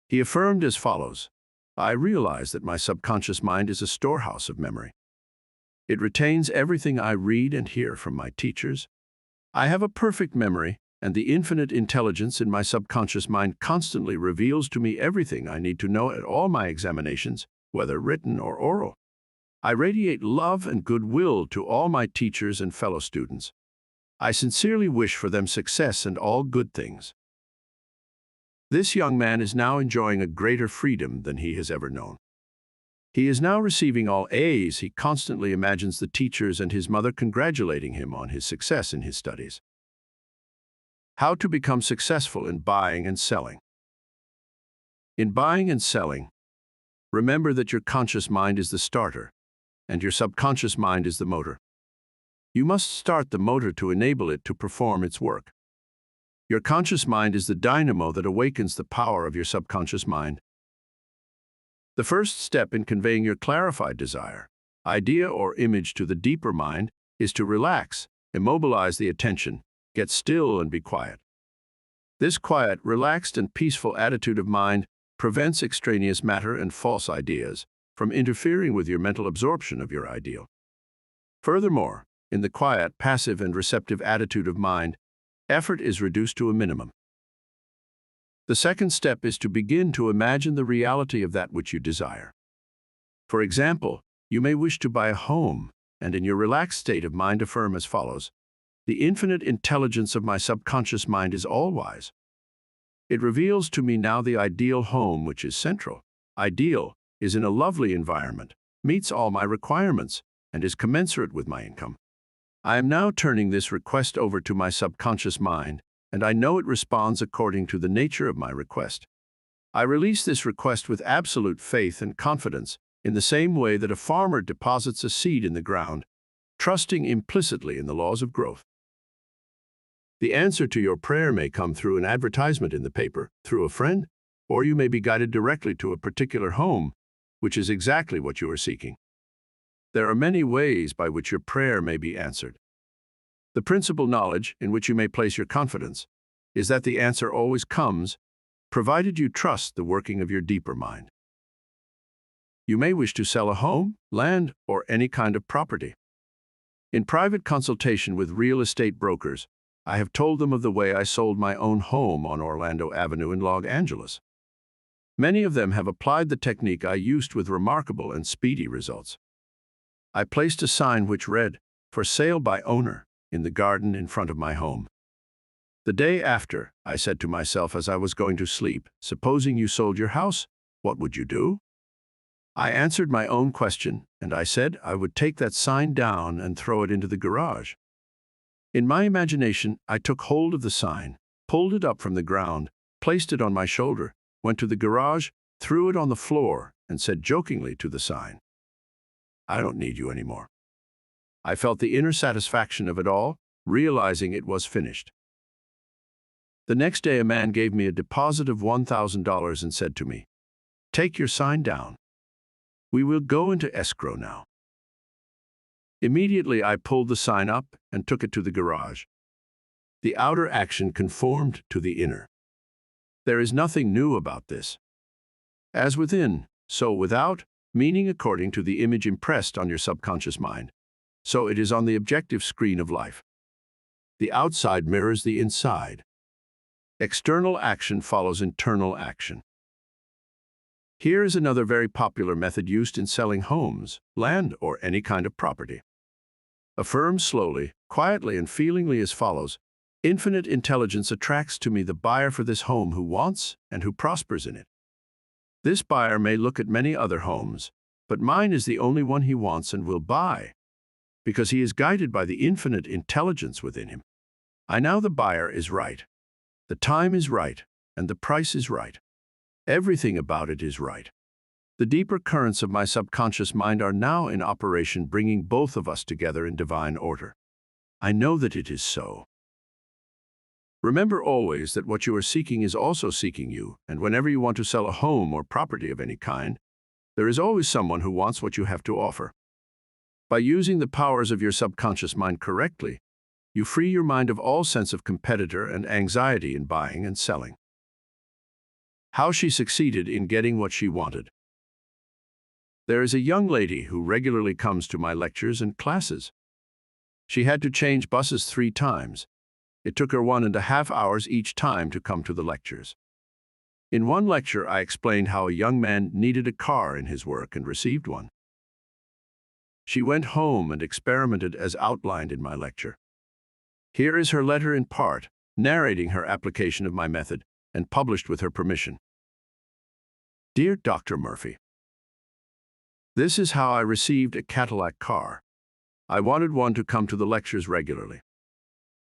He affirmed as follows, I realize that my subconscious mind is a storehouse of memory. It retains everything I read and hear from my teachers. I have a perfect memory, and the infinite intelligence in my subconscious mind constantly reveals to me everything I need to know at all my examinations, whether written or oral. I radiate love and goodwill to all my teachers and fellow students. I sincerely wish for them success and all good things. This young man is now enjoying a greater freedom than he has ever known. He is now receiving all A's. He constantly imagines the teachers and his mother congratulating him on his success in his studies. How to become successful in buying and selling. In buying and selling, remember that your conscious mind is the starter, and your subconscious mind is the motor. You must start the motor to enable it to perform its work. Your conscious mind is the dynamo that awakens the power of your subconscious mind. The first step in conveying your clarified desire, idea, or image to the deeper mind is to relax, immobilize the attention, get still and be quiet. This quiet, relaxed, and peaceful attitude of mind prevents extraneous matter and false ideas from interfering with your mental absorption of your ideal. Furthermore, in the quiet, passive, and receptive attitude of mind, effort is reduced to a minimum. The second step is to begin to imagine the reality of that which you desire. For example, you may wish to buy a home, and in your relaxed state of mind affirm as follows: "The infinite intelligence of my subconscious mind is all-wise. It reveals to me now the ideal home which is central, ideal, is in a lovely environment, meets all my requirements, and is commensurate with my income. I am now turning this request over to my subconscious mind, and I know it responds according to the nature of my request. I release this request with absolute faith and confidence, in the same way that a farmer deposits a seed in the ground, trusting implicitly in the laws of growth. The answer to your prayer may come through an advertisement in the paper, through a friend, or you may be guided directly to a particular home, which is exactly what you are seeking. There are many ways by which your prayer may be answered. The principal knowledge in which you may place your confidence is that the answer always comes, provided you trust the working of your deeper mind. You may wish to sell a home, land, or any kind of property. In private consultation with real estate brokers, I have told them of the way I sold my own home on Orlando Avenue in Los Angeles. Many of them have applied the technique I used with remarkable and speedy results. I placed a sign which read, "For sale by owner," in the garden in front of my home. The day after, I said to myself as I was going to sleep, "Supposing you sold your house, what would you do?" I answered my own question, and I said I would take that sign down and throw it into the garage. In my imagination, I took hold of the sign, pulled it up from the ground, placed it on my shoulder, went to the garage, threw it on the floor, and said jokingly to the sign, "I don't need you anymore." I felt the inner satisfaction of it all, realizing it was finished. The next day, a man gave me a deposit of $1,000 and said to me, "Take your sign down. We will go into escrow now." Immediately, I pulled the sign up and took it to the garage. The outer action conformed to the inner. There is nothing new about this. As within, so without, meaning according to the image impressed on your subconscious mind, so it is on the objective screen of life. The outside mirrors the inside. External action follows internal action. Here is another very popular method used in selling homes, land, or any kind of property. Affirm slowly, quietly, and feelingly as follows: "Infinite intelligence attracts to me the buyer for this home who wants and who prospers in it. This buyer may look at many other homes, but mine is the only one he wants and will buy, because he is guided by the infinite intelligence within him. I know the buyer is right, the time is right, and the price is right. Everything about it is right. The deeper currents of my subconscious mind are now in operation, bringing both of us together in divine order. I know that it is so." Remember always that what you are seeking is also seeking you, and whenever you want to sell a home or property of any kind, there is always someone who wants what you have to offer. By using the powers of your subconscious mind correctly, you free your mind of all sense of competitor and anxiety in buying and selling. How she succeeded in getting what she wanted. There is a young lady who regularly comes to my lectures and classes. She had to change buses 3 times. It took her 1.5 hours each time to come to the lectures. In one lecture, I explained how a young man needed a car in his work and received one. She went home and experimented as outlined in my lecture. Here is her letter in part, narrating her application of my method and published with her permission. Dear Dr. Murphy, This is how I received a Cadillac car. I wanted one to come to the lectures regularly.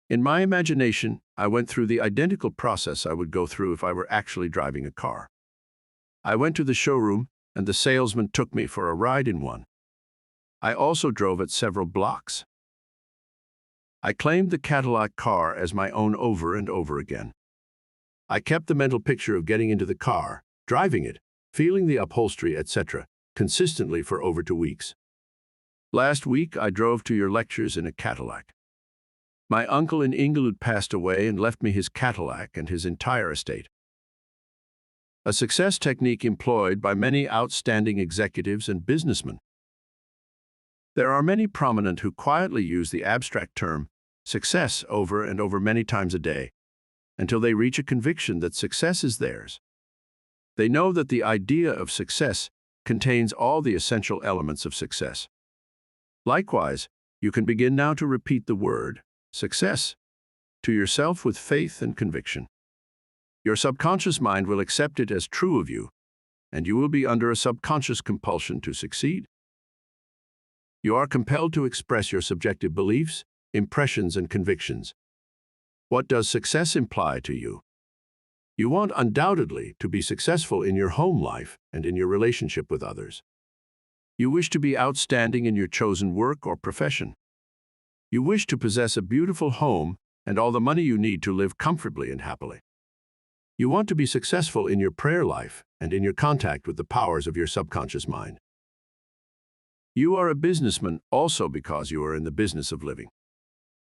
In my imagination, I went through the identical process I would go through if I were actually driving a car. I went to the showroom, and the salesman took me for a ride in one. I also drove it several blocks. I claimed the Cadillac car as my own over and over again. I kept the mental picture of getting into the car, driving it, feeling the upholstery, etc., consistently for over 2 weeks. Last week, I drove to your lectures in a Cadillac. My uncle in Inglewood passed away and left me his Cadillac and his entire estate. A success technique employed by many outstanding executives and businessmen. There are many prominent who quietly use the abstract term success over and over many times a day until they reach a conviction that success is theirs. They know that the idea of success contains all the essential elements of success. Likewise, you can begin now to repeat the word success to yourself with faith and conviction. Your subconscious mind will accept it as true of you, and you will be under a subconscious compulsion to succeed. You are compelled to express your subjective beliefs, impressions, and convictions. What does success imply to you? You want undoubtedly to be successful in your home life and in your relationship with others. You wish to be outstanding in your chosen work or profession. You wish to possess a beautiful home and all the money you need to live comfortably and happily. You want to be successful in your prayer life and in your contact with the powers of your subconscious mind. You are a businessman also because you are in the business of living.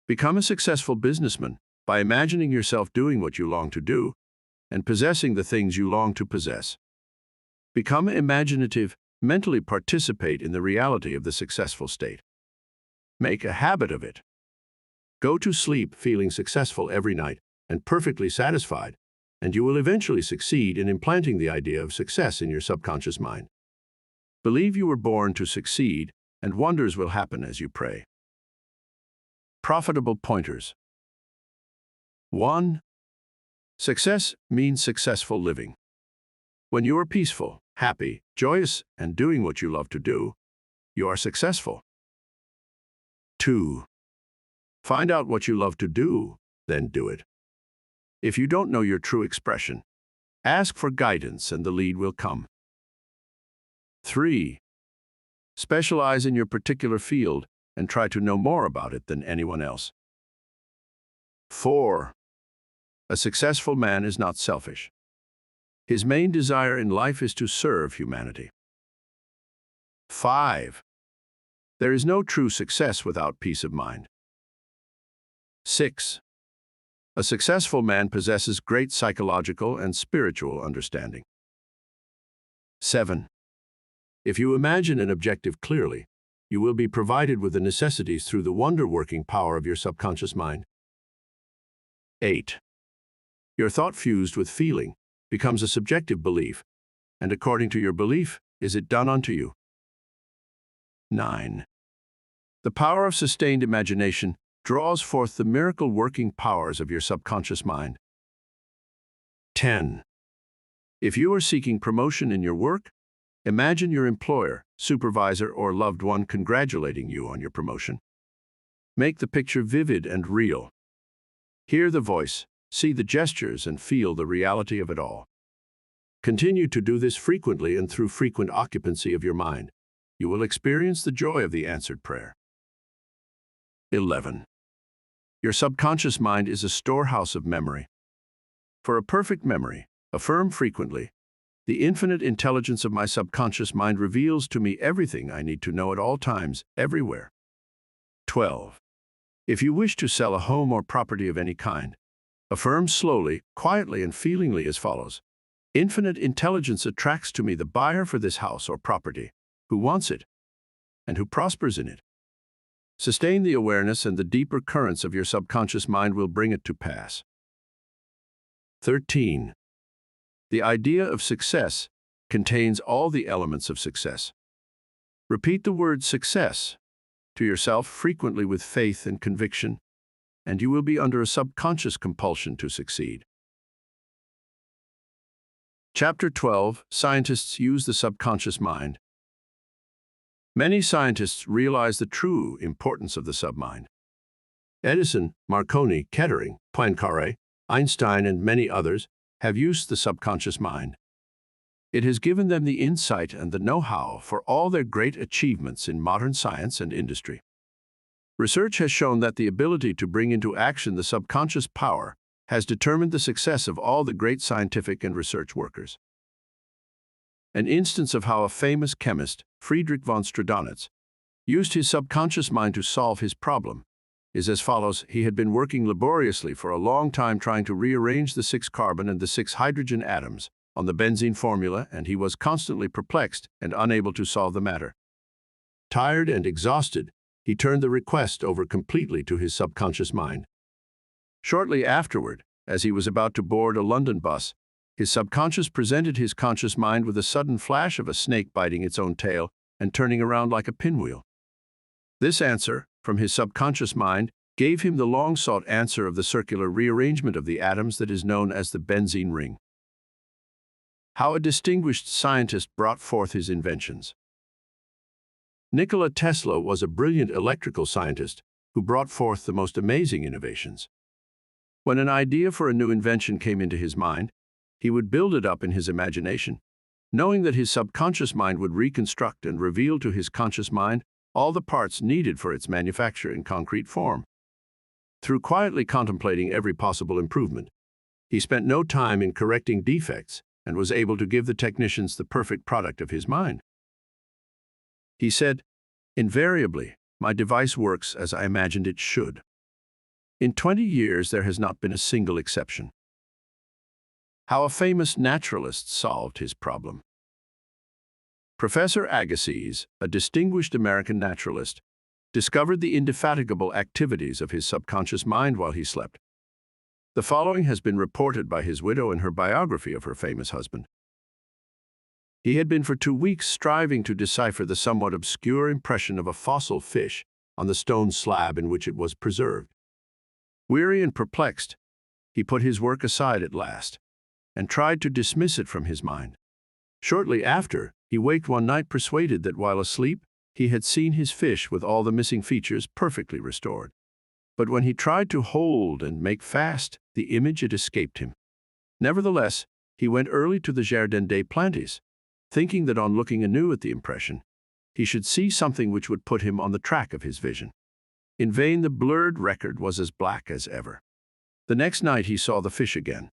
Become a successful businessman by imagining yourself doing what you long to do and possessing the things you long to possess. Become imaginative, mentally participate in the reality of the successful state. Make a habit of it. Go to sleep feeling successful every night and perfectly satisfied, and you will eventually succeed in implanting the idea of success in your subconscious mind. Believe you were born to succeed, and wonders will happen as you pray. Profitable pointers. 1. Success means successful living. When you are peaceful, happy, joyous, and doing what you love to do, you are successful. 2. Find out what you love to do, then do it. If you don't know your true expression, ask for guidance and the lead will come. 3. Specialize in your particular field and try to know more about it than anyone else. 4. A successful man is not selfish. His main desire in life is to serve humanity. 5. There is no true success without peace of mind. 6. A successful man possesses great psychological and spiritual understanding. 7. If you imagine an objective clearly, you will be provided with the necessities through the wonder-working power of your subconscious mind. 8. Your thought fused with feeling becomes a subjective belief, and according to your belief, is it done unto you. 9. The power of sustained imagination draws forth the miracle-working powers of your subconscious mind. 10. If you are seeking promotion in your work, imagine your employer, supervisor, or loved one congratulating you on your promotion. Make the picture vivid and real. Hear the voice, see the gestures, and feel the reality of it all. Continue to do this frequently, and through frequent occupancy of your mind, you will experience the joy of the answered prayer. 11. Your subconscious mind is a storehouse of memory. For a perfect memory, affirm frequently, the infinite intelligence of my subconscious mind reveals to me everything I need to know at all times, everywhere. 12. If you wish to sell a home or property of any kind, affirm slowly, quietly, and feelingly as follows. Infinite intelligence attracts to me the buyer for this house or property, who wants it, and who prospers in it. Sustain the awareness, and the deeper currents of your subconscious mind will bring it to pass. 13. The idea of success contains all the elements of success. Repeat the word success to yourself frequently with faith and conviction, and you will be under a subconscious compulsion to succeed. Chapter 12. Scientists use the subconscious mind. Many scientists realize the true importance of the submind. Edison, Marconi, Kettering, Poincaré, Einstein, and many others have used the subconscious mind. It has given them the insight and the know-how for all their great achievements in modern science and industry. Research has shown that the ability to bring into action the subconscious power has determined the success of all the great scientific and research workers. An instance of how a famous chemist, Friedrich von Stradonitz, used his subconscious mind to solve his problem is as follows. He had been working laboriously for a long time trying to rearrange the 6 carbon and the 6 hydrogen atoms on the benzene formula, and he was constantly perplexed and unable to solve the matter. Tired and exhausted, he turned the request over completely to his subconscious mind. Shortly afterward, as he was about to board a London bus, his subconscious presented his conscious mind with a sudden flash of a snake biting its own tail and turning around like a pinwheel. This answer, from his subconscious mind, gave him the long-sought answer of the circular rearrangement of the atoms that is known as the benzene ring. How a distinguished scientist brought forth his inventions. Nikola Tesla was a brilliant electrical scientist who brought forth the most amazing innovations. When an idea for a new invention came into his mind, he would build it up in his imagination, knowing that his subconscious mind would reconstruct and reveal to his conscious mind all the parts needed for its manufacture in concrete form. Through quietly contemplating every possible improvement, he spent no time in correcting defects and was able to give the technicians the perfect product of his mind. He said, "Invariably, my device works as I imagined it should. In 20 years, there has not been a single exception." How a famous naturalist solved his problem. Professor Agassiz, a distinguished American naturalist, discovered the indefatigable activities of his subconscious mind while he slept. The following has been reported by his widow in her biography of her famous husband. He had been for 2 weeks striving to decipher the somewhat obscure impression of a fossil fish on the stone slab in which it was preserved. Weary and perplexed, he put his work aside at last and tried to dismiss it from his mind. Shortly after, he waked one night persuaded that while asleep, he had seen his fish with all the missing features perfectly restored. But when he tried to hold and make fast the image, it escaped him. Nevertheless, he went early to the Jardin des Plantes, thinking that on looking anew at the impression, he should see something which would put him on the track of his vision. In vain, the blurred record was as black as ever. The next night he saw the fish again,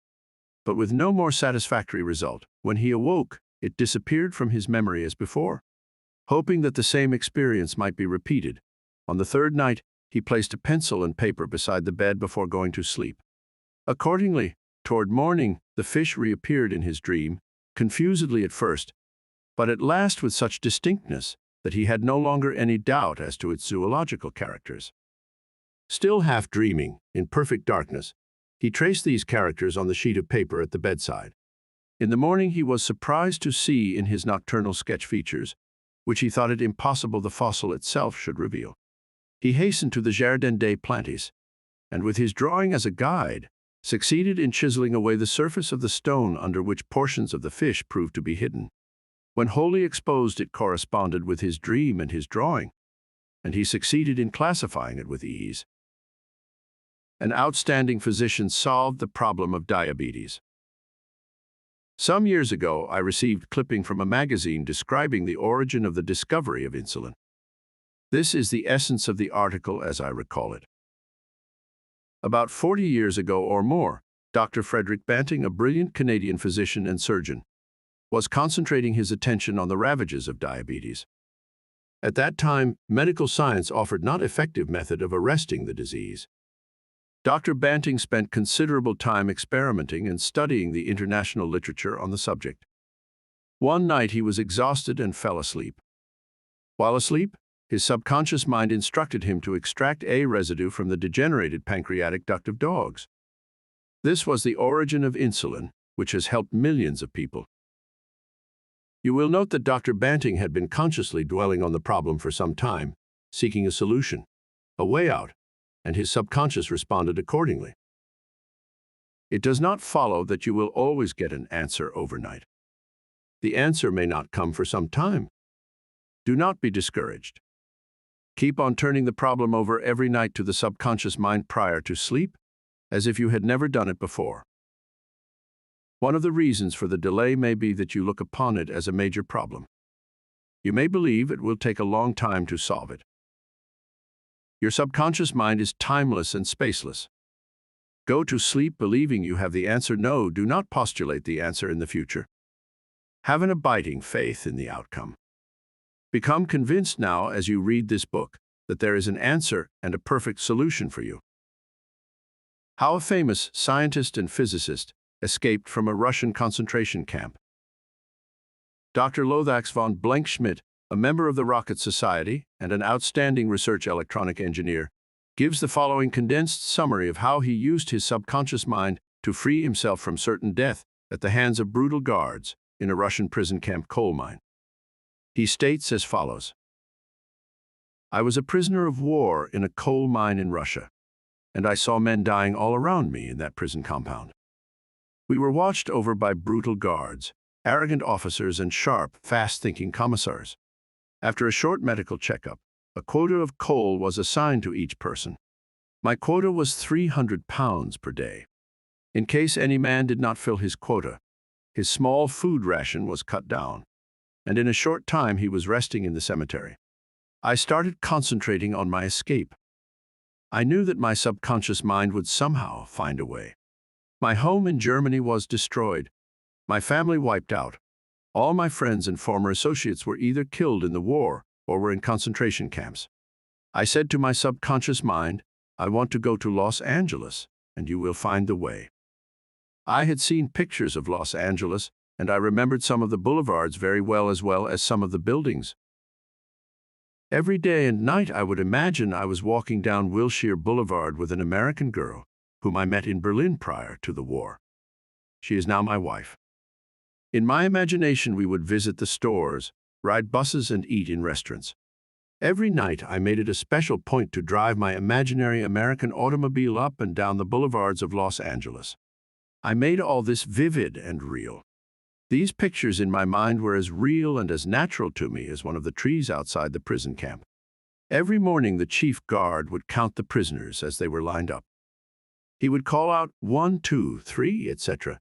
but with no more satisfactory result. When he awoke, it disappeared from his memory as before. Hoping that the same experience might be repeated, on the 3rd night, he placed a pencil and paper beside the bed before going to sleep. Accordingly, toward morning, the fish reappeared in his dream, confusedly at first, but at last with such distinctness that he had no longer any doubt as to its zoological characters. Still half dreaming, in perfect darkness, he traced these characters on the sheet of paper at the bedside. In the morning he was surprised to see in his nocturnal sketch features, which he thought it impossible the fossil itself should reveal. He hastened to the Jardin des Plantes, and with his drawing as a guide, succeeded in chiseling away the surface of the stone under which portions of the fish proved to be hidden. When wholly exposed, it corresponded with his dream and his drawing, and he succeeded in classifying it with ease. An outstanding physician solved the problem of diabetes. Some years ago, I received clipping from a magazine describing the origin of the discovery of insulin. This is the essence of the article as I recall it. About 40 years ago or more, Dr. Frederick Banting, a brilliant Canadian physician and surgeon, was concentrating his attention on the ravages of diabetes. At that time, medical science offered not effective method of arresting the disease. Dr. Banting spent considerable time experimenting and studying the international literature on the subject. One night he was exhausted and fell asleep. While asleep, his subconscious mind instructed him to extract A residue from the degenerated pancreatic duct of dogs. This was the origin of insulin, which has helped millions of people. You will note that Dr. Banting had been consciously dwelling on the problem for some time, seeking a solution, a way out, and his subconscious responded accordingly. It does not follow that you will always get an answer overnight. The answer may not come for some time. Do not be discouraged. Keep on turning the problem over every night to the subconscious mind prior to sleep, as if you had never done it before. One of the reasons for the delay may be that you look upon it as a major problem. You may believe it will take a long time to solve it. Your subconscious mind is timeless and spaceless. Go to sleep believing you have the answer. No, do not postulate the answer in the future. Have an abiding faith in the outcome. Become convinced now as you read this book that there is an answer and a perfect solution for you. How a famous scientist and physicist escaped from a Russian concentration camp. Dr. Lothar von Blankschmidt, a member of the Rocket Society and an outstanding research electronic engineer, gives the following condensed summary of how he used his subconscious mind to free himself from certain death at the hands of brutal guards in a Russian prison camp coal mine. He states as follows: I was a prisoner of war in a coal mine in Russia, and I saw men dying all around me in that prison compound. We were watched over by brutal guards, arrogant officers, and sharp, fast-thinking commissars. After a short medical checkup, a quota of coal was assigned to each person. My quota was 300 pounds per day. In case any man did not fill his quota, his small food ration was cut down, and in a short time he was resting in the cemetery. I started concentrating on my escape. I knew that my subconscious mind would somehow find a way. My home in Germany was destroyed, my family wiped out. All my friends and former associates were either killed in the war or were in concentration camps. I said to my subconscious mind, I want to go to Los Angeles, and you will find the way. I had seen pictures of Los Angeles, and I remembered some of the boulevards very well as some of the buildings. Every day and night I would imagine I was walking down Wilshire Boulevard with an American girl whom I met in Berlin prior to the war. She is now my wife. In my imagination we would visit the stores, ride buses, and eat in restaurants. Every night I made it a special point to drive my imaginary American automobile up and down the boulevards of Los Angeles. I made all this vivid and real. These pictures in my mind were as real and as natural to me as one of the trees outside the prison camp. Every morning the chief guard would count the prisoners as they were lined up. He would call out 1, 2, 3, etc.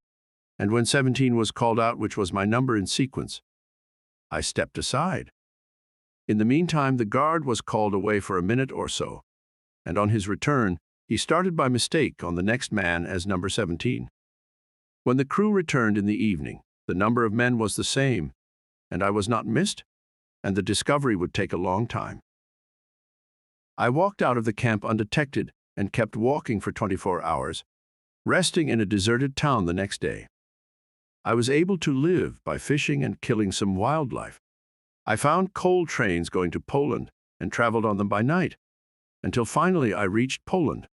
And when 17 was called out, which was my number in sequence, I stepped aside. In the meantime, the guard was called away for a minute or so, and on his return, he started by mistake on the next man as number 17. When the crew returned in the evening, the number of men was the same, and I was not missed, and the discovery would take a long time. I walked out of the camp undetected and kept walking for 24 hours, resting in a deserted town the next day. I was able to live by fishing and killing some wildlife. I found coal trains going to Poland and traveled on them by night, until finally I reached Poland.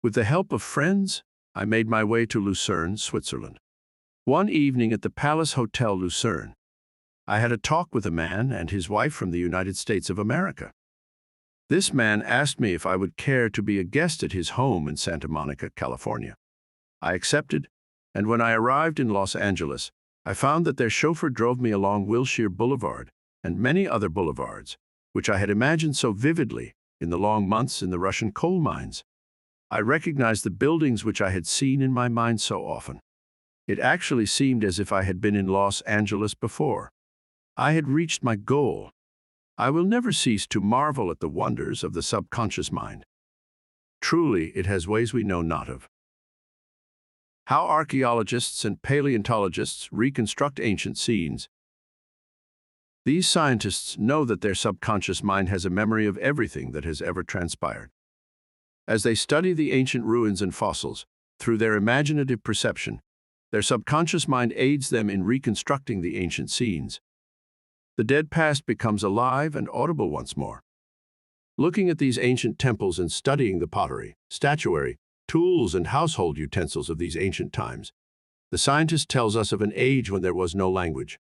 With the help of friends, I made my way to Lucerne, Switzerland. One evening at the Palace Hotel Lucerne, I had a talk with a man and his wife from the United States of America. This man asked me if I would care to be a guest at his home in Santa Monica, California. I accepted, and when I arrived in Los Angeles, I found that their chauffeur drove me along Wilshire Boulevard and many other boulevards, which I had imagined so vividly in the long months in the Russian coal mines. I recognized the buildings which I had seen in my mind so often. It actually seemed as if I had been in Los Angeles before. I had reached my goal. I will never cease to marvel at the wonders of the subconscious mind. Truly, it has ways we know not of. How archaeologists and paleontologists reconstruct ancient scenes. These scientists know that their subconscious mind has a memory of everything that has ever transpired. As they study the ancient ruins and fossils, through their imaginative perception, their subconscious mind aids them in reconstructing the ancient scenes. The dead past becomes alive and audible once more. Looking at these ancient temples and studying the pottery, statuary, tools, and household utensils of these ancient times, the scientist tells us of an age when there was no language.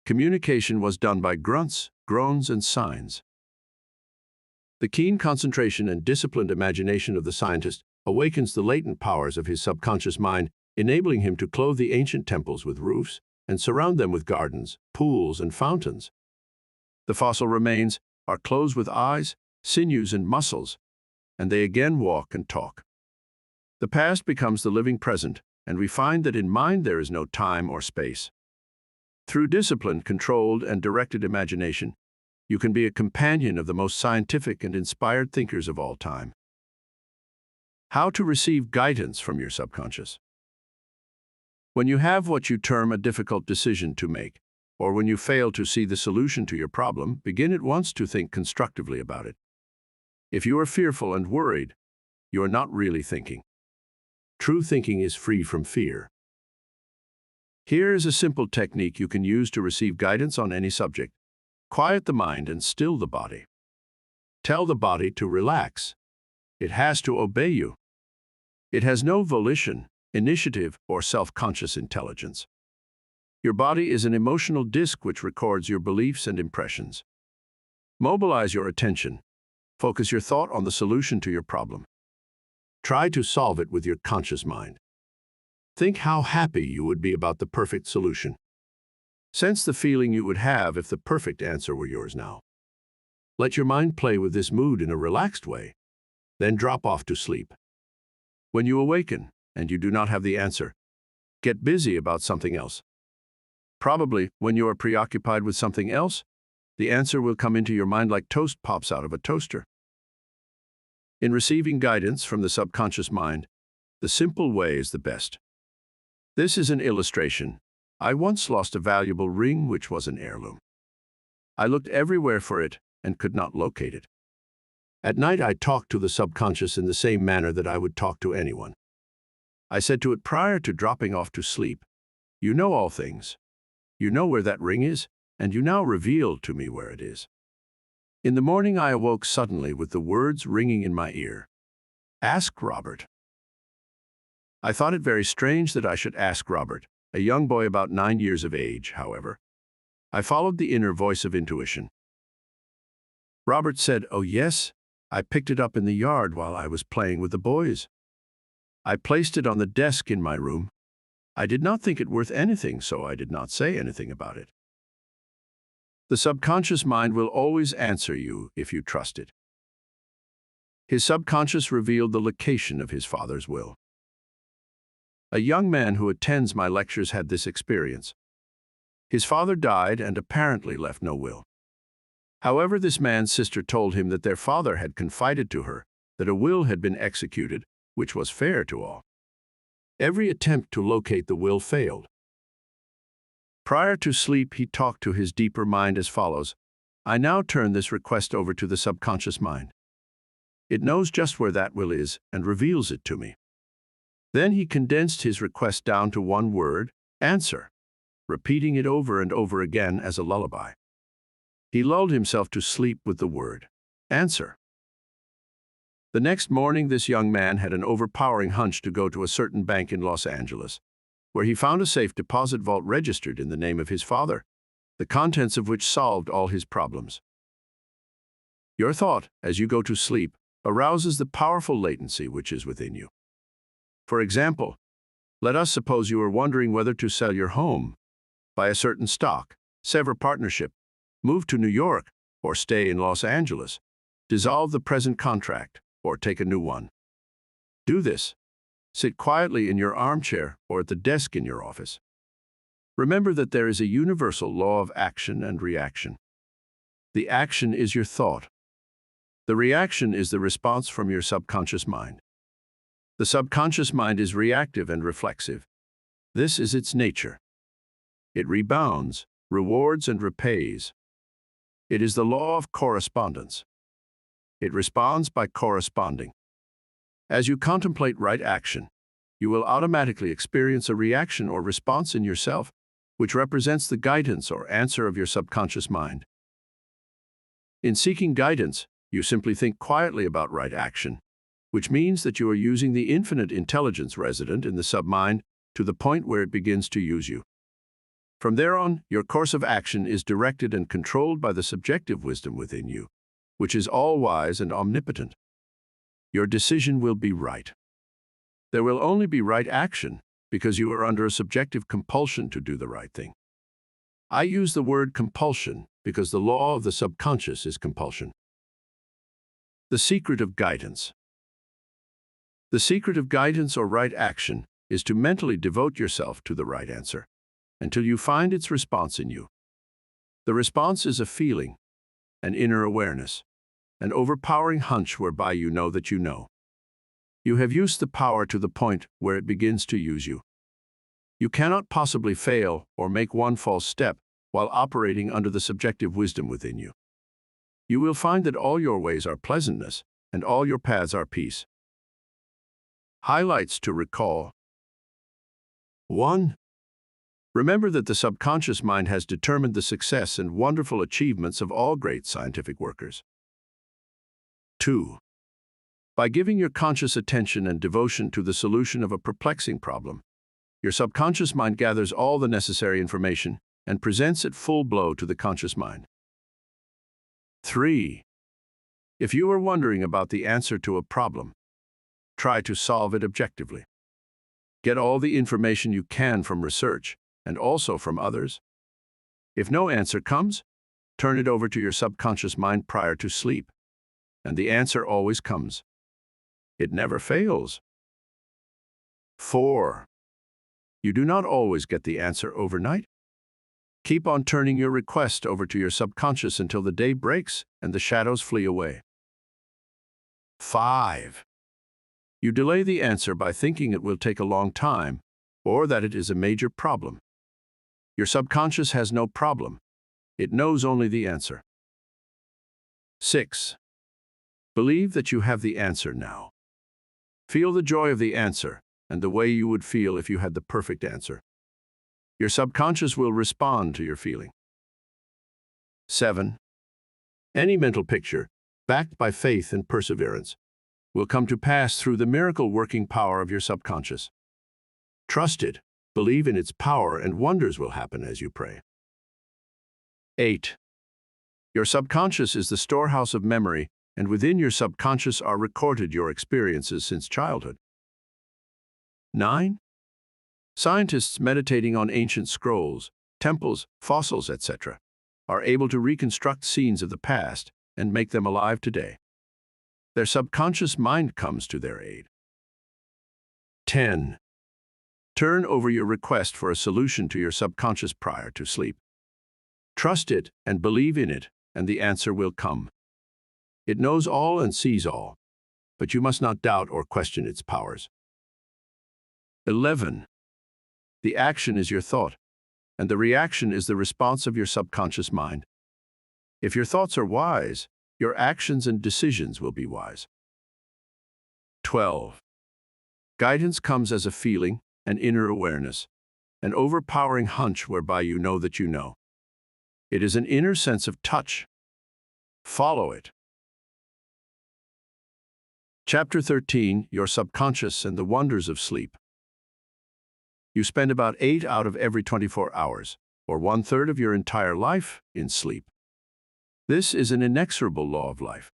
Communication was done by grunts, groans, and signs. The keen concentration and disciplined imagination of the scientist awakens the latent powers of his subconscious mind, enabling him to clothe the ancient temples with roofs and surround them with gardens, pools, and fountains. The fossil remains are clothed with eyes, sinews, and muscles, and they again walk and talk. The past becomes the living present, and we find that in mind there is no time or space. Through disciplined, controlled, and directed imagination, you can be a companion of the most scientific and inspired thinkers of all time. How to receive guidance from your subconscious. When you have what you term a difficult decision to make, or when you fail to see the solution to your problem, begin at once to think constructively about it. If you are fearful and worried, you are not really thinking. True thinking is free from fear. Here is a simple technique you can use to receive guidance on any subject. Quiet the mind and still the body. Tell the body to relax. It has to obey you. It has no volition, initiative, or self-conscious intelligence. Your body is an emotional disk which records your beliefs and impressions. Mobilize your attention. Focus your thought on the solution to your problem. Try to solve it with your conscious mind. Think how happy you would be about the perfect solution. Sense the feeling you would have if the perfect answer were yours now. Let your mind play with this mood in a relaxed way, then drop off to sleep. When you awaken and you do not have the answer, get busy about something else. Probably, when you are preoccupied with something else, the answer will come into your mind like toast pops out of a toaster. In receiving guidance from the subconscious mind, the simple way is the best. This is an illustration. I once lost a valuable ring which was an heirloom. I looked everywhere for it and could not locate it. At night I talked to the subconscious in the same manner that I would talk to anyone. I said to it prior to dropping off to sleep, "You know all things. You know where that ring is, and you now reveal to me where it is." In the morning I awoke suddenly with the words ringing in my ear. "Ask Robert." I thought it very strange that I should ask Robert, a young boy about 9 years of age, however. I followed the inner voice of intuition. Robert said, "Oh yes, I picked it up in the yard while I was playing with the boys. I placed it on the desk in my room. I did not think it worth anything, so I did not say anything about it." The subconscious mind will always answer you if you trust it. His subconscious revealed the location of his father's will. A young man who attends my lectures had this experience. His father died and apparently left no will. However, this man's sister told him that their father had confided to her that a will had been executed, which was fair to all. Every attempt to locate the will failed. Prior to sleep, he talked to his deeper mind as follows: "I now turn this request over to the subconscious mind. It knows just where that will is and reveals it to me." Then he condensed his request down to one word: answer, repeating it over and over again as a lullaby. He lulled himself to sleep with the word answer. The next morning, this young man had an overpowering hunch to go to a certain bank in Los Angeles, where he found a safe deposit vault registered in the name of his father, the contents of which solved all his problems. Your thought, as you go to sleep, arouses the powerful latency which is within you. For example, let us suppose you are wondering whether to sell your home, buy a certain stock, sever partnership, move to New York, or stay in Los Angeles, dissolve the present contract, or take a new one. Do this. Sit quietly in your armchair or at the desk in your office. Remember that there is a universal law of action and reaction. The action is your thought. The reaction is the response from your subconscious mind. The subconscious mind is reactive and reflexive. This is its nature. It rebounds, rewards, and repays. It is the law of correspondence. It responds by corresponding. As you contemplate right action, you will automatically experience a reaction or response in yourself, which represents the guidance or answer of your subconscious mind. In seeking guidance, you simply think quietly about right action, which means that you are using the infinite intelligence resident in the submind to the point where it begins to use you. From there on, your course of action is directed and controlled by the subjective wisdom within you, which is all-wise and omnipotent. Your decision will be right. There will only be right action because you are under a subjective compulsion to do the right thing. I use the word compulsion because the law of the subconscious is compulsion. The secret of guidance. The secret of guidance or right action is to mentally devote yourself to the right answer until you find its response in you. The response is a feeling, an inner awareness, an overpowering hunch whereby you know that you know. You have used the power to the point where it begins to use you. You cannot possibly fail or make one false step while operating under the subjective wisdom within you. You will find that all your ways are pleasantness and all your paths are peace. Highlights to recall. 1. Remember that the subconscious mind has determined the success and wonderful achievements of all great scientific workers. 2. By giving your conscious attention and devotion to the solution of a perplexing problem, your subconscious mind gathers all the necessary information and presents it full blow to the conscious mind. 3. If you are wondering about the answer to a problem, try to solve it objectively. Get all the information you can from research and also from others. If no answer comes, turn it over to your subconscious mind prior to sleep, and the answer always comes. It never fails. 4. You do not always get the answer overnight. Keep on turning your request over to your subconscious until the day breaks and the shadows flee away. 5. You delay the answer by thinking it will take a long time or that it is a major problem. Your subconscious has no problem. It knows only the answer. 6. Believe that you have the answer now. Feel the joy of the answer and the way you would feel if you had the perfect answer. Your subconscious will respond to your feeling. 7. Any mental picture, backed by faith and perseverance, will come to pass through the miracle-working power of your subconscious. Trust it, believe in its power, and wonders will happen as you pray. 8. Your subconscious is the storehouse of memory, and within your subconscious are recorded your experiences since childhood. 9. Scientists meditating on ancient scrolls, temples, fossils, etc., are able to reconstruct scenes of the past and make them alive today. Their subconscious mind comes to their aid. 10. Turn over your request for a solution to your subconscious prior to sleep. Trust it and believe in it, and the answer will come. It knows all and sees all, but you must not doubt or question its powers. 11. The action is your thought, and the reaction is the response of your subconscious mind. If your thoughts are wise, your actions and decisions will be wise. 12. Guidance comes as a feeling, an inner awareness, an overpowering hunch whereby you know that you know. It is an inner sense of touch. Follow it. Chapter 13, Your Subconscious and the Wonders of Sleep. You spend about 8 out of every 24 hours, or 1/3 of your entire life, in sleep. This is an inexorable law of life.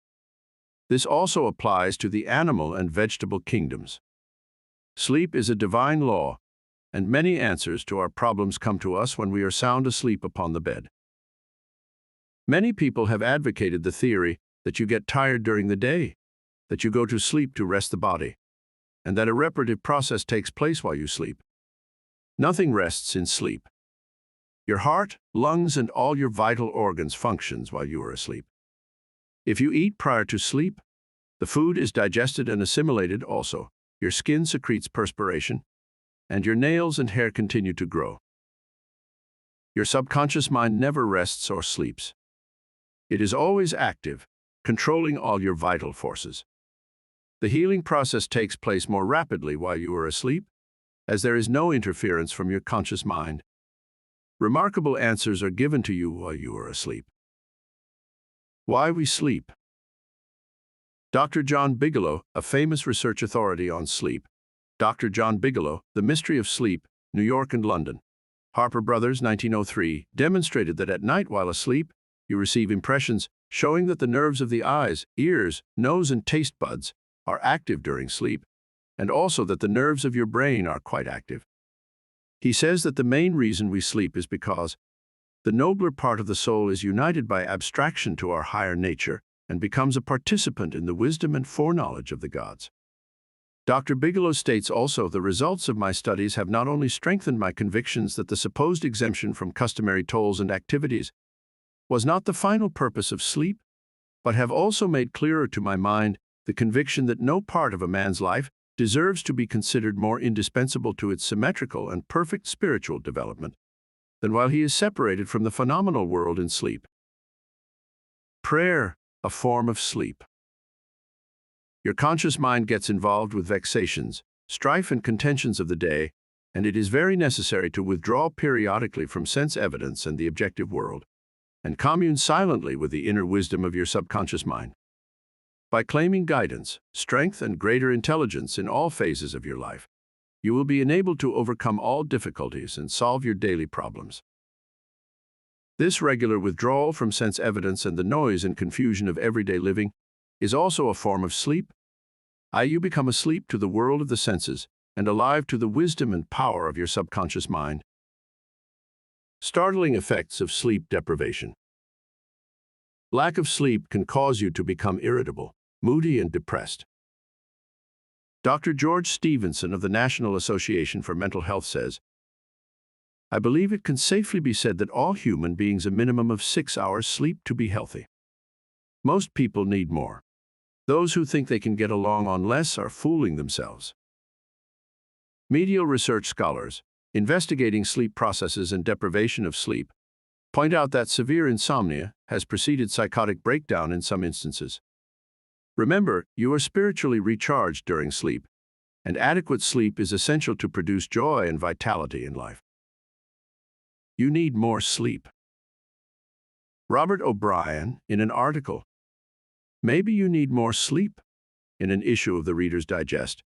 This also applies to the animal and vegetable kingdoms. Sleep is a divine law, and many answers to our problems come to us when we are sound asleep upon the bed. Many people have advocated the theory that you get tired during the day, that you go to sleep to rest the body, and that a reparative process takes place while you sleep. Nothing rests in sleep. Your heart, lungs, and all your vital organs functions while you are asleep. If you eat prior to sleep, the food is digested and assimilated also. Your skin secretes perspiration, and your nails and hair continue to grow. Your subconscious mind never rests or sleeps. It is always active, controlling all your vital forces. The healing process takes place more rapidly while you are asleep, as there is no interference from your conscious mind. Remarkable answers are given to you while you are asleep. Why we sleep. Dr. John Bigelow, a famous research authority on sleep. Dr. John Bigelow, The Mystery of Sleep, New York and London. Harper Brothers, 1903, demonstrated that at night while asleep, you receive impressions showing that the nerves of the eyes, ears, nose, and taste buds are active during sleep, and also that the nerves of your brain are quite active. He says that the main reason we sleep is because The nobler part of the soul is united by abstraction to our higher nature and becomes a participant in the wisdom and foreknowledge of the gods. Dr. Bigelow states also, the results of my studies have not only strengthened my convictions that the supposed exemption from customary tolls and activities was not the final purpose of sleep, but have also made clearer to my mind the conviction that no part of a man's life deserves to be considered more indispensable to its symmetrical and perfect spiritual development than while he is separated from the phenomenal world in sleep. Prayer, a form of sleep. Your conscious mind gets involved with vexations, strife and contentions of the day, and it is very necessary to withdraw periodically from sense evidence and the objective world, and commune silently with the inner wisdom of your subconscious mind. By claiming guidance, strength, and greater intelligence in all phases of your life, you will be enabled to overcome all difficulties and solve your daily problems. This regular withdrawal from sense evidence and the noise and confusion of everyday living is also a form of sleep. You become asleep to the world of the senses and alive to the wisdom and power of your subconscious mind. Startling effects of sleep deprivation. Lack of sleep can cause you to become irritable, moody, and depressed. Dr. George Stevenson of the National Association for Mental Health says, "I believe it can safely be said that all human beings a minimum of 6 hours sleep to be healthy. Most people need more. Those who think they can get along on less are fooling themselves." Medial research scholars, investigating sleep processes and deprivation of sleep, point out that severe insomnia has preceded psychotic breakdown in some instances. Remember, you are spiritually recharged during sleep, and adequate sleep is essential to produce joy and vitality in life. You need more sleep. Robert O'Brien, in an article, "Maybe You Need More Sleep," in an issue of the Reader's Digest,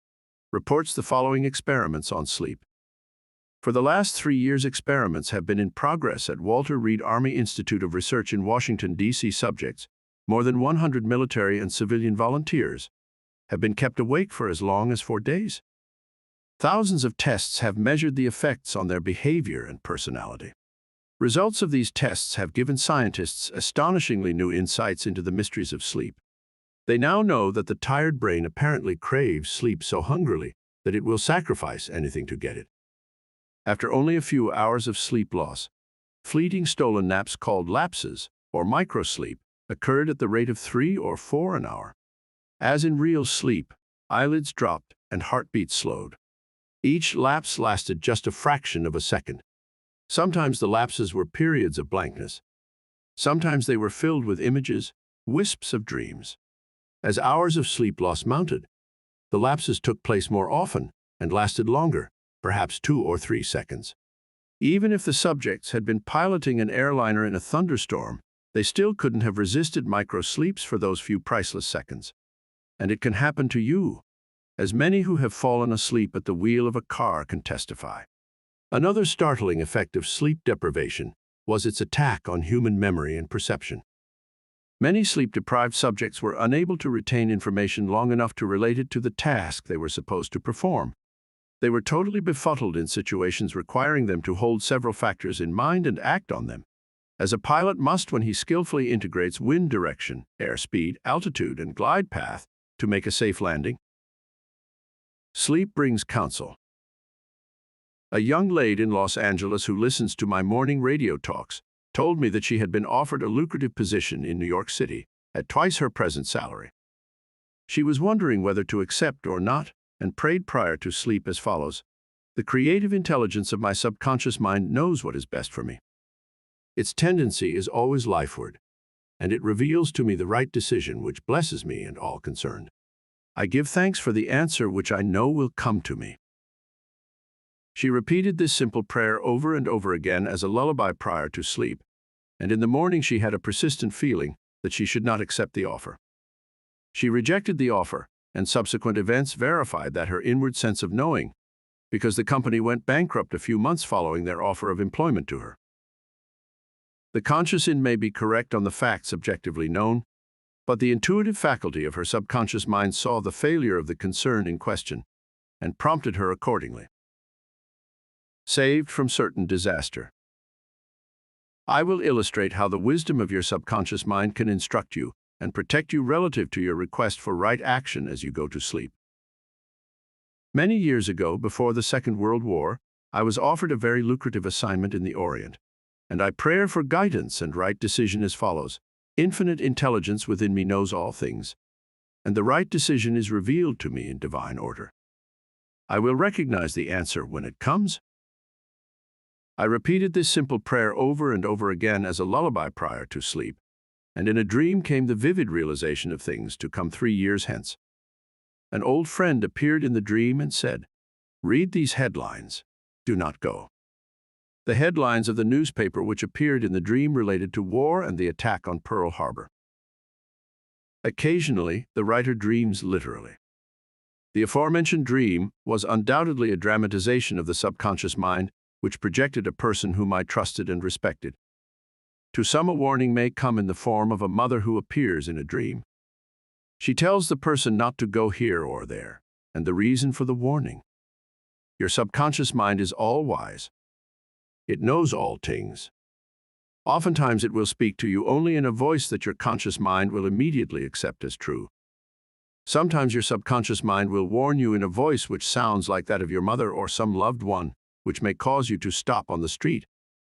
reports the following experiments on sleep. For the last 3 years, experiments have been in progress at Walter Reed Army Institute of Research in Washington, D.C. Subjects, more than 100 military and civilian volunteers, have been kept awake for as long as 4 days. Thousands of tests have measured the effects on their behavior and personality. Results of these tests have given scientists astonishingly new insights into the mysteries of sleep. They now know that the tired brain apparently craves sleep so hungrily that it will sacrifice anything to get it. After only a few hours of sleep loss, fleeting stolen naps called lapses, or microsleep, occurred at the rate of 3 or 4 an hour. As in real sleep, eyelids dropped and heartbeat slowed. Each lapse lasted just a fraction of a second. Sometimes the lapses were periods of blankness. Sometimes they were filled with images, wisps of dreams. As hours of sleep loss mounted, the lapses took place more often and lasted longer, perhaps 2 or 3 seconds. Even if the subjects had been piloting an airliner in a thunderstorm, they still couldn't have resisted micro-sleeps for those few priceless seconds. And it can happen to you, as many who have fallen asleep at the wheel of a car can testify. Another startling effect of sleep deprivation was its attack on human memory and perception. Many sleep-deprived subjects were unable to retain information long enough to relate it to the task they were supposed to perform. They were totally befuddled in situations requiring them to hold several factors in mind and act on them, as a pilot must when he skillfully integrates wind direction, airspeed, altitude, and glide path to make a safe landing. Sleep brings counsel. A young lady in Los Angeles who listens to my morning radio talks told me that she had been offered a lucrative position in New York City at twice her present salary. She was wondering whether to accept or not and prayed prior to sleep as follows: "The creative intelligence of my subconscious mind knows what is best for me. Its tendency is always lifeward, and it reveals to me the right decision which blesses me and all concerned. I give thanks for the answer which I know will come to me." She repeated this simple prayer over and over again as a lullaby prior to sleep, and in the morning she had a persistent feeling that she should not accept the offer. She rejected the offer, and subsequent events verified that her inward sense of knowing, because the company went bankrupt a few months following their offer of employment to her. The conscious in may be correct on the facts objectively known, but the intuitive faculty of her subconscious mind saw the failure of the concern in question and prompted her accordingly. Saved from certain disaster. I will illustrate how the wisdom of your subconscious mind can instruct you and protect you relative to your request for right action as you go to sleep. Many years ago, before the Second World War, I was offered a very lucrative assignment in the Orient, and I prayed for guidance and right decision as follows. Infinite intelligence within me knows all things, and the right decision is revealed to me in divine order. I will recognize the answer when it comes. I repeated this simple prayer over and over again as a lullaby prior to sleep, and in a dream came the vivid realization of things to come 3 years hence. An old friend appeared in the dream and said, "Read these headlines. Do not go." The headlines of the newspaper which appeared in the dream related to war and the attack on Pearl Harbor. Occasionally, the writer dreams literally. The aforementioned dream was undoubtedly a dramatization of the subconscious mind, which projected a person whom I trusted and respected. To some, a warning may come in the form of a mother who appears in a dream. She tells the person not to go here or there, and the reason for the warning. Your subconscious mind is all-wise. It knows all things. Oftentimes it will speak to you only in a voice that your conscious mind will immediately accept as true. Sometimes your subconscious mind will warn you in a voice which sounds like that of your mother or some loved one, which may cause you to stop on the street,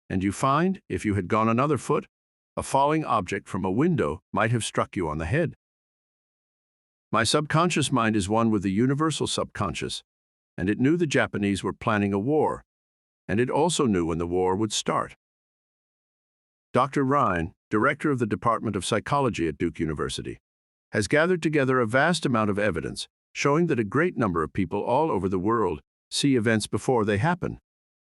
and you find, if you had gone another foot, a falling object from a window might have struck you on the head. My subconscious mind is one with the universal subconscious, and it knew the Japanese were planning a war, and it also knew when the war would start. Dr. Ryan, director of the Department of Psychology at Duke University, has gathered together a vast amount of evidence showing that a great number of people all over the world see events before they happen,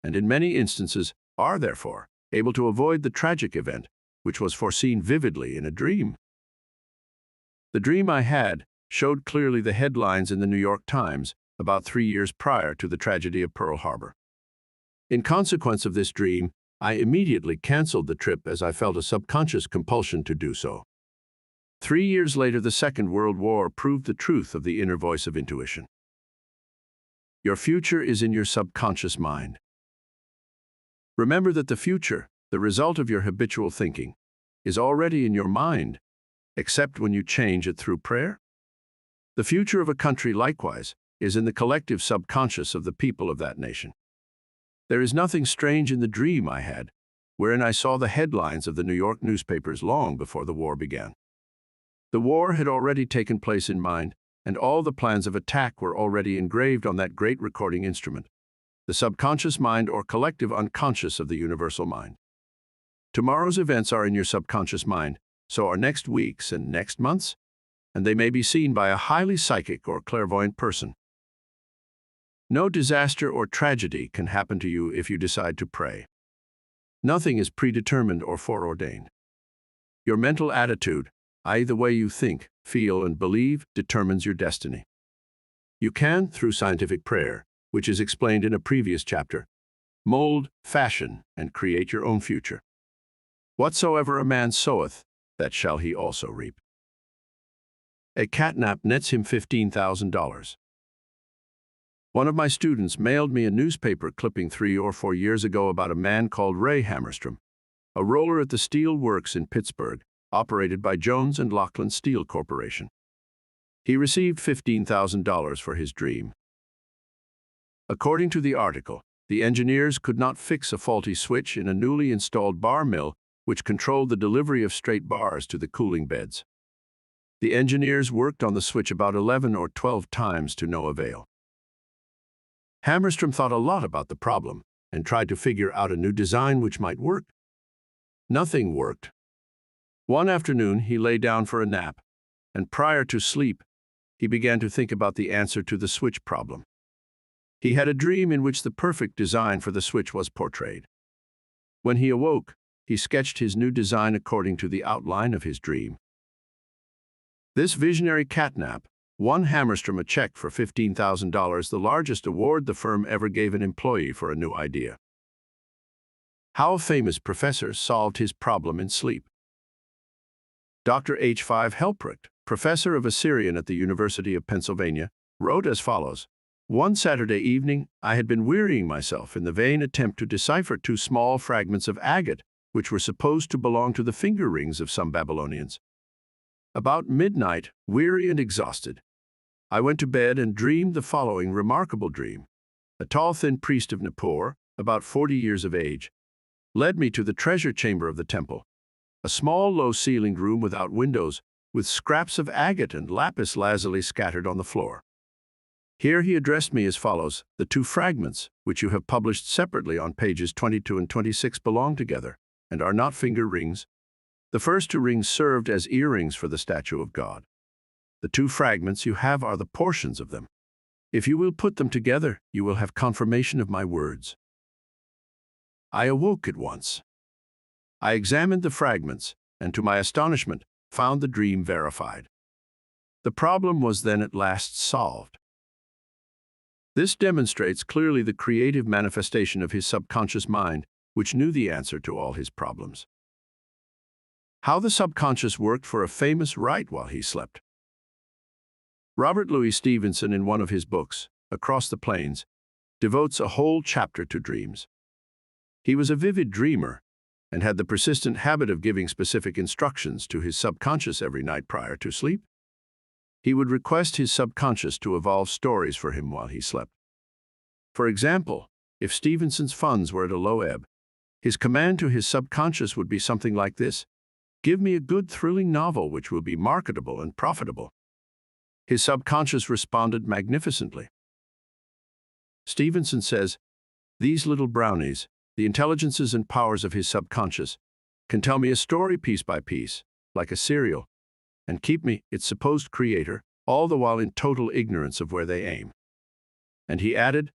and in many instances are therefore able to avoid the tragic event which was foreseen vividly in a dream. The dream I had showed clearly the headlines in the New York Times about 3 years prior to the tragedy of Pearl Harbor. In consequence of this dream, I immediately canceled the trip as I felt a subconscious compulsion to do so. 3 years later, the Second World War proved the truth of the inner voice of intuition. Your future is in your subconscious mind. Remember that the future, the result of your habitual thinking, is already in your mind, except when you change it through prayer. The future of a country, likewise, is in the collective subconscious of the people of that nation. There is nothing strange in the dream I had, wherein I saw the headlines of the New York newspapers long before the war began. The war had already taken place in mind, and all the plans of attack were already engraved on that great recording instrument, the subconscious mind or collective unconscious of the universal mind. Tomorrow's events are in your subconscious mind, so are next week's and next month's, and they may be seen by a highly psychic or clairvoyant person. No disaster or tragedy can happen to you if you decide to pray. Nothing is predetermined or foreordained. Your mental attitude, i.e. the way you think, feel, and believe, determines your destiny. You can, through scientific prayer, which is explained in a previous chapter, mold, fashion, and create your own future. Whatsoever a man soweth, that shall he also reap. A catnap nets him $15,000. One of my students mailed me a newspaper clipping 3 or 4 years ago about a man called Ray Hammerstrom, a roller at the steel works in Pittsburgh, operated by Jones and Laughlin Steel Corporation. He received $15,000 for his dream. According to the article, the engineers could not fix a faulty switch in a newly installed bar mill which controlled the delivery of straight bars to the cooling beds. The engineers worked on the switch about 11 or 12 times to no avail. Hammerstrom thought a lot about the problem and tried to figure out a new design which might work. Nothing worked. One afternoon, he lay down for a nap, and prior to sleep, he began to think about the answer to the switch problem. He had a dream in which the perfect design for the switch was portrayed. When he awoke, he sketched his new design according to the outline of his dream. This visionary catnap won Hammerstrom a check for $15,000, the largest award the firm ever gave an employee for a new idea. How a famous professor solved his problem in sleep. Dr. H. Helprecht, professor of Assyrian at the University of Pennsylvania, wrote as follows: "One Saturday evening, I had been wearying myself in the vain attempt to decipher 2 small fragments of agate which were supposed to belong to the finger rings of some Babylonians. About midnight, weary and exhausted, I went to bed and dreamed the following remarkable dream. A tall, thin priest of Nippur, about 40 years of age, led me to the treasure chamber of the temple, a small, low-ceilinged room without windows, with scraps of agate and lapis lazuli scattered on the floor. Here he addressed me as follows: "The two fragments, which you have published separately on pages 22 and 26, belong together, and are not finger rings. The first two rings served as earrings for the statue of God. The two fragments you have are the portions of them. If you will put them together, you will have confirmation of my words." I awoke at once. I examined the fragments, and to my astonishment, found the dream verified. The problem was then at last solved. This demonstrates clearly the creative manifestation of his subconscious mind, which knew the answer to all his problems. How the subconscious worked for a famous writer while he slept. Robert Louis Stevenson, in one of his books, Across the Plains, devotes a whole chapter to dreams. He was a vivid dreamer and had the persistent habit of giving specific instructions to his subconscious every night prior to sleep. He would request his subconscious to evolve stories for him while he slept. For example, if Stevenson's funds were at a low ebb, his command to his subconscious would be something like this: "Give me a good, thrilling novel which will be marketable and profitable." His subconscious responded magnificently. Stevenson says, "These little brownies, the intelligences and powers of his subconscious, can tell me a story piece by piece, like a serial, and keep me, its supposed creator, all the while in total ignorance of where they aim." And he added,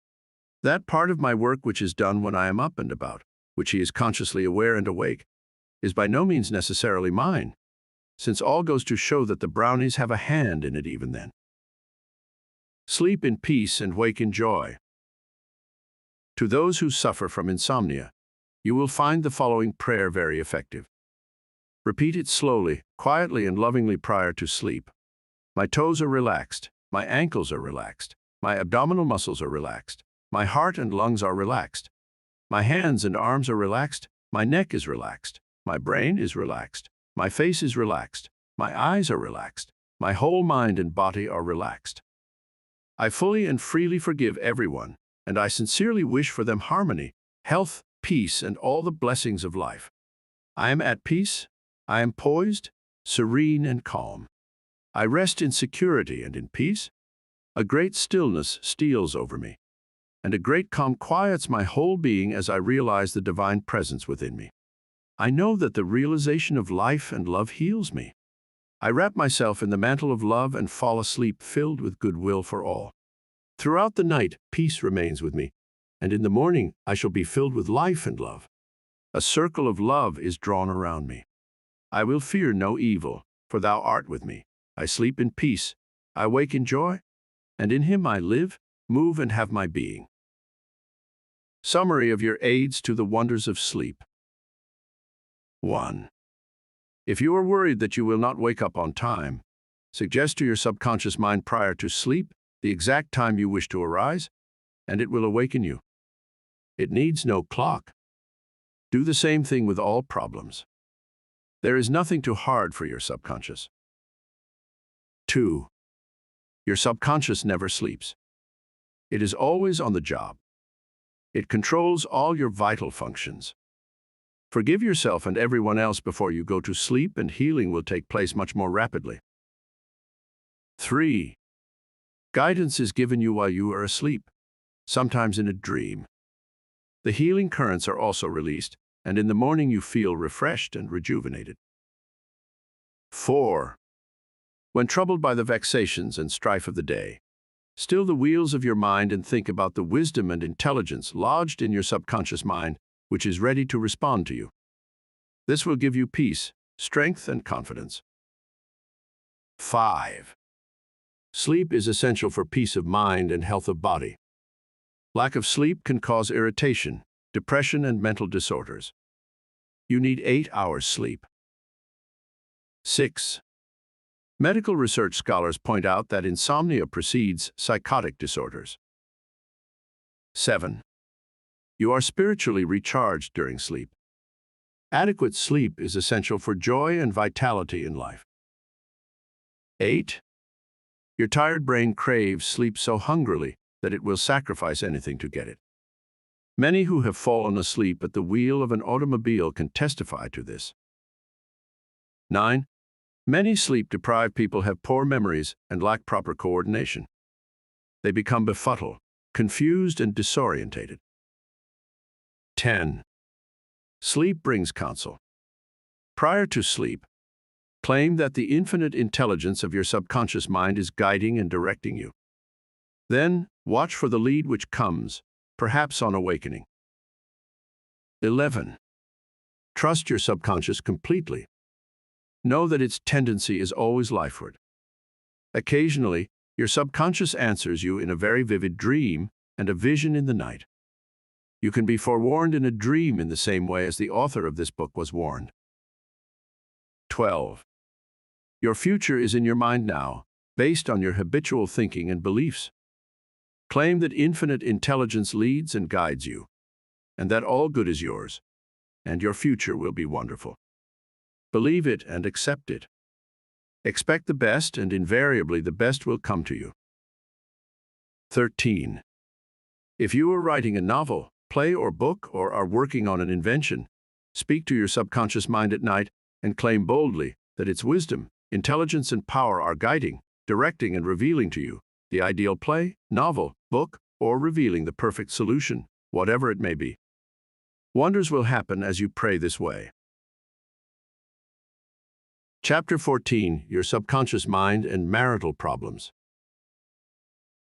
"That part of my work which is done when I am up and about, which he is consciously aware and awake, is by no means necessarily mine, since all goes to show that the brownies have a hand in it even then." Sleep in peace and wake in joy. To those who suffer from insomnia, you will find the following prayer very effective. Repeat it slowly, quietly, and lovingly prior to sleep. My toes are relaxed. My ankles are relaxed. My abdominal muscles are relaxed. My heart and lungs are relaxed. My hands and arms are relaxed. My neck is relaxed. My brain is relaxed. My face is relaxed. My eyes are relaxed. My whole mind and body are relaxed. I fully and freely forgive everyone, and I sincerely wish for them harmony, health, peace, and all the blessings of life. I am at peace. I am poised, serene, and calm. I rest in security and in peace. A great stillness steals over me, and a great calm quiets my whole being as I realize the divine presence within me. I know that the realization of life and love heals me. I wrap myself in the mantle of love and fall asleep filled with goodwill for all. Throughout the night, peace remains with me, and in the morning I shall be filled with life and love. A circle of love is drawn around me. I will fear no evil, for thou art with me. I sleep in peace, I wake in joy, and in him I live, move, and have my being. Summary of your aids to the wonders of sleep. 1. If you are worried that you will not wake up on time, suggest to your subconscious mind prior to sleep the exact time you wish to arise, and it will awaken you. It needs no clock. Do the same thing with all problems. There is nothing too hard for your subconscious. 2. Your subconscious never sleeps. It is always on the job. It controls all your vital functions. Forgive yourself and everyone else before you go to sleep, and healing will take place much more rapidly. 3. Guidance is given you while you are asleep, sometimes in a dream. The healing currents are also released, and in the morning you feel refreshed and rejuvenated. 4. When troubled by the vexations and strife of the day, still the wheels of your mind and think about the wisdom and intelligence lodged in your subconscious mind, which is ready to respond to you. This will give you peace, strength, and confidence. 5. Sleep is essential for peace of mind and health of body. Lack of sleep can cause irritation, depression, and mental disorders. You need 8 hours sleep. 6. Medical research scholars point out that insomnia precedes psychotic disorders. 7. You are spiritually recharged during sleep. Adequate sleep is essential for joy and vitality in life. 8. Your tired brain craves sleep so hungrily that it will sacrifice anything to get it. Many who have fallen asleep at the wheel of an automobile can testify to this. 9. Many sleep-deprived people have poor memories and lack proper coordination. They become befuddled, confused, and disorientated. 10. Sleep brings counsel. Prior to sleep, claim that the infinite intelligence of your subconscious mind is guiding and directing you. Then, watch for the lead which comes, perhaps on awakening. 11. Trust your subconscious completely. Know that its tendency is always lifeward. Occasionally, your subconscious answers you in a very vivid dream and a vision in the night. You can be forewarned in a dream in the same way as the author of this book was warned. 12. Your future is in your mind now, based on your habitual thinking and beliefs. Claim that infinite intelligence leads and guides you, and that all good is yours, and your future will be wonderful. Believe it and accept it. Expect the best, and invariably the best will come to you. 13. If you are writing a novel, play, or book, or are working on an invention, speak to your subconscious mind at night and claim boldly that its wisdom, intelligence, and power are guiding, directing, and revealing to you the ideal play, novel, book, or revealing the perfect solution, whatever it may be. Wonders will happen as you pray this way. Chapter 14. Your subconscious mind and marital problems.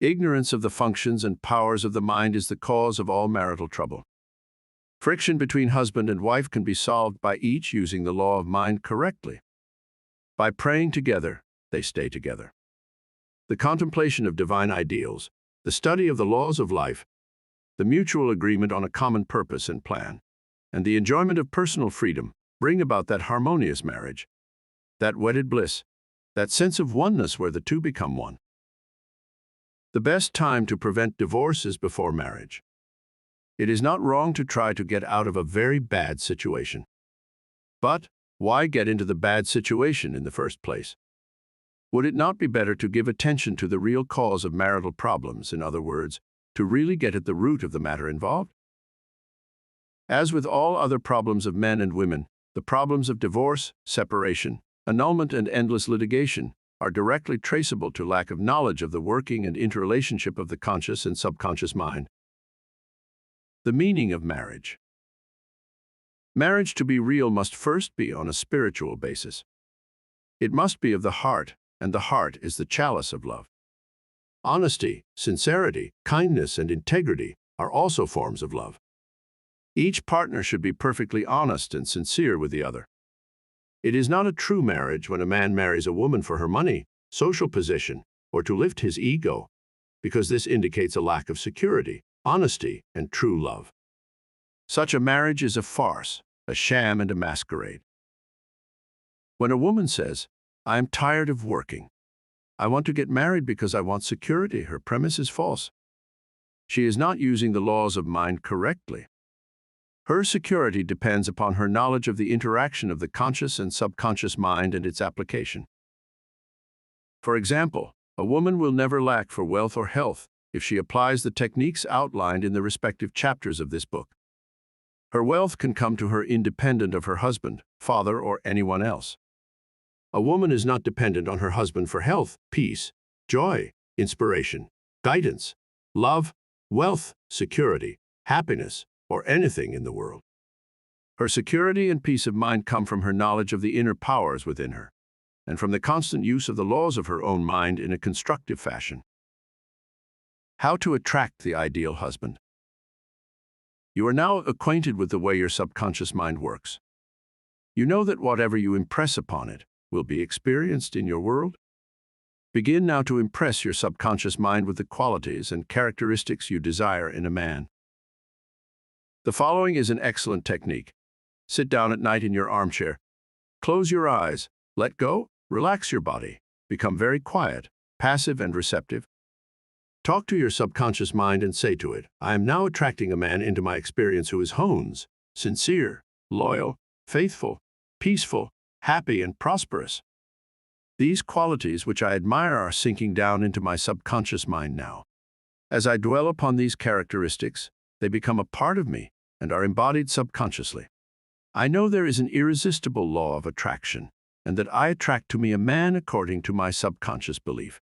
Ignorance of the functions and powers of the mind is the cause of all marital trouble. Friction between husband and wife can be solved by each using the law of mind correctly. By praying together, they stay together. The contemplation of divine ideals, the study of the laws of life, the mutual agreement on a common purpose and plan, and the enjoyment of personal freedom bring about that harmonious marriage, that wedded bliss, that sense of oneness where the two become one. The best time to prevent divorce is before marriage. It is not wrong to try to get out of a very bad situation. But why get into the bad situation in the first place? Would it not be better to give attention to the real cause of marital problems, in other words, to really get at the root of the matter involved? As with all other problems of men and women, the problems of divorce, separation, annulment, and endless litigation are directly traceable to lack of knowledge of the working and interrelationship of the conscious and subconscious mind. The meaning of marriage. Marriage, to be real, must first be on a spiritual basis. It must be of the heart, and the heart is the chalice of love. Honesty, sincerity, kindness, and integrity are also forms of love. Each partner should be perfectly honest and sincere with the other. It is not a true marriage when a man marries a woman for her money, social position, or to lift his ego, because this indicates a lack of security, honesty, and true love. Such a marriage is a farce, a sham, and a masquerade. When a woman says, "I am tired of working. I want to get married because I want security," her premise is false. She is not using the laws of mind correctly. Her security depends upon her knowledge of the interaction of the conscious and subconscious mind and its application. For example, a woman will never lack for wealth or health if she applies the techniques outlined in the respective chapters of this book. Her wealth can come to her independent of her husband, father, or anyone else. A woman is not dependent on her husband for health, peace, joy, inspiration, guidance, love, wealth, security, happiness, or anything in the world. Her security and peace of mind come from her knowledge of the inner powers within her, and from the constant use of the laws of her own mind in a constructive fashion. How to attract the ideal husband. You are now acquainted with the way your subconscious mind works. You know that whatever you impress upon it will be experienced in your world. Begin now to impress your subconscious mind with the qualities and characteristics you desire in a man. The following is an excellent technique. Sit down at night in your armchair. Close your eyes, let go, relax your body, become very quiet, passive, and receptive. Talk to your subconscious mind and say to it, "I am now attracting a man into my experience who is honest, sincere, loyal, faithful, peaceful, happy, and prosperous. These qualities which I admire are sinking down into my subconscious mind now. As I dwell upon these characteristics, they become a part of me and are embodied subconsciously. I know there is an irresistible law of attraction, and that I attract to me a man according to my subconscious belief.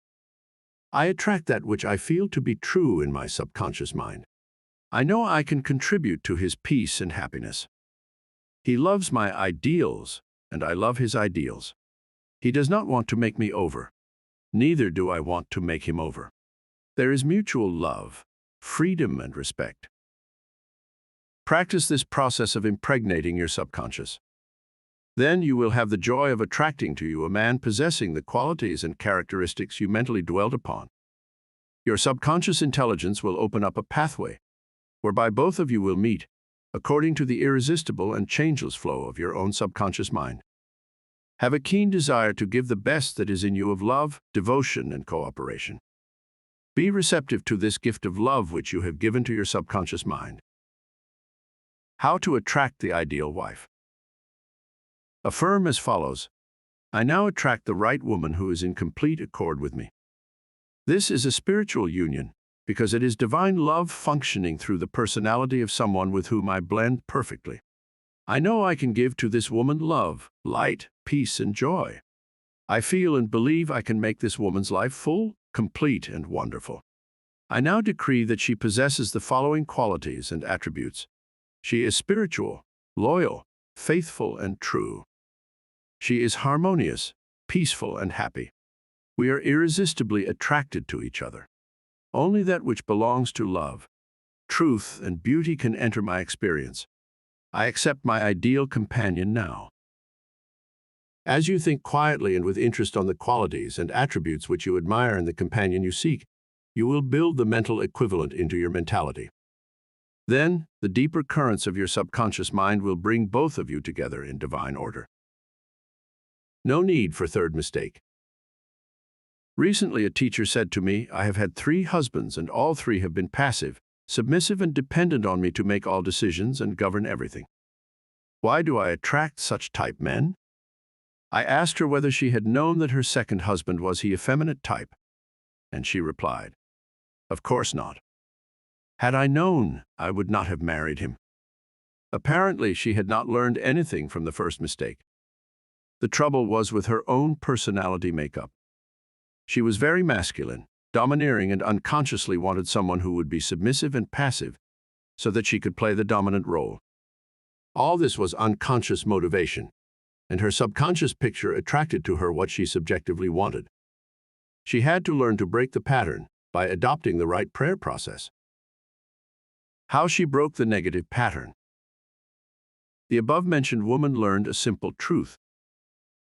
I attract that which I feel to be true in my subconscious mind. I know I can contribute to his peace and happiness. He loves my ideals, and I love his ideals. He does not want to make me over. Neither do I want to make him over. There is mutual love, freedom, and respect. Practice this process of impregnating your subconscious. Then you will have the joy of attracting to you a man possessing the qualities and characteristics you mentally dwelt upon. Your subconscious intelligence will open up a pathway whereby both of you will meet, according to the irresistible and changeless flow of your own subconscious mind. Have a keen desire to give the best that is in you of love, devotion, and cooperation. Be receptive to this gift of love which you have given to your subconscious mind. How to attract the ideal wife. Affirm as follows: I now attract the right woman who is in complete accord with me. This is a spiritual union, because it is divine love functioning through the personality of someone with whom I blend perfectly. I know I can give to this woman love, light, peace, and joy. I feel and believe I can make this woman's life full, complete, and wonderful. I now decree that she possesses the following qualities and attributes. She is spiritual, loyal, faithful, and true. She is harmonious, peaceful, and happy. We are irresistibly attracted to each other. Only that which belongs to love, truth, and beauty can enter my experience. I accept my ideal companion now. As you think quietly and with interest on the qualities and attributes which you admire in the companion you seek, you will build the mental equivalent into your mentality. Then, the deeper currents of your subconscious mind will bring both of you together in divine order. No need for third mistake. Recently, a teacher said to me, I have had 3 husbands and all 3 have been passive, submissive, and dependent on me to make all decisions and govern everything. Why do I attract such type men? I asked her whether she had known that her second husband was the effeminate type, and she replied, of course not. Had I known, I would not have married him. Apparently, she had not learned anything from the first mistake. The trouble was with her own personality makeup. She was very masculine, domineering, and unconsciously wanted someone who would be submissive and passive so that she could play the dominant role. All this was unconscious motivation, and her subconscious picture attracted to her what she subjectively wanted. She had to learn to break the pattern by adopting the right prayer process. How she broke the negative pattern. The above-mentioned woman learned a simple truth.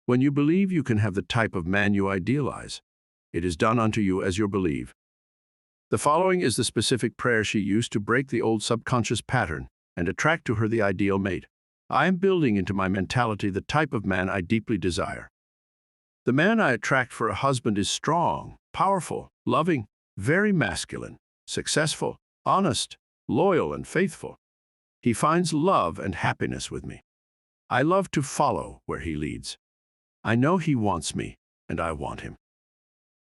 When you believe you can have the type of man you idealize, it is done unto you as you believe. The following is the specific prayer she used to break the old subconscious pattern and attract to her the ideal mate. I am building into my mentality the type of man I deeply desire. The man I attract for a husband is strong, powerful, loving, very masculine, successful, honest, loyal, and faithful. He finds love and happiness with me. I love to follow where he leads. I know he wants me, and I want him.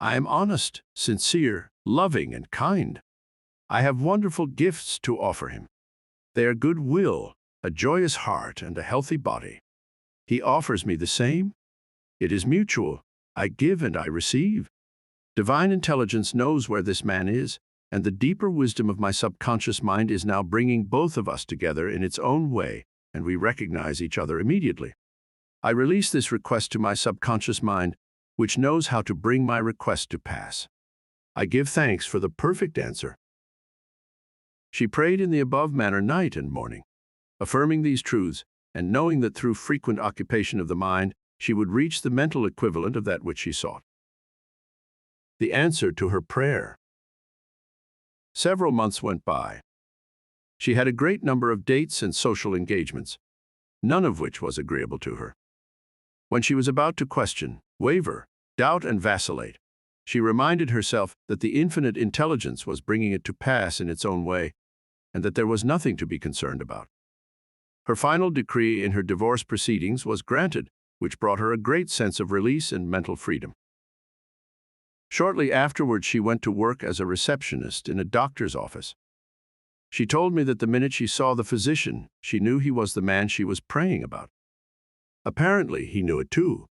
I am honest, sincere, loving, and kind. I have wonderful gifts to offer him. They are goodwill, a joyous heart, and a healthy body. He offers me the same. It is mutual. I give and I receive. Divine intelligence knows where this man is, and the deeper wisdom of my subconscious mind is now bringing both of us together in its own way, and we recognize each other immediately. I release this request to my subconscious mind, which knows how to bring my request to pass. I give thanks for the perfect answer. She prayed in the above manner night and morning, affirming these truths and knowing that through frequent occupation of the mind, she would reach the mental equivalent of that which she sought. The answer to her prayer. Several months went by. She had a great number of dates and social engagements, none of which was agreeable to her. When she was about to question, waver, doubt, and vacillate, she reminded herself that the infinite intelligence was bringing it to pass in its own way, and that there was nothing to be concerned about. Her final decree in her divorce proceedings was granted, which brought her a great sense of release and mental freedom. Shortly afterwards, she went to work as a receptionist in a doctor's office. She told me that the minute she saw the physician, she knew he was the man she was praying about. Apparently, he knew it too,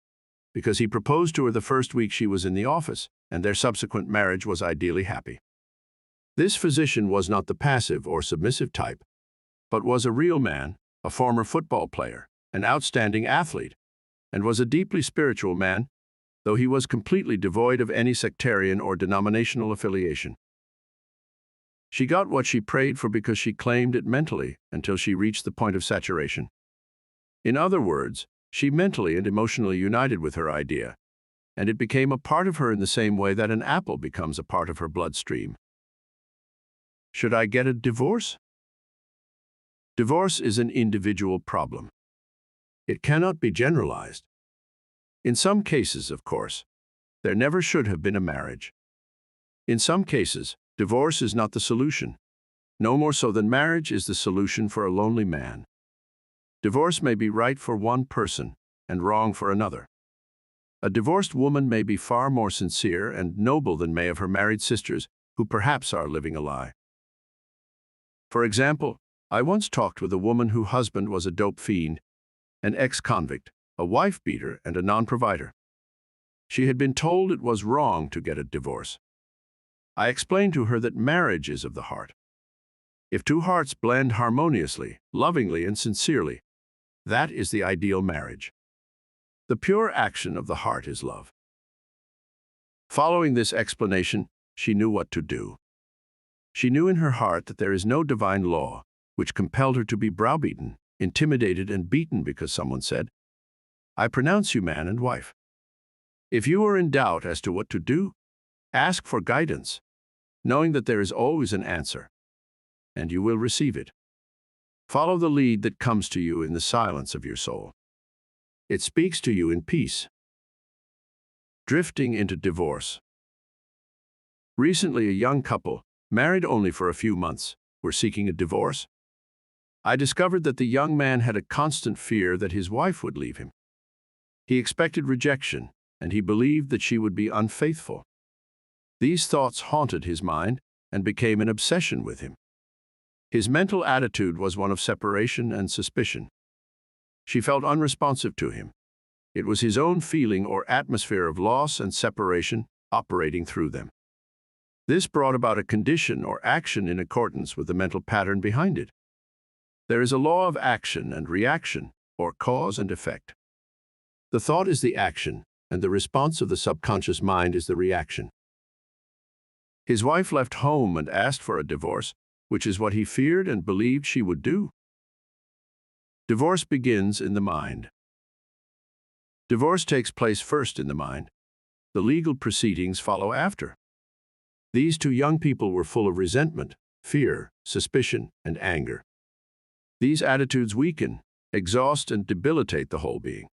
because he proposed to her the first week she was in the office, and their subsequent marriage was ideally happy. This physician was not the passive or submissive type, but was a real man, a former football player, an outstanding athlete, and was a deeply spiritual man, though he was completely devoid of any sectarian or denominational affiliation. She got what she prayed for because she claimed it mentally until she reached the point of saturation. In other words, she mentally and emotionally united with her idea, and it became a part of her in the same way that an apple becomes a part of her bloodstream. Should I get a divorce? Divorce is an individual problem. It cannot be generalized. In some cases, of course, there never should have been a marriage. In some cases, divorce is not the solution, no more so than marriage is the solution for a lonely man. Divorce may be right for one person and wrong for another. A divorced woman may be far more sincere and noble than may of her married sisters, who perhaps are living a lie. For example, I once talked with a woman whose husband was a dope fiend, an ex-convict, a wife-beater, and a non-provider. She had been told it was wrong to get a divorce. I explained to her that marriage is of the heart. If two hearts blend harmoniously, lovingly, and sincerely, that is the ideal marriage. The pure action of the heart is love. Following this explanation, she knew what to do. She knew in her heart that there is no divine law which compelled her to be browbeaten, intimidated, and beaten because someone said, "I pronounce you man and wife." If you are in doubt as to what to do, ask for guidance, knowing that there is always an answer, and you will receive it. Follow the lead that comes to you in the silence of your soul. It speaks to you in peace. Drifting into divorce. Recently, a young couple, married only for a few months, were seeking a divorce. I discovered that the young man had a constant fear that his wife would leave him. He expected rejection, and he believed that she would be unfaithful. These thoughts haunted his mind and became an obsession with him. His mental attitude was one of separation and suspicion. She felt unresponsive to him. It was his own feeling or atmosphere of loss and separation operating through them. This brought about a condition or action in accordance with the mental pattern behind it. There is a law of action and reaction, or cause and effect. The thought is the action, and the response of the subconscious mind is the reaction. His wife left home and asked for a divorce, which is what he feared and believed she would do. Divorce begins in the mind. Divorce takes place first in the mind. The legal proceedings follow after. These two young people were full of resentment, fear, suspicion, and anger. These attitudes weaken, exhaust, and debilitate the whole being.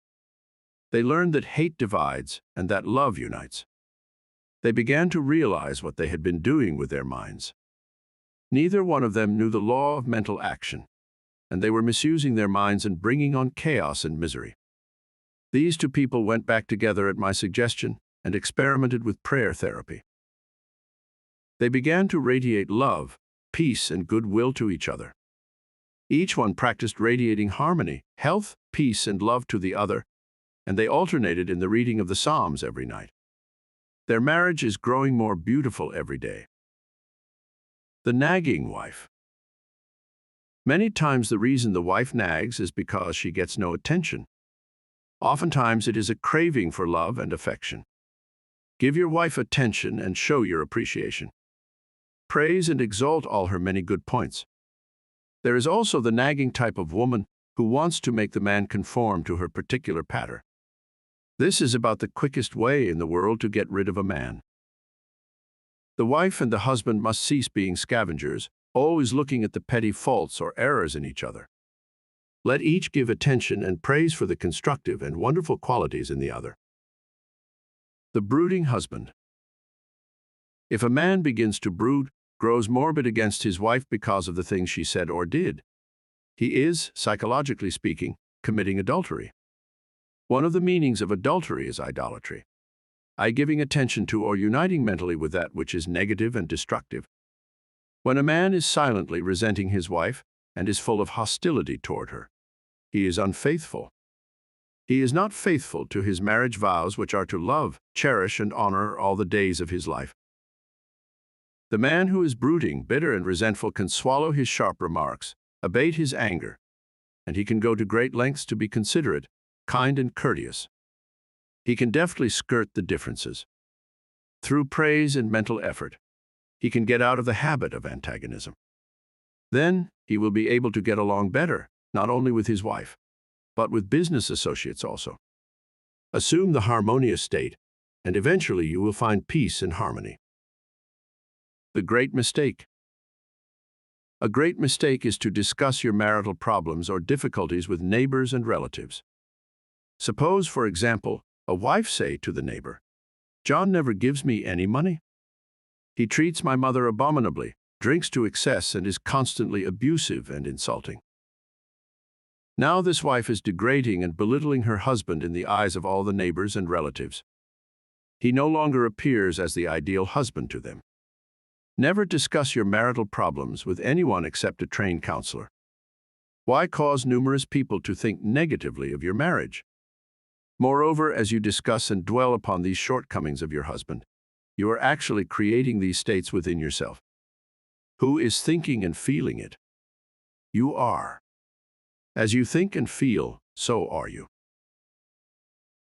They learned that hate divides and that love unites. They began to realize what they had been doing with their minds. Neither one of them knew the law of mental action, and they were misusing their minds and bringing on chaos and misery. These two people went back together at my suggestion and experimented with prayer therapy. They began to radiate love, peace, and goodwill to each other. Each one practiced radiating harmony, health, peace, and love to the other, and they alternated in the reading of the Psalms every night. Their marriage is growing more beautiful every day. The nagging wife. Many times the reason the wife nags is because she gets no attention. Oftentimes it is a craving for love and affection. Give your wife attention and show your appreciation. Praise and exalt all her many good points. There is also the nagging type of woman who wants to make the man conform to her particular pattern. This is about the quickest way in the world to get rid of a man. The wife and the husband must cease being scavengers, always looking at the petty faults or errors in each other. Let each give attention and praise for the constructive and wonderful qualities in the other. The brooding husband. If a man begins to brood, grows morbid against his wife because of the things she said or did, He is, psychologically speaking, committing adultery. One of the meanings of adultery is idolatry, giving attention to or uniting mentally with that which is negative and destructive. When a man is silently resenting his wife and is full of hostility toward her, he is unfaithful. He is not faithful to his marriage vows, which are to love, cherish, and honor all the days of his life. The man who is brooding, bitter, and resentful can swallow his sharp remarks, abate his anger, and he can go to great lengths to be considerate, kind, and courteous. He can deftly skirt the differences. Through praise and mental effort, he can get out of the habit of antagonism. Then he will be able to get along better, not only with his wife, but with business associates also. Assume the harmonious state, and eventually you will find peace and harmony. The great mistake. A great mistake is to discuss your marital problems or difficulties with neighbors and relatives. Suppose, for example, a wife say to the neighbor, "John never gives me any money. He treats my mother abominably, drinks to excess, and is constantly abusive and insulting." Now this wife is degrading and belittling her husband in the eyes of all the neighbors and relatives. He no longer appears as the ideal husband to them. Never discuss your marital problems with anyone except a trained counselor. Why cause numerous people to think negatively of your marriage? Moreover, as you discuss and dwell upon these shortcomings of your husband, you are actually creating these states within yourself. Who is thinking and feeling it? You are. As you think and feel, so are you.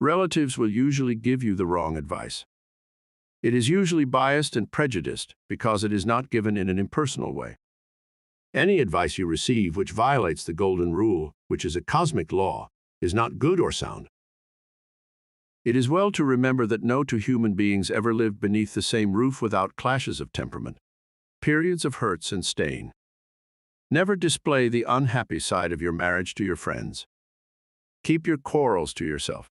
Relatives will usually give you the wrong advice. It is usually biased and prejudiced because it is not given in an impersonal way. Any advice you receive which violates the golden rule, which is a cosmic law, is not good or sound. It is well to remember that no two human beings ever lived beneath the same roof without clashes of temperament, periods of hurts and stain. Never display the unhappy side of your marriage to your friends. Keep your quarrels to yourself.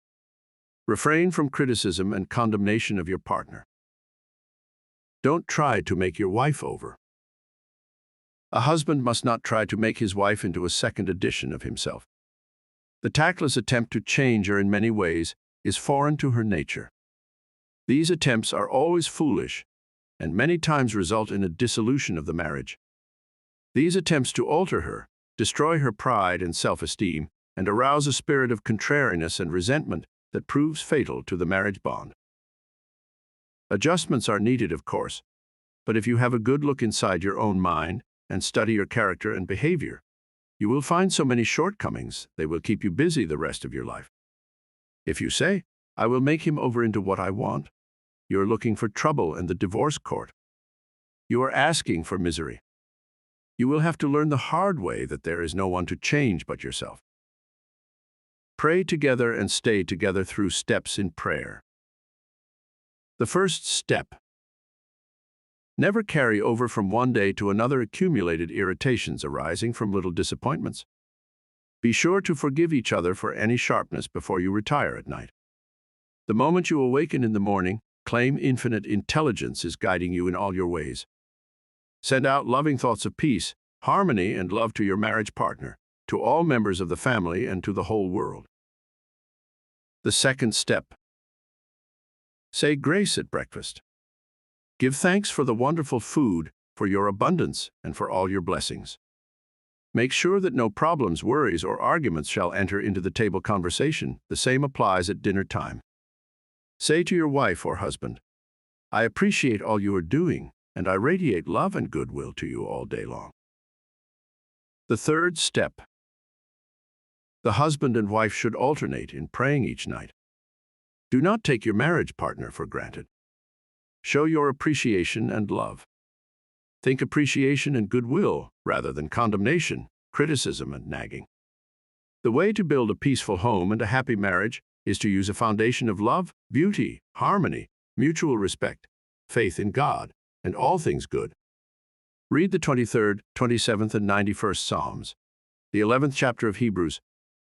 Refrain from criticism and condemnation of your partner. Don't try to make your wife over. A husband must not try to make his wife into a second edition of himself. The tactless attempt to change her in many ways is foreign to her nature. These attempts are always foolish and many times result in a dissolution of the marriage. These attempts to alter her destroy her pride and self-esteem and arouse a spirit of contrariness and resentment that proves fatal to the marriage bond. Adjustments are needed, of course, but if you have a good look inside your own mind and study your character and behavior, you will find so many shortcomings they will keep you busy the rest of your life. If you say, "I will make him over into what I want," you are looking for trouble in the divorce court. You are asking for misery. You will have to learn the hard way that there is no one to change but yourself. Pray together and stay together through steps in prayer. The first step. Never carry over from one day to another accumulated irritations arising from little disappointments. Be sure to forgive each other for any sharpness before you retire at night. The moment you awaken in the morning, claim infinite intelligence is guiding you in all your ways. Send out loving thoughts of peace, harmony, and love to your marriage partner, to all members of the family, and to the whole world. The second step. Say grace at breakfast. Give thanks for the wonderful food, for your abundance, and for all your blessings. Make sure that no problems, worries, or arguments shall enter into the table conversation. The same applies at dinner time. Say to your wife or husband, "I appreciate all you are doing, and I radiate love and goodwill to you all day long." The third step. The husband and wife should alternate in praying each night. Do not take your marriage partner for granted. Show your appreciation and love. Think appreciation and goodwill rather than condemnation, criticism, and nagging. The way to build a peaceful home and a happy marriage is to use a foundation of love, beauty, harmony, mutual respect, faith in God, and all things good. Read the 23rd, 27th, and 91st Psalms, the 11th chapter of Hebrews,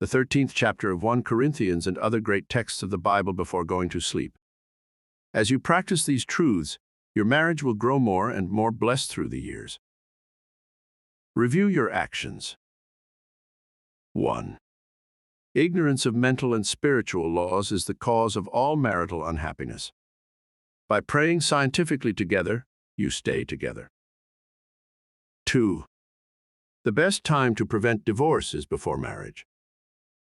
the 13th chapter of 1 Corinthians, and other great texts of the Bible before going to sleep. As you practice these truths, your marriage will grow more and more blessed through the years. Review your actions. 1. Ignorance of mental and spiritual laws is the cause of all marital unhappiness. By praying scientifically together, you stay together. 2. The best time to prevent divorce is before marriage.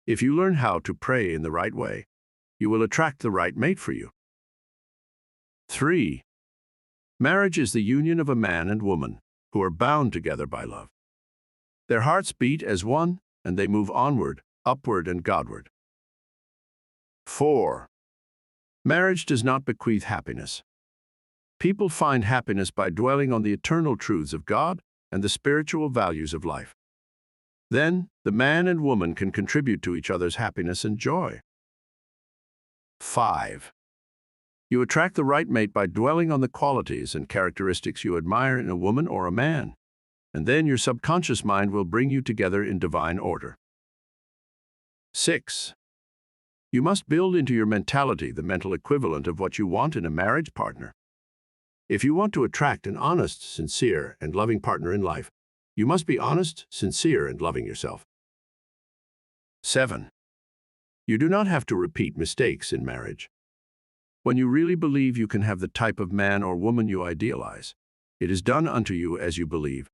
If you learn how to pray in the right way, you will attract the right mate for you. 3. Marriage is the union of a man and woman who are bound together by love. Their hearts beat as one, and they move onward, upward, and Godward. 4. Marriage does not bequeath happiness. People find happiness by dwelling on the eternal truths of God and the spiritual values of life. Then, the man and woman can contribute to each other's happiness and joy. 5. You attract the right mate by dwelling on the qualities and characteristics you admire in a woman or a man, and then your subconscious mind will bring you together in divine order. 6. You must build into your mentality the mental equivalent of what you want in a marriage partner. If you want to attract an honest, sincere, and loving partner in life, you must be honest, sincere, and loving yourself. 7. You do not have to repeat mistakes in marriage. When you really believe you can have the type of man or woman you idealize, it is done unto you as you believe.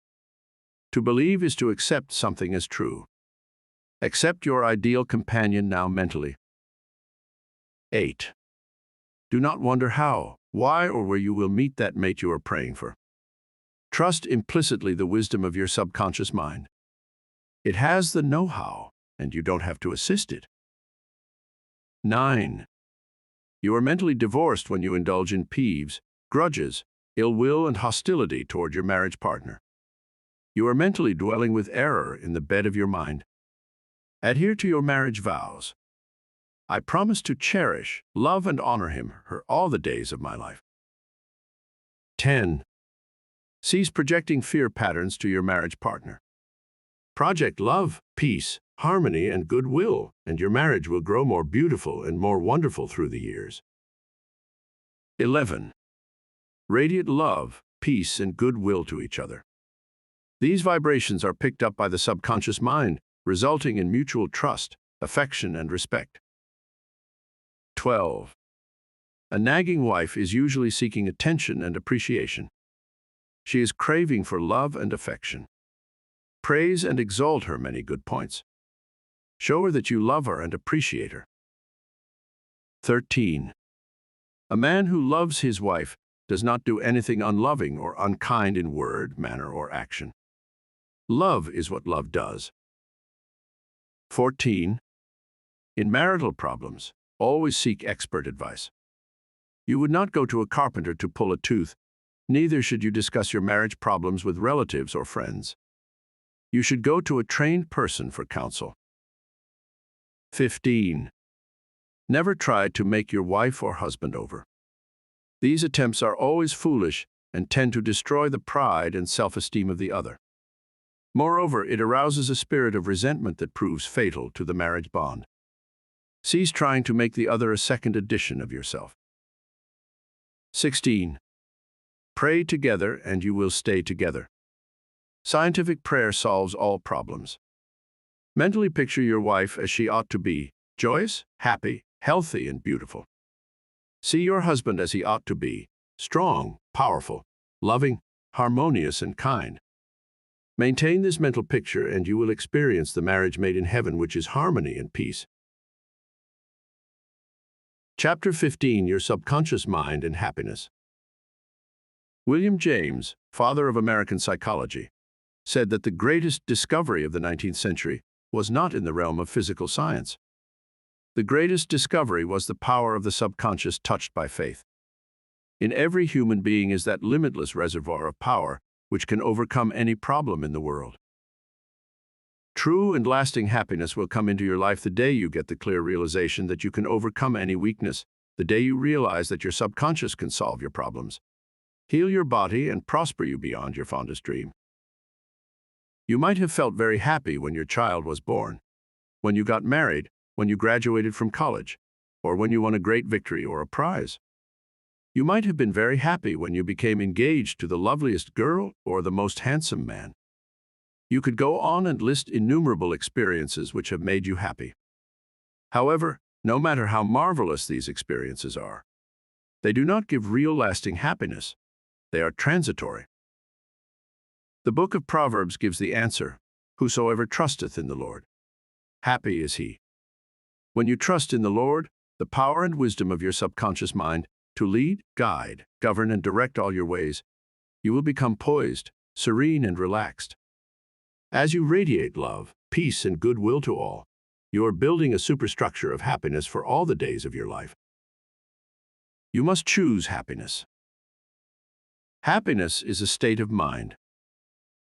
To believe is to accept something as true. Accept your ideal companion now mentally. 8. Do not wonder how, why, or where you will meet that mate you are praying for. Trust implicitly the wisdom of your subconscious mind. It has the know-how, and you don't have to assist it. 9. You are mentally divorced when you indulge in peeves, grudges, ill will, and hostility toward your marriage partner. You are mentally dwelling with error in the bed of your mind. Adhere to your marriage vows. I promise to cherish, love, and honor him, her all the days of my life. 10. Cease projecting fear patterns to your marriage partner. Project love, peace, harmony, and goodwill, and your marriage will grow more beautiful and more wonderful through the years. 11. Radiate love, peace, and goodwill to each other. These vibrations are picked up by the subconscious mind, resulting in mutual trust, affection, and respect. 12. A nagging wife is usually seeking attention and appreciation. She is craving for love and affection. Praise and exalt her many good points. Show her that you love her and appreciate her. 13. A man who loves his wife does not do anything unloving or unkind in word, manner, or action. Love is what love does. 14. In marital problems, always seek expert advice. You would not go to a carpenter to pull a tooth, neither should you discuss your marriage problems with relatives or friends. You should go to a trained person for counsel. 15. Never try to make your wife or husband over. These attempts are always foolish and tend to destroy the pride and self-esteem of the other. Moreover, it arouses a spirit of resentment that proves fatal to the marriage bond. Cease trying to make the other a second edition of yourself. 16. Pray together and you will stay together. Scientific prayer solves all problems. Mentally picture your wife as she ought to be, joyous, happy, healthy, and beautiful. See your husband as he ought to be, strong, powerful, loving, harmonious, and kind. Maintain this mental picture and you will experience the marriage made in heaven, which is harmony and peace. Chapter 15, Your Subconscious Mind and Happiness. William James, father of American psychology, said that the greatest discovery of the 19th century was not in the realm of physical science. The greatest discovery was the power of the subconscious touched by faith. In every human being is that limitless reservoir of power which can overcome any problem in the world. True and lasting happiness will come into your life the day you get the clear realization that you can overcome any weakness, the day you realize that your subconscious can solve your problems, heal your body, and prosper you beyond your fondest dream. You might have felt very happy when your child was born, when you got married, when you graduated from college, or when you won a great victory or a prize. You might have been very happy when you became engaged to the loveliest girl or the most handsome man. You could go on and list innumerable experiences which have made you happy. However, no matter how marvelous these experiences are, they do not give real lasting happiness. They are transitory. The book of Proverbs gives the answer, "Whosoever trusteth in the Lord, happy is he." When you trust in the Lord, the power and wisdom of your subconscious mind to lead, guide, govern, and direct all your ways, you will become poised, serene, and relaxed. As you radiate love, peace, and goodwill to all, you are building a superstructure of happiness for all the days of your life. You must choose happiness. Happiness is a state of mind.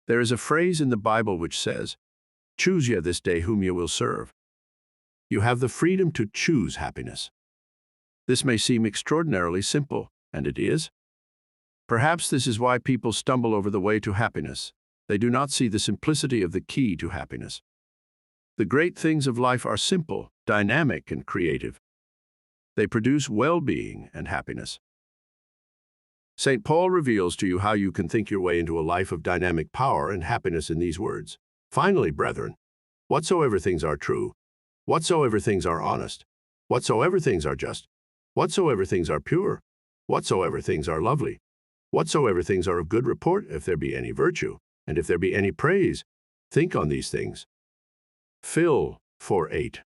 There is a phrase in the Bible which says, "Choose ye this day whom ye will serve." You have the freedom to choose happiness. This may seem extraordinarily simple, and it is. Perhaps this is why people stumble over the way to happiness. They do not see the simplicity of the key to happiness. The great things of life are simple, dynamic, and creative. They produce well-being and happiness. St. Paul reveals to you how you can think your way into a life of dynamic power and happiness in these words. "Finally, brethren, whatsoever things are true, whatsoever things are honest, whatsoever things are just, whatsoever things are pure, whatsoever things are lovely, whatsoever things are of good report, if there be any virtue, and if there be any praise, think on these things." Phil 4:8.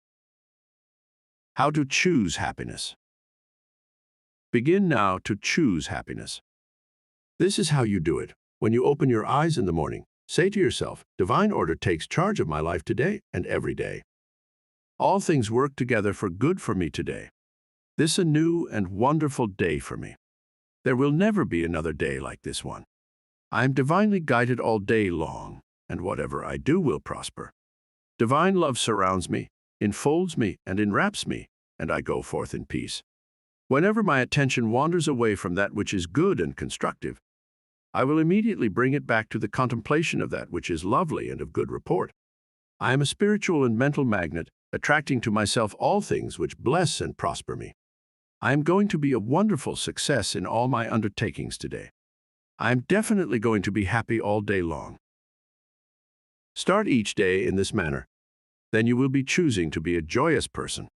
How to choose happiness. Begin now to choose happiness. This is how you do it. When you open your eyes in the morning, say to yourself, "Divine order takes charge of my life today and every day. All things work together for good for me today. This is a new and wonderful day for me. There will never be another day like this one. I am divinely guided all day long, and whatever I do will prosper. Divine love surrounds me, enfolds me, and enwraps me, and I go forth in peace. Whenever my attention wanders away from that which is good and constructive, I will immediately bring it back to the contemplation of that which is lovely and of good report. I am a spiritual and mental magnet, attracting to myself all things which bless and prosper me. I am going to be a wonderful success in all my undertakings today. I am definitely going to be happy all day long." Start each day in this manner. Then you will be choosing to be a joyous person.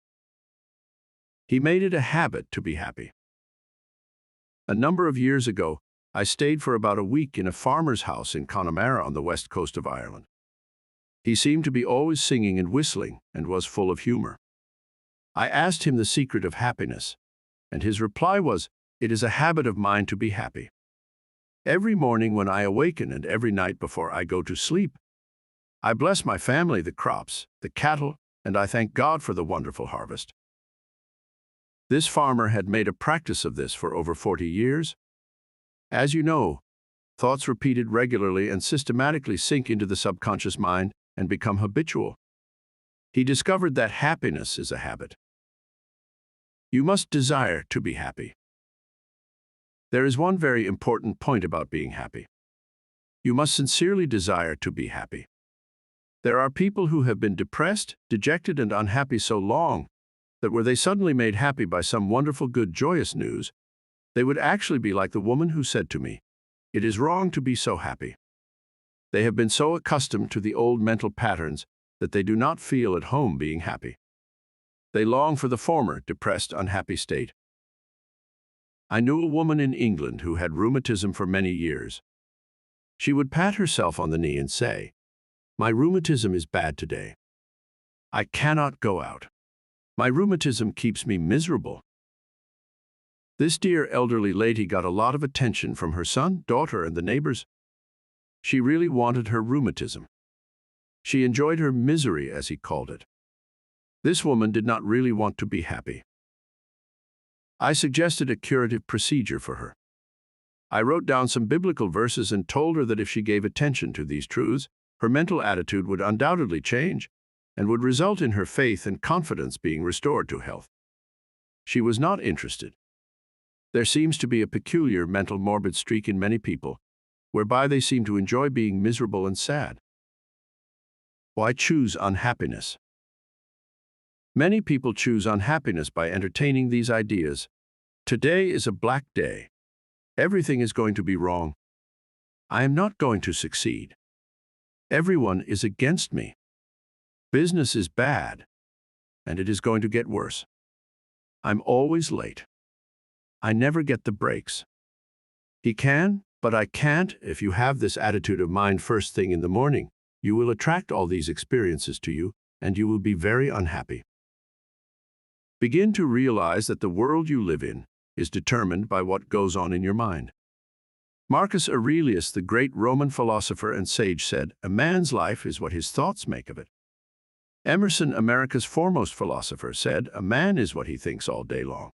He made it a habit to be happy. A number of years ago, I stayed for about a week in a farmer's house in Connemara on the west coast of Ireland. He seemed to be always singing and whistling and was full of humor. I asked him the secret of happiness, and his reply was, "It is a habit of mine to be happy. Every morning when I awaken and every night before I go to sleep, I bless my family, the crops, the cattle, and I thank God for the wonderful harvest." This farmer had made a practice of this for over 40 years. As you know, thoughts repeated regularly and systematically sink into the subconscious mind and become habitual. He discovered that happiness is a habit. You must desire to be happy. There is one very important point about being happy. You must sincerely desire to be happy. There are people who have been depressed, dejected, and unhappy so long that were they suddenly made happy by some wonderful, good, joyous news, they would actually be like the woman who said to me, "It is wrong to be so happy." They have been so accustomed to the old mental patterns that they do not feel at home being happy. They long for the former, depressed, unhappy state. I knew a woman in England who had rheumatism for many years. She would pat herself on the knee and say, "My rheumatism is bad today. I cannot go out. My rheumatism keeps me miserable." This dear elderly lady got a lot of attention from her son, daughter, and the neighbors. She really wanted her rheumatism. She enjoyed her misery, as he called it. This woman did not really want to be happy. I suggested a curative procedure for her. I wrote down some biblical verses and told her that if she gave attention to these truths, her mental attitude would undoubtedly change and would result in her faith and confidence being restored to health. She was not interested. There seems to be a peculiar mental morbid streak in many people, whereby they seem to enjoy being miserable and sad. Why choose unhappiness? Many people choose unhappiness by entertaining these ideas. Today is a black day. Everything is going to be wrong. I am not going to succeed. Everyone is against me. Business is bad, and it is going to get worse. I'm always late. I never get the breaks. He can, but I can't. If you have this attitude of mind first thing in the morning, you will attract all these experiences to you, and you will be very unhappy. Begin to realize that the world you live in is determined by what goes on in your mind. Marcus Aurelius, the great Roman philosopher and sage, said, "A man's life is what his thoughts make of it." Emerson, America's foremost philosopher, said, "A man is what he thinks all day long."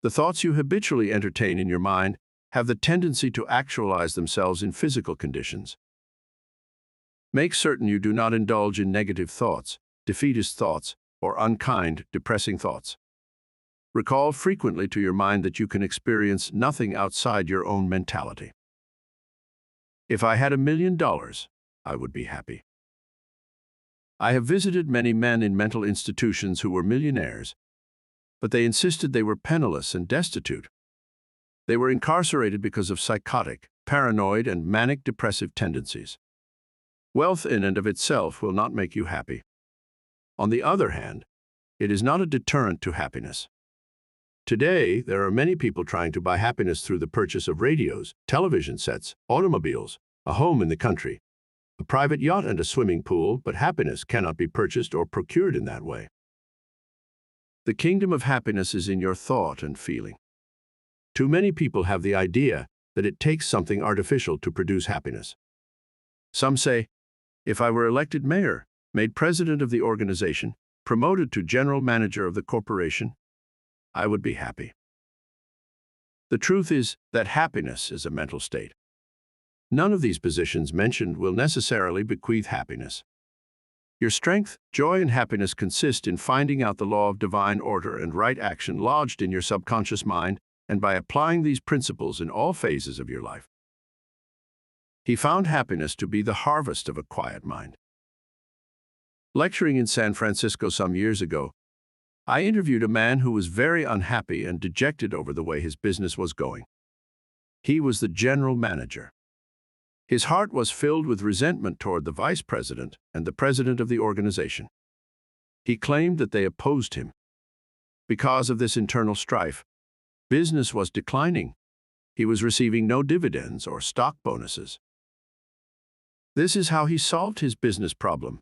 The thoughts you habitually entertain in your mind have the tendency to actualize themselves in physical conditions. Make certain you do not indulge in negative thoughts, defeatist thoughts, or unkind, depressing thoughts. Recall frequently to your mind that you can experience nothing outside your own mentality. If I had $1 million, I would be happy. I have visited many men in mental institutions who were millionaires, but they insisted they were penniless and destitute. They were incarcerated because of psychotic, paranoid, and manic depressive tendencies. Wealth in and of itself will not make you happy. On the other hand, it is not a deterrent to happiness. Today, there are many people trying to buy happiness through the purchase of radios, television sets, automobiles, a home in the country, a private yacht, and a swimming pool, but happiness cannot be purchased or procured in that way. The kingdom of happiness is in your thought and feeling. Too many people have the idea that it takes something artificial to produce happiness. Some say, if I were elected mayor, made president of the organization, promoted to general manager of the corporation, I would be happy. The truth is that happiness is a mental state. None of these positions mentioned will necessarily bequeath happiness. Your strength, joy, and happiness consist in finding out the law of divine order and right action lodged in your subconscious mind, and by applying these principles in all phases of your life. He found happiness to be the harvest of a quiet mind. Lecturing in San Francisco some years ago, I interviewed a man who was very unhappy and dejected over the way his business was going. He was the general manager. His heart was filled with resentment toward the vice president and the president of the organization. He claimed that they opposed him. Because of this internal strife, business was declining. He was receiving no dividends or stock bonuses. This is how he solved his business problem.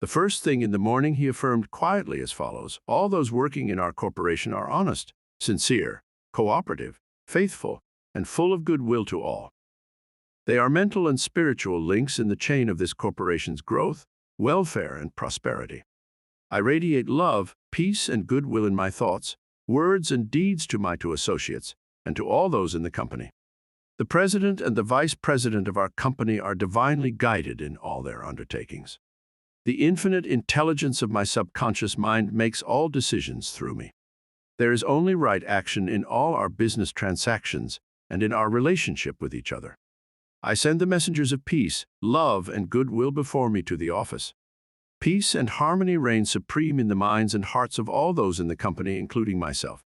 The first thing in the morning he affirmed quietly as follows: all those working in our corporation are honest, sincere, cooperative, faithful, and full of goodwill to all. They are mental and spiritual links in the chain of this corporation's growth, welfare, and prosperity. I radiate love, peace, and goodwill in my thoughts, words, and deeds to my two associates, and to all those in the company. The president and the vice president of our company are divinely guided in all their undertakings. The infinite intelligence of my subconscious mind makes all decisions through me. There is only right action in all our business transactions and in our relationship with each other. I send the messengers of peace, love, and goodwill before me to the office. Peace and harmony reign supreme in the minds and hearts of all those in the company, including myself.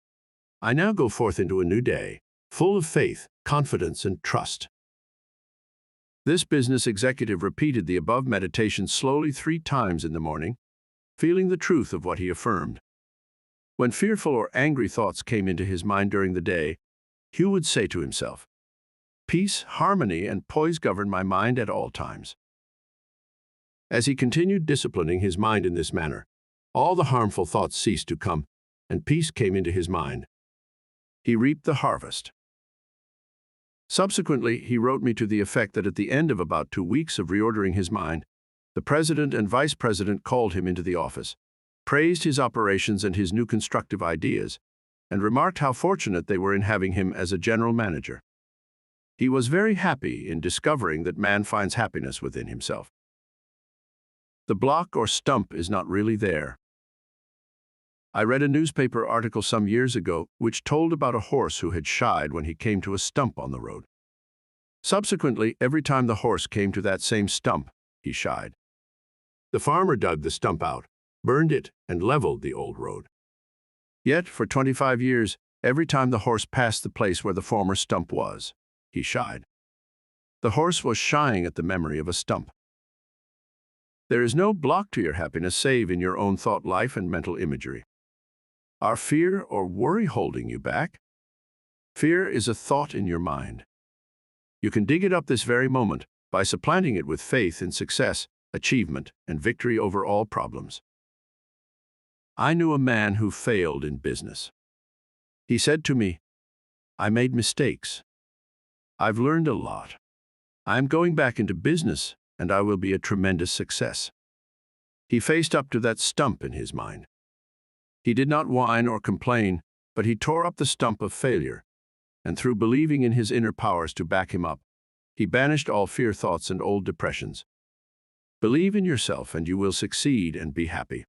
I now go forth into a new day, full of faith, confidence, and trust. This business executive repeated the above meditation slowly 3 times in the morning, feeling the truth of what he affirmed. When fearful or angry thoughts came into his mind during the day, Hugh would say to himself, "Peace, harmony, and poise govern my mind at all times." As he continued disciplining his mind in this manner, all the harmful thoughts ceased to come, and peace came into his mind. He reaped the harvest. Subsequently, he wrote me to the effect that at the end of about 2 weeks of reordering his mind, the president and vice president called him into the office, praised his operations and his new constructive ideas, and remarked how fortunate they were in having him as a general manager. He was very happy in discovering that man finds happiness within himself. The block or stump is not really there. I read a newspaper article some years ago which told about a horse who had shied when he came to a stump on the road. Subsequently, every time the horse came to that same stump, he shied. The farmer dug the stump out, burned it, and leveled the old road. Yet, for 25 years, every time the horse passed the place where the former stump was, he shied. The horse was shying at the memory of a stump. There is no block to your happiness save in your own thought life and mental imagery. Are fear or worry holding you back? Fear is a thought in your mind. You can dig it up this very moment by supplanting it with faith in success, achievement, and victory over all problems. I knew a man who failed in business. He said to me, "I made mistakes. I've learned a lot. I'm going back into business, and I will be a tremendous success." He faced up to that stump in his mind. He did not whine or complain, but he tore up the stump of failure, and through believing in his inner powers to back him up, he banished all fear thoughts and old depressions. Believe in yourself and you will succeed and be happy.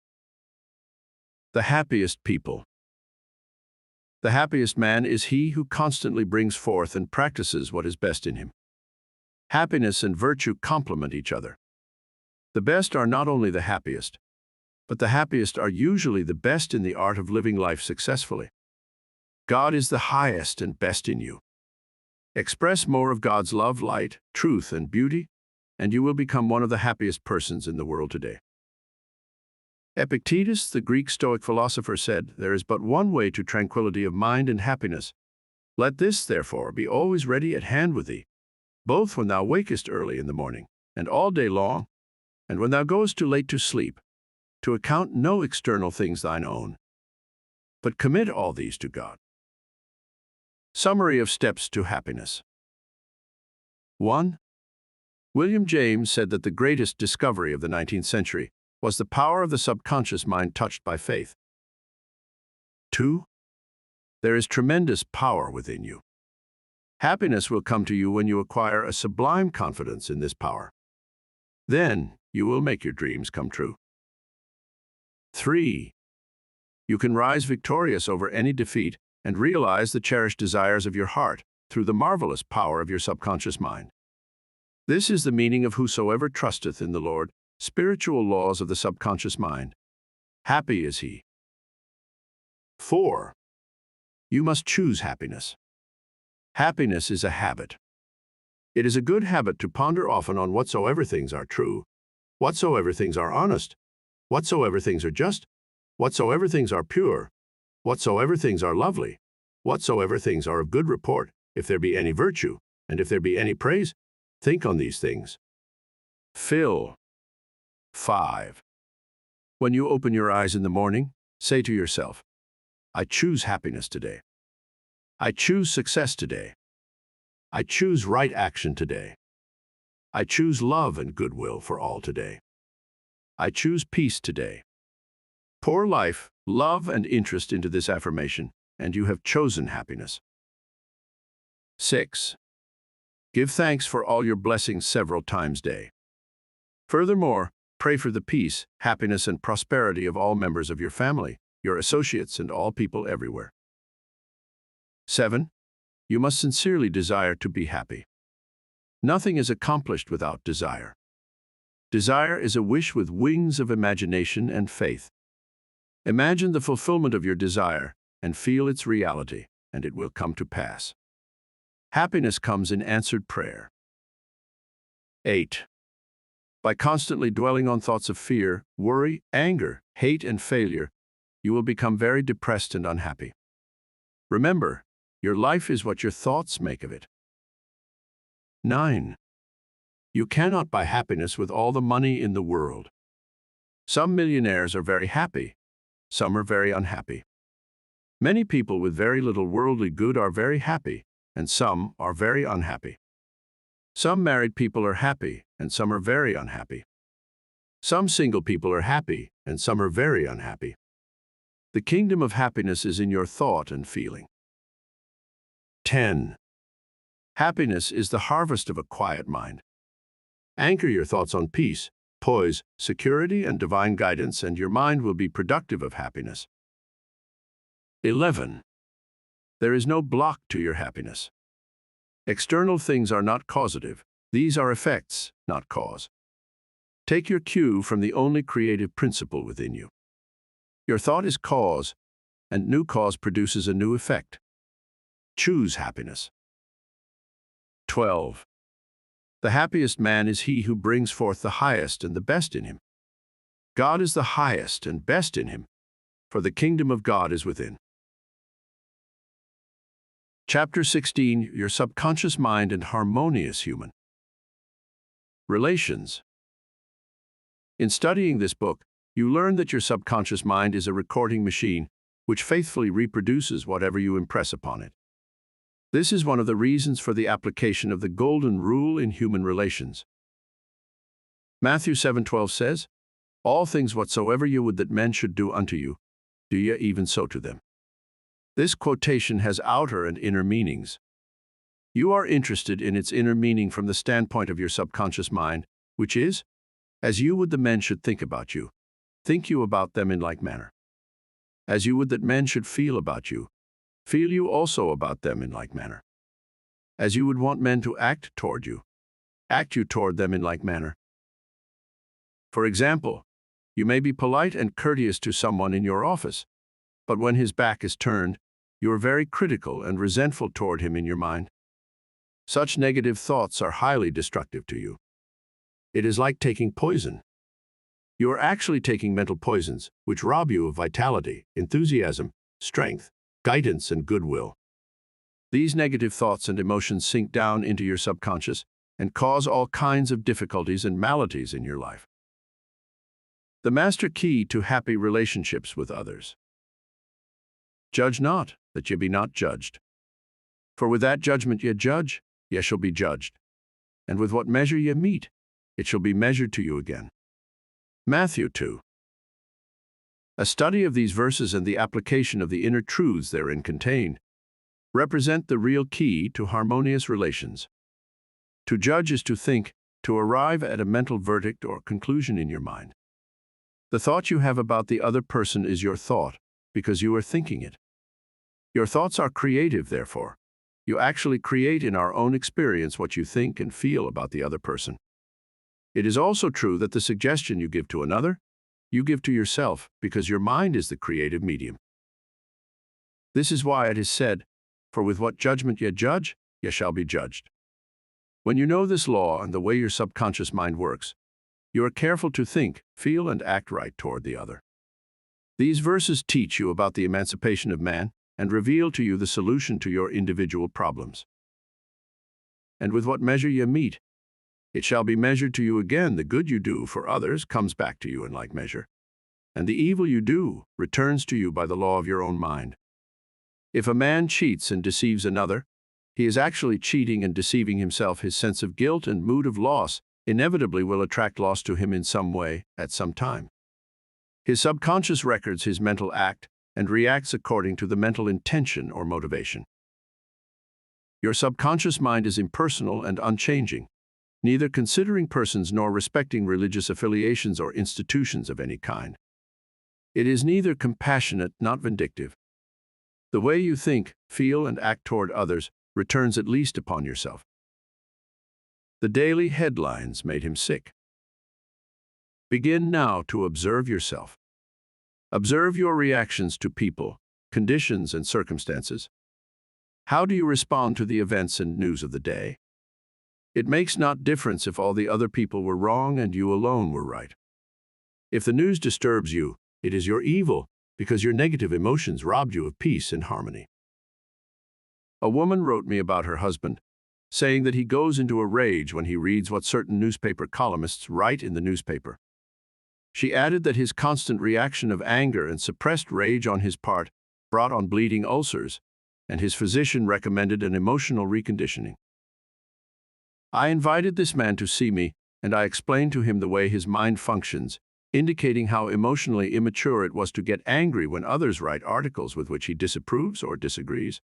The happiest people. The happiest man is he who constantly brings forth and practices what is best in him. Happiness and virtue complement each other. The best are not only the happiest, but the happiest are usually the best in the art of living life successfully. God is the highest and best in you. Express more of God's love, light, truth, and beauty, and you will become one of the happiest persons in the world today. Epictetus, the Greek Stoic philosopher, said, "There is but one way to tranquility of mind and happiness. Let this, therefore, be always ready at hand with thee, both when thou wakest early in the morning, and all day long, and when thou goest too late to sleep, to account no external things thine own, but commit all these to God." Summary of steps to happiness. 1. William James said that the greatest discovery of the 19th century was the power of the subconscious mind touched by faith. 2. There is tremendous power within you. Happiness will come to you when you acquire a sublime confidence in this power. Then you will make your dreams come true. 3. You can rise victorious over any defeat and realize the cherished desires of your heart through the marvelous power of your subconscious mind. This is the meaning of whosoever trusteth in the Lord, spiritual laws of the subconscious mind. Happy is he. 4. You must choose happiness. Happiness is a habit. It is a good habit to ponder often on whatsoever things are true, whatsoever things are honest, whatsoever things are just, whatsoever things are pure, whatsoever things are lovely, whatsoever things are of good report, if there be any virtue, and if there be any praise, think on these things. Phil. 5. When you open your eyes in the morning, say to yourself, "I choose happiness today. I choose success today. I choose right action today. I choose love and goodwill for all today. I choose peace today." Pour life, love, and interest into this affirmation, and you have chosen happiness. 6. Give thanks for all your blessings several times a day. Furthermore, pray for the peace, happiness, and prosperity of all members of your family, your associates, and all people everywhere. 7. You must sincerely desire to be happy. Nothing is accomplished without desire. Desire is a wish with wings of imagination and faith. Imagine the fulfillment of your desire and feel its reality, and it will come to pass. Happiness comes in answered prayer. 8. By constantly dwelling on thoughts of fear, worry, anger, hate, and failure, you will become very depressed and unhappy. Remember, your life is what your thoughts make of it. 9. You cannot buy happiness with all the money in the world. Some millionaires are very happy, some are very unhappy. Many people with very little worldly good are very happy, and some are very unhappy. Some married people are happy, and some are very unhappy. Some single people are happy, and some are very unhappy. The kingdom of happiness is in your thought and feeling. 10. Happiness is the harvest of a quiet mind. Anchor your thoughts on peace, poise, security, and divine guidance, and your mind will be productive of happiness. 11. There is no block to your happiness. External things are not causative. These are effects, not cause. Take your cue from the only creative principle within you. Your thought is cause, and new cause produces a new effect. Choose happiness. 12. The happiest man is he who brings forth the highest and the best in him. God is the highest and best in him, for the kingdom of God is within. Chapter 16, Your Subconscious Mind and Harmonious Human Relations. In studying this book, you learn that your subconscious mind is a recording machine which faithfully reproduces whatever you impress upon it. This is one of the reasons for the application of the golden rule in human relations. Matthew 7:12 says, "All things whatsoever you would that men should do unto you, do ye even so to them." This quotation has outer and inner meanings. You are interested in its inner meaning from the standpoint of your subconscious mind, which is, as you would the men should think about you, think you about them in like manner. As you would that men should feel about you, feel you also about them in like manner. As you would want men to act toward you, act you toward them in like manner. For example, you may be polite and courteous to someone in your office, but when his back is turned, you are very critical and resentful toward him in your mind. Such negative thoughts are highly destructive to you. It is like taking poison. You are actually taking mental poisons, which rob you of vitality, enthusiasm, strength, guidance, and goodwill. These negative thoughts and emotions sink down into your subconscious and cause all kinds of difficulties and maladies in your life. The master key to happy relationships with others. Judge not, that ye be not judged. For with that judgment ye judge, ye shall be judged. And with what measure ye mete, it shall be measured to you again. Matthew 2. A study of these verses and the application of the inner truths therein contained represent the real key to harmonious relations. To judge is to think, to arrive at a mental verdict or conclusion in your mind. The thought you have about the other person is your thought, because you are thinking it. Your thoughts are creative, therefore. You actually create in our own experience what you think and feel about the other person. It is also true that the suggestion you give to another, you give to yourself, because your mind is the creative medium. This is why it is said, "For with what judgment ye judge, ye shall be judged." When you know this law and the way your subconscious mind works, you are careful to think, feel, and act right toward the other. These verses teach you about the emancipation of man and reveal to you the solution to your individual problems. And with what measure ye mete, it shall be measured to you again. The good you do for others comes back to you in like measure, and the evil you do returns to you by the law of your own mind. If a man cheats and deceives another, he is actually cheating and deceiving himself. His sense of guilt and mood of loss inevitably will attract loss to him in some way at some time. His subconscious records his mental act and reacts according to the mental intention or motivation. Your subconscious mind is impersonal and unchanging, neither considering persons nor respecting religious affiliations or institutions of any kind. It is neither compassionate nor vindictive. The way you think, feel, and act toward others returns at least upon yourself. The daily headlines made him sick. Begin now to observe yourself. Observe your reactions to people, conditions, and circumstances. How do you respond to the events and news of the day? It makes not difference if all the other people were wrong and you alone were right. If the news disturbs you, it is your evil, because your negative emotions robbed you of peace and harmony. A woman wrote me about her husband, saying that he goes into a rage when he reads what certain newspaper columnists write in the newspaper. She added that his constant reaction of anger and suppressed rage on his part brought on bleeding ulcers, and his physician recommended an emotional reconditioning. I invited this man to see me, and I explained to him the way his mind functions, indicating how emotionally immature it was to get angry when others write articles with which he disapproves or disagrees.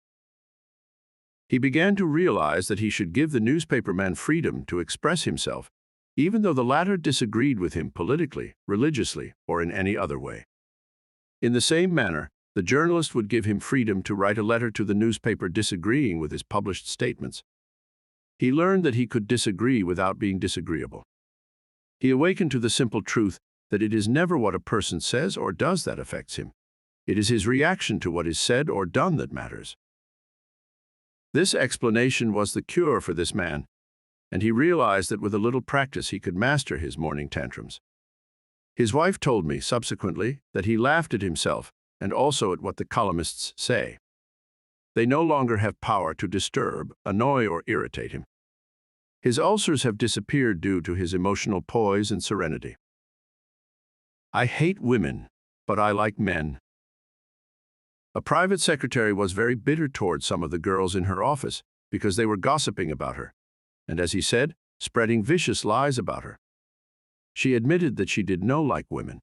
He began to realize that he should give the newspaperman freedom to express himself, even though the latter disagreed with him politically, religiously, or in any other way. In the same manner, the journalist would give him freedom to write a letter to the newspaper disagreeing with his published statements. He learned that he could disagree without being disagreeable. He awakened to the simple truth that it is never what a person says or does that affects him. It is his reaction to what is said or done that matters. This explanation was the cure for this man, and he realized that with a little practice he could master his morning tantrums. His wife told me, subsequently, that he laughed at himself and also at what the columnists say. They no longer have power to disturb, annoy, or irritate him. His ulcers have disappeared due to his emotional poise and serenity. I hate women, but I like men. A private secretary was very bitter towards some of the girls in her office because they were gossiping about her, and as he said, spreading vicious lies about her. She admitted that she did not like women.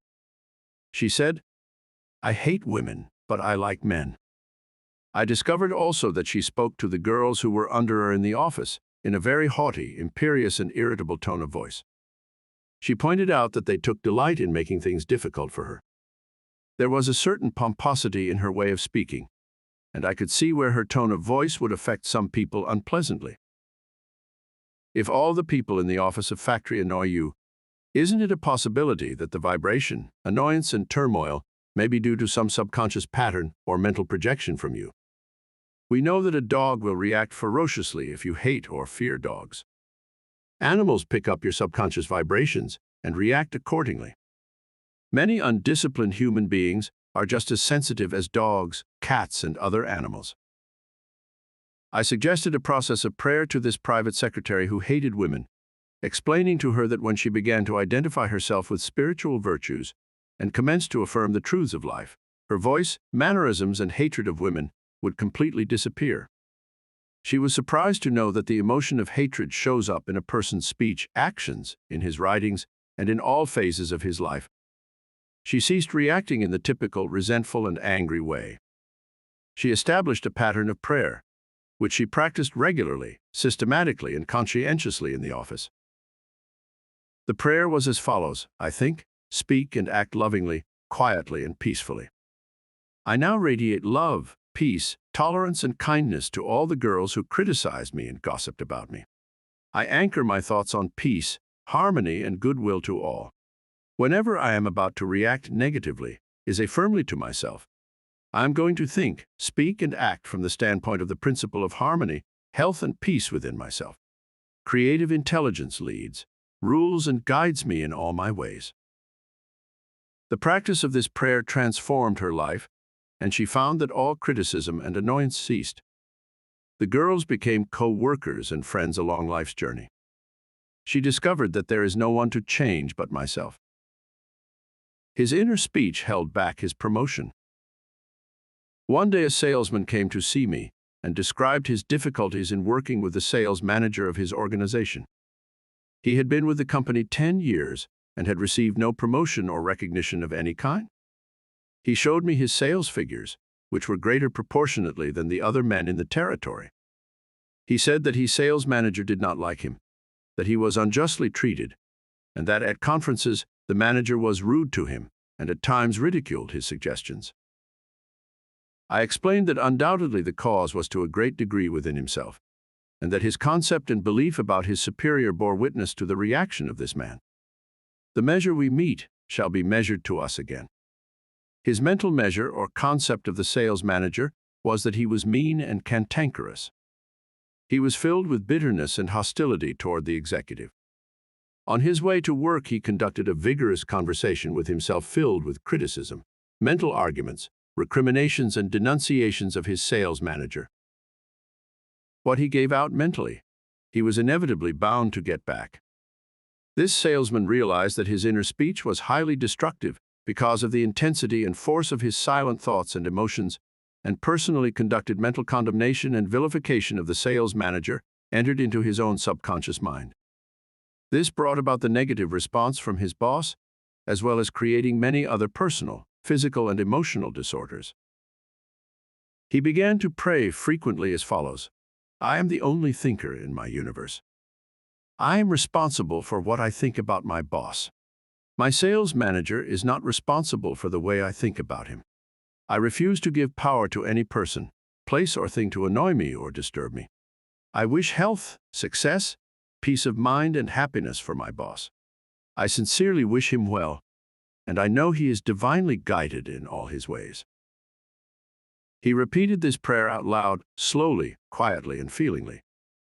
She said, "I hate women, but I like men." I discovered also that she spoke to the girls who were under her in the office in a very haughty, imperious, and irritable tone of voice. She pointed out that they took delight in making things difficult for her. There was a certain pomposity in her way of speaking, and I could see where her tone of voice would affect some people unpleasantly. If all the people in the office of factory annoy you, isn't it a possibility that the vibration, annoyance, and turmoil may be due to some subconscious pattern or mental projection from you? We know that a dog will react ferociously if you hate or fear dogs. Animals pick up your subconscious vibrations and react accordingly. Many undisciplined human beings are just as sensitive as dogs, cats, and other animals. I suggested a process of prayer to this private secretary who hated women, explaining to her that when she began to identify herself with spiritual virtues and commenced to affirm the truths of life, her voice, mannerisms, and hatred of women would completely disappear. She was surprised to know that the emotion of hatred shows up in a person's speech, actions, in his writings, and in all phases of his life. She ceased reacting in the typical resentful and angry way. She established a pattern of prayer, which she practiced regularly, systematically, and conscientiously in the office. The prayer was as follows: I think, speak, and act lovingly, quietly, and peacefully. I now radiate love, peace, tolerance, and kindness to all the girls who criticized me and gossiped about me. I anchor my thoughts on peace, harmony, and goodwill to all. Whenever I am about to react negatively, say firmly to myself, I am going to think, speak, and act from the standpoint of the principle of harmony, health, and peace within myself. Creative intelligence leads, rules, and guides me in all my ways. The practice of this prayer transformed her life, and she found that all criticism and annoyance ceased. The girls became co-workers and friends along life's journey. She discovered that there is no one to change but myself. His inner speech held back his promotion. One day a salesman came to see me and described his difficulties in working with the sales manager of his organization. He had been with the company 10 years and had received no promotion or recognition of any kind. He showed me his sales figures, which were greater proportionately than the other men in the territory. He said that his sales manager did not like him, that he was unjustly treated, and that at conferences the manager was rude to him and at times ridiculed his suggestions. I explained that undoubtedly the cause was to a great degree within himself, and that his concept and belief about his superior bore witness to the reaction of this man. The measure we meet shall be measured to us again. His mental measure or concept of the sales manager was that he was mean and cantankerous. He was filled with bitterness and hostility toward the executive. On his way to work, he conducted a vigorous conversation with himself filled with criticism, mental arguments, recriminations, and denunciations of his sales manager. What he gave out mentally, he was inevitably bound to get back. This salesman realized that his inner speech was highly destructive because of the intensity and force of his silent thoughts and emotions, and personally conducted mental condemnation and vilification of the sales manager entered into his own subconscious mind. This brought about the negative response from his boss, as well as creating many other personal, physical, and emotional disorders. He began to pray frequently as follows: I am the only thinker in my universe. I am responsible for what I think about my boss. My sales manager is not responsible for the way I think about him. I refuse to give power to any person, place, or thing to annoy me or disturb me. I wish health, success, peace of mind, and happiness for my boss. I sincerely wish him well, and I know he is divinely guided in all his ways. He repeated this prayer out loud, slowly, quietly, and feelingly,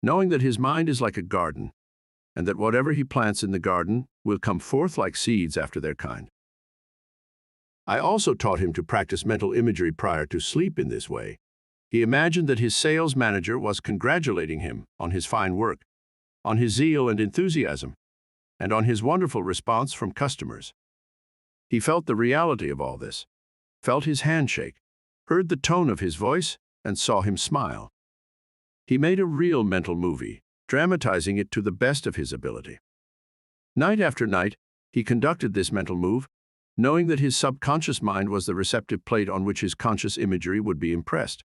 knowing that his mind is like a garden, and that whatever he plants in the garden will come forth like seeds after their kind. I also taught him to practice mental imagery prior to sleep in this way. He imagined that his sales manager was congratulating him on his fine work, on his zeal and enthusiasm, and on his wonderful response from customers. He felt the reality of all this, felt his hand shake, heard the tone of his voice, and saw him smile. He made a real mental movie, dramatizing it to the best of his ability. Night after night, he conducted this mental move, knowing that his subconscious mind was the receptive plate on which his conscious imagery would be impressed.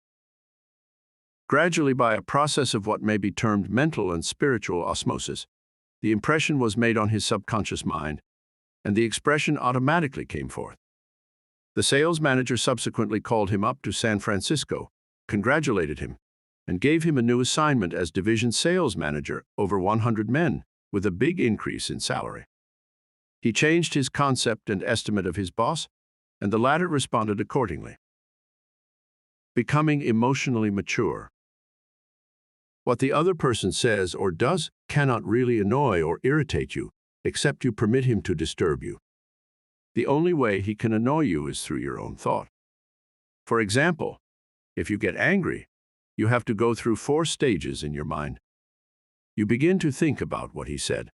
Gradually, by a process of what may be termed mental and spiritual osmosis, the impression was made on his subconscious mind, and the expression automatically came forth. The sales manager subsequently called him up to San Francisco, congratulated him, and gave him a new assignment as division sales manager over 100 men, with a big increase in salary. He changed his concept and estimate of his boss, and the latter responded accordingly. Becoming emotionally mature. What the other person says or does cannot really annoy or irritate you, except you permit him to disturb you. The only way he can annoy you is through your own thought. For example, if you get angry, you have to go through 4 stages in your mind. You begin to think about what he said.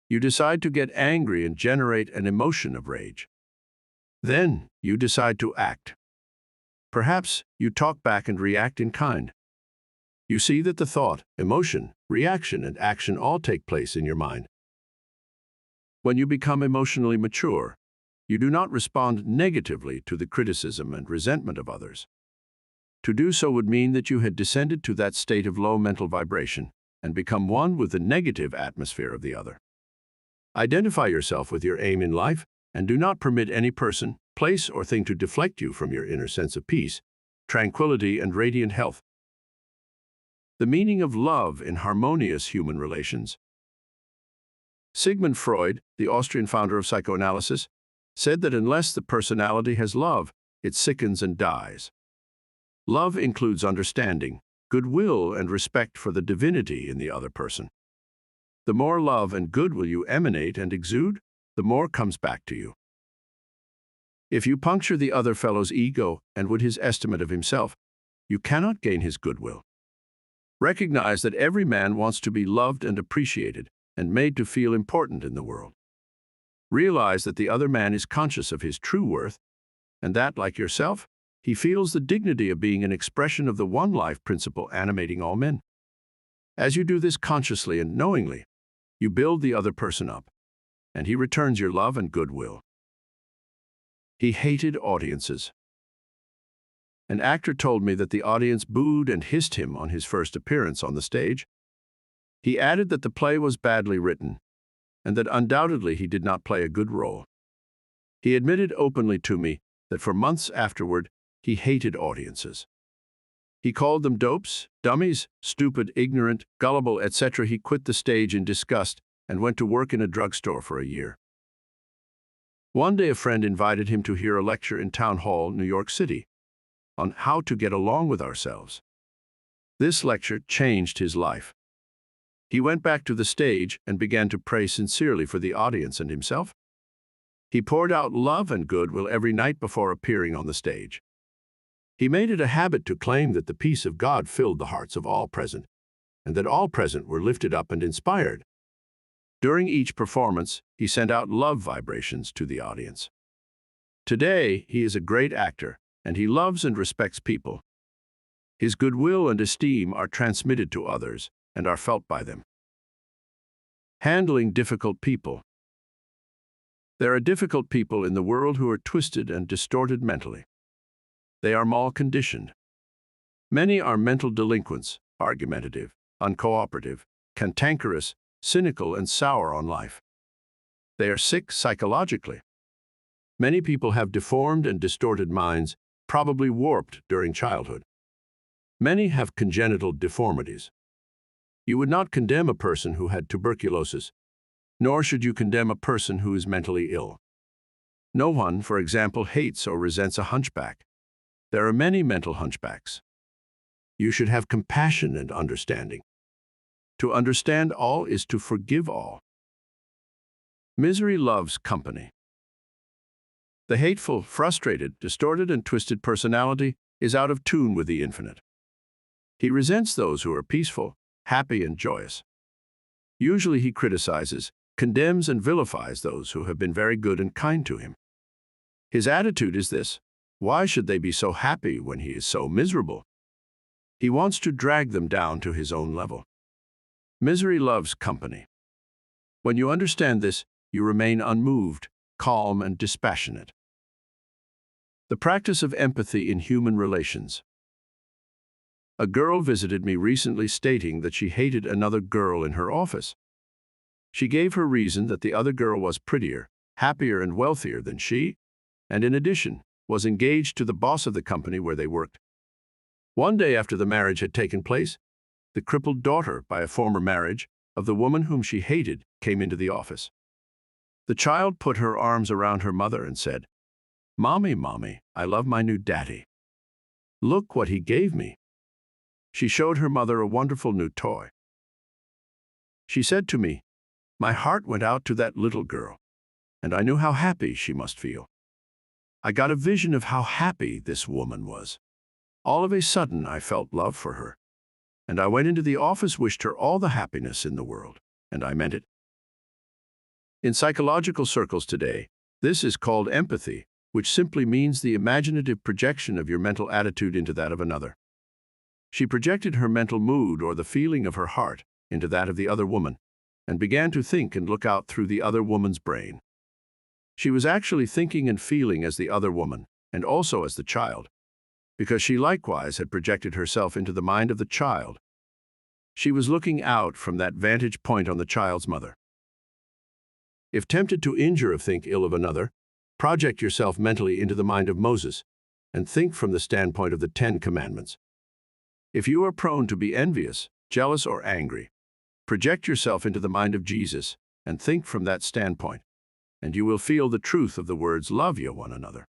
You decide to get angry and generate an emotion of rage. Then you decide to act. Perhaps you talk back and react in kind. You see that the thought, emotion, reaction, and action all take place in your mind. When you become emotionally mature, you do not respond negatively to the criticism and resentment of others. To do so would mean that you had descended to that state of low mental vibration and become one with the negative atmosphere of the other. Identify yourself with your aim in life and do not permit any person, place, or thing to deflect you from your inner sense of peace, tranquility, and radiant health. The meaning of love in harmonious human relations. Sigmund Freud, the Austrian founder of psychoanalysis, said that unless the personality has love, it sickens and dies. Love includes understanding, goodwill, and respect for the divinity in the other person. The more love and goodwill you emanate and exude, the more comes back to you. If you puncture the other fellow's ego and would his estimate of himself, you cannot gain his goodwill. Recognize that every man wants to be loved and appreciated and made to feel important in the world. Realize that the other man is conscious of his true worth and that, like yourself, he feels the dignity of being an expression of the one life principle animating all men. As you do this consciously and knowingly, you build the other person up, and he returns your love and goodwill. He hated audiences. An actor told me that the audience booed and hissed him on his first appearance on the stage. He added that the play was badly written, and that undoubtedly he did not play a good role. He admitted openly to me that for months afterward, he hated audiences. He called them dopes, dummies, stupid, ignorant, gullible, etc. He quit the stage in disgust and went to work in a drugstore for a year. One day a friend invited him to hear a lecture in Town Hall, New York City, on how to get along with ourselves. This lecture changed his life. He went back to the stage and began to pray sincerely for the audience and himself. He poured out love and goodwill every night before appearing on the stage. He made it a habit to claim that the peace of God filled the hearts of all present, and that all present were lifted up and inspired. During each performance, he sent out love vibrations to the audience. Today, he is a great actor, and he loves and respects people. His goodwill and esteem are transmitted to others and are felt by them. Handling difficult people. There are difficult people in the world who are twisted and distorted mentally. They are mal-conditioned. Many are mental delinquents, argumentative, uncooperative, cantankerous, cynical, and sour on life. They are sick psychologically. Many people have deformed and distorted minds, probably warped during childhood. Many have congenital deformities. You would not condemn a person who had tuberculosis, nor should you condemn a person who is mentally ill. No one, for example, hates or resents a hunchback. There are many mental hunchbacks. You should have compassion and understanding. To understand all is to forgive all. Misery loves company. The hateful, frustrated, distorted, and twisted personality is out of tune with the infinite. He resents those who are peaceful, happy, and joyous. Usually he criticizes, condemns, and vilifies those who have been very good and kind to him. His attitude is this: why should they be so happy when he is so miserable? He wants to drag them down to his own level. Misery loves company. When you understand this, you remain unmoved, calm, and dispassionate. The practice of empathy in human relations. A girl visited me recently stating that she hated another girl in her office. She gave her reason that the other girl was prettier, happier, and wealthier than she, and in addition, was engaged to the boss of the company where they worked. One day after the marriage had taken place, the crippled daughter, by a former marriage, of the woman whom she hated came into the office. The child put her arms around her mother and said, "Mommy, Mommy, I love my new daddy. Look what he gave me." She showed her mother a wonderful new toy. She said to me, "My heart went out to that little girl, and I knew how happy she must feel. I got a vision of how happy this woman was. All of a sudden, I felt love for her, and I went into the office, wished her all the happiness in the world, and I meant it." In psychological circles today, this is called empathy, which simply means the imaginative projection of your mental attitude into that of another. She projected her mental mood or the feeling of her heart into that of the other woman, and began to think and look out through the other woman's brain. She was actually thinking and feeling as the other woman, and also as the child, because she likewise had projected herself into the mind of the child. She was looking out from that vantage point on the child's mother. If tempted to injure or think ill of another, project yourself mentally into the mind of Moses, and think from the standpoint of the 10 Commandments. If you are prone to be envious, jealous, or angry, project yourself into the mind of Jesus, and think from that standpoint, and you will feel the truth of the words, "Love ye one another."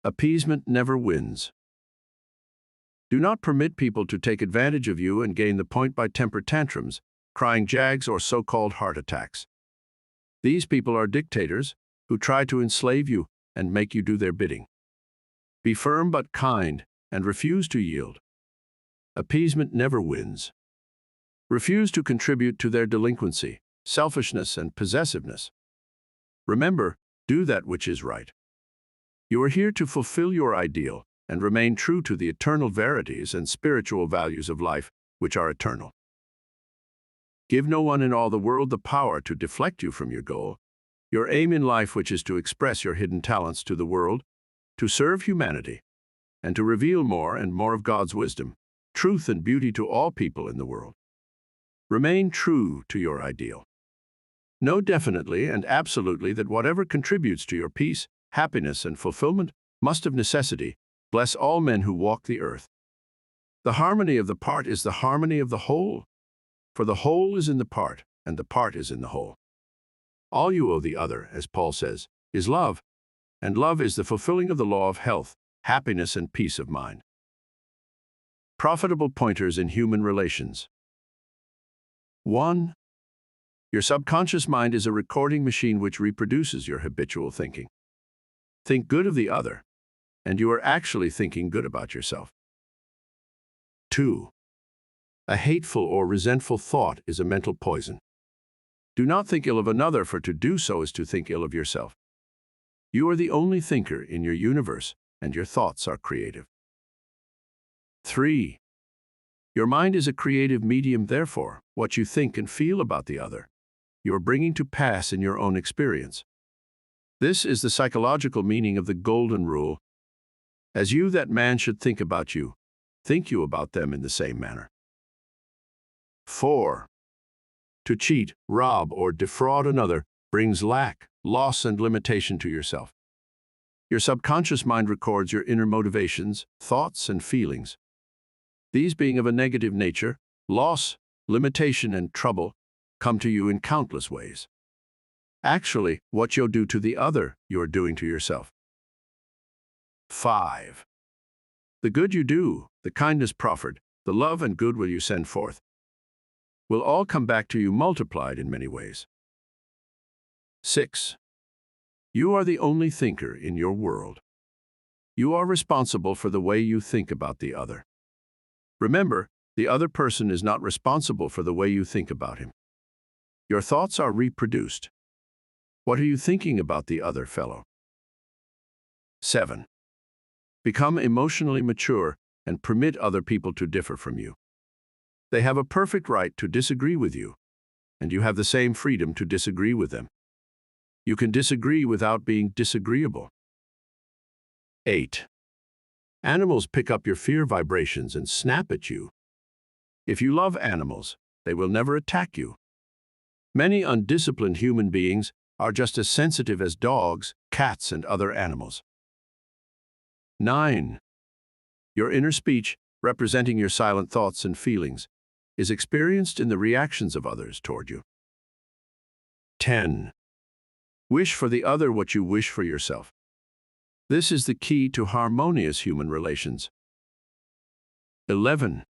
Appeasement never wins. Do not permit people to take advantage of you and gain the point by temper tantrums, crying jags, or so-called heart attacks. These people are dictators who try to enslave you and make you do their bidding. Be firm but kind, and refuse to yield. Appeasement never wins. Refuse to contribute to their delinquency, selfishness, and possessiveness. Remember, do that which is right. You are here to fulfill your ideal and remain true to the eternal verities and spiritual values of life, which are eternal. Give no one in all the world the power to deflect you from your goal, your aim in life, which is to express your hidden talents to the world, to serve humanity, and to reveal more and more of God's wisdom, truth, and beauty to all people in the world. Remain true to your ideal. Know definitely and absolutely that whatever contributes to your peace, happiness, and fulfillment must of necessity bless all men who walk the earth. The harmony of the part is the harmony of the whole, for the whole is in the part, and the part is in the whole. All you owe the other, as Paul says, is love, and love is the fulfilling of the law of health, happiness, and peace of mind. Profitable pointers in human relations. 1. Your subconscious mind is a recording machine which reproduces your habitual thinking. Think good of the other, and you are actually thinking good about yourself. 2. A hateful or resentful thought is a mental poison. Do not think ill of another, for to do so is to think ill of yourself. You are the only thinker in your universe, and your thoughts are creative. 3. Your mind is a creative medium, therefore, what you think and feel about the other, you are bringing to pass in your own experience. This is the psychological meaning of the golden rule. As you that man should think about you, think you about them in the same manner. 4. To cheat, rob, or defraud another brings lack, loss, and limitation to yourself. Your subconscious mind records your inner motivations, thoughts, and feelings. These being of a negative nature, loss, limitation, and trouble come to you in countless ways. Actually, what you'll do to the other, you're doing to yourself. 5. The good you do, the kindness proffered, the love and goodwill you send forth, will all come back to you multiplied in many ways. 6. You are the only thinker in your world. You are responsible for the way you think about the other. Remember, the other person is not responsible for the way you think about him. Your thoughts are reproduced. What are you thinking about the other fellow? 7. Become emotionally mature and permit other people to differ from you. They have a perfect right to disagree with you, and you have the same freedom to disagree with them. You can disagree without being disagreeable. 8. Animals pick up your fear vibrations and snap at you. If you love animals, they will never attack you. Many undisciplined human beings are just as sensitive as dogs, cats, and other animals. 9. Your inner speech, representing your silent thoughts and feelings, is experienced in the reactions of others toward you. 10. Wish for the other what you wish for yourself. This is the key to harmonious human relations. 11.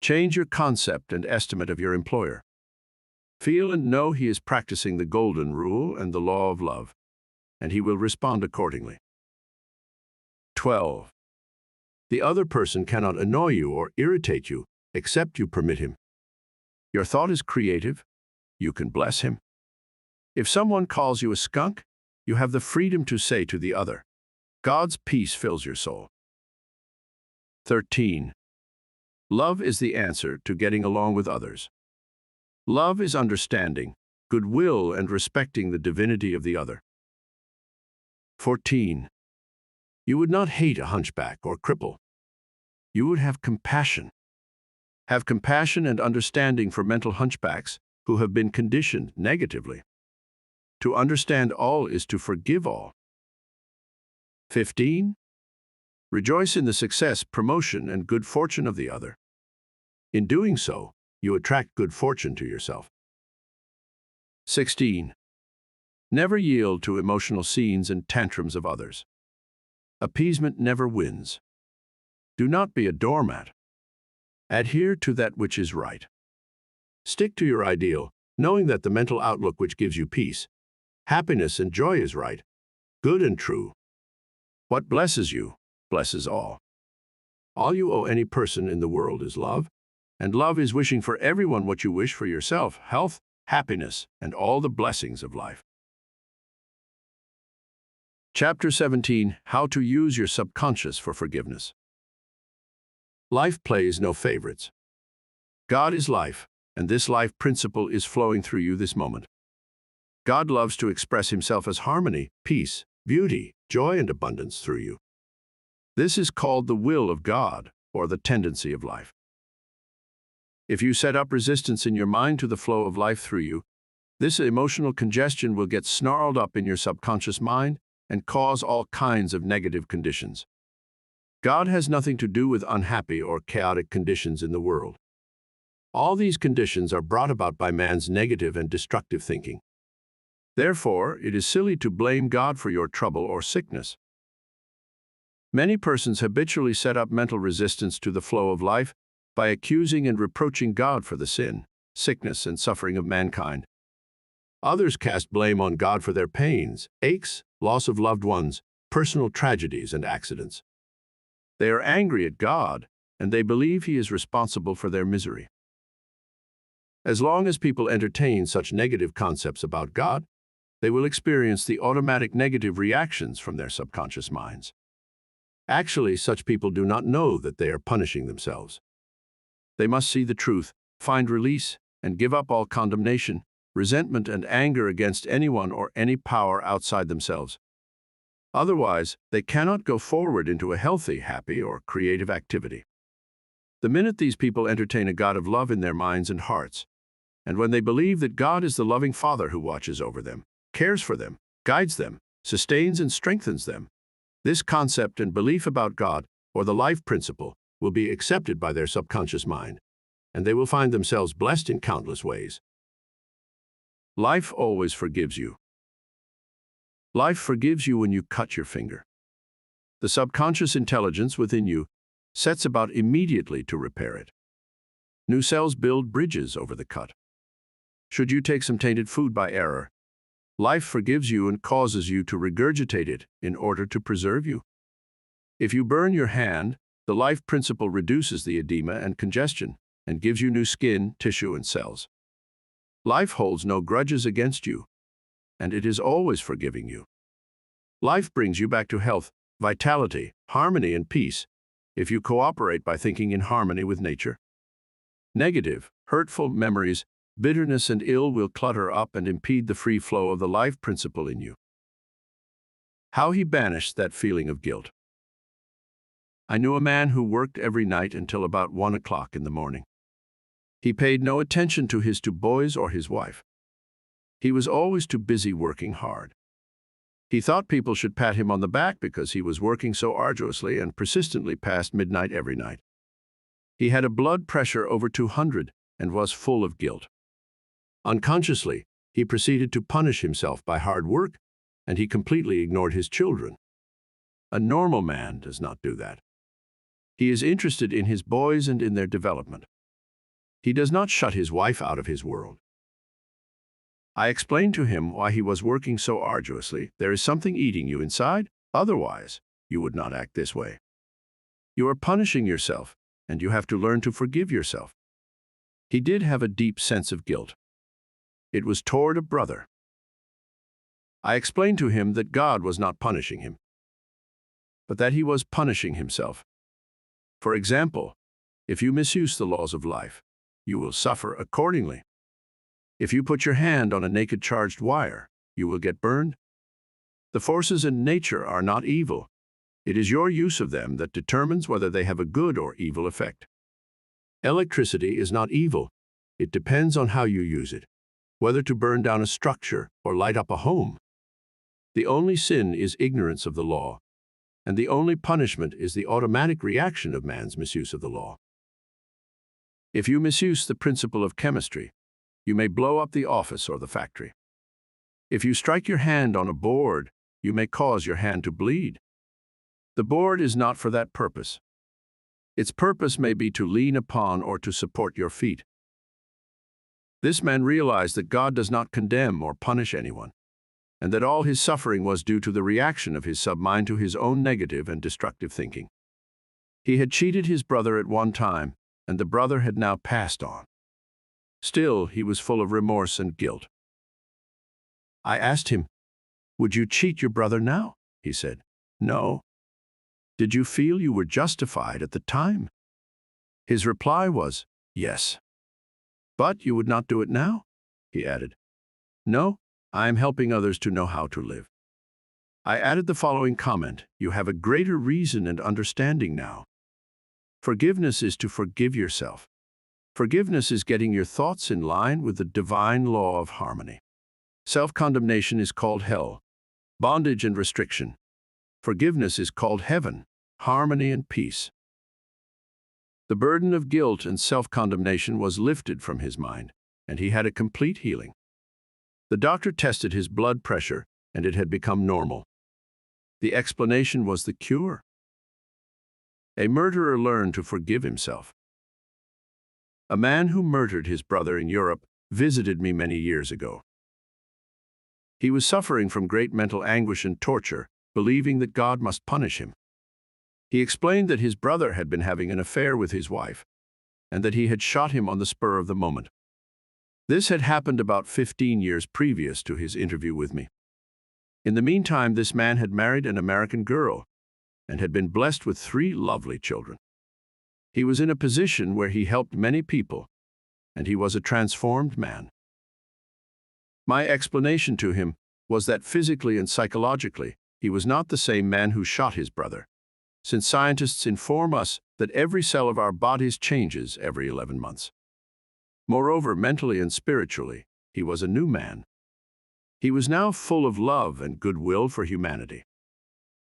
Change your concept and estimate of your employer. Feel and know he is practicing the golden rule and the law of love, and he will respond accordingly. 12. The other person cannot annoy you or irritate you except you permit him. Your thought is creative. You can bless him. If someone calls you a skunk, you have the freedom to say to the other, God's peace fills your soul. 13. Love is the answer to getting along with others. Love is understanding, goodwill, and respecting the divinity of the other. 14. You would not hate a hunchback or cripple. You would have compassion. Have compassion and understanding for mental hunchbacks who have been conditioned negatively. To understand all is to forgive all. 15. Rejoice in the success, promotion, and good fortune of the other. In doing so, you attract good fortune to yourself. 16. Never yield to emotional scenes and tantrums of others. Appeasement never wins. Do not be a doormat. Adhere to that which is right. Stick to your ideal, knowing that the mental outlook which gives you peace, happiness, and joy is right, good, and true. What blesses you, blesses all. All you owe any person in the world is love, and love is wishing for everyone what you wish for yourself, health, happiness, and all the blessings of life. Chapter 17, How to Use Your Subconscious for Forgiveness. Life plays no favorites. God is life, and this life principle is flowing through you this moment. God loves to express himself as harmony, peace, beauty, joy, and abundance through you. This is called the will of God, or the tendency of life. If you set up resistance in your mind to the flow of life through you, this emotional congestion will get snarled up in your subconscious mind and cause all kinds of negative conditions. God has nothing to do with unhappy or chaotic conditions in the world. All these conditions are brought about by man's negative and destructive thinking. Therefore, it is silly to blame God for your trouble or sickness. Many persons habitually set up mental resistance to the flow of life by accusing and reproaching God for the sin, sickness, and suffering of mankind. Others cast blame on God for their pains, aches, loss of loved ones, personal tragedies, and accidents. They are angry at God, and they believe he is responsible for their misery. As long as people entertain such negative concepts about God, they will experience the automatic negative reactions from their subconscious minds. Actually, such people do not know that they are punishing themselves. They must see the truth, find release, and give up all condemnation, resentment, and anger against anyone or any power outside themselves. Otherwise, they cannot go forward into a healthy, happy, or creative activity. The minute these people entertain a God of love in their minds and hearts, and when they believe that God is the loving Father who watches over them, cares for them, guides them, sustains and strengthens them, this concept and belief about God, or the life principle, will be accepted by their subconscious mind, and they will find themselves blessed in countless ways. Life always forgives you. Life forgives you when you cut your finger. The subconscious intelligence within you sets about immediately to repair it. New cells build bridges over the cut. Should you take some tainted food by error, life forgives you and causes you to regurgitate it in order to preserve you. If you burn your hand, the life principle reduces the edema and congestion and gives you new skin, tissue, and cells. Life holds no grudges against you, and it is always forgiving you. Life brings you back to health, vitality, harmony, and peace if you cooperate by thinking in harmony with nature. Negative, hurtful memories, bitterness, and ill will clutter up and impede the free flow of the life principle in you. How he banished that feeling of guilt. I knew a man who worked every night until about 1 o'clock in the morning. He paid no attention to his two boys or his wife. He was always too busy working hard. He thought people should pat him on the back because he was working so arduously and persistently past midnight every night. He had a blood pressure over 200 and was full of guilt. Unconsciously, he proceeded to punish himself by hard work, and he completely ignored his children. A normal man does not do that. He is interested in his boys and in their development. He does not shut his wife out of his world. I explained to him why he was working so arduously. There is something eating you inside, otherwise you would not act this way. You are punishing yourself, and you have to learn to forgive yourself. He did have a deep sense of guilt. It was toward a brother. I explained to him that God was not punishing him, but that he was punishing himself. For example, if you misuse the laws of life, you will suffer accordingly. If you put your hand on a naked charged wire, you will get burned. The forces in nature are not evil. It is your use of them that determines whether they have a good or evil effect. Electricity is not evil. It depends on how you use it, whether to burn down a structure or light up a home. The only sin is ignorance of the law, and the only punishment is the automatic reaction of man's misuse of the law. If you misuse the principle of chemistry, you may blow up the office or the factory. If you strike your hand on a board, you may cause your hand to bleed. The board is not for that purpose. Its purpose may be to lean upon or to support your feet. This man realized that God does not condemn or punish anyone, and that all his suffering was due to the reaction of his submind to his own negative and destructive thinking. He had cheated his brother at one time, and the brother had now passed on. Still, he was full of remorse and guilt. I asked him, "Would you cheat your brother now?" He said, "No." "Did you feel you were justified at the time?" His reply was, "Yes." "But you would not do it now?" he added. "No, I am helping others to know how to live." I added the following comment: "You have a greater reason and understanding now. Forgiveness is to forgive yourself. Forgiveness is getting your thoughts in line with the divine law of harmony. Self-condemnation is called hell, bondage and restriction. Forgiveness is called heaven, harmony and peace." The burden of guilt and self-condemnation was lifted from his mind, and he had a complete healing. The doctor tested his blood pressure, and it had become normal. The explanation was the cure. A murderer learned to forgive himself. A man who murdered his brother in Europe visited me many years ago. He was suffering from great mental anguish and torture, believing that God must punish him. He explained that his brother had been having an affair with his wife, and that he had shot him on the spur of the moment. This had happened about 15 years previous to his interview with me. In the meantime, this man had married an American girl and had been blessed with 3 lovely children. He was in a position where he helped many people, and he was a transformed man. My explanation to him was that physically and psychologically, he was not the same man who shot his brother, since scientists inform us that every cell of our bodies changes every 11 months. Moreover, mentally and spiritually, he was a new man. He was now full of love and goodwill for humanity.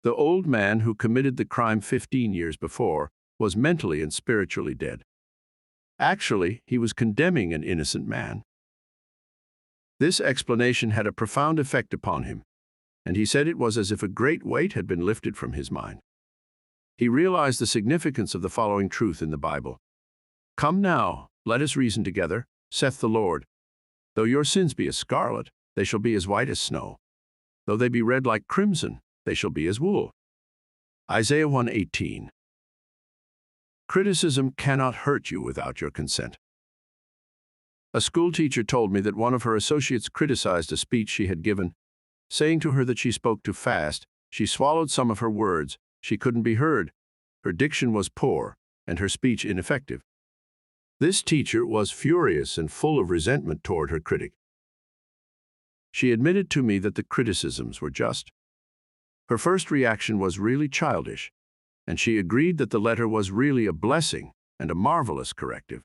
The old man who committed the crime 15 years before was mentally and spiritually dead. Actually, he was condemning an innocent man. This explanation had a profound effect upon him, and he said it was as if a great weight had been lifted from his mind. He realized the significance of the following truth in the Bible: "Come now, Let us reason together, saith the Lord. Though your sins be as scarlet, they shall be as white as snow. Though they be red like crimson, they shall be as wool. Isaiah 1:18. Criticism cannot hurt you without your consent. A school teacher told me that one of her associates criticized a speech she had given, saying to her that she spoke too fast, she swallowed some of her words, she couldn't be heard, her diction was poor, and her speech ineffective. This teacher was furious and full of resentment toward her critic. She admitted to me that the criticisms were just. Her first reaction was really childish, and she agreed that the letter was really a blessing and a marvelous corrective.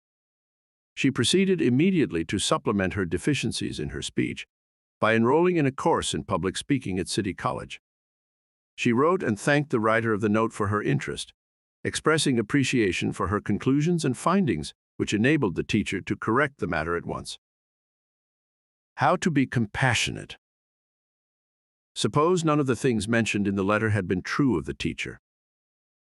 She proceeded immediately to supplement her deficiencies in her speech by enrolling in a course in public speaking at City College. She wrote and thanked the writer of the note for her interest, expressing appreciation for her conclusions and findings, which enabled the teacher to correct the matter at once. How to be compassionate. Suppose none of the things mentioned in the letter had been true of the teacher.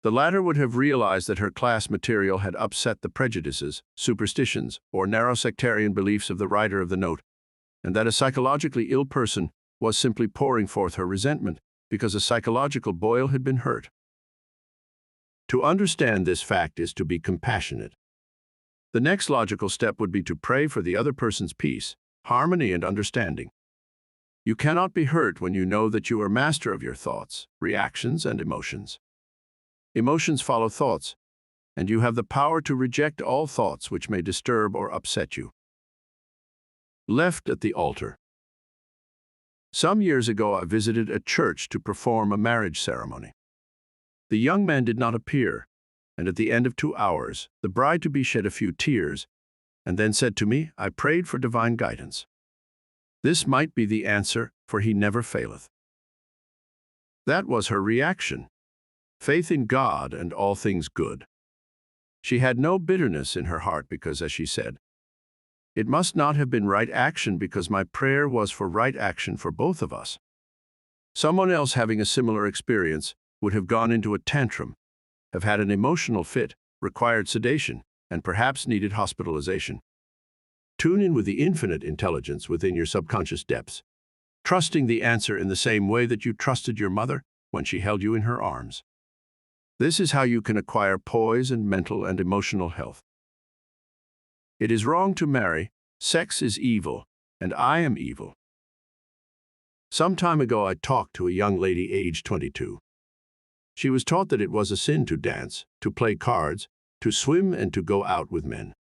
The latter would have realized that her class material had upset the prejudices, superstitions, or narrow sectarian beliefs of the writer of the note, and that a psychologically ill person was simply pouring forth her resentment because a psychological boil had been hurt. To understand this fact is to be compassionate. The next logical step would be to pray for the other person's peace, harmony, and understanding. You cannot be hurt when you know that you are master of your thoughts, reactions, and emotions. Emotions follow thoughts, and you have the power to reject all thoughts which may disturb or upset you. Left at the altar. Some years ago, I visited a church to perform a marriage ceremony. The young man did not appear, and at the end of 2 hours, the bride-to-be shed a few tears, and then said to me, I prayed for divine guidance. This might be the answer, for he never faileth. That was her reaction. Faith in God and all things good. She had no bitterness in her heart because, as she said, it must not have been right action because my prayer was for right action for both of us. Someone else having a similar experience would have gone into a tantrum, have had an emotional fit, required sedation, and perhaps needed hospitalization. Tune in with the infinite intelligence within your subconscious depths, trusting the answer in the same way that you trusted your mother when she held you in her arms. This is how you can acquire poise and mental and emotional health. It is wrong to marry, sex is evil, and I am evil. Some time ago I talked to a young lady aged 22. She was taught that it was a sin to dance, to play cards, to swim, and to go out with men.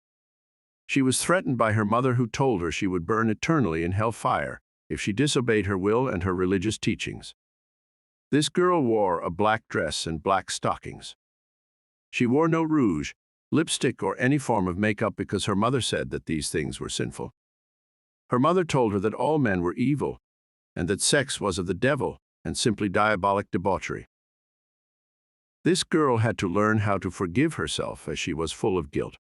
She was threatened by her mother, who told her she would burn eternally in hellfire if she disobeyed her will and her religious teachings. This girl wore a black dress and black stockings. She wore no rouge, lipstick, or any form of makeup because her mother said that these things were sinful. Her mother told her that all men were evil and that sex was of the devil and simply diabolic debauchery. This girl had to learn how to forgive herself as she was full of guilt.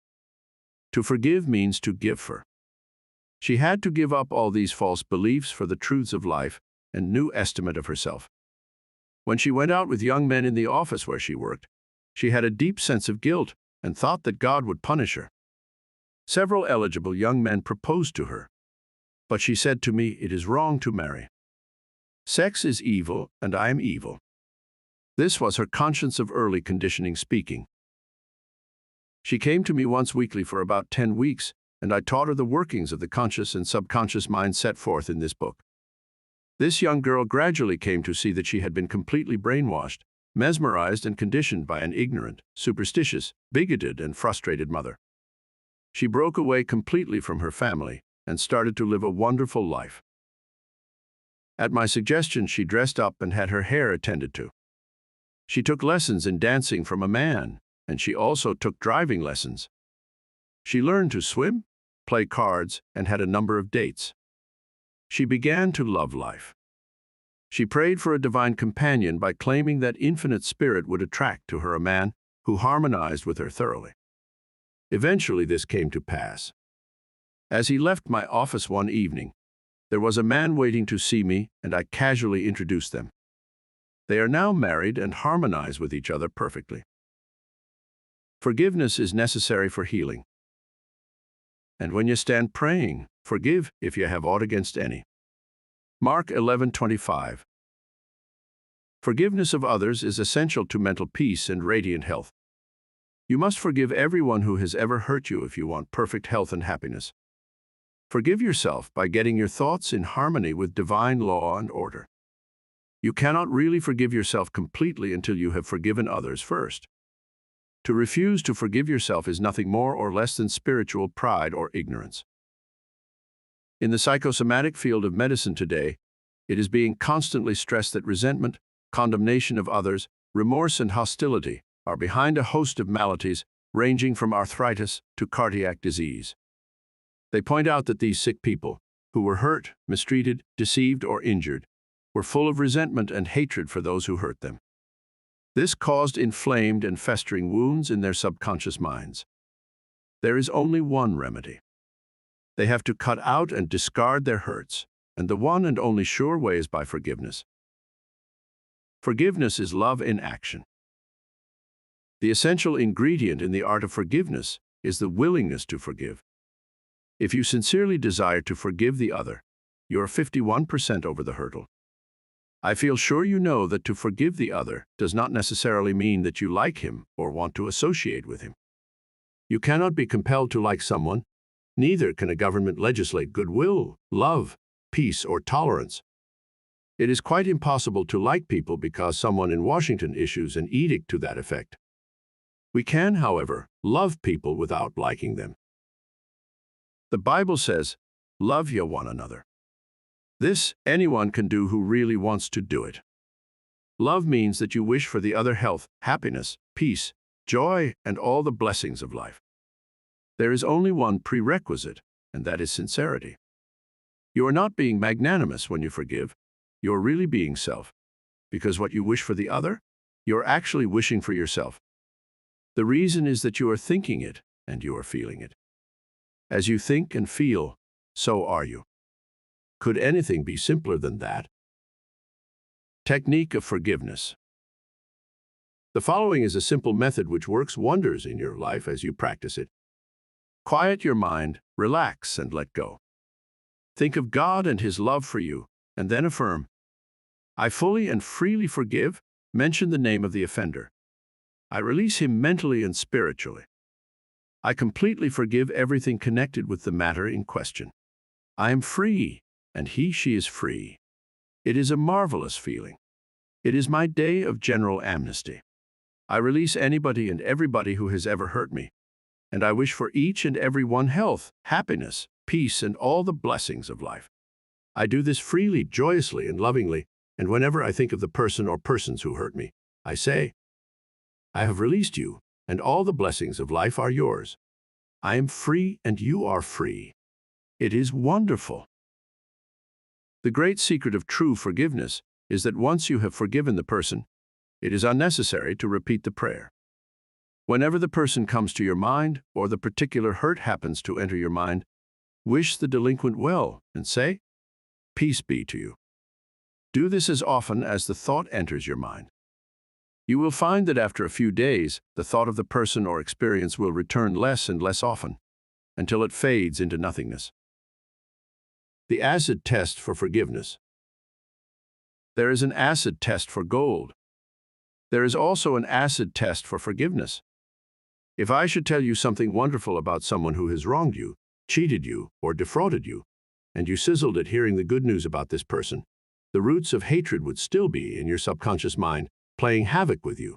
To forgive means to give her. She had to give up all these false beliefs for the truths of life and new estimate of herself. When she went out with young men in the office where she worked, she had a deep sense of guilt and thought that God would punish her. Several eligible young men proposed to her, but she said to me, it is wrong to marry. Sex is evil, and I am evil. This was her conscience of early conditioning speaking. She came to me once weekly for about 10 weeks, and I taught her the workings of the conscious and subconscious mind set forth in this book. This young girl gradually came to see that she had been completely brainwashed, mesmerized, and conditioned by an ignorant, superstitious, bigoted, and frustrated mother. She broke away completely from her family and started to live a wonderful life. At my suggestion, she dressed up and had her hair attended to. She took lessons in dancing from a man, and she also took driving lessons. She learned to swim, play cards, and had a number of dates. She began to love life. She prayed for a divine companion by claiming that infinite spirit would attract to her a man who harmonized with her thoroughly. Eventually, this came to pass. As he left my office one evening, there was a man waiting to see me, and I casually introduced them. They are now married and harmonize with each other perfectly. Forgiveness is necessary for healing. And when you stand praying, forgive if you have aught against any. Mark 11:25. Forgiveness of others is essential to mental peace and radiant health. You must forgive everyone who has ever hurt you if you want perfect health and happiness. Forgive yourself by getting your thoughts in harmony with divine law and order. You cannot really forgive yourself completely until you have forgiven others first. To refuse to forgive yourself is nothing more or less than spiritual pride or ignorance. In the psychosomatic field of medicine today, it is being constantly stressed that resentment, condemnation of others, remorse, and hostility are behind a host of maladies ranging from arthritis to cardiac disease. They point out that these sick people, who were hurt, mistreated, deceived, or injured, were full of resentment and hatred for those who hurt them. This caused inflamed and festering wounds in their subconscious minds. There is only one remedy. They have to cut out and discard their hurts, and the one and only sure way is by forgiveness. Forgiveness is love in action. The essential ingredient in the art of forgiveness is the willingness to forgive. If you sincerely desire to forgive the other, you are 51% over the hurdle. I feel sure you know that to forgive the other does not necessarily mean that you like him or want to associate with him. You cannot be compelled to like someone. Neither can a government legislate goodwill, love, peace, or tolerance. It is quite impossible to like people because someone in Washington issues an edict to that effect. We can, however, love people without liking them. The Bible says, "Love ye one another." This anyone can do who really wants to do it. Love means that you wish for the other health, happiness, peace, joy, and all the blessings of life. There is only one prerequisite, and that is sincerity. You are not being magnanimous when you forgive. You are really being self. Because what you wish for the other, you are actually wishing for yourself. The reason is that you are thinking it and you are feeling it. As you think and feel, so are you. Could anything be simpler than that? Technique of forgiveness. The following is a simple method which works wonders in your life as you practice it. Quiet your mind, relax, and let go. Think of God and His love for you, and then affirm, "I fully and freely forgive." Mention the name of the offender. I release him mentally and spiritually. I completely forgive everything connected with the matter in question. I am free, and she is free. It is a marvelous feeling. It is my day of general amnesty. I release anybody and everybody who has ever hurt me, and I wish for each and every one health, happiness, peace, and all the blessings of life. I do this freely, joyously, and lovingly, and whenever I think of the person or persons who hurt me, I say, "I have released you, and all the blessings of life are yours. I am free, and you are free." It is wonderful. The great secret of true forgiveness is that once you have forgiven the person, it is unnecessary to repeat the prayer. Whenever the person comes to your mind or the particular hurt happens to enter your mind, wish the delinquent well and say, "Peace be to you." Do this as often as the thought enters your mind. You will find that after a few days, the thought of the person or experience will return less and less often, until it fades into nothingness. The acid test for forgiveness. There is an acid test for gold. There is also an acid test for forgiveness. If I should tell you something wonderful about someone who has wronged you, cheated you, or defrauded you, and you sizzled at hearing the good news about this person, the roots of hatred would still be in your subconscious mind, playing havoc with you.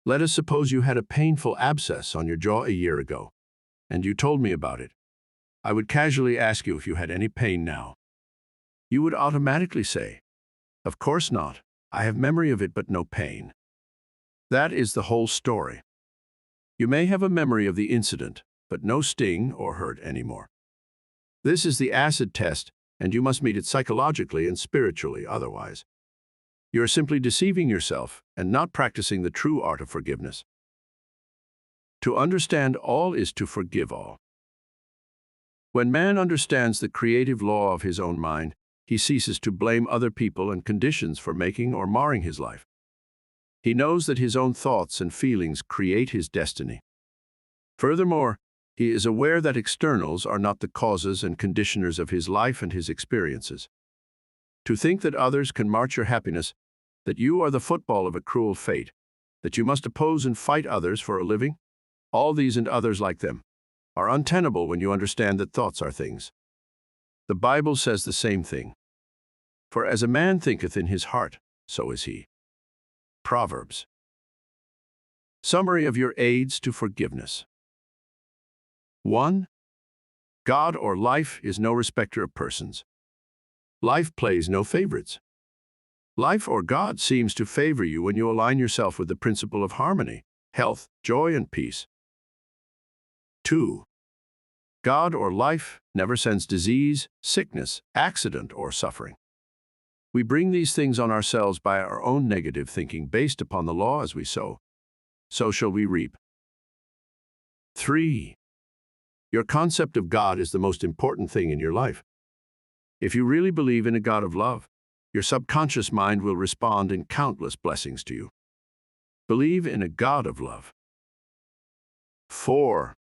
Let us suppose you had a painful abscess on your jaw a year ago, and you told me about it. I would casually ask you if you had any pain now. You would automatically say, "Of course not. I have memory of it but no pain." That is the whole story. You may have a memory of the incident, but no sting or hurt anymore. This is the acid test, and you must meet it psychologically and spiritually otherwise. You are simply deceiving yourself and not practicing the true art of forgiveness. To understand all is to forgive all. When man understands the creative law of his own mind, he ceases to blame other people and conditions for making or marring his life. He knows that his own thoughts and feelings create his destiny. Furthermore, He is aware that externals are not the causes and conditioners of his life and his experiences. To think that others can march your happiness, that you are the football of a cruel fate, that you must oppose and fight others for a living, all these and others like them, are untenable when you understand that thoughts are things. The Bible says the same thing. For as a man thinketh in his heart, so is he. Proverbs. Summary of your aids to forgiveness. 1. God or life is no respecter of persons. Life plays no favorites. Life or God seems to favor you when you align yourself with the principle of harmony, health, joy, and peace. 2. God or life never sends disease, sickness, accident, or suffering. We bring these things on ourselves by our own negative thinking based upon the law as we sow. So shall we reap. 3. Your concept of God is the most important thing in your life. If you really believe in a God of love, your subconscious mind will respond in countless blessings to you. Believe in a God of love. 4.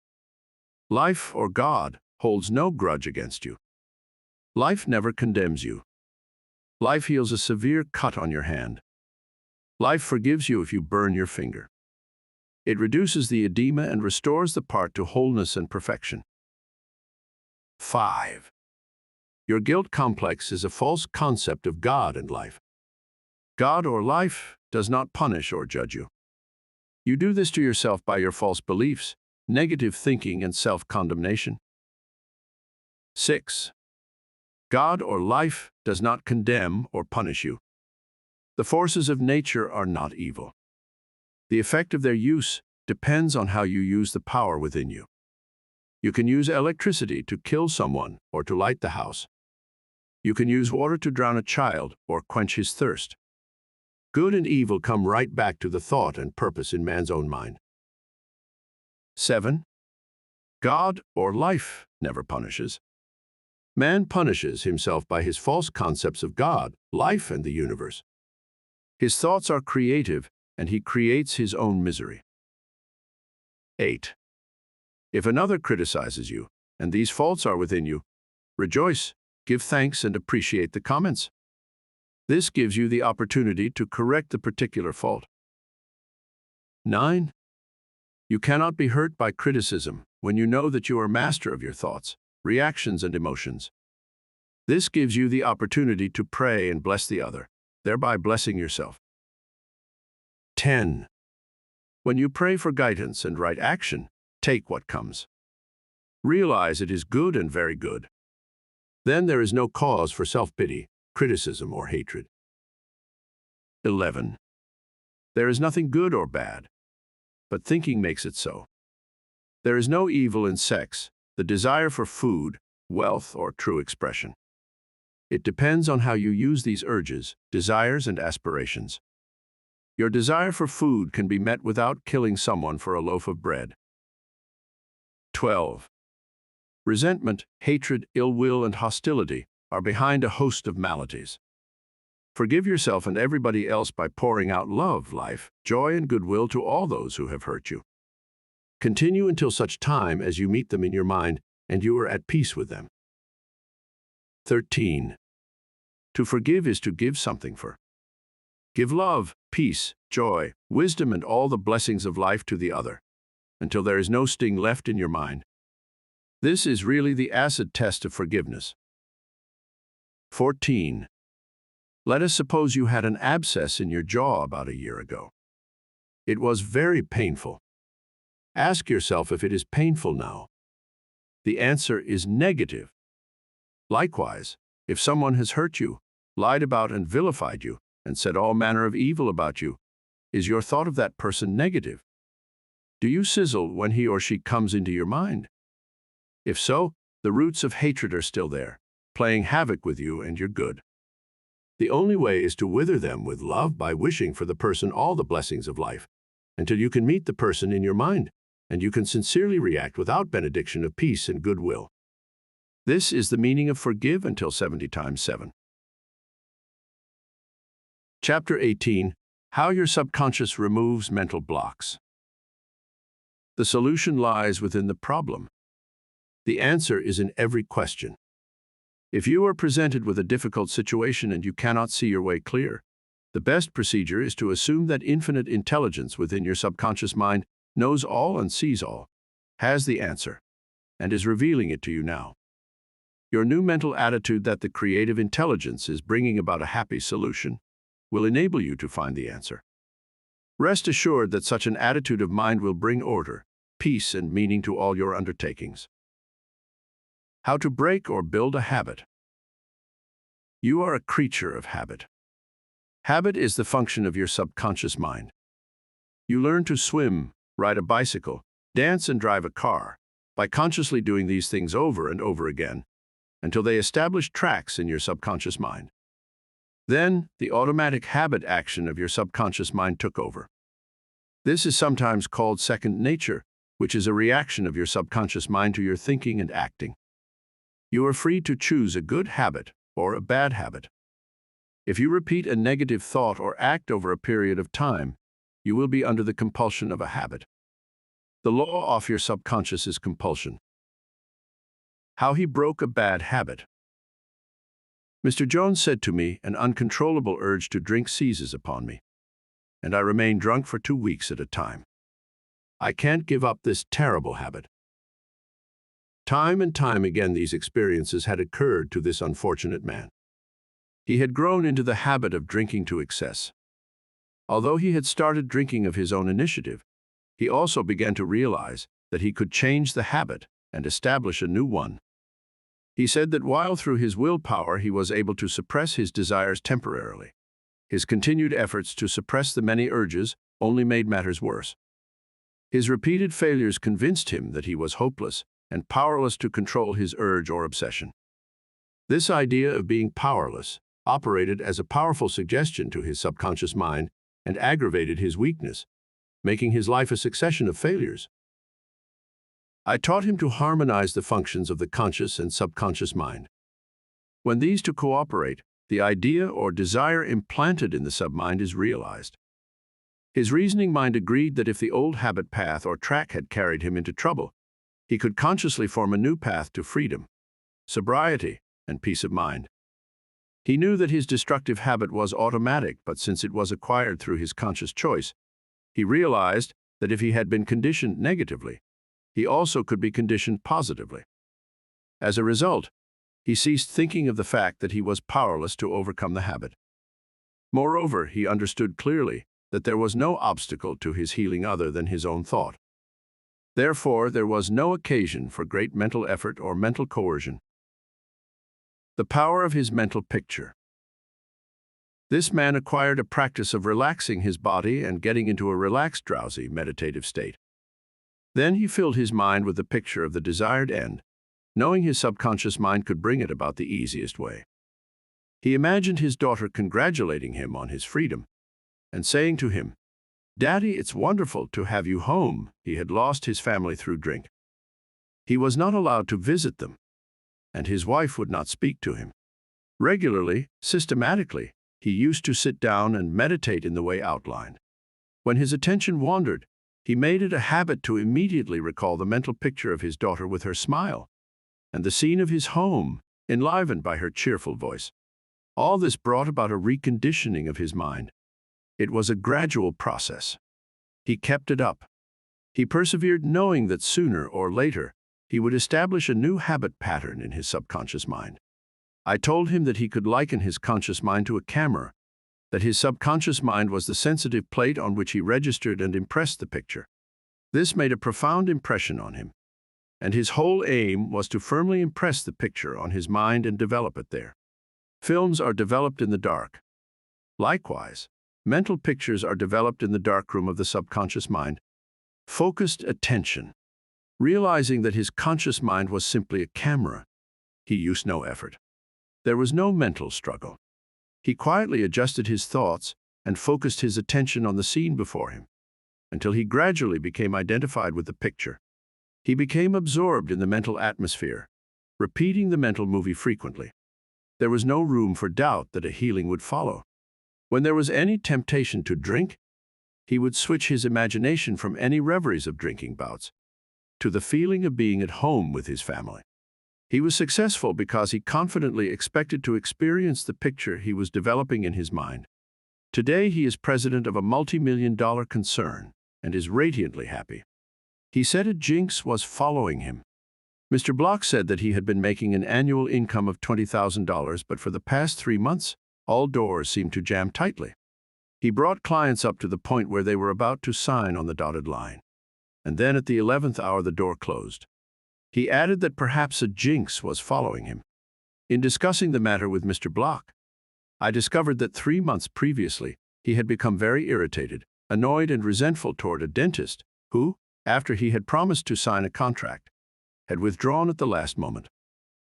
Life or God holds no grudge against you. Life never condemns you. Life heals a severe cut on your hand. Life forgives you if you burn your finger. It reduces the edema and restores the part to wholeness and perfection. 5. Your guilt complex is a false concept of God and life. God or life does not punish or judge you. You do this to yourself by your false beliefs, negative thinking, and self-condemnation. 6. God or life does not condemn or punish you. The forces of nature are not evil. The effect of their use depends on how you use the power within you. You can use electricity to kill someone or to light the house. You can use water to drown a child or quench his thirst. Good and evil come right back to the thought and purpose in man's own mind. 7. God or life never punishes. Man punishes himself by his false concepts of God, life, and the universe. His thoughts are creative, and he creates his own misery. 8. If another criticizes you, and these faults are within you, rejoice, give thanks, and appreciate the comments. This gives you the opportunity to correct the particular fault. 9. You cannot be hurt by criticism when you know that you are master of your thoughts, reactions, and emotions. This gives you the opportunity to pray and bless the other, thereby blessing yourself. 10. When you pray for guidance and right action, take what comes. Realize it is good and very good. Then there is no cause for self-pity, criticism, or hatred. 11. There is nothing good or bad, but thinking makes it so. There is no evil in sex, the desire for food, wealth, or true expression. It depends on how you use these urges, desires, and aspirations. Your desire for food can be met without killing someone for a loaf of bread. 12. Resentment, hatred, ill will, and hostility are behind a host of maladies. Forgive yourself and everybody else by pouring out love, life, joy, and goodwill to all those who have hurt you. Continue until such time as you meet them in your mind and you are at peace with them. 13. To forgive is to give something for. Give love, peace, joy, wisdom, and all the blessings of life to the other, until there is no sting left in your mind. This is really the acid test of forgiveness. 14. Let us suppose you had an abscess in your jaw about a year ago. It was very painful. Ask yourself if it is painful now. The answer is negative. Likewise, if someone has hurt you, lied about and vilified you, and said all manner of evil about you, is your thought of that person negative? Do you sizzle when he or she comes into your mind? If so, the roots of hatred are still there, playing havoc with you and your good. The only way is to wither them with love by wishing for the person all the blessings of life, until you can meet the person in your mind, and you can sincerely react without benediction of peace and goodwill. This is the meaning of forgive until 70 times 7. Chapter 18. How your subconscious removes mental blocks. The solution lies within the problem. The answer is in every question. If you are presented with a difficult situation and you cannot see your way clear, the best procedure is to assume that infinite intelligence within your subconscious mind knows all and sees all, has the answer, and is revealing it to you now. Your new mental attitude that the creative intelligence is bringing about a happy solution will enable you to find the answer. Rest assured that such an attitude of mind will bring order, peace, and meaning to all your undertakings. How to break or build a habit. You are a creature of habit. Habit is the function of your subconscious mind. You learn to swim, ride a bicycle, dance, and drive a car by consciously doing these things over and over again until they establish tracks in your subconscious mind. Then, the automatic habit action of your subconscious mind took over. This is sometimes called second nature, which is a reaction of your subconscious mind to your thinking and acting. You are free to choose a good habit or a bad habit. If you repeat a negative thought or act over a period of time, you will be under the compulsion of a habit. The law of your subconscious is compulsion. How he broke a bad habit. Mr. Jones said to me, an uncontrollable urge to drink seizes upon me, and I remain drunk for 2 weeks at a time. I can't give up this terrible habit. Time and time again these experiences had occurred to this unfortunate man. He had grown into the habit of drinking to excess. Although he had started drinking of his own initiative, he also began to realize that he could change the habit and establish a new one. He said that while through his willpower he was able to suppress his desires temporarily, his continued efforts to suppress the many urges only made matters worse. His repeated failures convinced him that he was hopeless and powerless to control his urge or obsession. This idea of being powerless operated as a powerful suggestion to his subconscious mind and aggravated his weakness, making his life a succession of failures. I taught him to harmonize the functions of the conscious and subconscious mind. When these two cooperate, the idea or desire implanted in the submind is realized. His reasoning mind agreed that if the old habit path or track had carried him into trouble, he could consciously form a new path to freedom, sobriety, and peace of mind. He knew that his destructive habit was automatic, but since it was acquired through his conscious choice, he realized that if he had been conditioned negatively, he also could be conditioned positively. As a result, he ceased thinking of the fact that he was powerless to overcome the habit. Moreover, he understood clearly that there was no obstacle to his healing other than his own thought. Therefore, there was no occasion for great mental effort or mental coercion. The power of his mental picture. This man acquired a practice of relaxing his body and getting into a relaxed, drowsy, meditative state. Then he filled his mind with the picture of the desired end, knowing his subconscious mind could bring it about the easiest way. He imagined his daughter congratulating him on his freedom and saying to him, "Daddy, it's wonderful to have you home." He had lost his family through drink. He was not allowed to visit them, and his wife would not speak to him. Regularly, systematically, he used to sit down and meditate in the way outlined. When his attention wandered, he made it a habit to immediately recall the mental picture of his daughter with her smile, and the scene of his home, enlivened by her cheerful voice. All this brought about a reconditioning of his mind. It was a gradual process. He kept it up. He persevered, knowing that sooner or later he would establish a new habit pattern in his subconscious mind. I told him that he could liken his conscious mind to a camera, that his subconscious mind was the sensitive plate on which he registered and impressed the picture. This made a profound impression on him, and his whole aim was to firmly impress the picture on his mind and develop it there. Films are developed in the dark. Likewise, mental pictures are developed in the darkroom of the subconscious mind. Focused attention. Realizing that his conscious mind was simply a camera, he used no effort. There was no mental struggle. He quietly adjusted his thoughts and focused his attention on the scene before him, until he gradually became identified with the picture. He became absorbed in the mental atmosphere, repeating the mental movie frequently. There was no room for doubt that a healing would follow. When there was any temptation to drink, he would switch his imagination from any reveries of drinking bouts to the feeling of being at home with his family. He was successful because he confidently expected to experience the picture he was developing in his mind. Today, he is president of a multi-million-dollar concern and is radiantly happy. He said a jinx was following him. Mr. Block said that he had been making an annual income of $20,000, but for the past 3 months, all doors seemed to jam tightly. He brought clients up to the point where they were about to sign on the dotted line. And then at the 11th hour, the door closed. He added that perhaps a jinx was following him. In discussing the matter with Mr. Block, I discovered that 3 months previously, he had become very irritated, annoyed, and resentful toward a dentist who, after he had promised to sign a contract, had withdrawn at the last moment.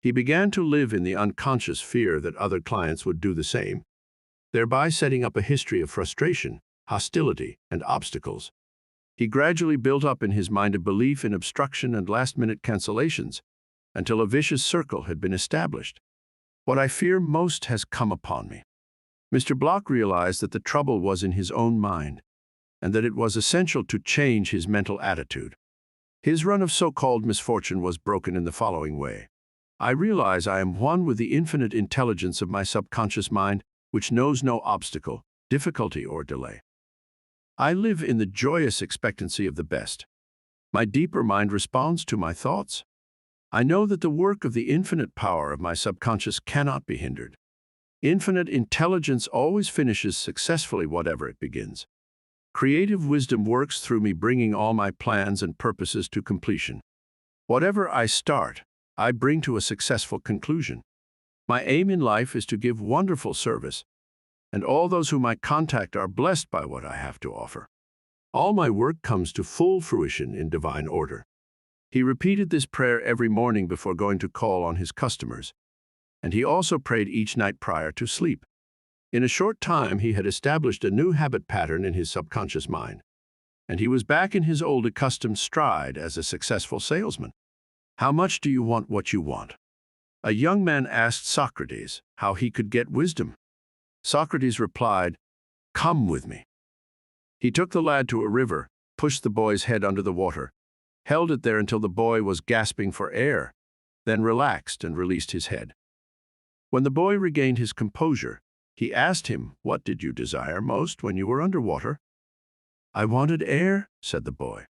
He began to live in the unconscious fear that other clients would do the same, thereby setting up a history of frustration, hostility, and obstacles. He gradually built up in his mind a belief in obstruction and last-minute cancellations until a vicious circle had been established. What I fear most has come upon me. Mr. Block realized that the trouble was in his own mind and that it was essential to change his mental attitude. His run of so-called misfortune was broken in the following way. I realize I am one with the infinite intelligence of my subconscious mind, which knows no obstacle, difficulty, or delay. I live in the joyous expectancy of the best. My deeper mind responds to my thoughts. I know that the work of the infinite power of my subconscious cannot be hindered. Infinite intelligence always finishes successfully whatever it begins. Creative wisdom works through me, bringing all my plans and purposes to completion. Whatever I start, I bring to a successful conclusion. My aim in life is to give wonderful service, and all those whom I contact are blessed by what I have to offer. All my work comes to full fruition in divine order. He repeated this prayer every morning before going to call on his customers, and he also prayed each night prior to sleep. In a short time, he had established a new habit pattern in his subconscious mind, and he was back in his old accustomed stride as a successful salesman. How much do you want what you want? A young man asked Socrates how he could get wisdom. Socrates replied, "Come with me." He took the lad to a river, pushed the boy's head under the water, held it there until the boy was gasping for air, then relaxed and released his head. When the boy regained his composure, he asked him, "What did you desire most when you were underwater?" "I wanted air," said the boy.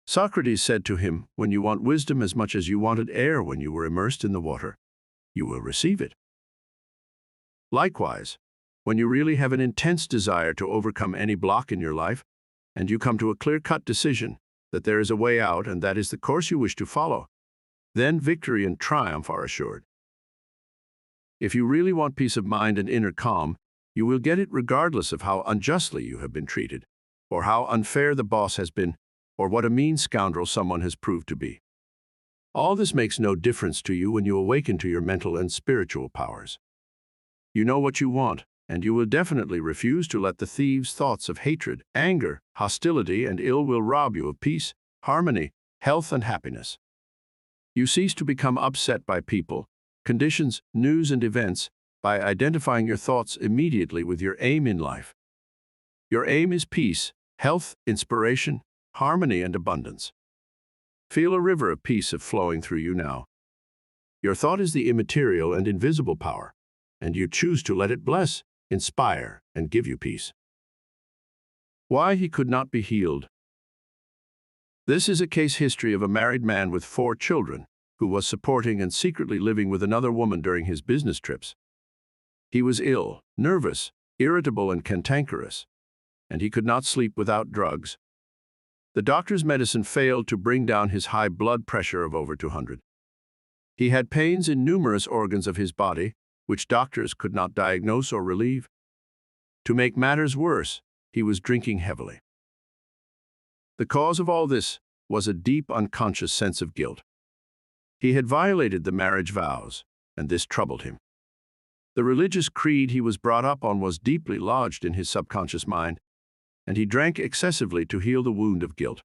Socrates said to him, "When you want wisdom as much as you wanted air when you were immersed in the water, you will receive it." Likewise, when you really have an intense desire to overcome any block in your life, and you come to a clear-cut decision that there is a way out and that is the course you wish to follow, then victory and triumph are assured. If you really want peace of mind and inner calm, you will get it regardless of how unjustly you have been treated, or how unfair the boss has been, or what a mean scoundrel someone has proved to be. All this makes no difference to you when you awaken to your mental and spiritual powers. You know what you want, and you will definitely refuse to let the thieves' thoughts of hatred, anger, hostility, and ill will rob you of peace, harmony, health, and happiness. You cease to become upset by people, conditions, news, and events by identifying your thoughts immediately with your aim in life. Your aim is peace, health, inspiration, harmony, and abundance. Feel a river of peace flowing through you now. Your thought is the immaterial and invisible power, and you choose to let it bless, inspire, and give you peace. Why he could not be healed. This is a case history of a married man with 4 children who was supporting and secretly living with another woman during his business trips. He was ill, nervous, irritable, and cantankerous, and he could not sleep without drugs. The doctor's medicine failed to bring down his high blood pressure of over 200. He had pains in numerous organs of his body, which doctors could not diagnose or relieve. To make matters worse, he was drinking heavily. The cause of all this was a deep unconscious sense of guilt. He had violated the marriage vows, and this troubled him. The religious creed he was brought up on was deeply lodged in his subconscious mind, and he drank excessively to heal the wound of guilt.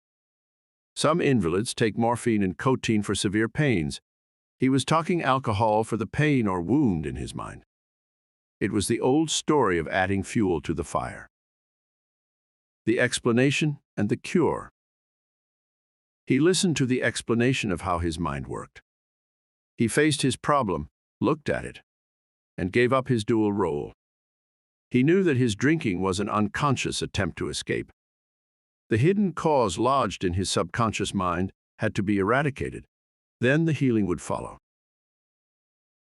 Some invalids take morphine and codeine for severe pains. He was talking alcohol for the pain or wound in his mind. It was the old story of adding fuel to the fire. The explanation and the cure. He listened to the explanation of how his mind worked. He faced his problem, looked at it, and gave up his dual role. He knew that his drinking was an unconscious attempt to escape. The hidden cause lodged in his subconscious mind had to be eradicated. Then the healing would follow.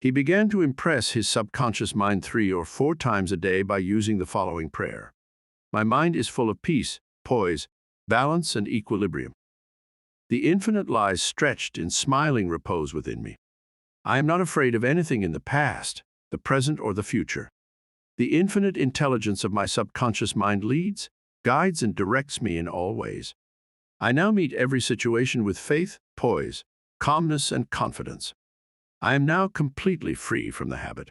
He began to impress his subconscious mind 3 or 4 times a day by using the following prayer. My mind is full of peace, poise, balance, and equilibrium. The infinite lies stretched in smiling repose within me. I am not afraid of anything in the past, the present, or the future. The infinite intelligence of my subconscious mind leads, guides, and directs me in all ways. I now meet every situation with faith, poise, calmness, and confidence. I am now completely free from the habit.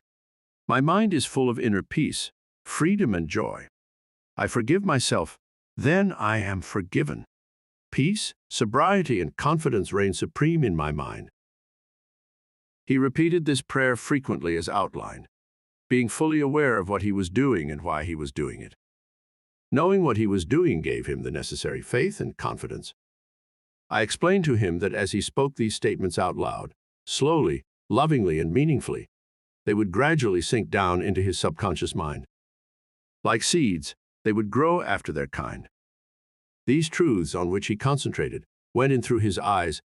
My mind is full of inner peace, freedom, and joy. I forgive myself, then I am forgiven. Peace, sobriety, and confidence reign supreme in my mind. He repeated this prayer frequently as outlined, being fully aware of what he was doing and why he was doing it. Knowing what he was doing gave him the necessary faith and confidence. I explained to him that as he spoke these statements out loud, slowly, lovingly, and meaningfully, they would gradually sink down into his subconscious mind. Like seeds, they would grow after their kind. These truths on which he concentrated went in through his eyes.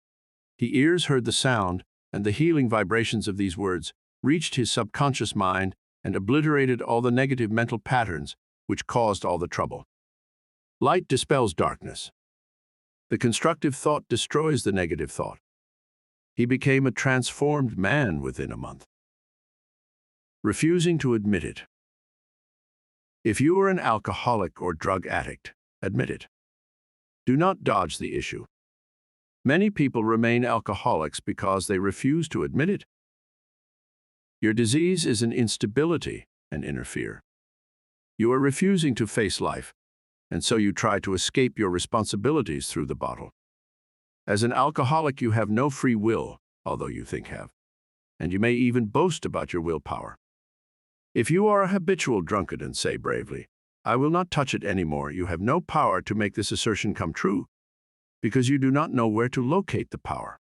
His ears heard the sound, and the healing vibrations of these words reached his subconscious mind and obliterated all the negative mental patterns which caused all the trouble. Light dispels darkness. The constructive thought destroys the negative thought. He became a transformed man within a month. Refusing to admit it. If you are an alcoholic or drug addict, admit it. Do not dodge the issue. Many people remain alcoholics because they refuse to admit it. Your disease is an instability and inner fear. You are refusing to face life, and so you try to escape your responsibilities through the bottle. As an alcoholic, you have no free will, although you think have, and you may even boast about your willpower. If you are a habitual drunkard and say bravely, I will not touch it anymore, you have no power to make this assertion come true, because you do not know where to locate the power.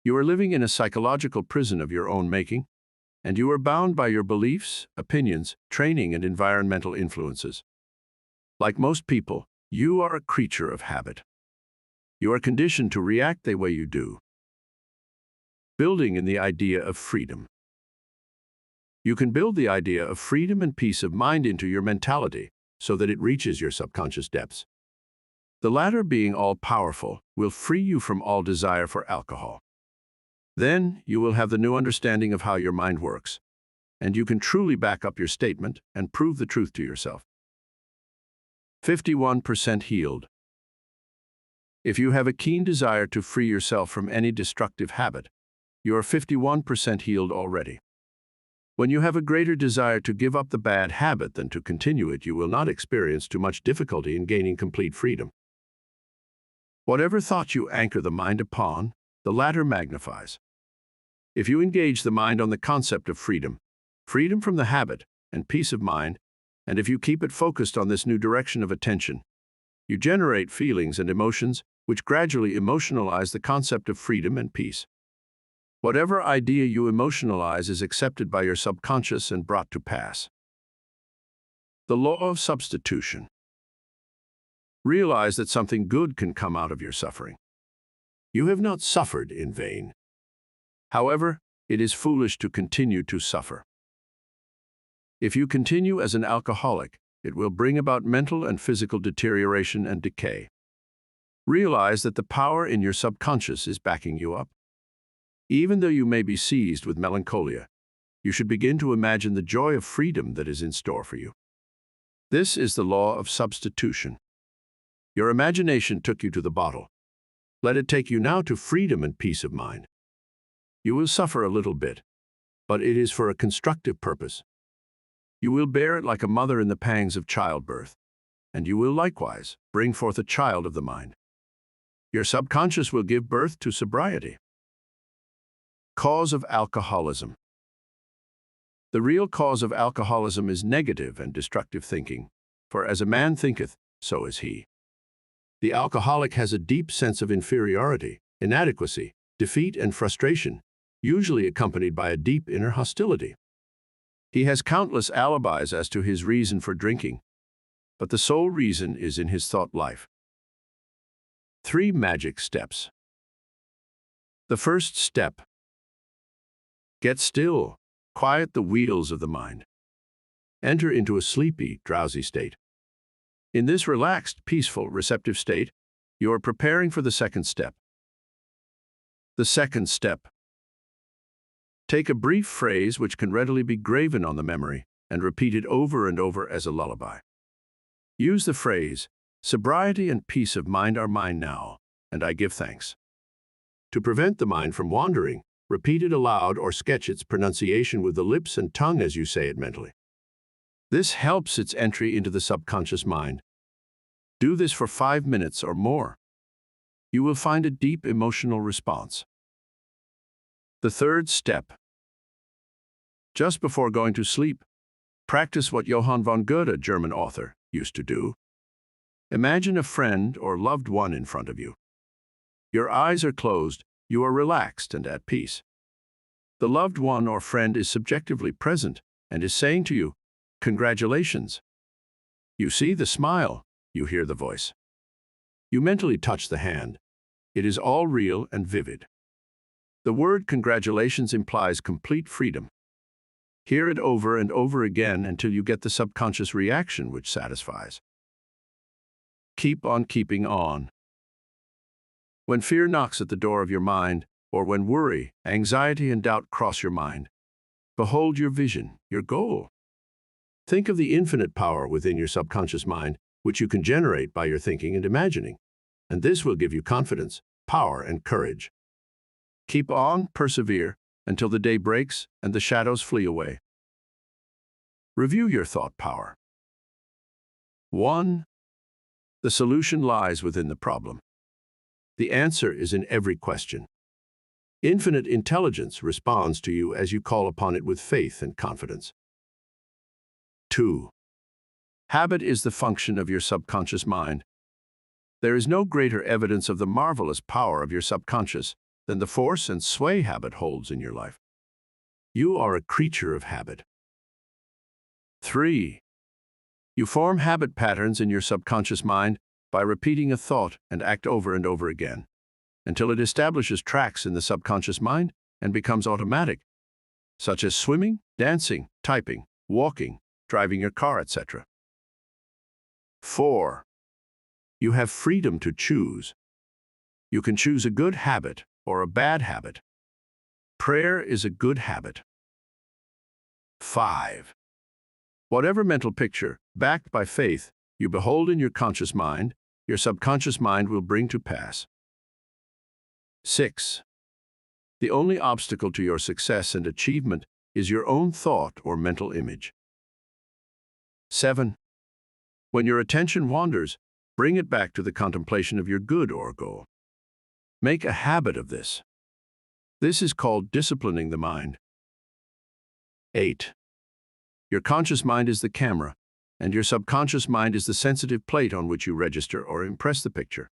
You are living in a psychological prison of your own making, and you are bound by your beliefs, opinions, training, and environmental influences. Like most people, you are a creature of habit. You are conditioned to react the way you do. Building in the idea of freedom. You can build the idea of freedom and peace of mind into your mentality so that it reaches your subconscious depths. The latter, being all-powerful, will free you from all desire for alcohol. Then you will have the new understanding of how your mind works, and you can truly back up your statement and prove the truth to yourself. 51% healed. If you have a keen desire to free yourself from any destructive habit, you are 51% healed already. When you have a greater desire to give up the bad habit than to continue it, you will not experience too much difficulty in gaining complete freedom. Whatever thought you anchor the mind upon, the latter magnifies. If you engage the mind on the concept of freedom, freedom from the habit, and peace of mind, and if you keep it focused on this new direction of attention, you generate feelings and emotions which gradually emotionalize the concept of freedom and peace. Whatever idea you emotionalize is accepted by your subconscious and brought to pass. The law of substitution. Realize that something good can come out of your suffering. You have not suffered in vain. However, it is foolish to continue to suffer. If you continue as an alcoholic, it will bring about mental and physical deterioration and decay. Realize that the power in your subconscious is backing you up. Even though you may be seized with melancholia, you should begin to imagine the joy of freedom that is in store for you. This is the law of substitution. Your imagination took you to the bottle. Let it take you now to freedom and peace of mind. You will suffer a little bit, but it is for a constructive purpose. You will bear it like a mother in the pangs of childbirth, and you will likewise bring forth a child of the mind. Your subconscious will give birth to sobriety. Cause of alcoholism. The real cause of alcoholism is negative and destructive thinking, for as a man thinketh, so is he. The alcoholic has a deep sense of inferiority, inadequacy, defeat, and frustration, usually accompanied by a deep inner hostility. He has countless alibis as to his reason for drinking, but the sole reason is in his thought life. 3 magic steps. The first step: get still, quiet the wheels of the mind. Enter into a sleepy, drowsy state. In this relaxed, peaceful, receptive state, you are preparing for the second step. The second step: take a brief phrase which can readily be graven on the memory and repeat it over and over as a lullaby. Use the phrase, "Sobriety and peace of mind are mine now, and I give thanks." To prevent the mind from wandering, repeat it aloud or sketch its pronunciation with the lips and tongue as you say it mentally. This helps its entry into the subconscious mind. Do this for 5 minutes or more. You will find a deep emotional response. The third step: just before going to sleep, practice what Johann von Goethe, German author, used to do. Imagine a friend or loved one in front of you. Your eyes are closed, you are relaxed and at peace. The loved one or friend is subjectively present and is saying to you, "Congratulations." You see the smile, you hear the voice. You mentally touch the hand. It is all real and vivid. The word congratulations implies complete freedom. Hear it over and over again until you get the subconscious reaction which satisfies. Keep on keeping on. When fear knocks at the door of your mind, or when worry, anxiety, and doubt cross your mind, behold your vision, your goal. Think of the infinite power within your subconscious mind, which you can generate by your thinking and imagining, and this will give you confidence, power, and courage. Keep on, persevere, until the day breaks and the shadows flee away. Review your thought power. 1. The solution lies within the problem. The answer is in every question. Infinite intelligence responds to you as you call upon it with faith and confidence. 2. Habit is the function of your subconscious mind. There is no greater evidence of the marvelous power of your subconscious than the force and sway habit holds in your life. You are a creature of habit. 3. You form habit patterns in your subconscious mind by repeating a thought and act over and over again, until it establishes tracks in the subconscious mind and becomes automatic, such as swimming, dancing, typing, walking, driving your car, etc. 4. You have freedom to choose. You can choose a good habit or a bad habit. Prayer is a good habit. 5. Whatever mental picture, backed by faith, you behold in your conscious mind, your subconscious mind will bring to pass. 6. The only obstacle to your success and achievement is your own thought or mental image. 7. When your attention wanders, bring it back to the contemplation of your good or goal. Make a habit of this. This is called disciplining the mind. 8. Your conscious mind is the camera, and your subconscious mind is the sensitive plate on which you register or impress the picture.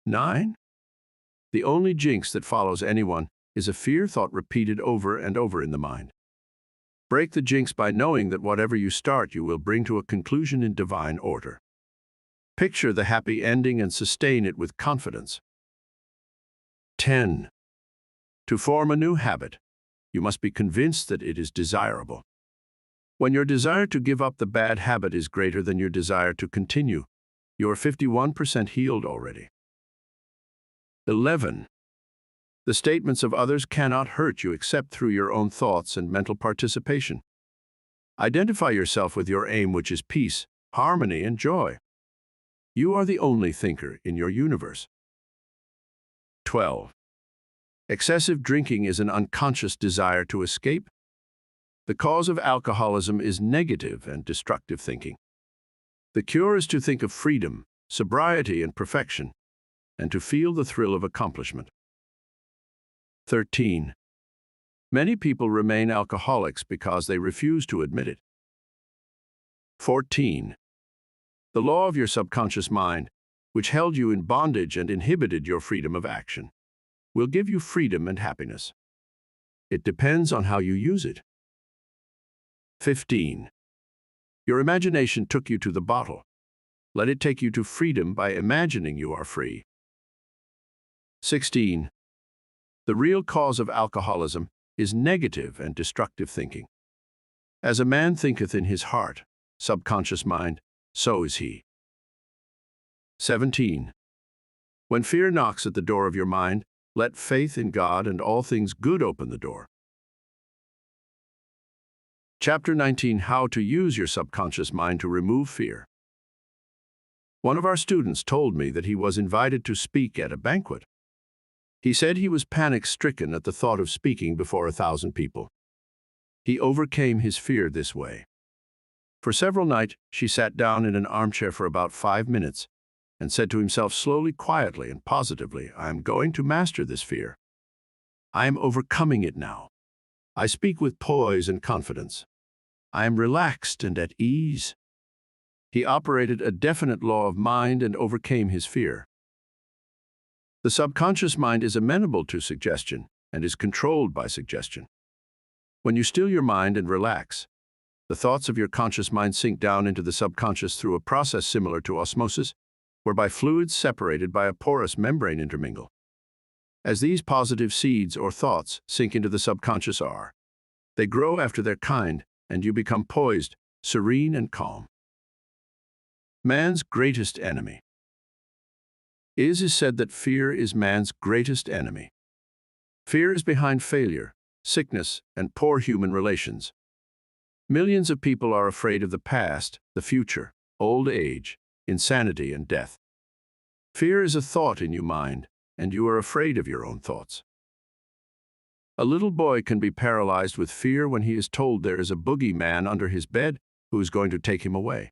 9. The only jinx that follows anyone is a fear thought repeated over and over in the mind. Break the jinx by knowing that whatever you start, you will bring to a conclusion in divine order. Picture the happy ending and sustain it with confidence. 10. To form a new habit, you must be convinced that it is desirable. When your desire to give up the bad habit is greater than your desire to continue, you are 51% healed already. 11. The statements of others cannot hurt you except through your own thoughts and mental participation. Identify yourself with your aim, which is peace, harmony, and joy. You are the only thinker in your universe. 12. Excessive drinking is an unconscious desire to escape. The cause of alcoholism is negative and destructive thinking. The cure is to think of freedom, sobriety, and perfection, and to feel the thrill of accomplishment. 13. Many people remain alcoholics because they refuse to admit it. 14. The law of your subconscious mind which held you in bondage and inhibited your freedom of action, will give you freedom and happiness. It depends on how you use it. 15. Your imagination took you to the bottle. Let it take you to freedom by imagining you are free. 16. The real cause of alcoholism is negative and destructive thinking. As a man thinketh in his heart, subconscious mind, so is he. 17. When fear knocks at the door of your mind, let faith in God and all things good open the door. Chapter 19. How to use your subconscious mind to remove fear. One of our students told me that he was invited to speak at a banquet. He said he was panic-stricken at the thought of speaking before 1,000 people. He overcame his fear this way. For several nights, she sat down in an armchair for about 5 minutes and said to himself slowly, quietly, and positively, I am going to master this fear. I am overcoming it now. I speak with poise and confidence. I am relaxed and at ease. He operated a definite law of mind and overcame his fear. The subconscious mind is amenable to suggestion and is controlled by suggestion. When you still your mind and relax, the thoughts of your conscious mind sink down into the subconscious through a process similar to osmosis, whereby fluids separated by a porous membrane intermingle. As these positive seeds or thoughts sink into the subconscious they grow after their kind, and you become poised, serene, and calm. Man's greatest enemy. It is said that fear is man's greatest enemy. Fear is behind failure, sickness, and poor human relations. Millions of people are afraid of the past, the future, old age, insanity, and death. Fear is a thought in your mind, and you are afraid of your own thoughts. A little boy can be paralyzed with fear when he is told there is a boogeyman under his bed who is going to take him away.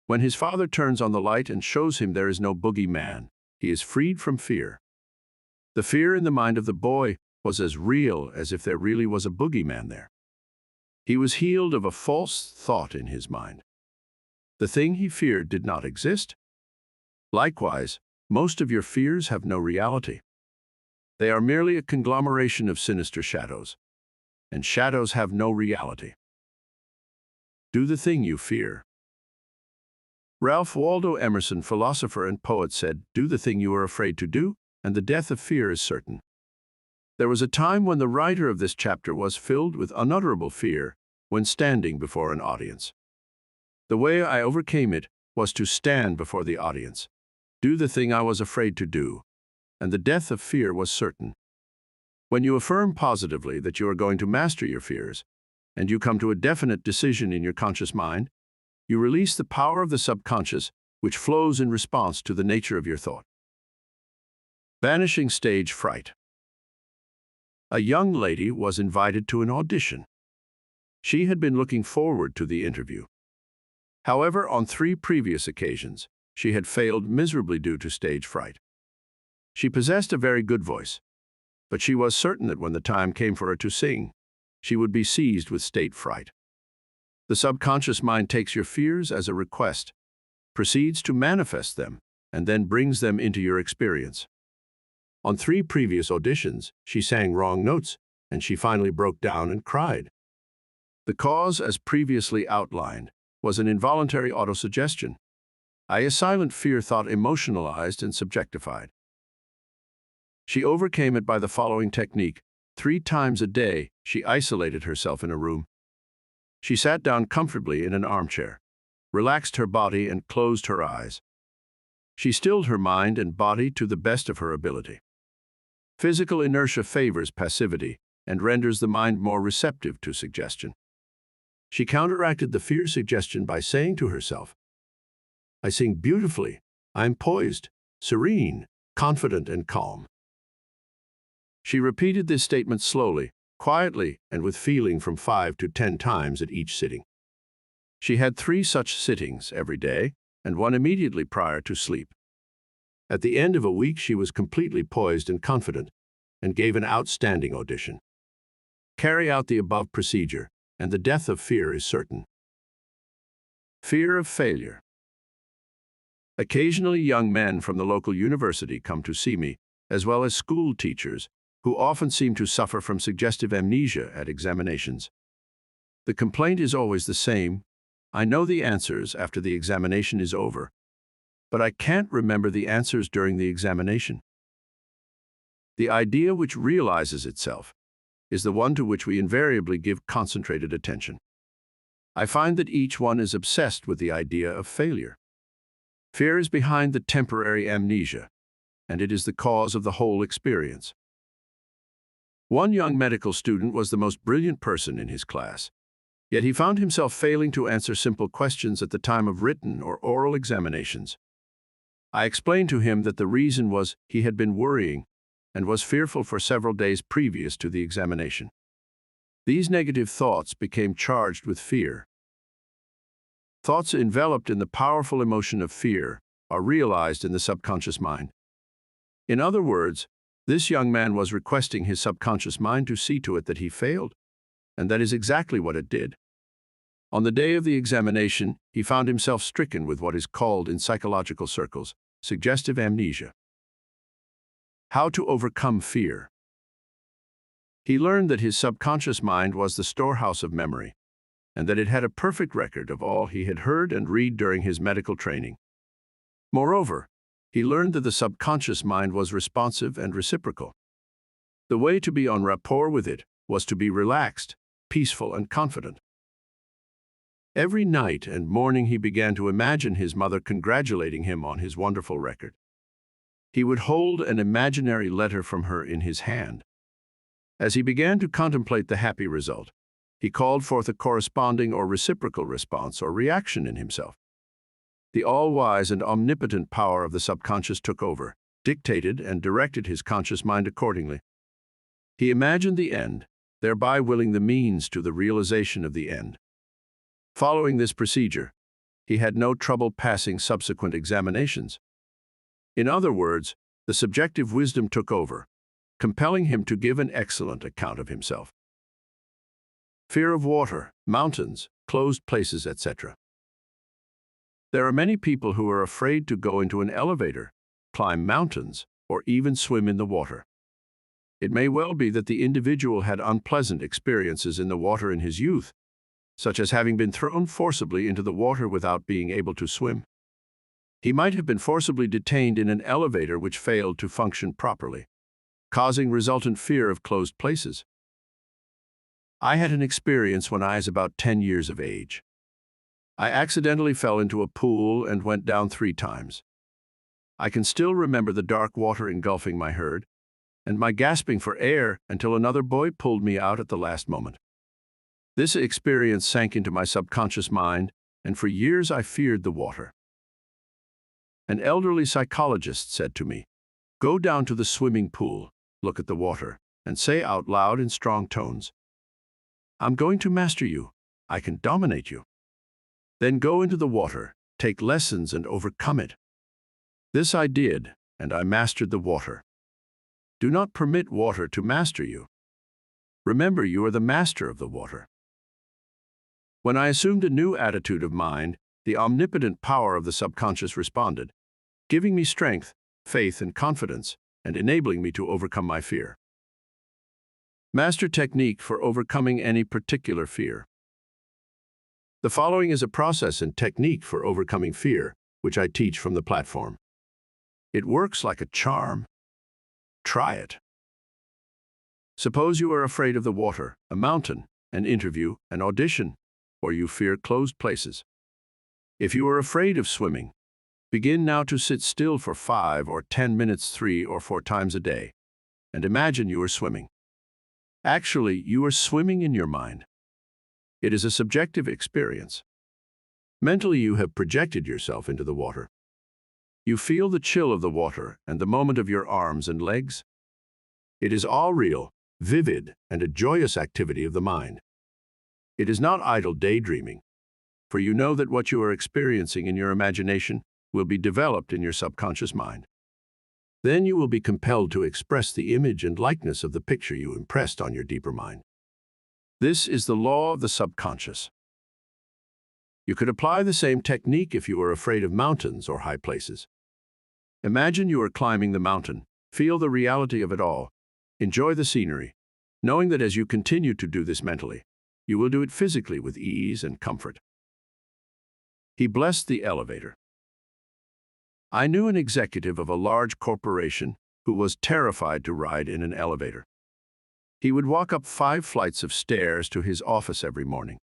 When his father turns on the light and shows him there is no boogeyman, he is freed from fear. The fear in the mind of the boy was as real as if there really was a boogeyman there. He was healed of a false thought in his mind. The thing he feared did not exist. Likewise, most of your fears have no reality. They are merely a conglomeration of sinister shadows, and shadows have no reality. Do the thing you fear. Ralph Waldo Emerson, philosopher and poet, said, "Do the thing you are afraid to do, and the death of fear is certain." There was a time when the writer of this chapter was filled with unutterable fear when standing before an audience. The way I overcame it was to stand before the audience, do the thing I was afraid to do, and the death of fear was certain. When you affirm positively that you are going to master your fears, and you come to a definite decision in your conscious mind, you release the power of the subconscious, which flows in response to the nature of your thought. Banishing stage fright. A young lady was invited to an audition. She had been looking forward to the interview. However, on 3 previous occasions, she had failed miserably due to stage fright. She possessed a very good voice, but she was certain that when the time came for her to sing, she would be seized with stage fright. The subconscious mind takes your fears as a request, proceeds to manifest them, and then brings them into your experience. On 3 previous auditions, she sang wrong notes, and she finally broke down and cried. The cause, as previously outlined, was an involuntary autosuggestion, a silent fear thought emotionalized and subjectified. She overcame it by the following technique. 3 times a day, she isolated herself in a room. She sat down comfortably in an armchair, relaxed her body, and closed her eyes. She stilled her mind and body to the best of her ability. Physical inertia favors passivity and renders the mind more receptive to suggestion. She counteracted the fear suggestion by saying to herself, "I sing beautifully. I am poised, serene, confident, and calm." She repeated this statement slowly, quietly, and with feeling from 5 to 10 times at each sitting. She had 3 such sittings every day, and 1 immediately prior to sleep. At the end of a week, she was completely poised and confident, and gave an outstanding audition. Carry out the above procedure, and the death of fear is certain. Fear of failure. Occasionally, young men from the local university come to see me, as well as school teachers, who often seem to suffer from suggestive amnesia at examinations. The complaint is always the same. I know the answers after the examination is over, but I can't remember the answers during the examination. The idea which realizes itself is the one to which we invariably give concentrated attention. I find that each one is obsessed with the idea of failure. Fear is behind the temporary amnesia, and it is the cause of the whole experience. One young medical student was the most brilliant person in his class, yet he found himself failing to answer simple questions at the time of written or oral examinations. I explained to him that the reason was he had been worrying and was fearful for several days previous to the examination. These negative thoughts became charged with fear. Thoughts enveloped in the powerful emotion of fear are realized in the subconscious mind. In other words, this young man was requesting his subconscious mind to see to it that he failed, and that is exactly what it did. On the day of the examination, he found himself stricken with what is called in psychological circles suggestive amnesia. How to overcome fear? He learned that his subconscious mind was the storehouse of memory, and that it had a perfect record of all he had heard and read during his medical training. Moreover, he learned that the subconscious mind was responsive and reciprocal. The way to be en rapport with it was to be relaxed, peaceful, and confident. Every night and morning he began to imagine his mother congratulating him on his wonderful record. He would hold an imaginary letter from her in his hand. As he began to contemplate the happy result, he called forth a corresponding or reciprocal response or reaction in himself. The all-wise and omnipotent power of the subconscious took over, dictated and directed his conscious mind accordingly. He imagined the end, thereby willing the means to the realization of the end. Following this procedure, he had no trouble passing subsequent examinations. In other words, the subjective wisdom took over, compelling him to give an excellent account of himself. Fear of water, mountains, closed places, etc. There are many people who are afraid to go into an elevator, climb mountains, or even swim in the water. It may well be that the individual had unpleasant experiences in the water in his youth, such as having been thrown forcibly into the water without being able to swim. He might have been forcibly detained in an elevator which failed to function properly, causing resultant fear of closed places. I had an experience when I was about 10 years of age. I accidentally fell into a pool and went down 3 times. I can still remember the dark water engulfing my herd, and my gasping for air until another boy pulled me out at the last moment. This experience sank into my subconscious mind, and for years I feared the water. An elderly psychologist said to me, "Go down to the swimming pool, look at the water, and say out loud in strong tones, 'I'm going to master you. I can dominate you.' Then go into the water, take lessons, and overcome it." This I did, and I mastered the water. Do not permit water to master you. Remember, you are the master of the water. When I assumed a new attitude of mind, the omnipotent power of the subconscious responded, giving me strength, faith, and confidence, and enabling me to overcome my fear. Master technique for overcoming any particular fear. The following is a process and technique for overcoming fear, which I teach from the platform. It works like a charm. Try it. Suppose you are afraid of the water, a mountain, an interview, an audition, or you fear closed places. If you are afraid of swimming, begin now to sit still for 5 or 10 minutes 3 or 4 times a day, and imagine you are swimming. Actually, you are swimming in your mind. It is a subjective experience. Mentally, you have projected yourself into the water. You feel the chill of the water and the movement of your arms and legs. It is all real, vivid, and a joyous activity of the mind. It is not idle daydreaming, for you know that what you are experiencing in your imagination will be developed in your subconscious mind. Then you will be compelled to express the image and likeness of the picture you impressed on your deeper mind. This is the law of the subconscious. You could apply the same technique if you were afraid of mountains or high places. Imagine you are climbing the mountain. Feel the reality of it all. Enjoy the scenery, knowing that as you continue to do this mentally, you will do it physically with ease and comfort. He blessed the elevator. I knew an executive of a large corporation who was terrified to ride in an elevator. He would walk up 5 flights of stairs to his office every morning.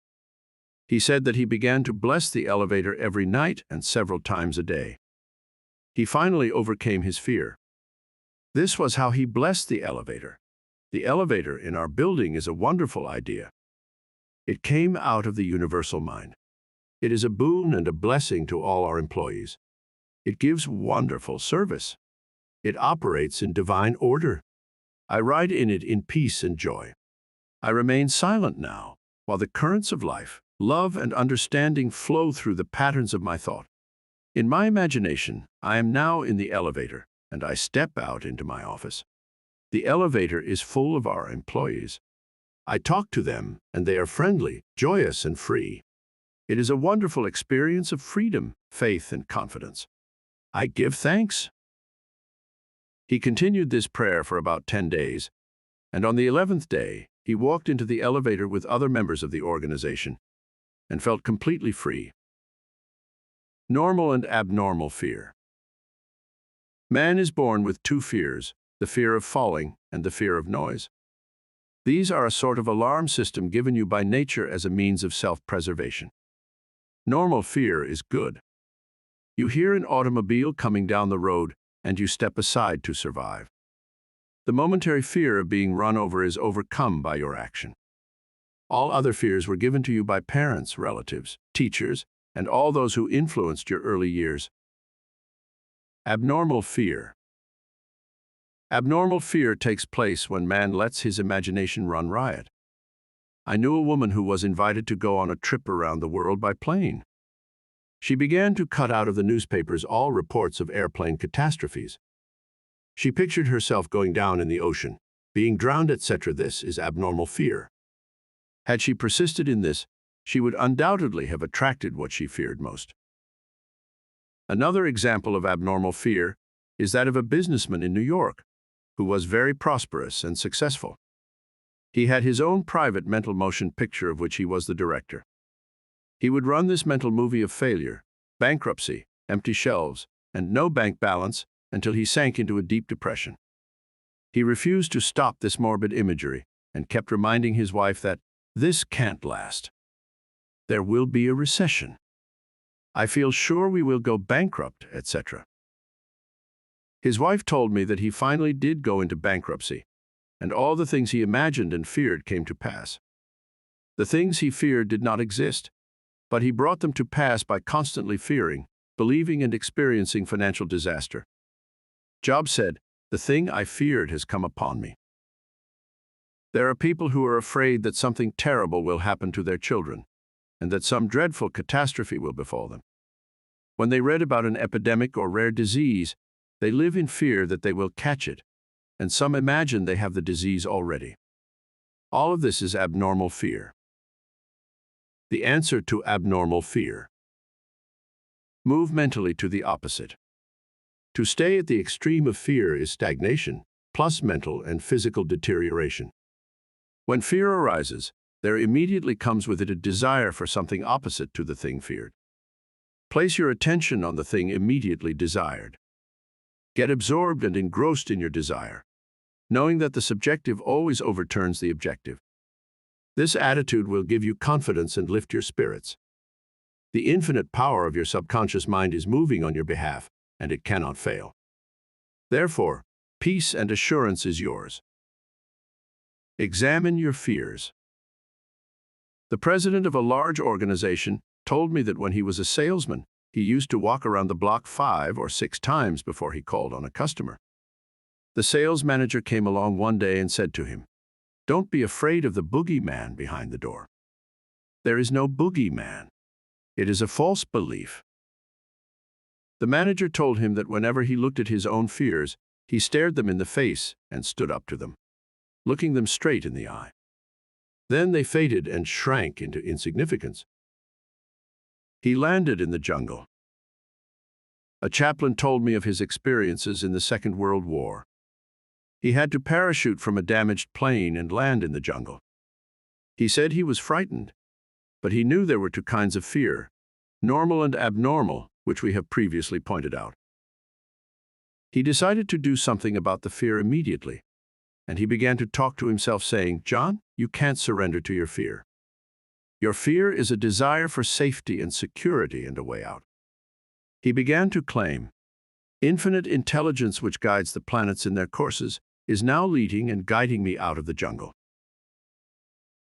He said that he began to bless the elevator every night and several times a day. He finally overcame his fear. This was how he blessed the elevator. The elevator in our building is a wonderful idea. It came out of the universal mind. It is a boon and a blessing to all our employees. It gives wonderful service. It operates in divine order. I ride in it in peace and joy. I remain silent now, while the currents of life, love, and understanding flow through the patterns of my thought. In my imagination, I am now in the elevator, and I step out into my office. The elevator is full of our employees. I talk to them, and they are friendly, joyous, and free. It is a wonderful experience of freedom, faith, and confidence. I give thanks. He continued this prayer for about 10 days, and on the 11th day, he walked into the elevator with other members of the organization and felt completely free. Normal and abnormal fear. Man is born with 2 fears, the fear of falling and the fear of noise. These are a sort of alarm system given you by nature as a means of self-preservation. Normal fear is good. You hear an automobile coming down the road, and you step aside to survive. The momentary fear of being run over is overcome by your action. All other fears were given to you by parents, relatives, teachers, and all those who influenced your early years. Abnormal fear. Abnormal fear takes place when man lets his imagination run riot. I knew a woman who was invited to go on a trip around the world by plane. She began to cut out of the newspapers all reports of airplane catastrophes. She pictured herself going down in the ocean, being drowned, etc. This is abnormal fear. Had she persisted in this, she would undoubtedly have attracted what she feared most. Another example of abnormal fear is that of a businessman in New York who was very prosperous and successful. He had his own private mental motion picture of which he was the director. He would run this mental movie of failure, bankruptcy, empty shelves, and no bank balance until he sank into a deep depression. He refused to stop this morbid imagery and kept reminding his wife that this can't last. There will be a recession. I feel sure we will go bankrupt, etc. His wife told me that he finally did go into bankruptcy, and all the things he imagined and feared came to pass. The things he feared did not exist, but he brought them to pass by constantly fearing, believing, and experiencing financial disaster. Job said, "The thing I feared has come upon me." There are people who are afraid that something terrible will happen to their children, and that some dreadful catastrophe will befall them. When they read about an epidemic or rare disease, they live in fear that they will catch it, and some imagine they have the disease already. All of this is abnormal fear. The answer to abnormal fear. Move mentally to the opposite. To stay at the extreme of fear is stagnation, plus mental and physical deterioration. When fear arises, there immediately comes with it a desire for something opposite to the thing feared. Place your attention on the thing immediately desired. Get absorbed and engrossed in your desire, knowing that the subjective always overturns the objective. This attitude will give you confidence and lift your spirits. The infinite power of your subconscious mind is moving on your behalf, and it cannot fail. Therefore, peace and assurance is yours. Examine your fears. The president of a large organization told me that when he was a salesman, he used to walk around the block 5 or 6 times before he called on a customer. The sales manager came along one day and said to him, "Don't be afraid of the boogeyman behind the door. There is no boogeyman. It is a false belief." The manager told him that whenever he looked at his own fears, he stared them in the face and stood up to them, looking them straight in the eye. Then they faded and shrank into insignificance. He landed in the jungle. A chaplain told me of his experiences in the Second World War. He had to parachute from a damaged plane and land in the jungle. He said he was frightened, but he knew there were two kinds of fear, normal and abnormal, which we have previously pointed out. He decided to do something about the fear immediately, and he began to talk to himself saying, "John, you can't surrender to your fear. Your fear is a desire for safety and security and a way out." He began to claim, "Infinite intelligence which guides the planets in their courses is now leading and guiding me out of the jungle."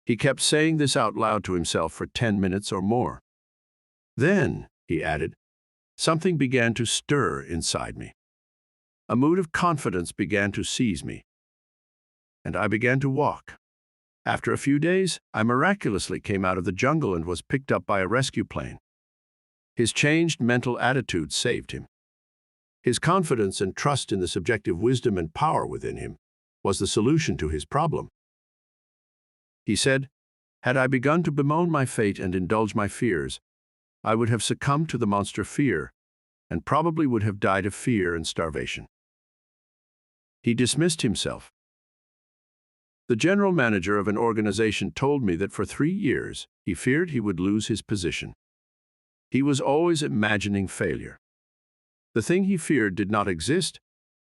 He kept saying this out loud to himself for 10 minutes or more. Then, he added, something began to stir inside me. A mood of confidence began to seize me, and I began to walk. After a few days, I miraculously came out of the jungle and was picked up by a rescue plane. His changed mental attitude saved him. His confidence and trust in the subjective wisdom and power within him was the solution to his problem. He said, "Had I begun to bemoan my fate and indulge my fears, I would have succumbed to the monster fear and probably would have died of fear and starvation." He dismissed himself. The general manager of an organization told me that for 3 years he feared he would lose his position. He was always imagining failure. The thing he feared did not exist,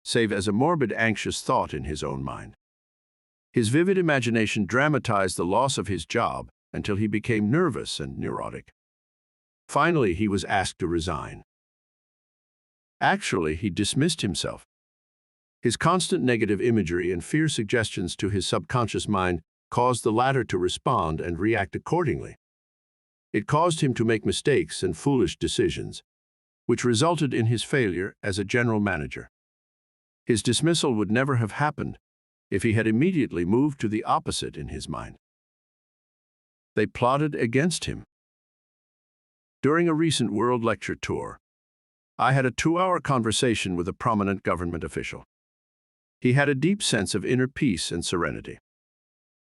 save as a morbid, anxious thought in his own mind. His vivid imagination dramatized the loss of his job until he became nervous and neurotic. Finally, he was asked to resign. Actually, he dismissed himself. His constant negative imagery and fear suggestions to his subconscious mind caused the latter to respond and react accordingly. It caused him to make mistakes and foolish decisions, which resulted in his failure as a general manager. His dismissal would never have happened if he had immediately moved to the opposite in his mind. They plotted against him. During a recent World Lecture tour, I had a 2-hour conversation with a prominent government official. He had a deep sense of inner peace and serenity.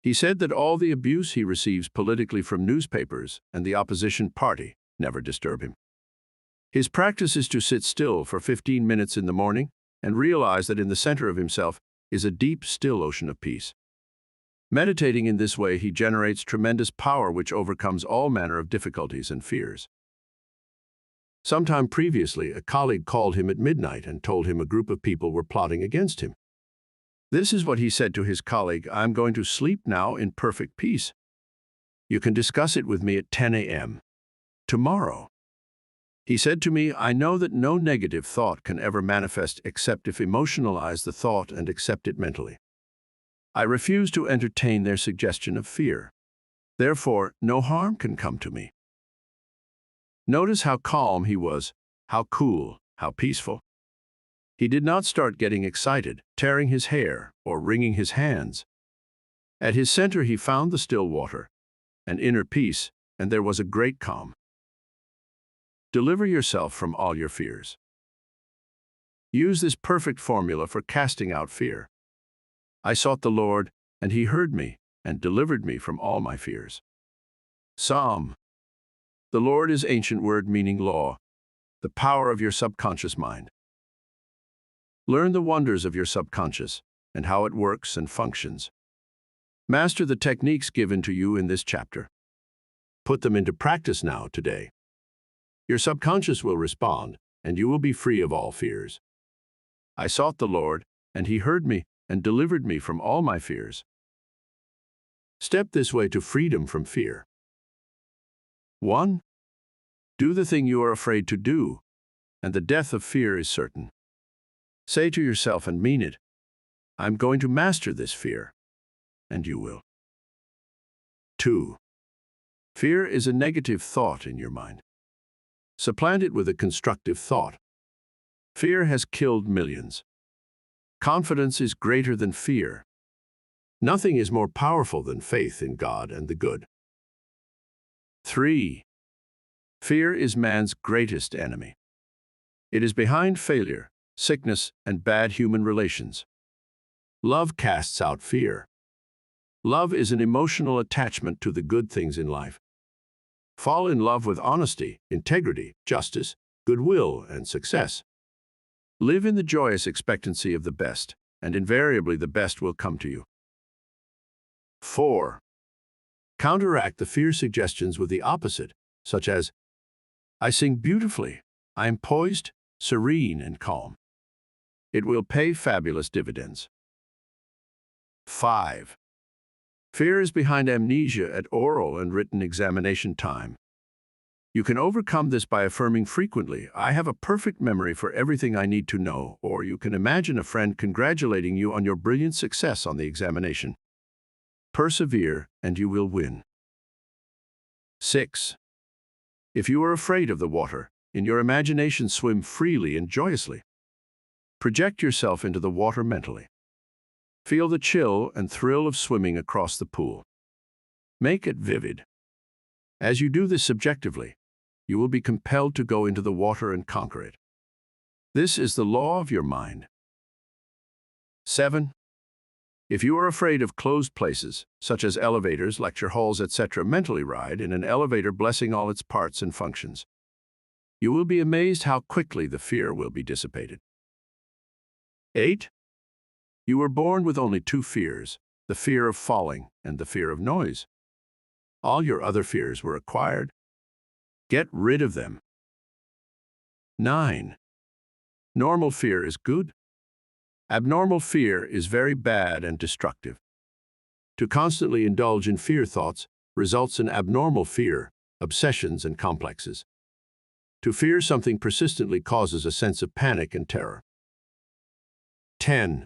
He said that all the abuse he receives politically from newspapers and the opposition party never disturb him. His practice is to sit still for 15 minutes in the morning and realize that in the center of himself is a deep, still ocean of peace. Meditating in this way, he generates tremendous power which overcomes all manner of difficulties and fears. Sometime previously, a colleague called him at midnight and told him a group of people were plotting against him. This is what he said to his colleague: "I'm going to sleep now in perfect peace. You can discuss it with me at 10 a.m. tomorrow." He said to me, "I know that no negative thought can ever manifest except if emotionalize the thought and accept it mentally. I refuse to entertain their suggestion of fear. Therefore, no harm can come to me." Notice how calm he was, how cool, how peaceful. He did not start getting excited, tearing his hair, or wringing his hands. At his center he found the still water, an inner peace, and there was a great calm. Deliver yourself from all your fears. Use this perfect formula for casting out fear. I sought the Lord, and he heard me, and delivered me from all my fears. Psalm. The Lord is ancient word meaning law, the power of your subconscious mind. Learn the wonders of your subconscious and how it works and functions. Master the techniques given to you in this chapter. Put them into practice now, today. Your subconscious will respond, and you will be free of all fears. I sought the Lord, and he heard me and delivered me from all my fears. Step this way to freedom from fear. 1. Do the thing you are afraid to do, and the death of fear is certain. Say to yourself and mean it, "I'm going to master this fear," and you will. 2. Fear is a negative thought in your mind. Supplant it with a constructive thought. Fear has killed millions. Confidence is greater than fear. Nothing is more powerful than faith in God and the good. 3. Fear is man's greatest enemy. It is behind failure, sickness, and bad human relations. Love casts out fear. Love is an emotional attachment to the good things in life. Fall in love with honesty, integrity, justice, goodwill, and success. Live in the joyous expectancy of the best, and invariably the best will come to you. 4. Counteract the fear suggestions with the opposite, such as, I sing beautifully, I am poised, serene, and calm. It will pay fabulous dividends. 5. Fear is behind amnesia at oral and written examination time. You can overcome this by affirming frequently, I have a perfect memory for everything I need to know, or you can imagine a friend congratulating you on your brilliant success on the examination. Persevere, and you will win. 6. If you are afraid of the water, in your imagination swim freely and joyously. Project yourself into the water mentally. Feel the chill and thrill of swimming across the pool. Make it vivid. As you do this subjectively, you will be compelled to go into the water and conquer it. This is the law of your mind. 7. If you are afraid of closed places, such as elevators, lecture halls, etc., mentally ride in an elevator blessing all its parts and functions. You will be amazed how quickly the fear will be dissipated. 8. You were born with only 2 fears, the fear of falling and the fear of noise. All your other fears were acquired. Get rid of them. 9. Normal fear is good. Abnormal fear is very bad and destructive. To constantly indulge in fear thoughts results in abnormal fear, obsessions, and complexes. To fear something persistently causes a sense of panic and terror. 10.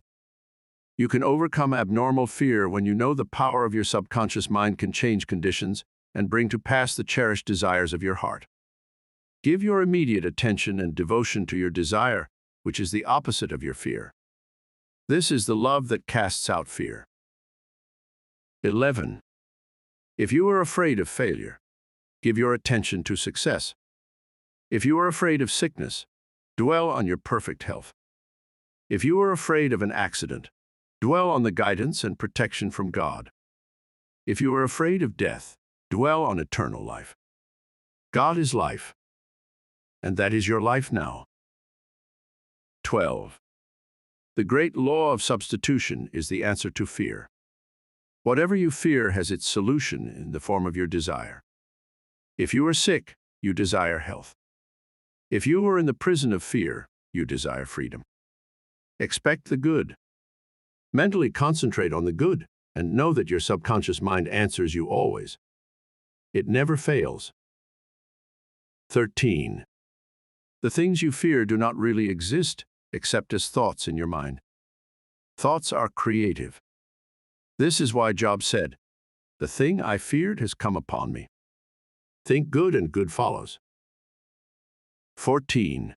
You can overcome abnormal fear when you know the power of your subconscious mind can change conditions and bring to pass the cherished desires of your heart. Give your immediate attention and devotion to your desire, which is the opposite of your fear. This is the love that casts out fear. 11. If you are afraid of failure, give your attention to success. If you are afraid of sickness, dwell on your perfect health. If you are afraid of an accident, dwell on the guidance and protection from God. If you are afraid of death, dwell on eternal life. God is life, and that is your life now. 12. The great law of substitution is the answer to fear. Whatever you fear has its solution in the form of your desire. If you are sick, you desire health. If you are in the prison of fear, you desire freedom. Expect the good. Mentally concentrate on the good and know that your subconscious mind answers you always. It never fails. 13. The things you fear do not really exist except as thoughts in your mind. Thoughts are creative. This is why Job said, "The thing I feared has come upon me." Think good and good follows. 14.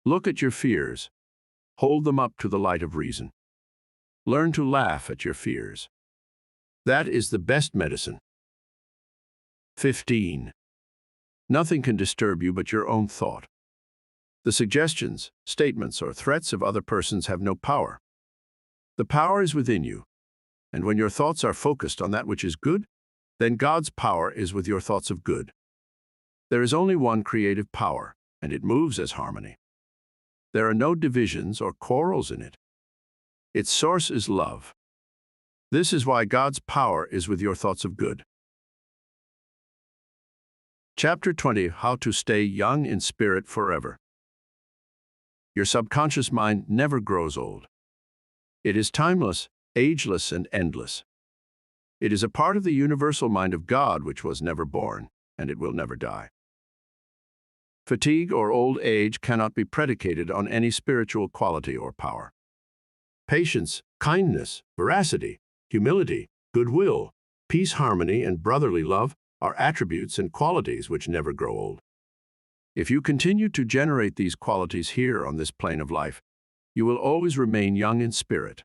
Look at your fears. Hold them up to the light of reason. Learn to laugh at your fears. That is the best medicine. 15. Nothing can disturb you but your own thought. The suggestions, statements, or threats of other persons have no power. The power is within you, and when your thoughts are focused on that which is good, then God's power is with your thoughts of good. There is only one creative power, and it moves as harmony. There are no divisions or quarrels in it. Its source is love. This is why God's power is with your thoughts of good. Chapter 20, How to Stay Young in Spirit Forever. Your subconscious mind never grows old. It is timeless, ageless, and endless. It is a part of the universal mind of God which was never born, and it will never die. Fatigue or old age cannot be predicated on any spiritual quality or power. Patience, kindness, veracity, humility, goodwill, peace, harmony, and brotherly love are attributes and qualities which never grow old. If you continue to generate these qualities here on this plane of life, you will always remain young in spirit.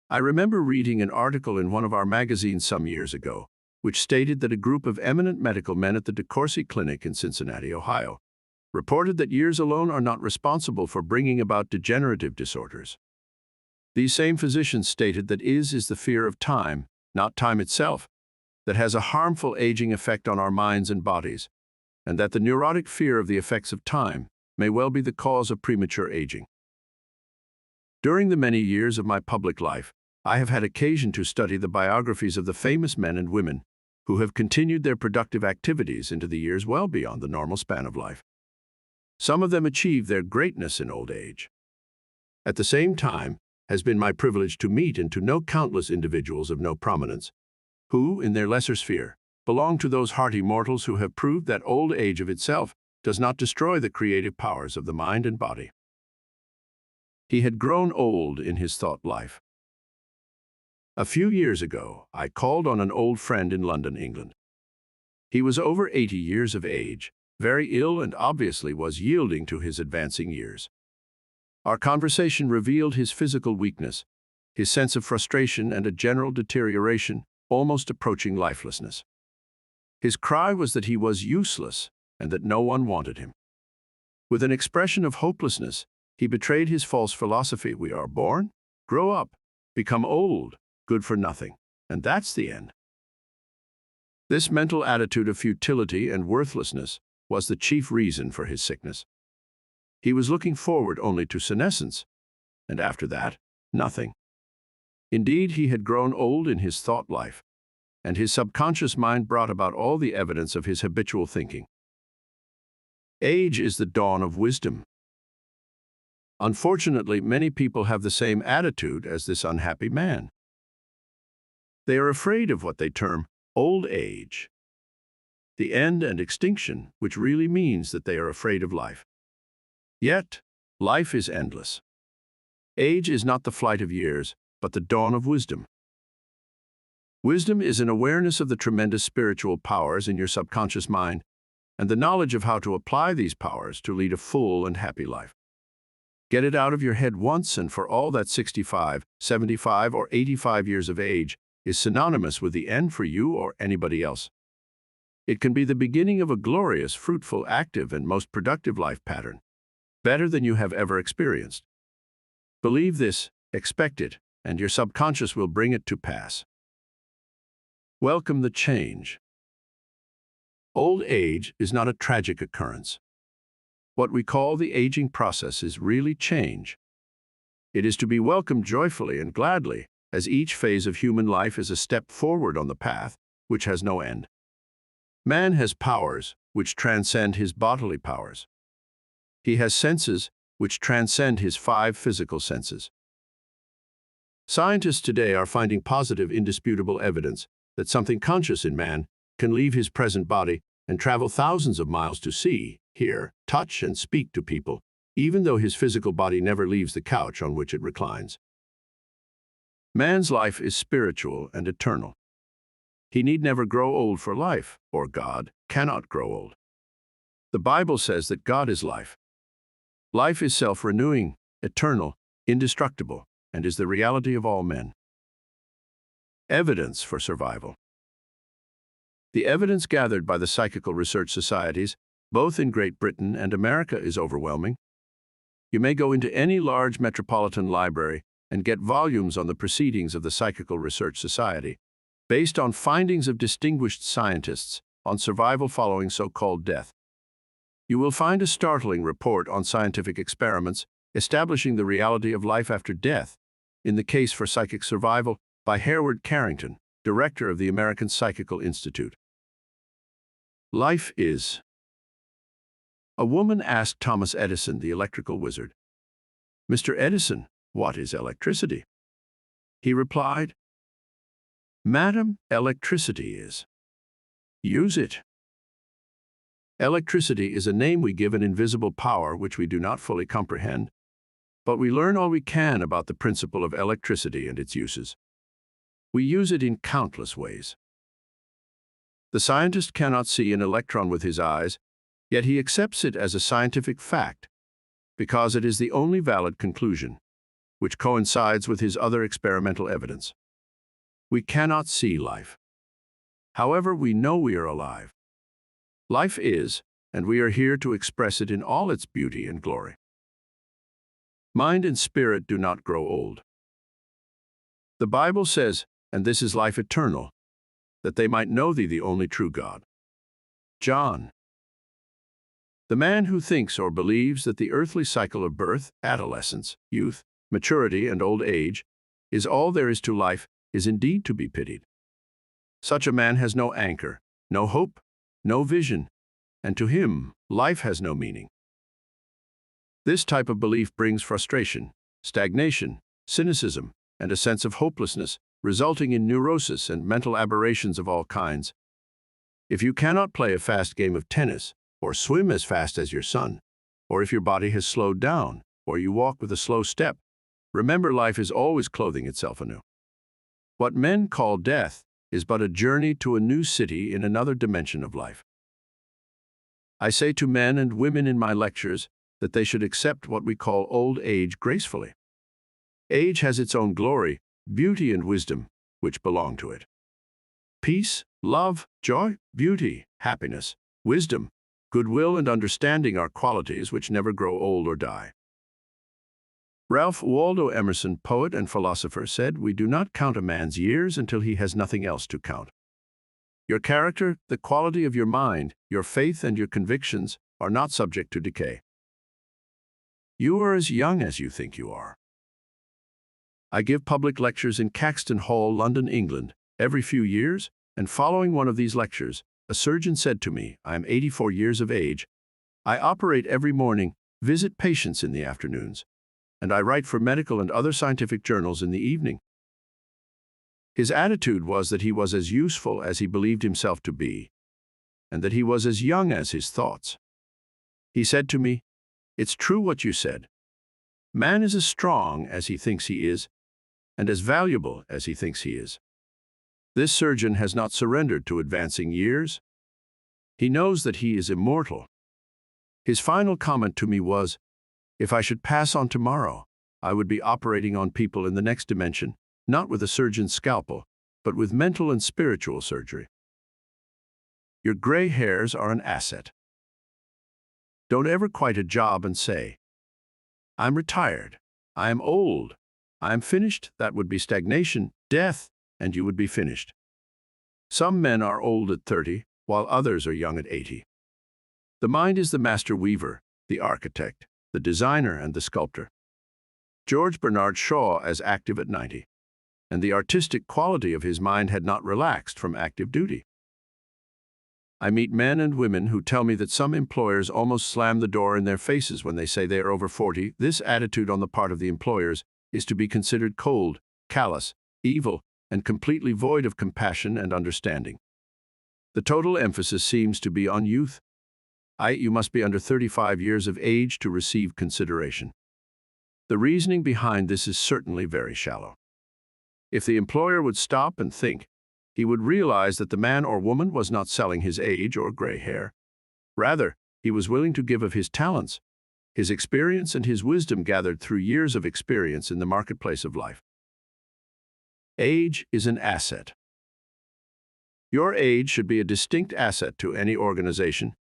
I remember reading an article in one of our magazines some years ago, which stated that a group of eminent medical men at the DeCourcy Clinic in Cincinnati, Ohio, reported that years alone are not responsible for bringing about degenerative disorders. These same physicians stated that is the fear of time, not time itself, that has a harmful aging effect on our minds and bodies, and that the neurotic fear of the effects of time may well be the cause of premature aging. During the many years of my public life, I have had occasion to study the biographies of the famous men and women who have continued their productive activities into the years well beyond the normal span of life. Some of them achieved their greatness in old age. At the same time, has been my privilege to meet and to know countless individuals of no prominence, who, in their lesser sphere, belong to those hardy mortals who have proved that old age of itself does not destroy the creative powers of the mind and body. He had grown old in his thought life. A few years ago, I called on an old friend in London, England. He was over 80 years of age, very ill, and obviously was yielding to his advancing years. Our conversation revealed his physical weakness, his sense of frustration, and a general deterioration, almost approaching lifelessness. His cry was that he was useless and that no one wanted him. With an expression of hopelessness, he betrayed his false philosophy: we are born, grow up, become old, good for nothing, and that's the end. This mental attitude of futility and worthlessness was the chief reason for his sickness. He was looking forward only to senescence, and after that, nothing. Indeed, he had grown old in his thought life, and his subconscious mind brought about all the evidence of his habitual thinking. Age is the dawn of wisdom. Unfortunately, many people have the same attitude as this unhappy man. They are afraid of what they term old age, the end and extinction, which really means that they are afraid of life. Yet, life is endless. Age is not the flight of years, but the dawn of wisdom. Wisdom is an awareness of the tremendous spiritual powers in your subconscious mind and the knowledge of how to apply these powers to lead a full and happy life. Get it out of your head once and for all that 65, 75, or 85 years of age is synonymous with the end for you or anybody else. It can be the beginning of a glorious, fruitful, active, and most productive life pattern, better than you have ever experienced. Believe this, expect it, and your subconscious will bring it to pass. Welcome the change. Old age is not a tragic occurrence. What we call the aging process is really change. It is to be welcomed joyfully and gladly, as each phase of human life is a step forward on the path which has no end. Man has powers which transcend his bodily powers. He has senses which transcend his 5 physical senses. Scientists today are finding positive, indisputable evidence that something conscious in man can leave his present body and travel thousands of miles to see, hear, touch, and speak to people, even though his physical body never leaves the couch on which it reclines. Man's life is spiritual and eternal. He need never grow old for life, or God cannot grow old. The Bible says that God is life. Life is self-renewing, eternal, indestructible, and is the reality of all men. Evidence for survival. The evidence gathered by the psychical research societies, both in Great Britain and America, is overwhelming. You may go into any large metropolitan library and get volumes on the proceedings of the Psychical Research Society, based on findings of distinguished scientists on survival following so-called death. You will find a startling report on scientific experiments establishing the reality of life after death, in the Case for Psychic Survival by Hereward Carrington, director of the American Psychical Institute. Life is. A woman asked Thomas Edison, the electrical wizard, "Mr. Edison, what is electricity?" He replied, "Madam, electricity is. Use it." Electricity is a name we give an invisible power which we do not fully comprehend, but we learn all we can about the principle of electricity and its uses. We use it in countless ways. The scientist cannot see an electron with his eyes, yet he accepts it as a scientific fact, because it is the only valid conclusion, which coincides with his other experimental evidence. We cannot see life. However, we know we are alive. Life is, and we are here to express it in all its beauty and glory. Mind and spirit do not grow old. The Bible says, and this is life eternal, that they might know thee, the only true God. John. The man who thinks or believes that the earthly cycle of birth, adolescence, youth, maturity, and old age is all there is to life is indeed to be pitied. Such a man has no anchor, no hope, no vision, and to him, life has no meaning. This type of belief brings frustration, stagnation, cynicism, and a sense of hopelessness, resulting in neurosis and mental aberrations of all kinds. If you cannot play a fast game of tennis, or swim as fast as your son, or if your body has slowed down, or you walk with a slow step, remember life is always clothing itself anew. What men call death is but a journey to a new city in another dimension of life. I say to men and women in my lectures that they should accept what we call old age gracefully. Age has its own glory, beauty, and wisdom, which belong to it. Peace, love, joy, beauty, happiness, wisdom, goodwill, and understanding are qualities which never grow old or die. Ralph Waldo Emerson, poet and philosopher, said, "We do not count a man's years until he has nothing else to count." Your character, the quality of your mind, your faith, and your convictions are not subject to decay. You are as young as you think you are. I give public lectures in Caxton Hall, London, England, every few years, and following one of these lectures, a surgeon said to me, "I am 84 years of age. I operate every morning, visit patients in the afternoons, and I write for medical and other scientific journals in the evening." His attitude was that he was as useful as he believed himself to be, and that he was as young as his thoughts. He said to me, "It's true what you said. Man is as strong as he thinks he is, and as valuable as he thinks he is." This surgeon has not surrendered to advancing years. He knows that he is immortal. His final comment to me was, "If I should pass on tomorrow, I would be operating on people in the next dimension, not with a surgeon's scalpel, but with mental and spiritual surgery." Your gray hairs are an asset. Don't ever quit a job and say, "I'm retired, I am old, I am finished." That would be stagnation, death, and you would be finished. Some men are old at 30, while others are young at 80. The mind is the master weaver, the architect, the designer, and the sculptor. George Bernard Shaw is active at 90, and the artistic quality of his mind had not relaxed from active duty. I meet men and women who tell me that some employers almost slam the door in their faces when they say they are over 40. This attitude on the part of the employers is to be considered cold, callous, evil, and completely void of compassion and understanding. The total emphasis seems to be on youth. You must be under 35 years of age to receive consideration. The reasoning behind this is certainly very shallow. If the employer would stop and think, he would realize that the man or woman was not selling his age or gray hair. Rather, he was willing to give of his talents, his experience, and his wisdom gathered through years of experience in the marketplace of life. Age is an asset. Your age should be a distinct asset to any organization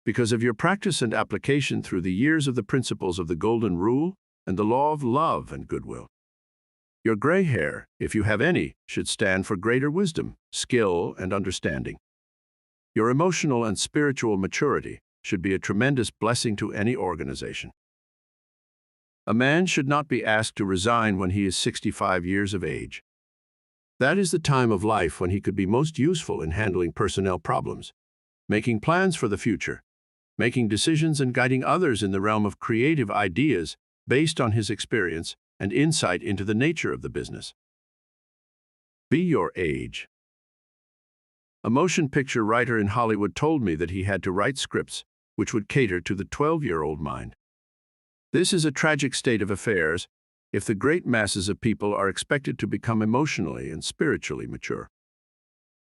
because of your practice and application through the years of the principles of the Golden Rule and the law of love and goodwill. Your gray hair, if you have any, should stand for greater wisdom, skill, and understanding. Your emotional and spiritual maturity should be a tremendous blessing to any organization. A man should not be asked to resign when he is 65 years of age. That is the time of life when he could be most useful in handling personnel problems, making plans for the future, making decisions, and guiding others in the realm of creative ideas based on his experience and insight into the nature of the business. Be your age. A motion picture writer in Hollywood told me that he had to write scripts which would cater to the 12-year-old mind. This is a tragic state of affairs if the great masses of people are expected to become emotionally and spiritually mature.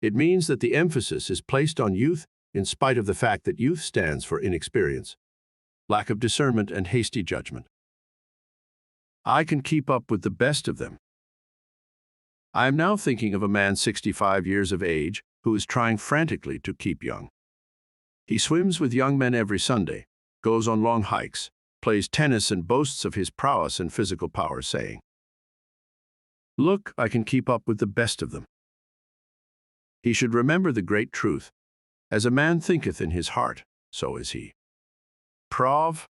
It means that the emphasis is placed on youth in spite of the fact that youth stands for inexperience, lack of discernment, and hasty judgment. I can keep up with the best of them. I am now thinking of a man 65 years of age who is trying frantically to keep young. He swims with young men every Sunday, goes on long hikes, plays tennis, and boasts of his prowess and physical power, saying, "Look, I can keep up with the best of them." He should remember the great truth. As a man thinketh in his heart, so is he. Prov.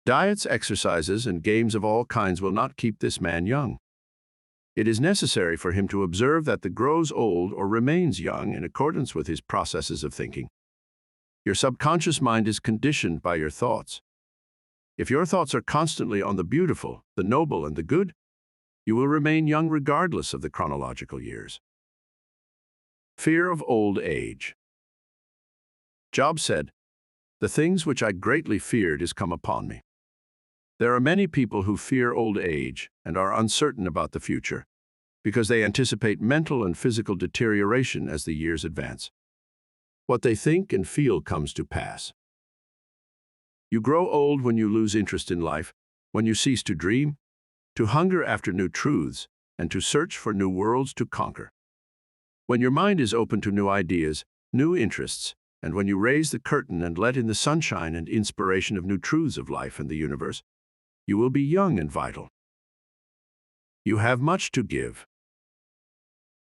Diets, exercises, and games of all kinds will not keep this man young. It is necessary for him to observe that the grows old or remains young in accordance with his processes of thinking. Your subconscious mind is conditioned by your thoughts. If your thoughts are constantly on the beautiful, the noble, and the good, you will remain young regardless of the chronological years. Fear of old age. Job said, "The things which I greatly feared is come upon me." There are many people who fear old age and are uncertain about the future because they anticipate mental and physical deterioration as the years advance. What they think and feel comes to pass. You grow old when you lose interest in life, when you cease to dream, to hunger after new truths, and to search for new worlds to conquer. When your mind is open to new ideas, new interests, and when you raise the curtain and let in the sunshine and inspiration of new truths of life and the universe, you will be young and vital. You have much to give.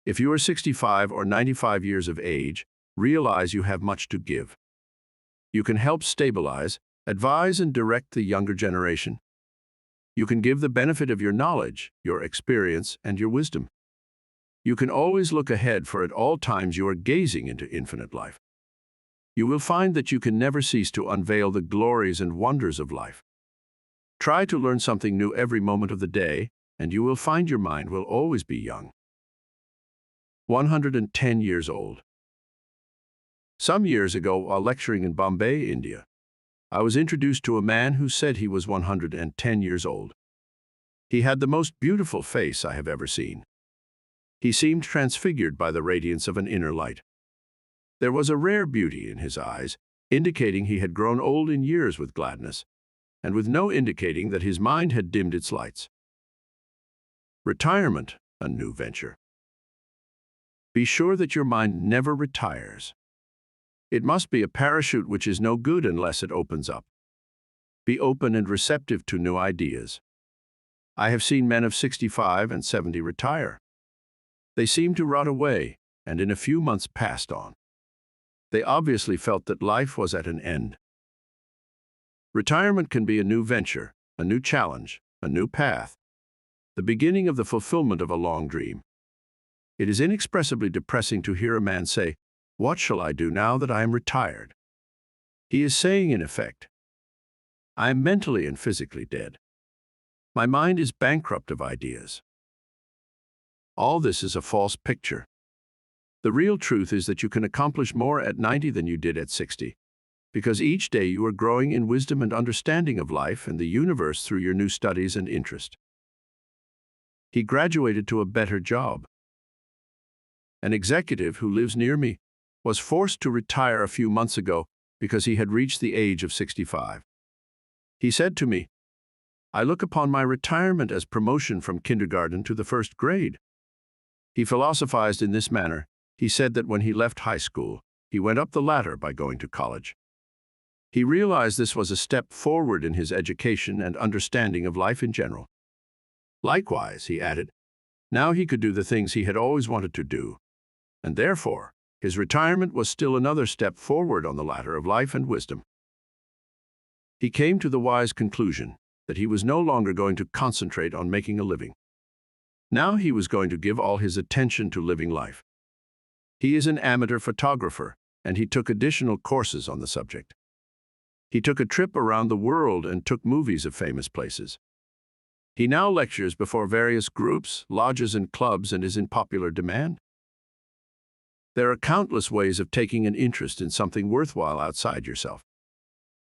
If you are 65 or 95 years of age, realize you have much to give. You can help stabilize, advise, and direct the younger generation. You can give the benefit of your knowledge, your experience, and your wisdom. You can always look ahead, for at all times you are gazing into infinite life. You will find that you can never cease to unveil the glories and wonders of life. Try to learn something new every moment of the day, and you will find your mind will always be young. 110 years old. Some years ago, while lecturing in Bombay, India, I was introduced to a man who said he was 110 years old. He had the most beautiful face I have ever seen. He seemed transfigured by the radiance of an inner light. There was a rare beauty in his eyes, indicating he had grown old in years with gladness, and with no indicating that his mind had dimmed its lights. Retirement, a new venture. Be sure that your mind never retires. It must be a parachute which is no good unless it opens up. Be open and receptive to new ideas. I have seen men of 65 and 70 retire. They seemed to rot away, and in a few months passed on. They obviously felt that life was at an end. Retirement can be a new venture, a new challenge, a new path, the beginning of the fulfillment of a long dream. It is inexpressibly depressing to hear a man say, "What shall I do now that I am retired?" He is saying, in effect, I am mentally and physically dead. My mind is bankrupt of ideas. All this is a false picture. The real truth is that you can accomplish more at 90 than you did at 60, because each day you are growing in wisdom and understanding of life and the universe through your new studies and interest. He graduated to a better job. An executive who lives near me was forced to retire a few months ago because he had reached the age of 65. He said to me, "I look upon my retirement as promotion from kindergarten to the first grade." He philosophized in this manner. He said that when he left high school, he went up the ladder by going to college. He realized this was a step forward in his education and understanding of life in general. Likewise, he added, now he could do the things he had always wanted to do, and therefore, his retirement was still another step forward on the ladder of life and wisdom. He came to the wise conclusion that he was no longer going to concentrate on making a living. Now he was going to give all his attention to living life. He is an amateur photographer, and he took additional courses on the subject. He took a trip around the world and took movies of famous places. He now lectures before various groups, lodges, and clubs and is in popular demand. There are countless ways of taking an interest in something worthwhile outside yourself.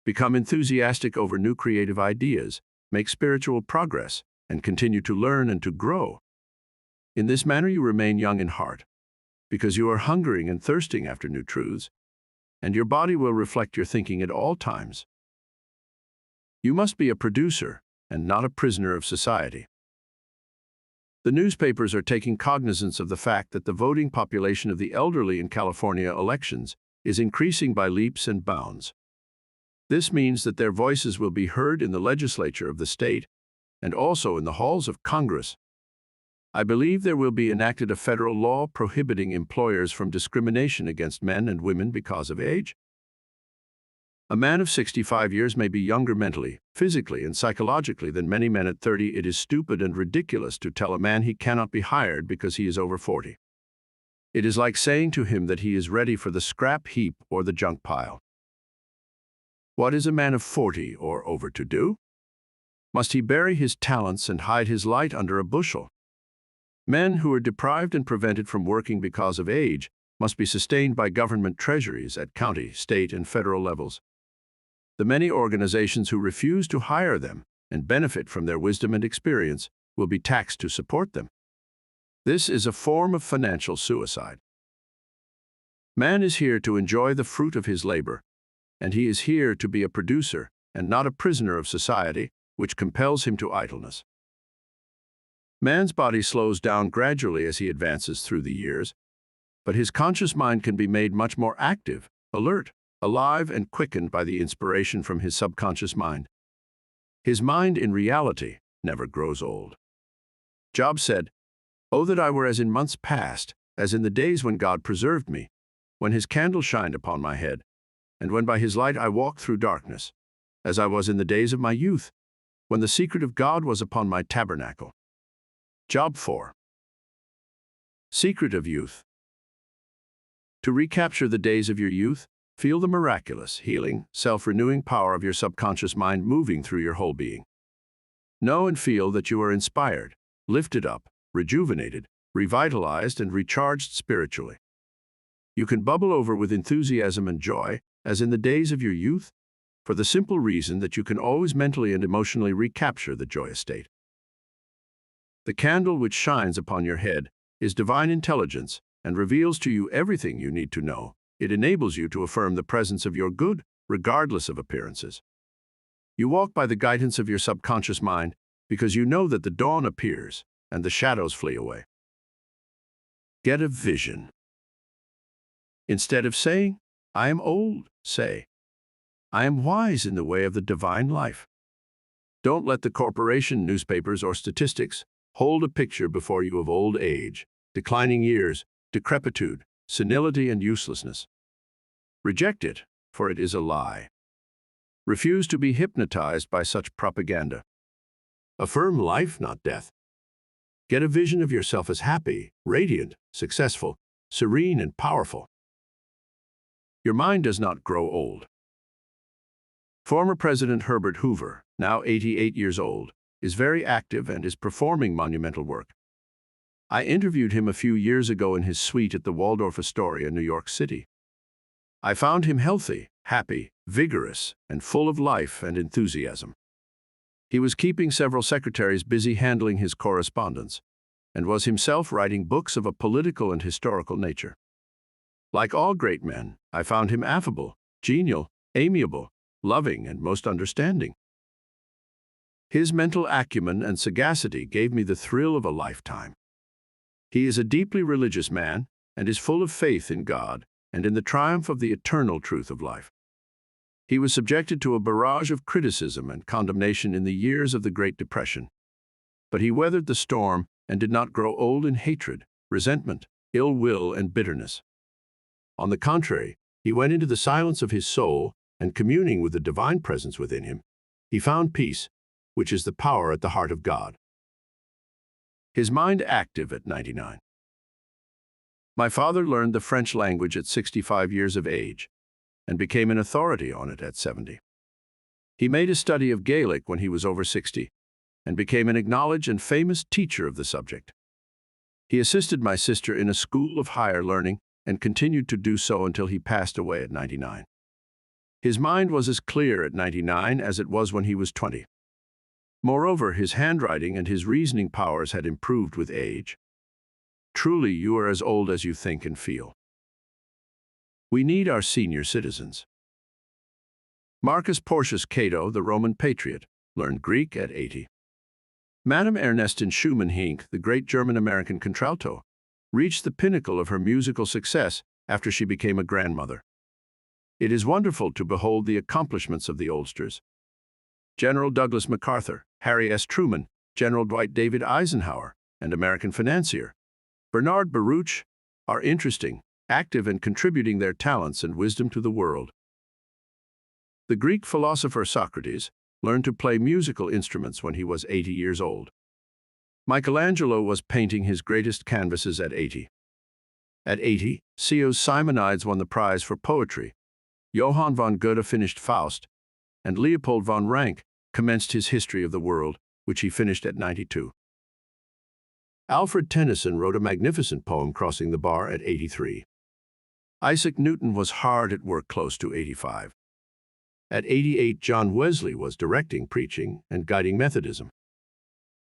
Become enthusiastic over new creative ideas, make spiritual progress, and continue to learn and to grow. In this manner you remain young in heart, because you are hungering and thirsting after new truths, and your body will reflect your thinking at all times. You must be a producer and not a prisoner of society. The newspapers are taking cognizance of the fact that the voting population of the elderly in California elections is increasing by leaps and bounds. This means that their voices will be heard in the legislature of the state and also in the halls of Congress. I believe there will be enacted a federal law prohibiting employers from discrimination against men and women because of age. A man of 65 years may be younger mentally, physically, and psychologically than many men at 30. It is stupid and ridiculous to tell a man he cannot be hired because he is over 40. It is like saying to him that he is ready for the scrap heap or the junk pile. What is a man of 40 or over to do? Must he bury his talents and hide his light under a bushel? Men who are deprived and prevented from working because of age must be sustained by government treasuries at county, state, and federal levels. The many organizations who refuse to hire them and benefit from their wisdom and experience will be taxed to support them. This is a form of financial suicide. Man is here to enjoy the fruit of his labor, and he is here to be a producer and not a prisoner of society, which compels him to idleness. Man's body slows down gradually as he advances through the years, but his conscious mind can be made much more active, alert, alive, and quickened by the inspiration from his subconscious mind. His mind, in reality, never grows old. Job said, "Oh, that I were as in months past, as in the days when God preserved me, when his candle shined upon my head, and when by his light I walked through darkness, as I was in the days of my youth, when the secret of God was upon my tabernacle." Job 4. Secret of youth. To recapture the days of your youth, feel the miraculous, healing, self-renewing power of your subconscious mind moving through your whole being. Know and feel that you are inspired, lifted up, rejuvenated, revitalized, and recharged spiritually. You can bubble over with enthusiasm and joy, as in the days of your youth, for the simple reason that you can always mentally and emotionally recapture the joyous state. The candle which shines upon your head is divine intelligence and reveals to you everything you need to know. It enables you to affirm the presence of your good, regardless of appearances. You walk by the guidance of your subconscious mind because you know that the dawn appears and the shadows flee away. Get a vision. Instead of saying, "I am old," say, "I am wise in the way of the divine life." Don't let the corporation, newspapers, or statistics hold a picture before you of old age, declining years, decrepitude, senility, and uselessness. Reject it, for it is a lie. Refuse to be hypnotized by such propaganda. Affirm life, not death. Get a vision of yourself as happy, radiant, successful, serene, and powerful. Your mind does not grow old. Former President Herbert Hoover, now 88 years old, is very active and is performing monumental work. I interviewed him a few years ago in his suite at the Waldorf Astoria, New York City. I found him healthy, happy, vigorous, and full of life and enthusiasm. He was keeping several secretaries busy handling his correspondence, and was himself writing books of a political and historical nature. Like all great men, I found him affable, genial, amiable, loving, and most understanding. His mental acumen and sagacity gave me the thrill of a lifetime. He is a deeply religious man and is full of faith in God and in the triumph of the eternal truth of life. He was subjected to a barrage of criticism and condemnation in the years of the Great Depression, but he weathered the storm and did not grow old in hatred, resentment, ill will, and bitterness. On the contrary, he went into the silence of his soul and, communing with the divine presence within him, he found peace, which is the power at the heart of God. His mind active at 99. My father learned the French language at 65 years of age and became an authority on it at 70. He made a study of Gaelic when he was over 60 and became an acknowledged and famous teacher of the subject. He assisted my sister in a school of higher learning and continued to do so until he passed away at 99. His mind was as clear at 99 as it was when he was 20. Moreover, his handwriting and his reasoning powers had improved with age. Truly, you are as old as you think and feel. We need our senior citizens. Marcus Porcius Cato, the Roman patriot, learned Greek at 80. Madame Ernestine Schumann-Heink, the great German-American contralto, reached the pinnacle of her musical success after she became a grandmother. It is wonderful to behold the accomplishments of the oldsters. General Douglas MacArthur, Harry S. Truman, General Dwight David Eisenhower, and American financier, Bernard Baruch, are interesting, active, and contributing their talents and wisdom to the world. The Greek philosopher Socrates learned to play musical instruments when he was 80 years old. Michelangelo was painting his greatest canvases at 80. At 80, C.O. Simonides won the prize for poetry. Johann von Goethe finished Faust, and Leopold von Ranke commenced his History of the World, which he finished at 92. Alfred Tennyson wrote a magnificent poem, Crossing the Bar, at 83. Isaac Newton was hard at work close to 85. At 88, John Wesley was directing, preaching, and guiding Methodism.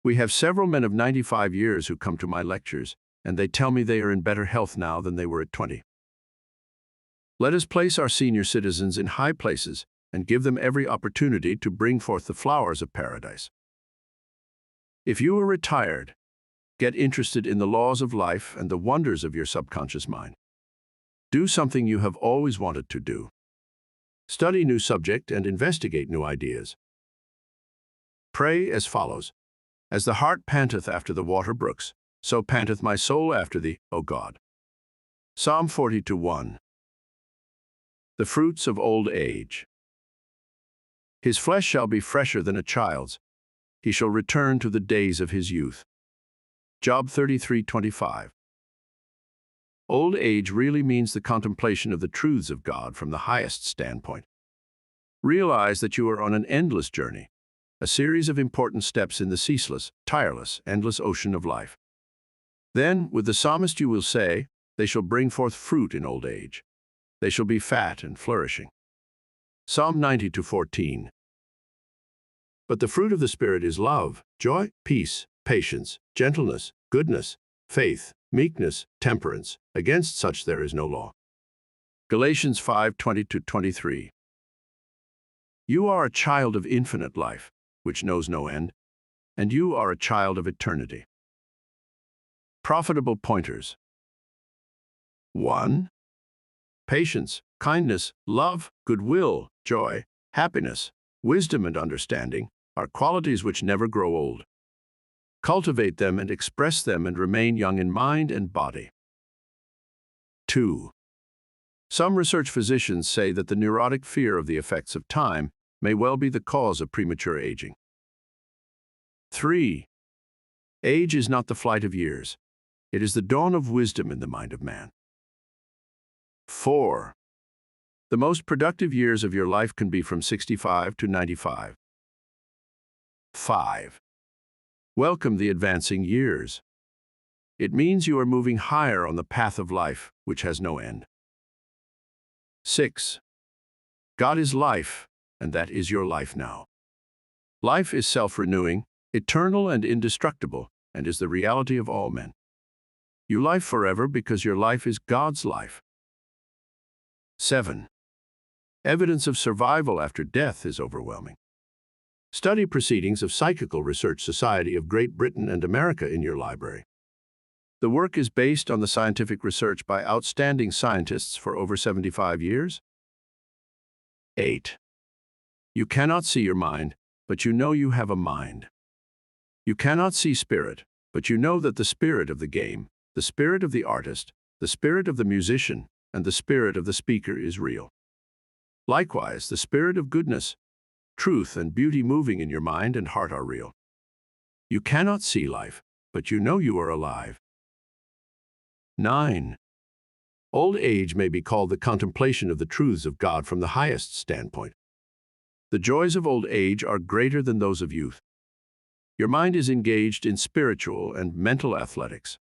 We have several men of 95 years who come to my lectures, and they tell me they are in better health now than they were at 20. Let us place our senior citizens in high places and give them every opportunity to bring forth the flowers of paradise. If you are retired, get interested in the laws of life and the wonders of your subconscious mind. Do something you have always wanted to do. Study new subject and investigate new ideas. Pray as follows. As the hart panteth after the water brooks, so panteth my soul after thee, O God. Psalm 42:1. The fruits of old age. His flesh shall be fresher than a child's. He shall return to the days of his youth. Job 33:25. Old age really means the contemplation of the truths of God from the highest standpoint. Realize that you are on an endless journey, a series of important steps in the ceaseless, tireless, endless ocean of life. Then, with the psalmist, you will say, they shall bring forth fruit in old age. They shall be fat and flourishing. Psalm 90:14. But the fruit of the Spirit is love, joy, peace, patience, gentleness, goodness, faith, meekness, temperance. Against such there is no law. Galatians 5:20-23. You are a child of infinite life, which knows no end, and you are a child of eternity. Profitable pointers. 1. Patience, kindness, love, goodwill, joy, happiness, wisdom, and understanding are qualities which never grow old. Cultivate them and express them and remain young in mind and body. 2. Some research physicians say that the neurotic fear of the effects of time may well be the cause of premature aging. 3. Age is not the flight of years. It is the dawn of wisdom in the mind of man. 4. The most productive years of your life can be from 65 to 95. 5. Welcome the advancing years. It means you are moving higher on the path of life, which has no end. 6. God is life, and that is your life now. Life is self-renewing, eternal and indestructible, and is the reality of all men. You live forever because your life is God's life. 7. Evidence of survival after death is overwhelming. Study proceedings of Psychical Research Society of Great Britain and America in your library. The work is based on the scientific research by outstanding scientists for over 75 years. 8. You cannot see your mind, but you know you have a mind. You cannot see spirit, but you know that the spirit of the game, the spirit of the artist, the spirit of the musician, and the spirit of the speaker is real. Likewise, the spirit of goodness, truth, and beauty moving in your mind and heart are real. You cannot see life, but you know you are alive. 9. Old age may be called the contemplation of the truths of God from the highest standpoint. The joys of old age are greater than those of youth. Your mind is engaged in spiritual and mental athletics.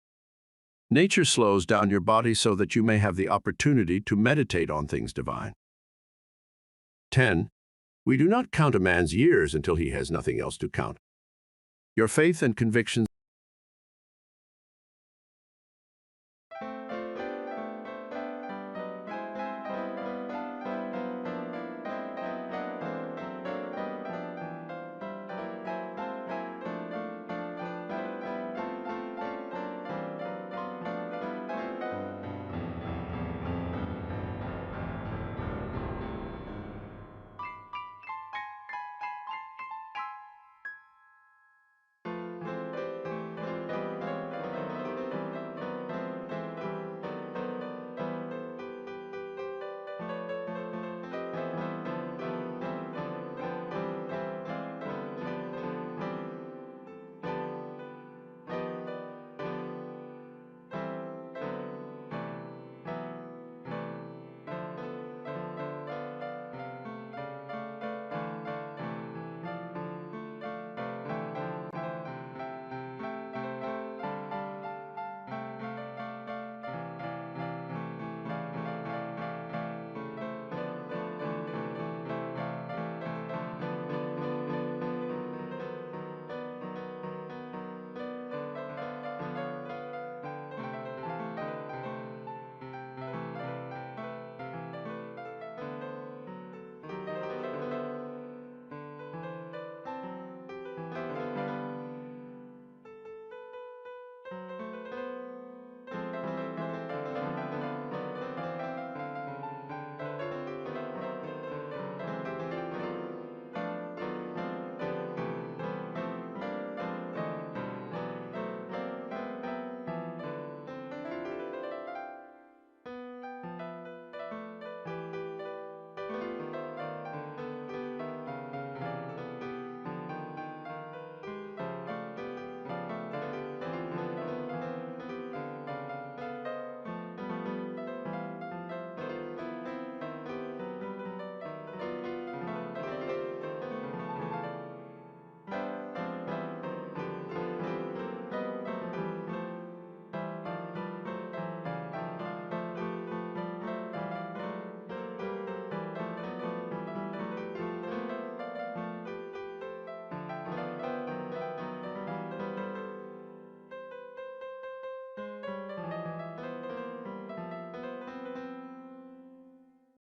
Nature slows down your body so that you may have the opportunity to meditate on things divine. 10. We do not count a man's years until he has nothing else to count. Your faith and convictions